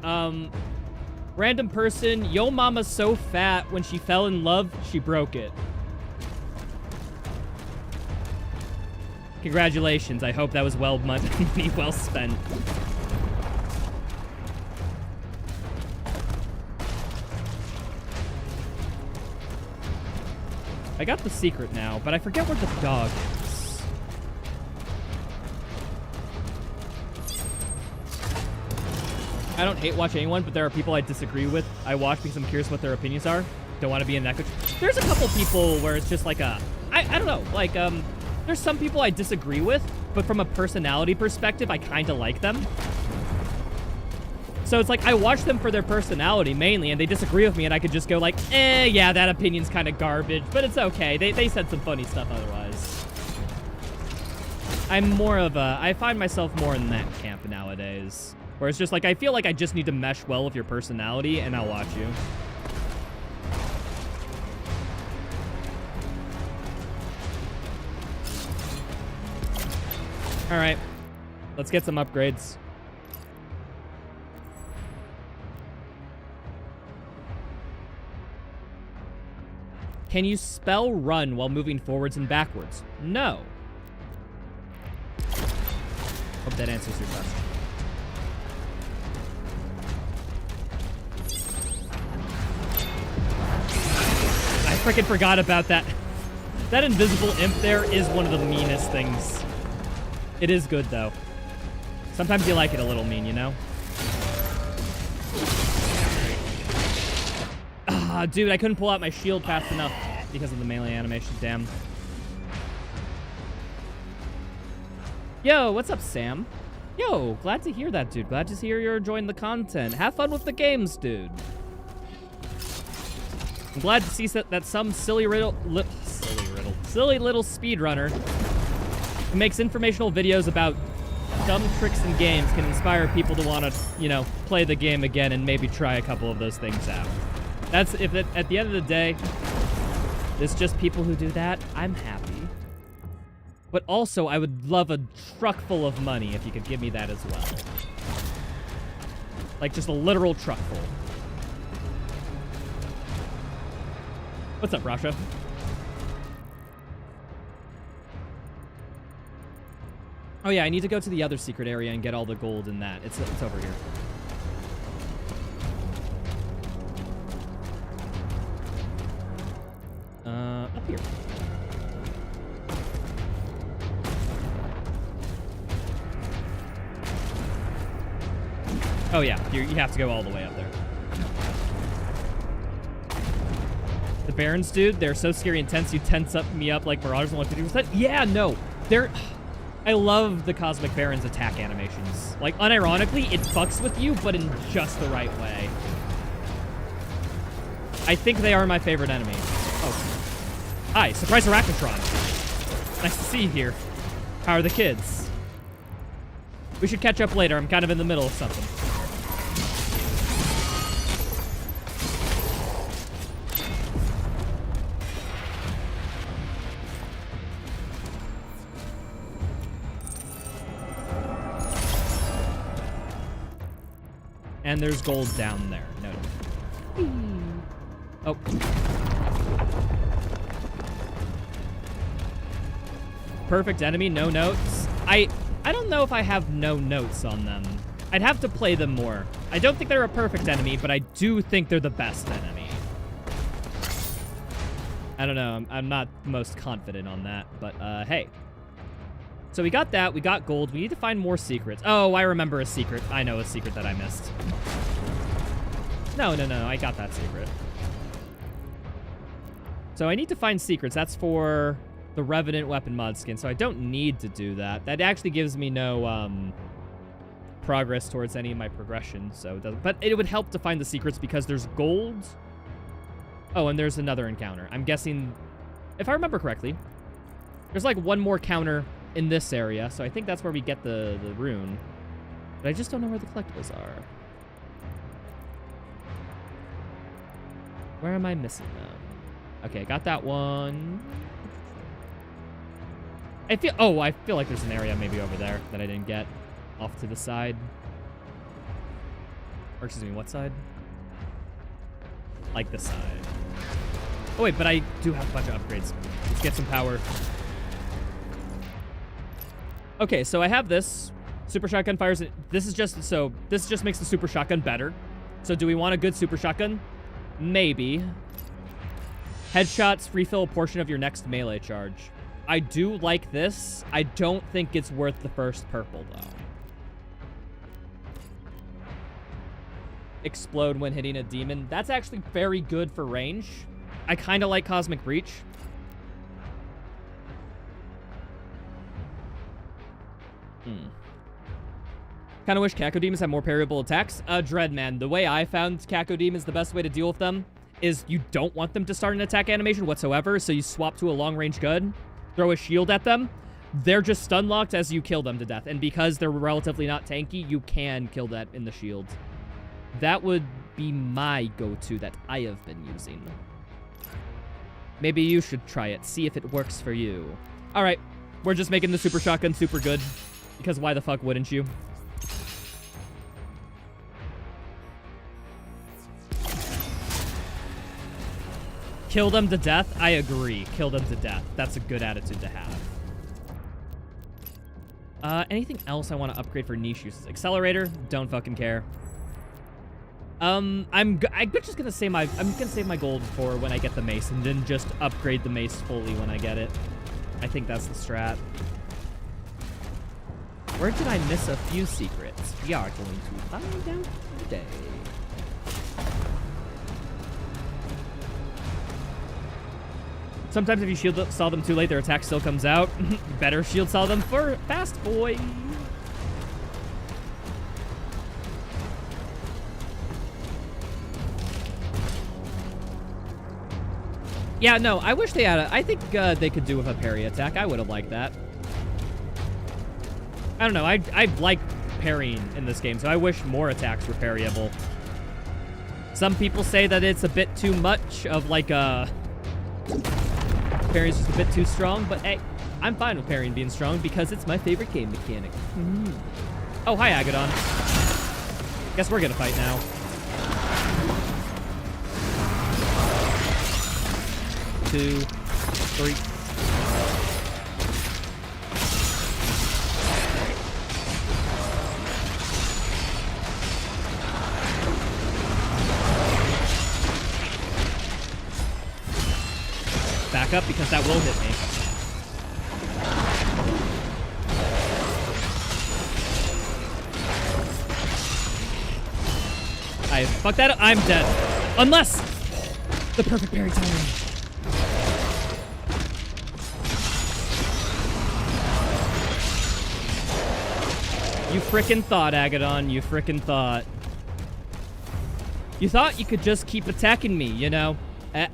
Random person, yo mama's so fat, when she fell in love, she broke it. Congratulations. I hope that was well money well spent. I got the secret now, but I forget where the dog is. I don't hate watch anyone, but there are people I disagree with. I watch because I'm curious what their opinions are. Don't want to be in that. There's a couple people where it's just like a... I don't know. Like, there's some people I disagree with, but from a personality perspective, I kind of like them. So it's like, I watch them for their personality mainly, and they disagree with me, and I could just go like, yeah, that opinion's kind of garbage, but it's okay. They said some funny stuff otherwise. I'm more of a... I find myself more in that camp nowadays. Where it's just like, I feel like I just need to mesh well with your personality, and I'll watch you. All right, let's get some upgrades. Can you spell run while moving forwards and backwards? No. Hope that answers your question. I freaking forgot about that. That invisible imp there is one of the meanest things. It is good, though. Sometimes you like it a little mean, you know? Ah, dude, I couldn't pull out my shield fast enough because of the melee animation, damn. Yo, what's up, Sam? Yo, glad to hear that, dude. Glad to hear you're enjoying the content. Have fun with the games, dude. I'm glad to see that some silly little speedrunner who makes informational videos about dumb tricks in games can inspire people to want to, you know, play the game again and maybe try a couple of those things out. That's if it, at the end of the day, it's just people who do that, I'm happy. But also, I would love a truck full of money if you could give me that as well. Like, just a literal truck full. What's up, Rasha? Oh yeah, I need to go to the other secret area and get all the gold in that. It's over here. Up here. Oh yeah, you have to go all the way up there. The Barons, dude, they're so scary and tense. You tense me up like Marauders in 150%. Yeah, no, they're. I love the Cosmic Barons attack animations. Like, unironically, it fucks with you, but in just the right way. I think they are my favorite enemy. Oh. Hi, Surprise Arachnotron. Nice to see you here. How are the kids? We should catch up later. I'm kind of in the middle of something. And there's gold down there. No. Oh. Perfect enemy, no notes. I don't know if I have no notes on them. I'd have to play them more. I don't think they're a perfect enemy, but I do think they're the best enemy. I don't know. I'm not the most confident on that, but hey. So we got that. We got gold. We need to find more secrets. Oh, I remember a secret. I know a secret that I missed. No. I got that secret. So I need to find secrets. That's for the Revenant weapon mod skin. So I don't need to do that. That actually gives me no progress towards any of my progression. So it doesn't. But it would help to find the secrets because there's gold. Oh, and there's another encounter. I'm guessing, if I remember correctly, there's like one more counter in this area, so I think that's where we get the rune. But I just don't know where the collectibles are. Where am I missing them? Okay, got that one. I feel like there's an area maybe over there that I didn't get. Off to the side. Or excuse me, what side? Like this side. Oh wait, but I do have a bunch of upgrades. Let's get some power. Okay, so I have this. Super shotgun fires. This just makes the super shotgun better. So do we want a good super shotgun? Maybe. Headshots refill a portion of your next melee charge. I do like this. I don't think it's worth the first purple, though. Explode when hitting a demon. That's actually very good for range. I kind of like Cosmic Breach. Kind of wish Cacodemons had more parryable attacks. Dreadman, the way I found Cacodemons, the best way to deal with them is you don't want them to start an attack animation whatsoever, so you swap to a long-range gun, throw a shield at them. They're just stun-locked as you kill them to death, and because they're relatively not tanky, you can kill that in the shield. That would be my go-to that I have been using. Maybe you should try it, see if it works for you. All right, we're just making the super shotgun super good, because why the fuck wouldn't you? Kill them to death? I agree. Kill them to death. That's a good attitude to have. Anything else I want to upgrade for niche uses? Accelerator? Don't fucking care. I'm just gonna say I'm gonna save my gold for when I get the mace, and then just upgrade the mace fully when I get it. I think that's the strat. Where did I miss a few secrets? We are going to find out today. Sometimes if you shield saw them too late, their attack still comes out. Better shield saw them for fast, boy. Yeah, no, I wish they had I think they could do with a parry attack. I would have liked that. I don't know. I like parrying in this game, so I wish more attacks were parryable. Some people say that it's a bit too much of like a... Parrying's just a bit too strong, but hey, I'm fine with parrying being strong because it's my favorite game mechanic. Oh, hi, Agadon. Guess we're gonna fight now. Two, three. Back up because that will hit me. I fucked that up. I'm dead. Unless the perfect parry timing. You frickin' thought, Agadon. You frickin' thought. You thought you could just keep attacking me, you know?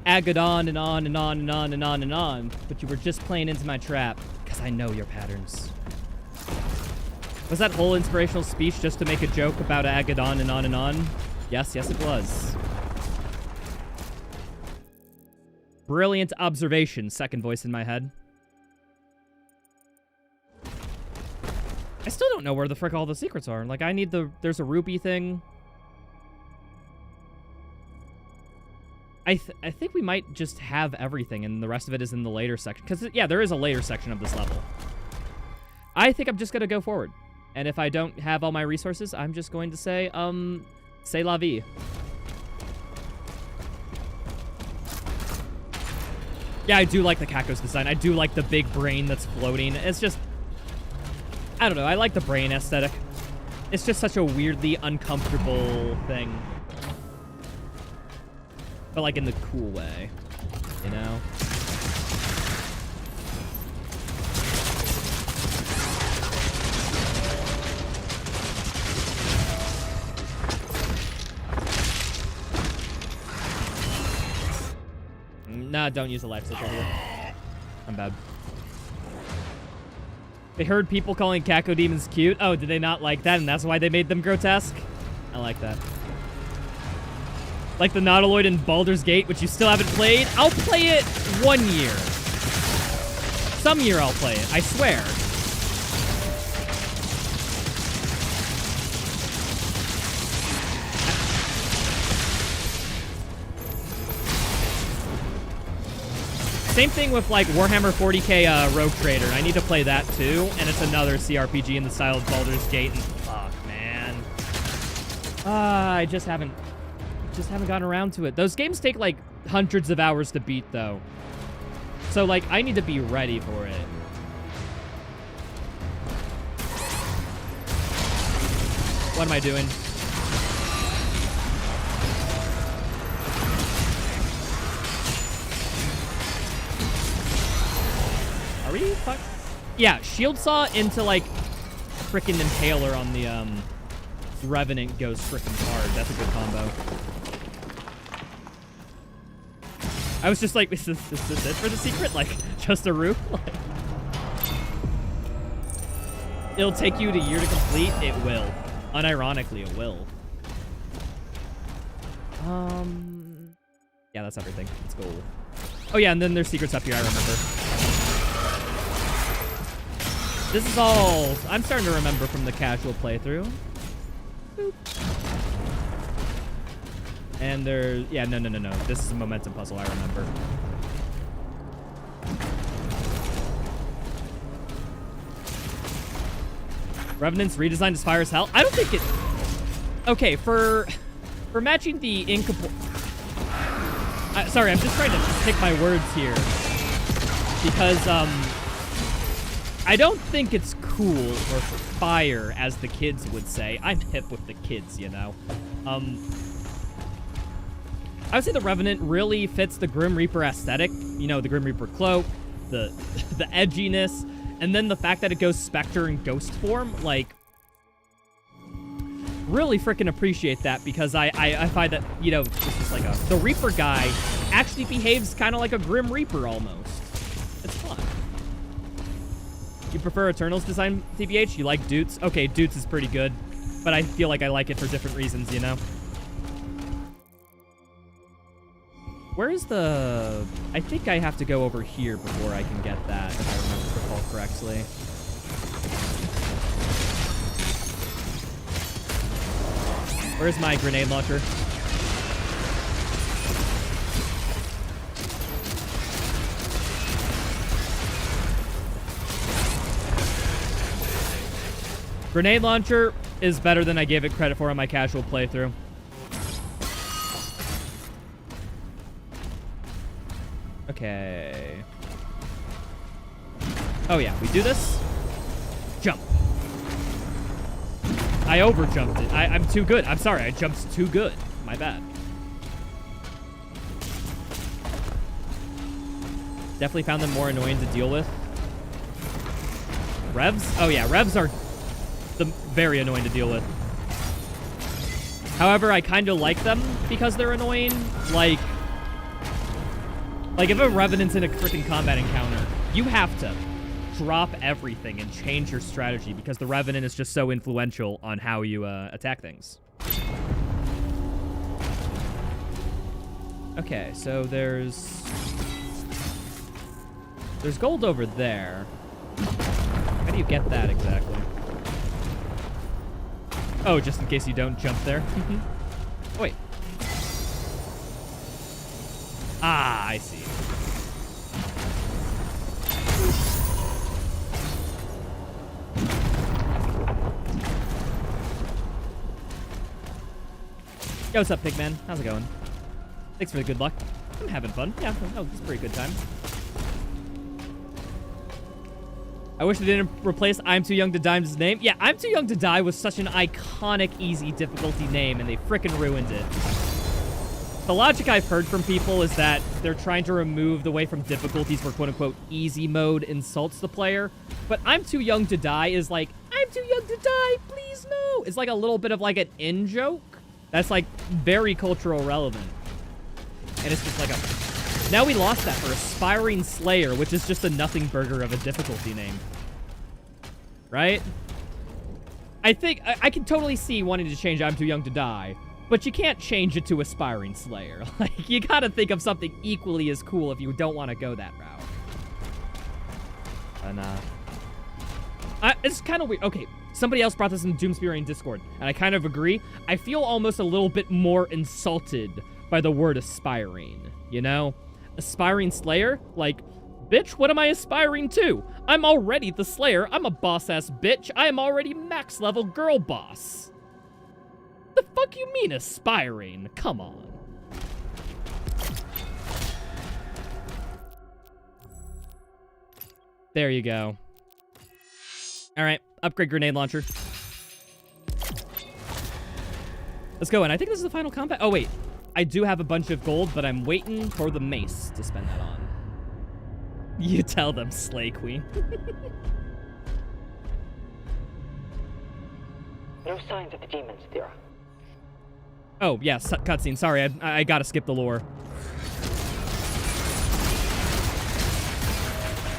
Agadon and on and on and on and on and on. But you were just playing into my trap. Because I know your patterns. Was that whole inspirational speech just to make a joke about Agadon and on and on? Yes, yes it was. Brilliant observation, second voice in my head. I still don't know where the frick all the secrets are. Like, I need there's a rupee thing. I think we might just have everything, and the rest of it is in the later section. Because, yeah, there is a later section of this level. I think I'm just going to go forward. And if I don't have all my resources, I'm just going to say, c'est la vie. Yeah, I do like the Kakos design. I do like the big brain that's floating. It's just... I don't know. I like the brain aesthetic. It's just such a weirdly uncomfortable thing. But, like, in the cool way. You know? Nah, don't use the life switch right here. I'm bad. They heard people calling Kako demons cute. Oh, did they not like that? And that's why they made them grotesque? I like that. Like the Nautiloid in Baldur's Gate, which you still haven't played. I'll play it 1 year. Some year I'll play it, I swear. Same thing with like Warhammer 40k Rogue Trader. I need to play that too, and it's another CRPG in the style of Baldur's Gate. And fuck, man. I just haven't gotten around to it. Those games take like hundreds of hours to beat though. So like I need to be ready for it. What am I doing? Are we fuck? Yeah, shield saw into like frickin' impaler on the Revenant goes frickin' hard. That's a good combo. I was just like, is this it for the secret? Like, just a roof? Like, it'll take you a year to complete? It will. Unironically, it will. Yeah, that's everything. Let's go. Oh yeah, and then there's secrets up here, I remember. This is all I'm starting to remember from the casual playthrough. Boop. And there's... Yeah, no. This is a momentum puzzle, I remember. Revenant's redesigned as fire as hell? I don't think it... Okay, for... For matching the sorry, I'm just trying to pick my words here. Because, I don't think it's cool or fire, as the kids would say. I'm hip with the kids, you know. I would say the Revenant really fits the Grim Reaper aesthetic. You know, the Grim Reaper cloak, the edginess, and then the fact that it goes Spectre and Ghost form, like, really freaking appreciate that, because I find that, you know, it's just like the Reaper guy actually behaves kind of like a Grim Reaper almost. It's fun. You prefer Eternal's design, TBH? You like Doots? Okay, Doots is pretty good, but I feel like I like it for different reasons, you know? Where is the... I think I have to go over here before I can get that, if I remember correctly. Where's my grenade launcher? Grenade launcher is better than I gave it credit for on my casual playthrough. Okay. Oh yeah, we do this. Jump. I overjumped it. I'm too good. I'm sorry, I jumped too good. My bad. Definitely found them more annoying to deal with. Revs? Oh yeah, revs are very annoying to deal with. However, I kind of like them because they're annoying. Like if a Revenant's in a freaking combat encounter, you have to drop everything and change your strategy because the Revenant is just so influential on how you attack things. Okay, so there's gold over there. How do you get that exactly? Oh, just in case you don't jump there. Oh, wait. Ah, I see. Yo, what's up, Pigman? How's it going? Thanks for the good luck. I'm having fun. Yeah, no, it's a pretty good time. I wish they didn't replace I'm Too Young to Die's name. Yeah, I'm Too Young to Die was such an iconic, easy difficulty name, and they frickin' ruined it. The logic I've heard from people is that they're trying to remove the way from difficulties where quote-unquote easy mode insults the player. But I'm Too Young to Die is like, I'm too young to die, please no. It's like a little bit of like an in-joke. That's like very cultural relevant. And it's just like a... Now we lost that for Aspiring Slayer, which is just a nothing burger of a difficulty name. Right? I think... I can totally see wanting to change I'm Too Young to Die, but you can't change it to Aspiring Slayer. Like, you gotta think of something equally as cool if you don't want to go that route. And, it's kind of weird. Okay, somebody else brought this in Doomspearing Discord, and I kind of agree. I feel almost a little bit more insulted by the word aspiring, you know? Aspiring Slayer? Like, bitch, what am I aspiring to? I'm already the Slayer. I'm a boss-ass bitch. I am already max-level girl boss. The fuck you mean aspiring? Come on. There you go. All right, upgrade grenade launcher. Let's go, and I think this is the final combat. Oh, wait. I do have a bunch of gold, but I'm waiting for the mace to spend that on. You tell them, Slay Queen. No signs of the demons, Thera. Oh, yeah, cutscene. Sorry, I gotta skip the lore.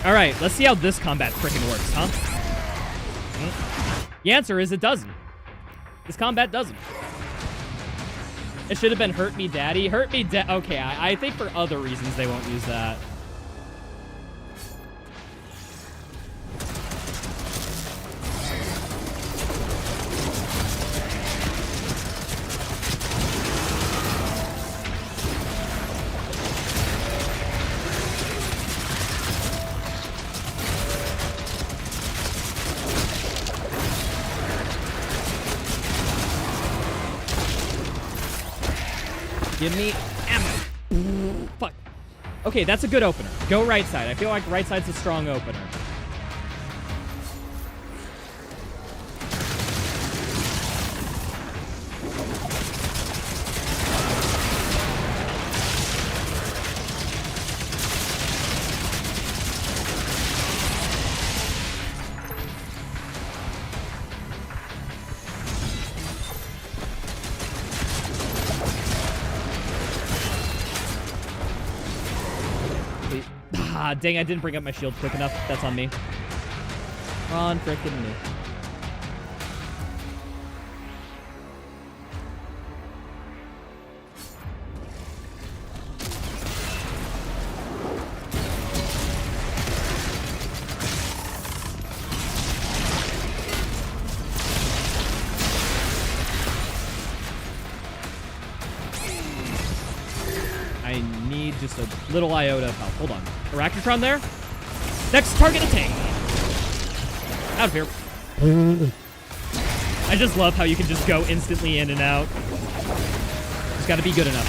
All right, let's see how this combat frickin' works, huh? The answer is it doesn't. This combat doesn't. It should have been Hurt Me Daddy. Hurt Me Okay, I think for other reasons they won't use that. Give me ammo. Fuck. Okay, that's a good opener. Go right side. I feel like right side's a strong opener. Ah, dang, I didn't bring up my shield quick enough. That's on me. On frickin' me. I need just a little iota of help. Hold on. Arachnotron there? Next target attain. Out of here. I just love how you can just go instantly in and out. Just gotta be good enough.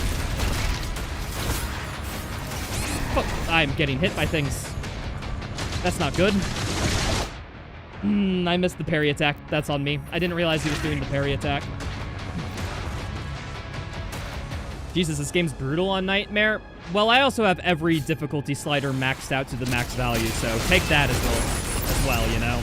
Oh, I'm getting hit by things. That's not good. I missed the parry attack. That's on me. I didn't realize he was doing the parry attack. Jesus, this game's brutal on Nightmare. Well, I also have every difficulty slider maxed out to the max value, so take that as well, you know?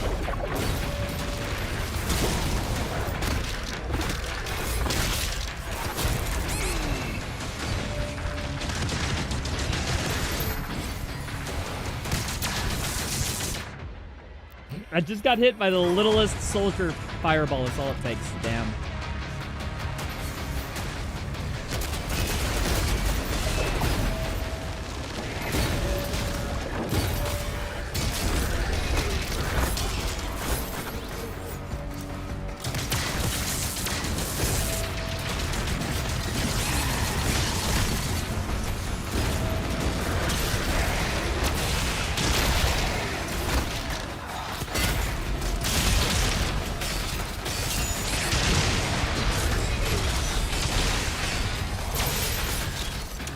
I just got hit by the littlest soldier fireball. That's all it takes. Damn.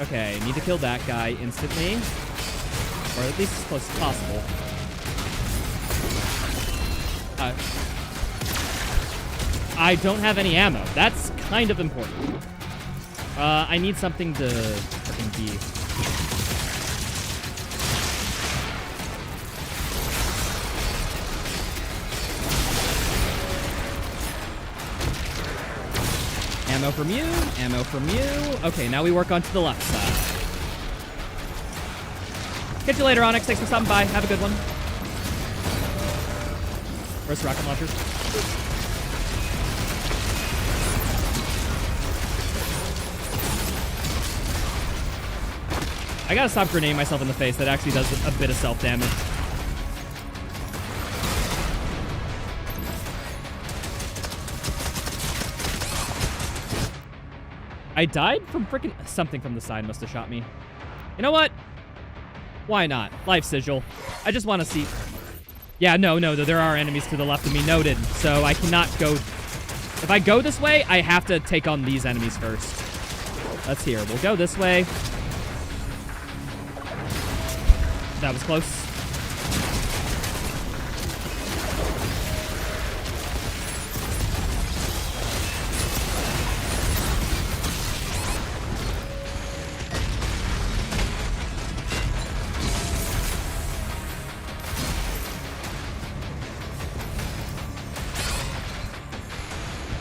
Okay, need to kill that guy instantly. Or at least as close as possible. I don't have any ammo. That's kind of important. I need something to freaking be. Ammo from you, ammo from you. Okay, now we work on to the left side. Catch you later, Onyx. Thanks for stopping by. Have a good one. Where's the rocket launchers? I gotta stop grenading myself in the face. That actually does a bit of self-damage. I died from freaking... Something from the side must have shot me. You know what? Why not? Life sigil. I just want to see... Yeah, no, there are enemies to the left of me. Noted. So I cannot go... If I go this way, I have to take on these enemies first. Let's hear. We'll go this way. That was close.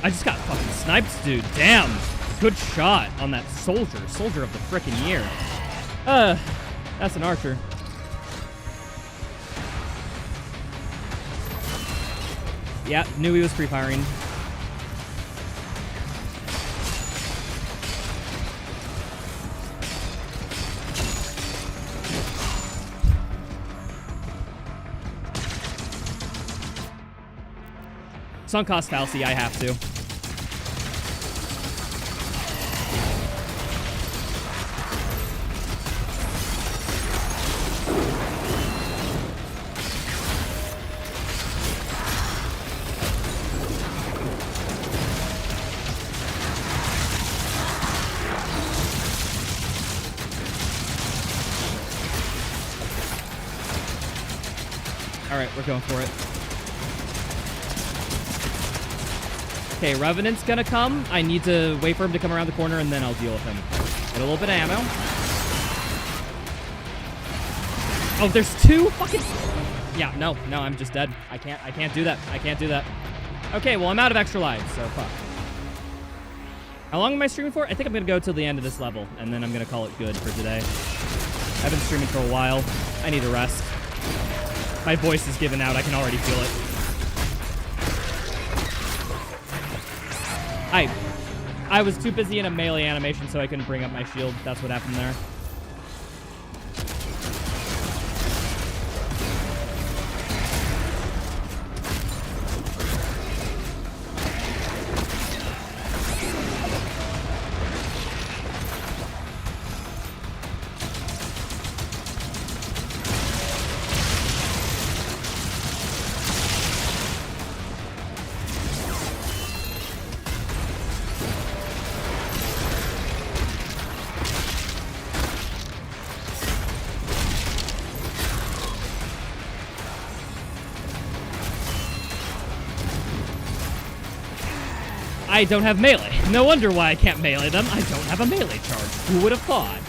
I just got fucking sniped, dude. Damn. Good shot on that soldier. Soldier of the frickin' year. That's an archer. Yeah, knew he was pre-firing. Sunk cost fallacy, I have to. All right, we're going for it. Okay, Revenant's gonna come. I need to wait for him to come around the corner, and then I'll deal with him. Get a little bit of ammo. Oh, there's two fucking... Yeah, no, I'm just dead. I can't do that. I can't do that. Okay, well, I'm out of extra lives, so fuck. How long am I streaming for? I think I'm gonna go till the end of this level, and then I'm gonna call it good for today. I've been streaming for a while. I need a rest. My voice is giving out. I can already feel it. I was too busy in a melee animation, so I couldn't bring up my shield. That's what happened there. I don't have melee. No wonder why I can't melee them. I don't have a melee charge. Who would have thought?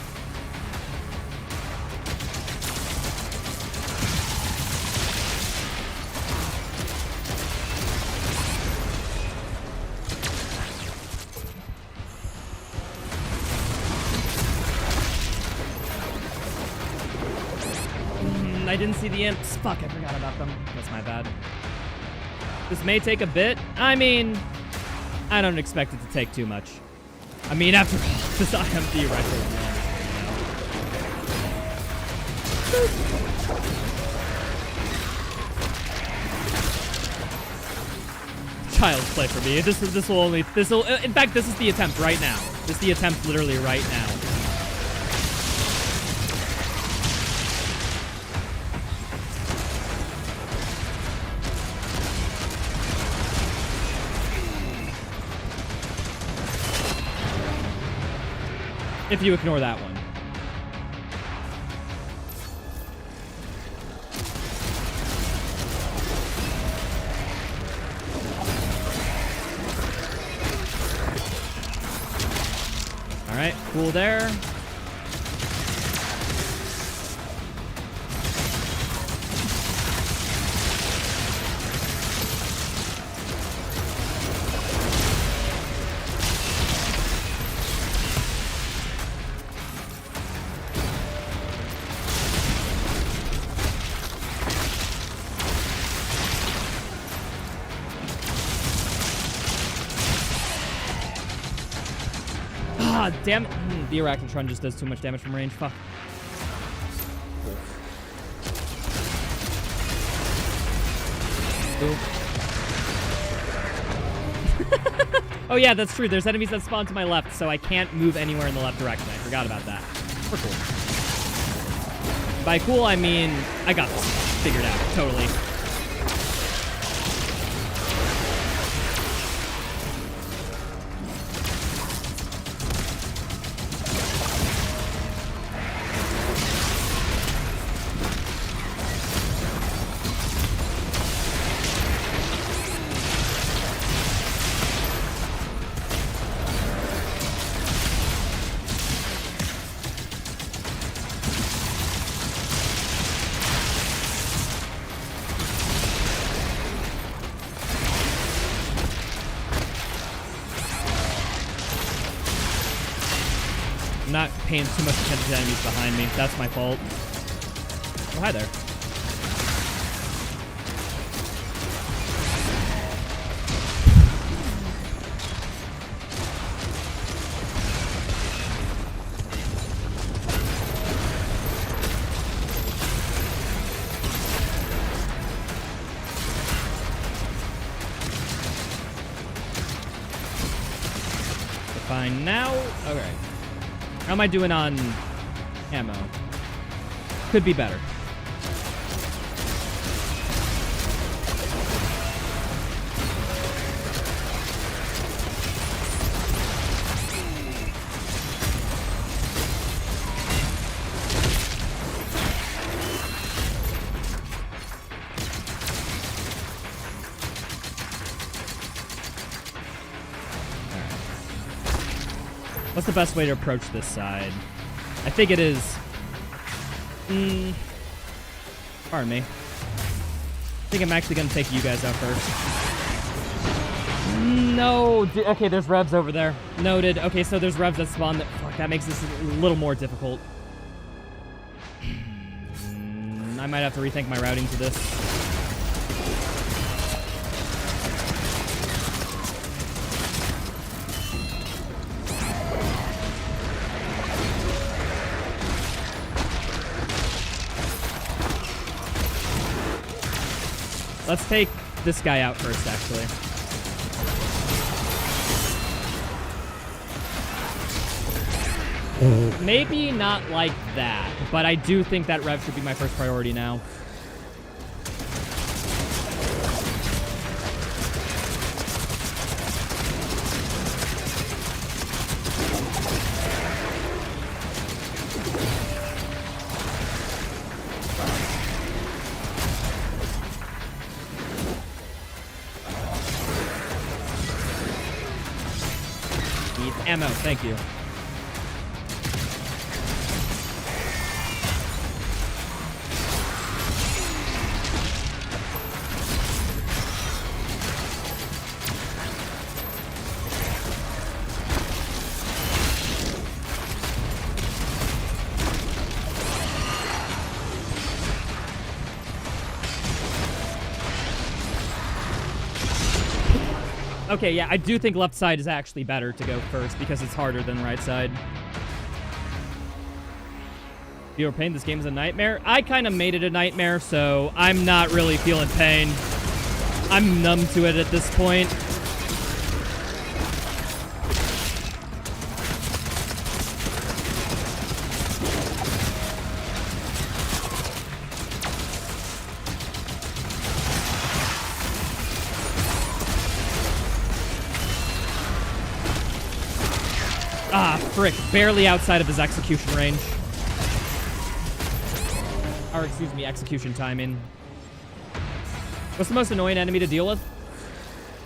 I didn't see the imps. Fuck, I forgot about them. That's my bad. This may take a bit. I mean, I don't expect it to take too much. I mean, after all, this IMD rifle is child's play for me. This will. In fact, this is the attempt right now. This is the attempt literally right now. If you ignore that one. All right, cool there. Ah, damn it. The Arachnotron just does too much damage from range. Fuck. Oh, yeah, that's true. There's enemies that spawn to my left, so I can't move anywhere in the left direction. I forgot about that. We're cool. By cool, I mean I got this figured out. Totally. Not paying too much attention to enemies behind me. That's my fault. Oh, hi there. We're fine now. Okay. How am I doing on ammo? Could be better. What's the best way to approach this side? I think it is... Pardon me. I think I'm actually going to take you guys out first. No. Okay, there's revs over there. Noted. Okay, so there's revs that spawn. Fuck, that makes this a little more difficult. I might have to rethink my routing to this. Let's take this guy out first, actually. Maybe not like that, but I do think that rev should be my first priority now. Need ammo, thank you. Okay, yeah, I do think left side is actually better to go first because it's harder than right side. You ever pain? This game is a nightmare? I kind of made it a nightmare, so I'm not really feeling pain. I'm numb to it at this point. Ah, frick. Barely outside of his execution range. Or, excuse me, execution timing. What's the most annoying enemy to deal with?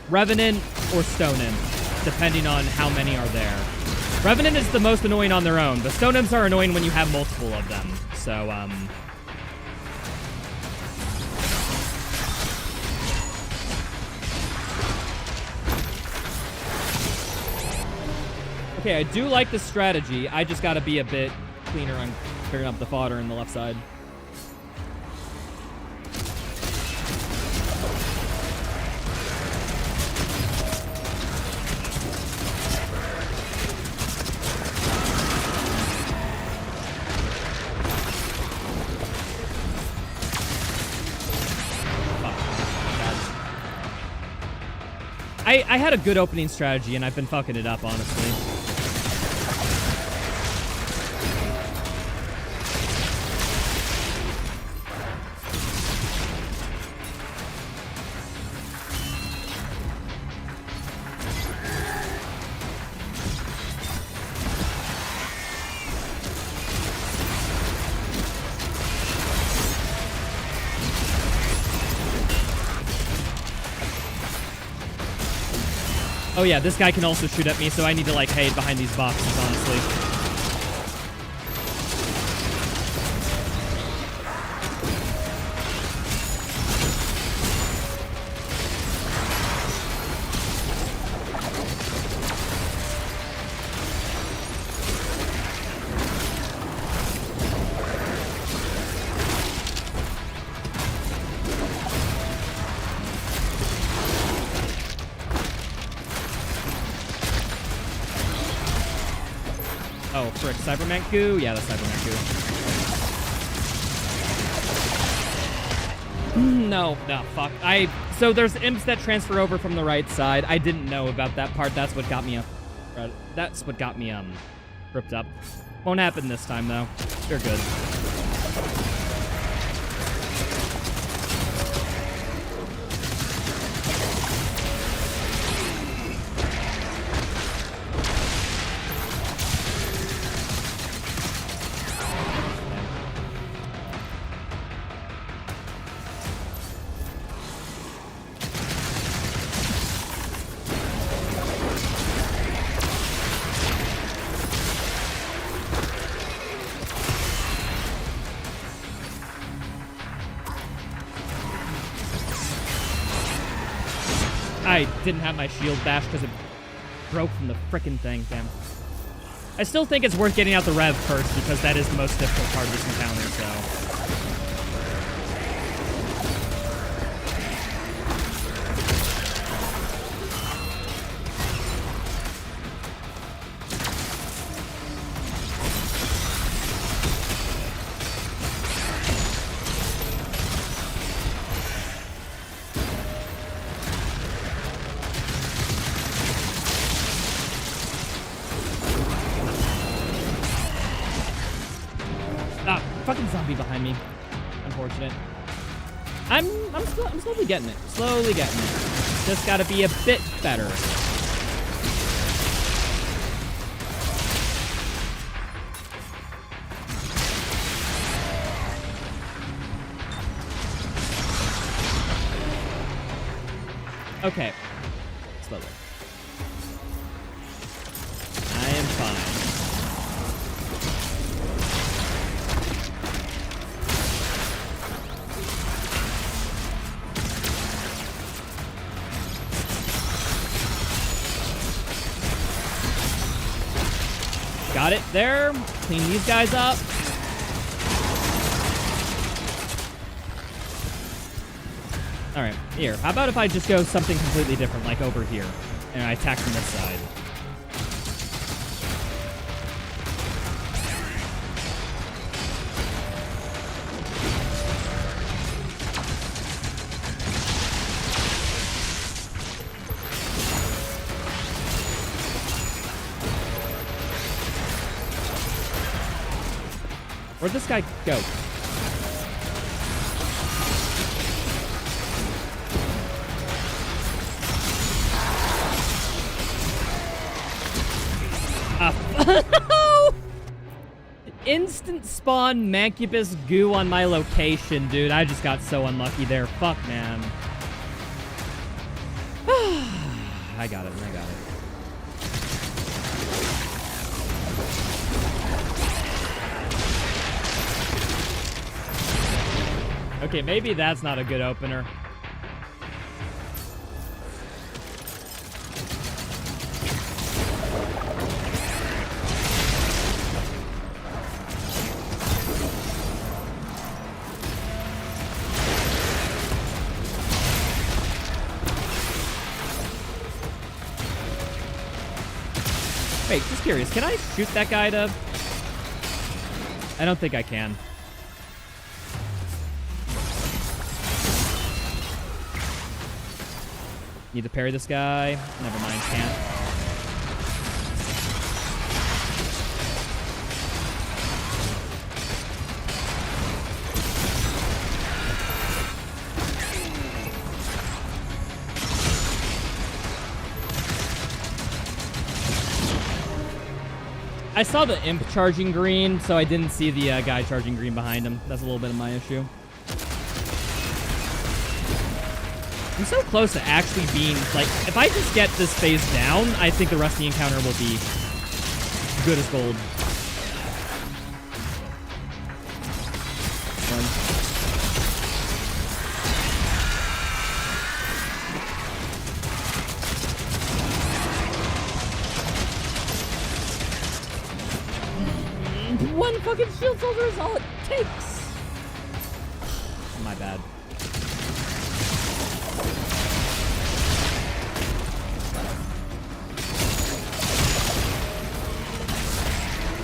Revenant or Stone Imp, depending on how many are there. Revenant is the most annoying on their own, but Stone Imps are annoying when you have multiple of them. So, okay, I do like the strategy. I just gotta be a bit cleaner on clearing up the fodder in the left side. I had a good opening strategy, and I've been fucking it up, honestly. Oh yeah, this guy can also shoot at me, so I need to like hide behind these boxes, honestly. Oh, frick. Cyberman goo? Yeah, that's Cyberman goo. No, fuck. So there's imps that transfer over from the right side. I didn't know about that part. That's what got me tripped up. Won't happen this time, though. You're good. I didn't have my shield bash because it broke from the frickin' thing. Damn. I still think it's worth getting out the rev first because that is the most difficult part of this encounter, so... Fucking zombie behind me. Unfortunate. I'm slowly getting it. Slowly getting it. Just gotta be a bit better. Okay. Slowly. I am fine. Got it there. Clean these guys up. All right, here. How about if I just go something completely different, like over here, and I attack from this side? Where'd this guy go? Instant spawn Mancubus goo on my location, dude. I just got so unlucky there. Fuck, man. I got it. I got it. Okay, maybe that's not a good opener. Wait, just curious. Can I shoot that guy to... I don't think I can. Need to parry this guy. Never mind, can't. I saw the imp charging green, so I didn't see the guy charging green behind him. That's a little bit of my issue. I'm so close to actually being, like, if I just get this phase down, I think the rest of the encounter will be good as gold. One fucking shield soldier is all it takes. My bad.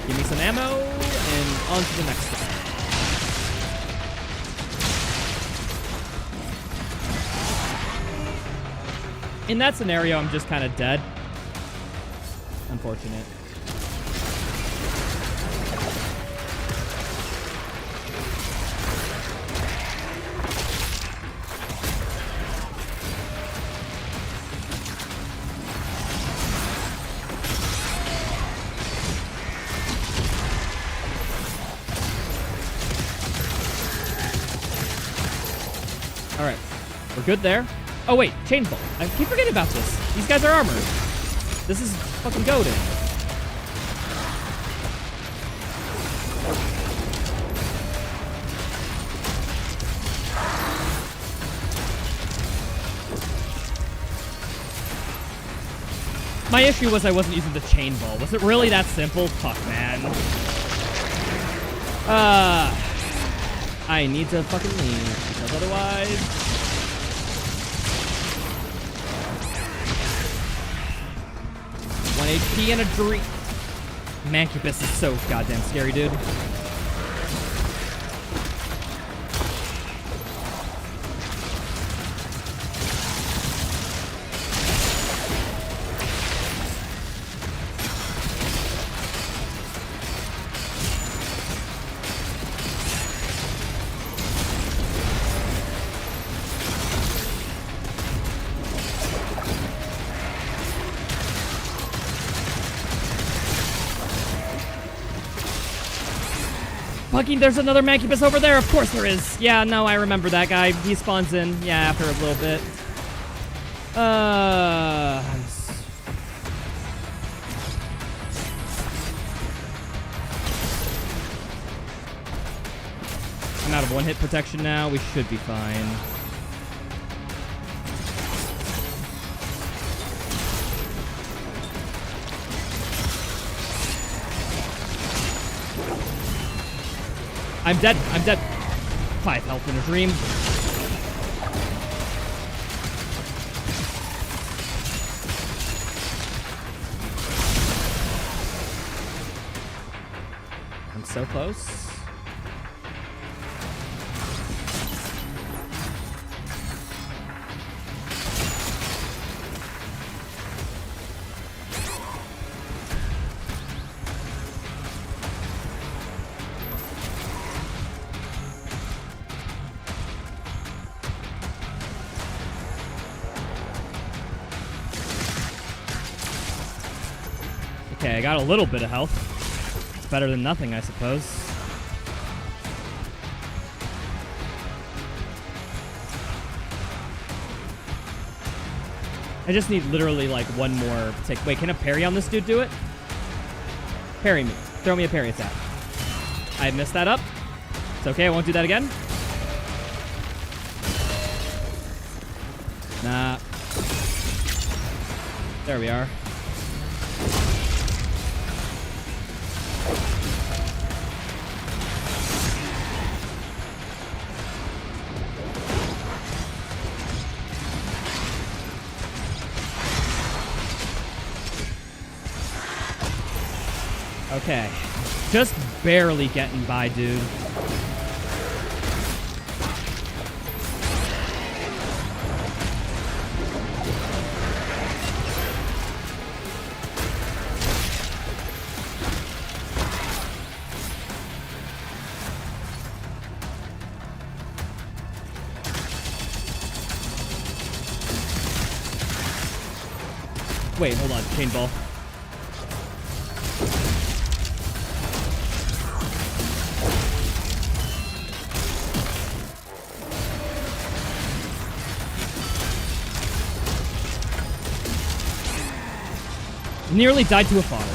Give me some ammo, and on to the next one. In that scenario, I'm just kind of dead. Unfortunate. Alright, we're good there. Oh wait, chain bolt. I keep forgetting about this. These guys are armored. This is fucking goated. My issue was I wasn't using the chain ball. Was it really that simple? Fuck, man. I need to fucking leave, because otherwise... 1 HP and a dream. Mancubus is so goddamn scary, dude. Fucking, there's another Mancubus over there. Of course there is. Yeah, no, I remember that guy. He spawns in, yeah, after a little bit. I'm out of one-hit protection now. We should be fine. I'm dead. I'm dead. 5 health in a dream. I'm so close. Okay, I got a little bit of health. It's better than nothing, I suppose. I just need literally like one more tick. Wait, can a parry on this dude do it? Parry me. Throw me a parry attack. I messed that up. It's okay, I won't do that again. Nah. There we are. Okay. Just barely getting by, dude. Wait, hold on. Chain ball. Nearly died to a fodder.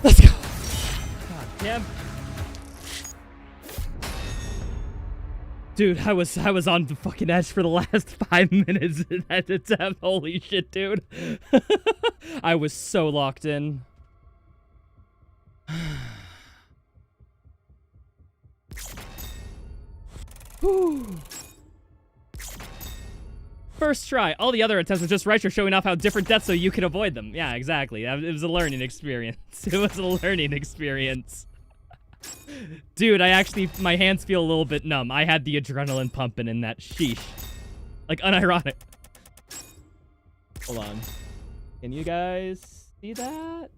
Let's go. God damn. Dude, I was on the fucking edge for the last 5 minutes at the time. Holy shit, dude. I was so locked in. Whew. First try. All the other attempts were just right. You're showing off how different deaths so you can avoid them. Yeah, exactly. It was a learning experience. It was a learning experience. Dude, my hands feel a little bit numb. I had the adrenaline pumping in that. Sheesh. Like, unironic. Hold on. Can you guys see that?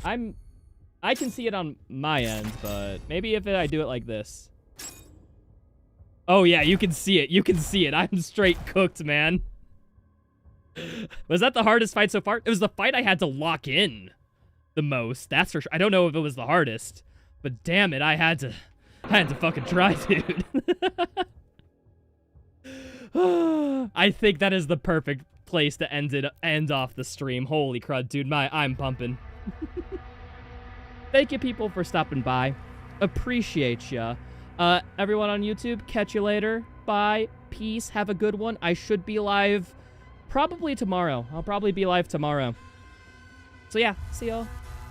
I can see it on my end, but maybe if I do it like this. Oh yeah, you can see it. You can see it. I'm straight cooked, man. Was that the hardest fight so far? It was the fight I had to lock in the most. That's for sure. I don't know if it was the hardest, but damn it, I had to fucking try, dude. I think that is the perfect place to end off the stream. Holy crud, dude. I'm pumping. Thank you, people, for stopping by. Appreciate ya. Everyone on YouTube, catch you later. Bye. Peace. Have a good one. I should be live probably tomorrow. I'll probably be live tomorrow. So yeah, see y'all.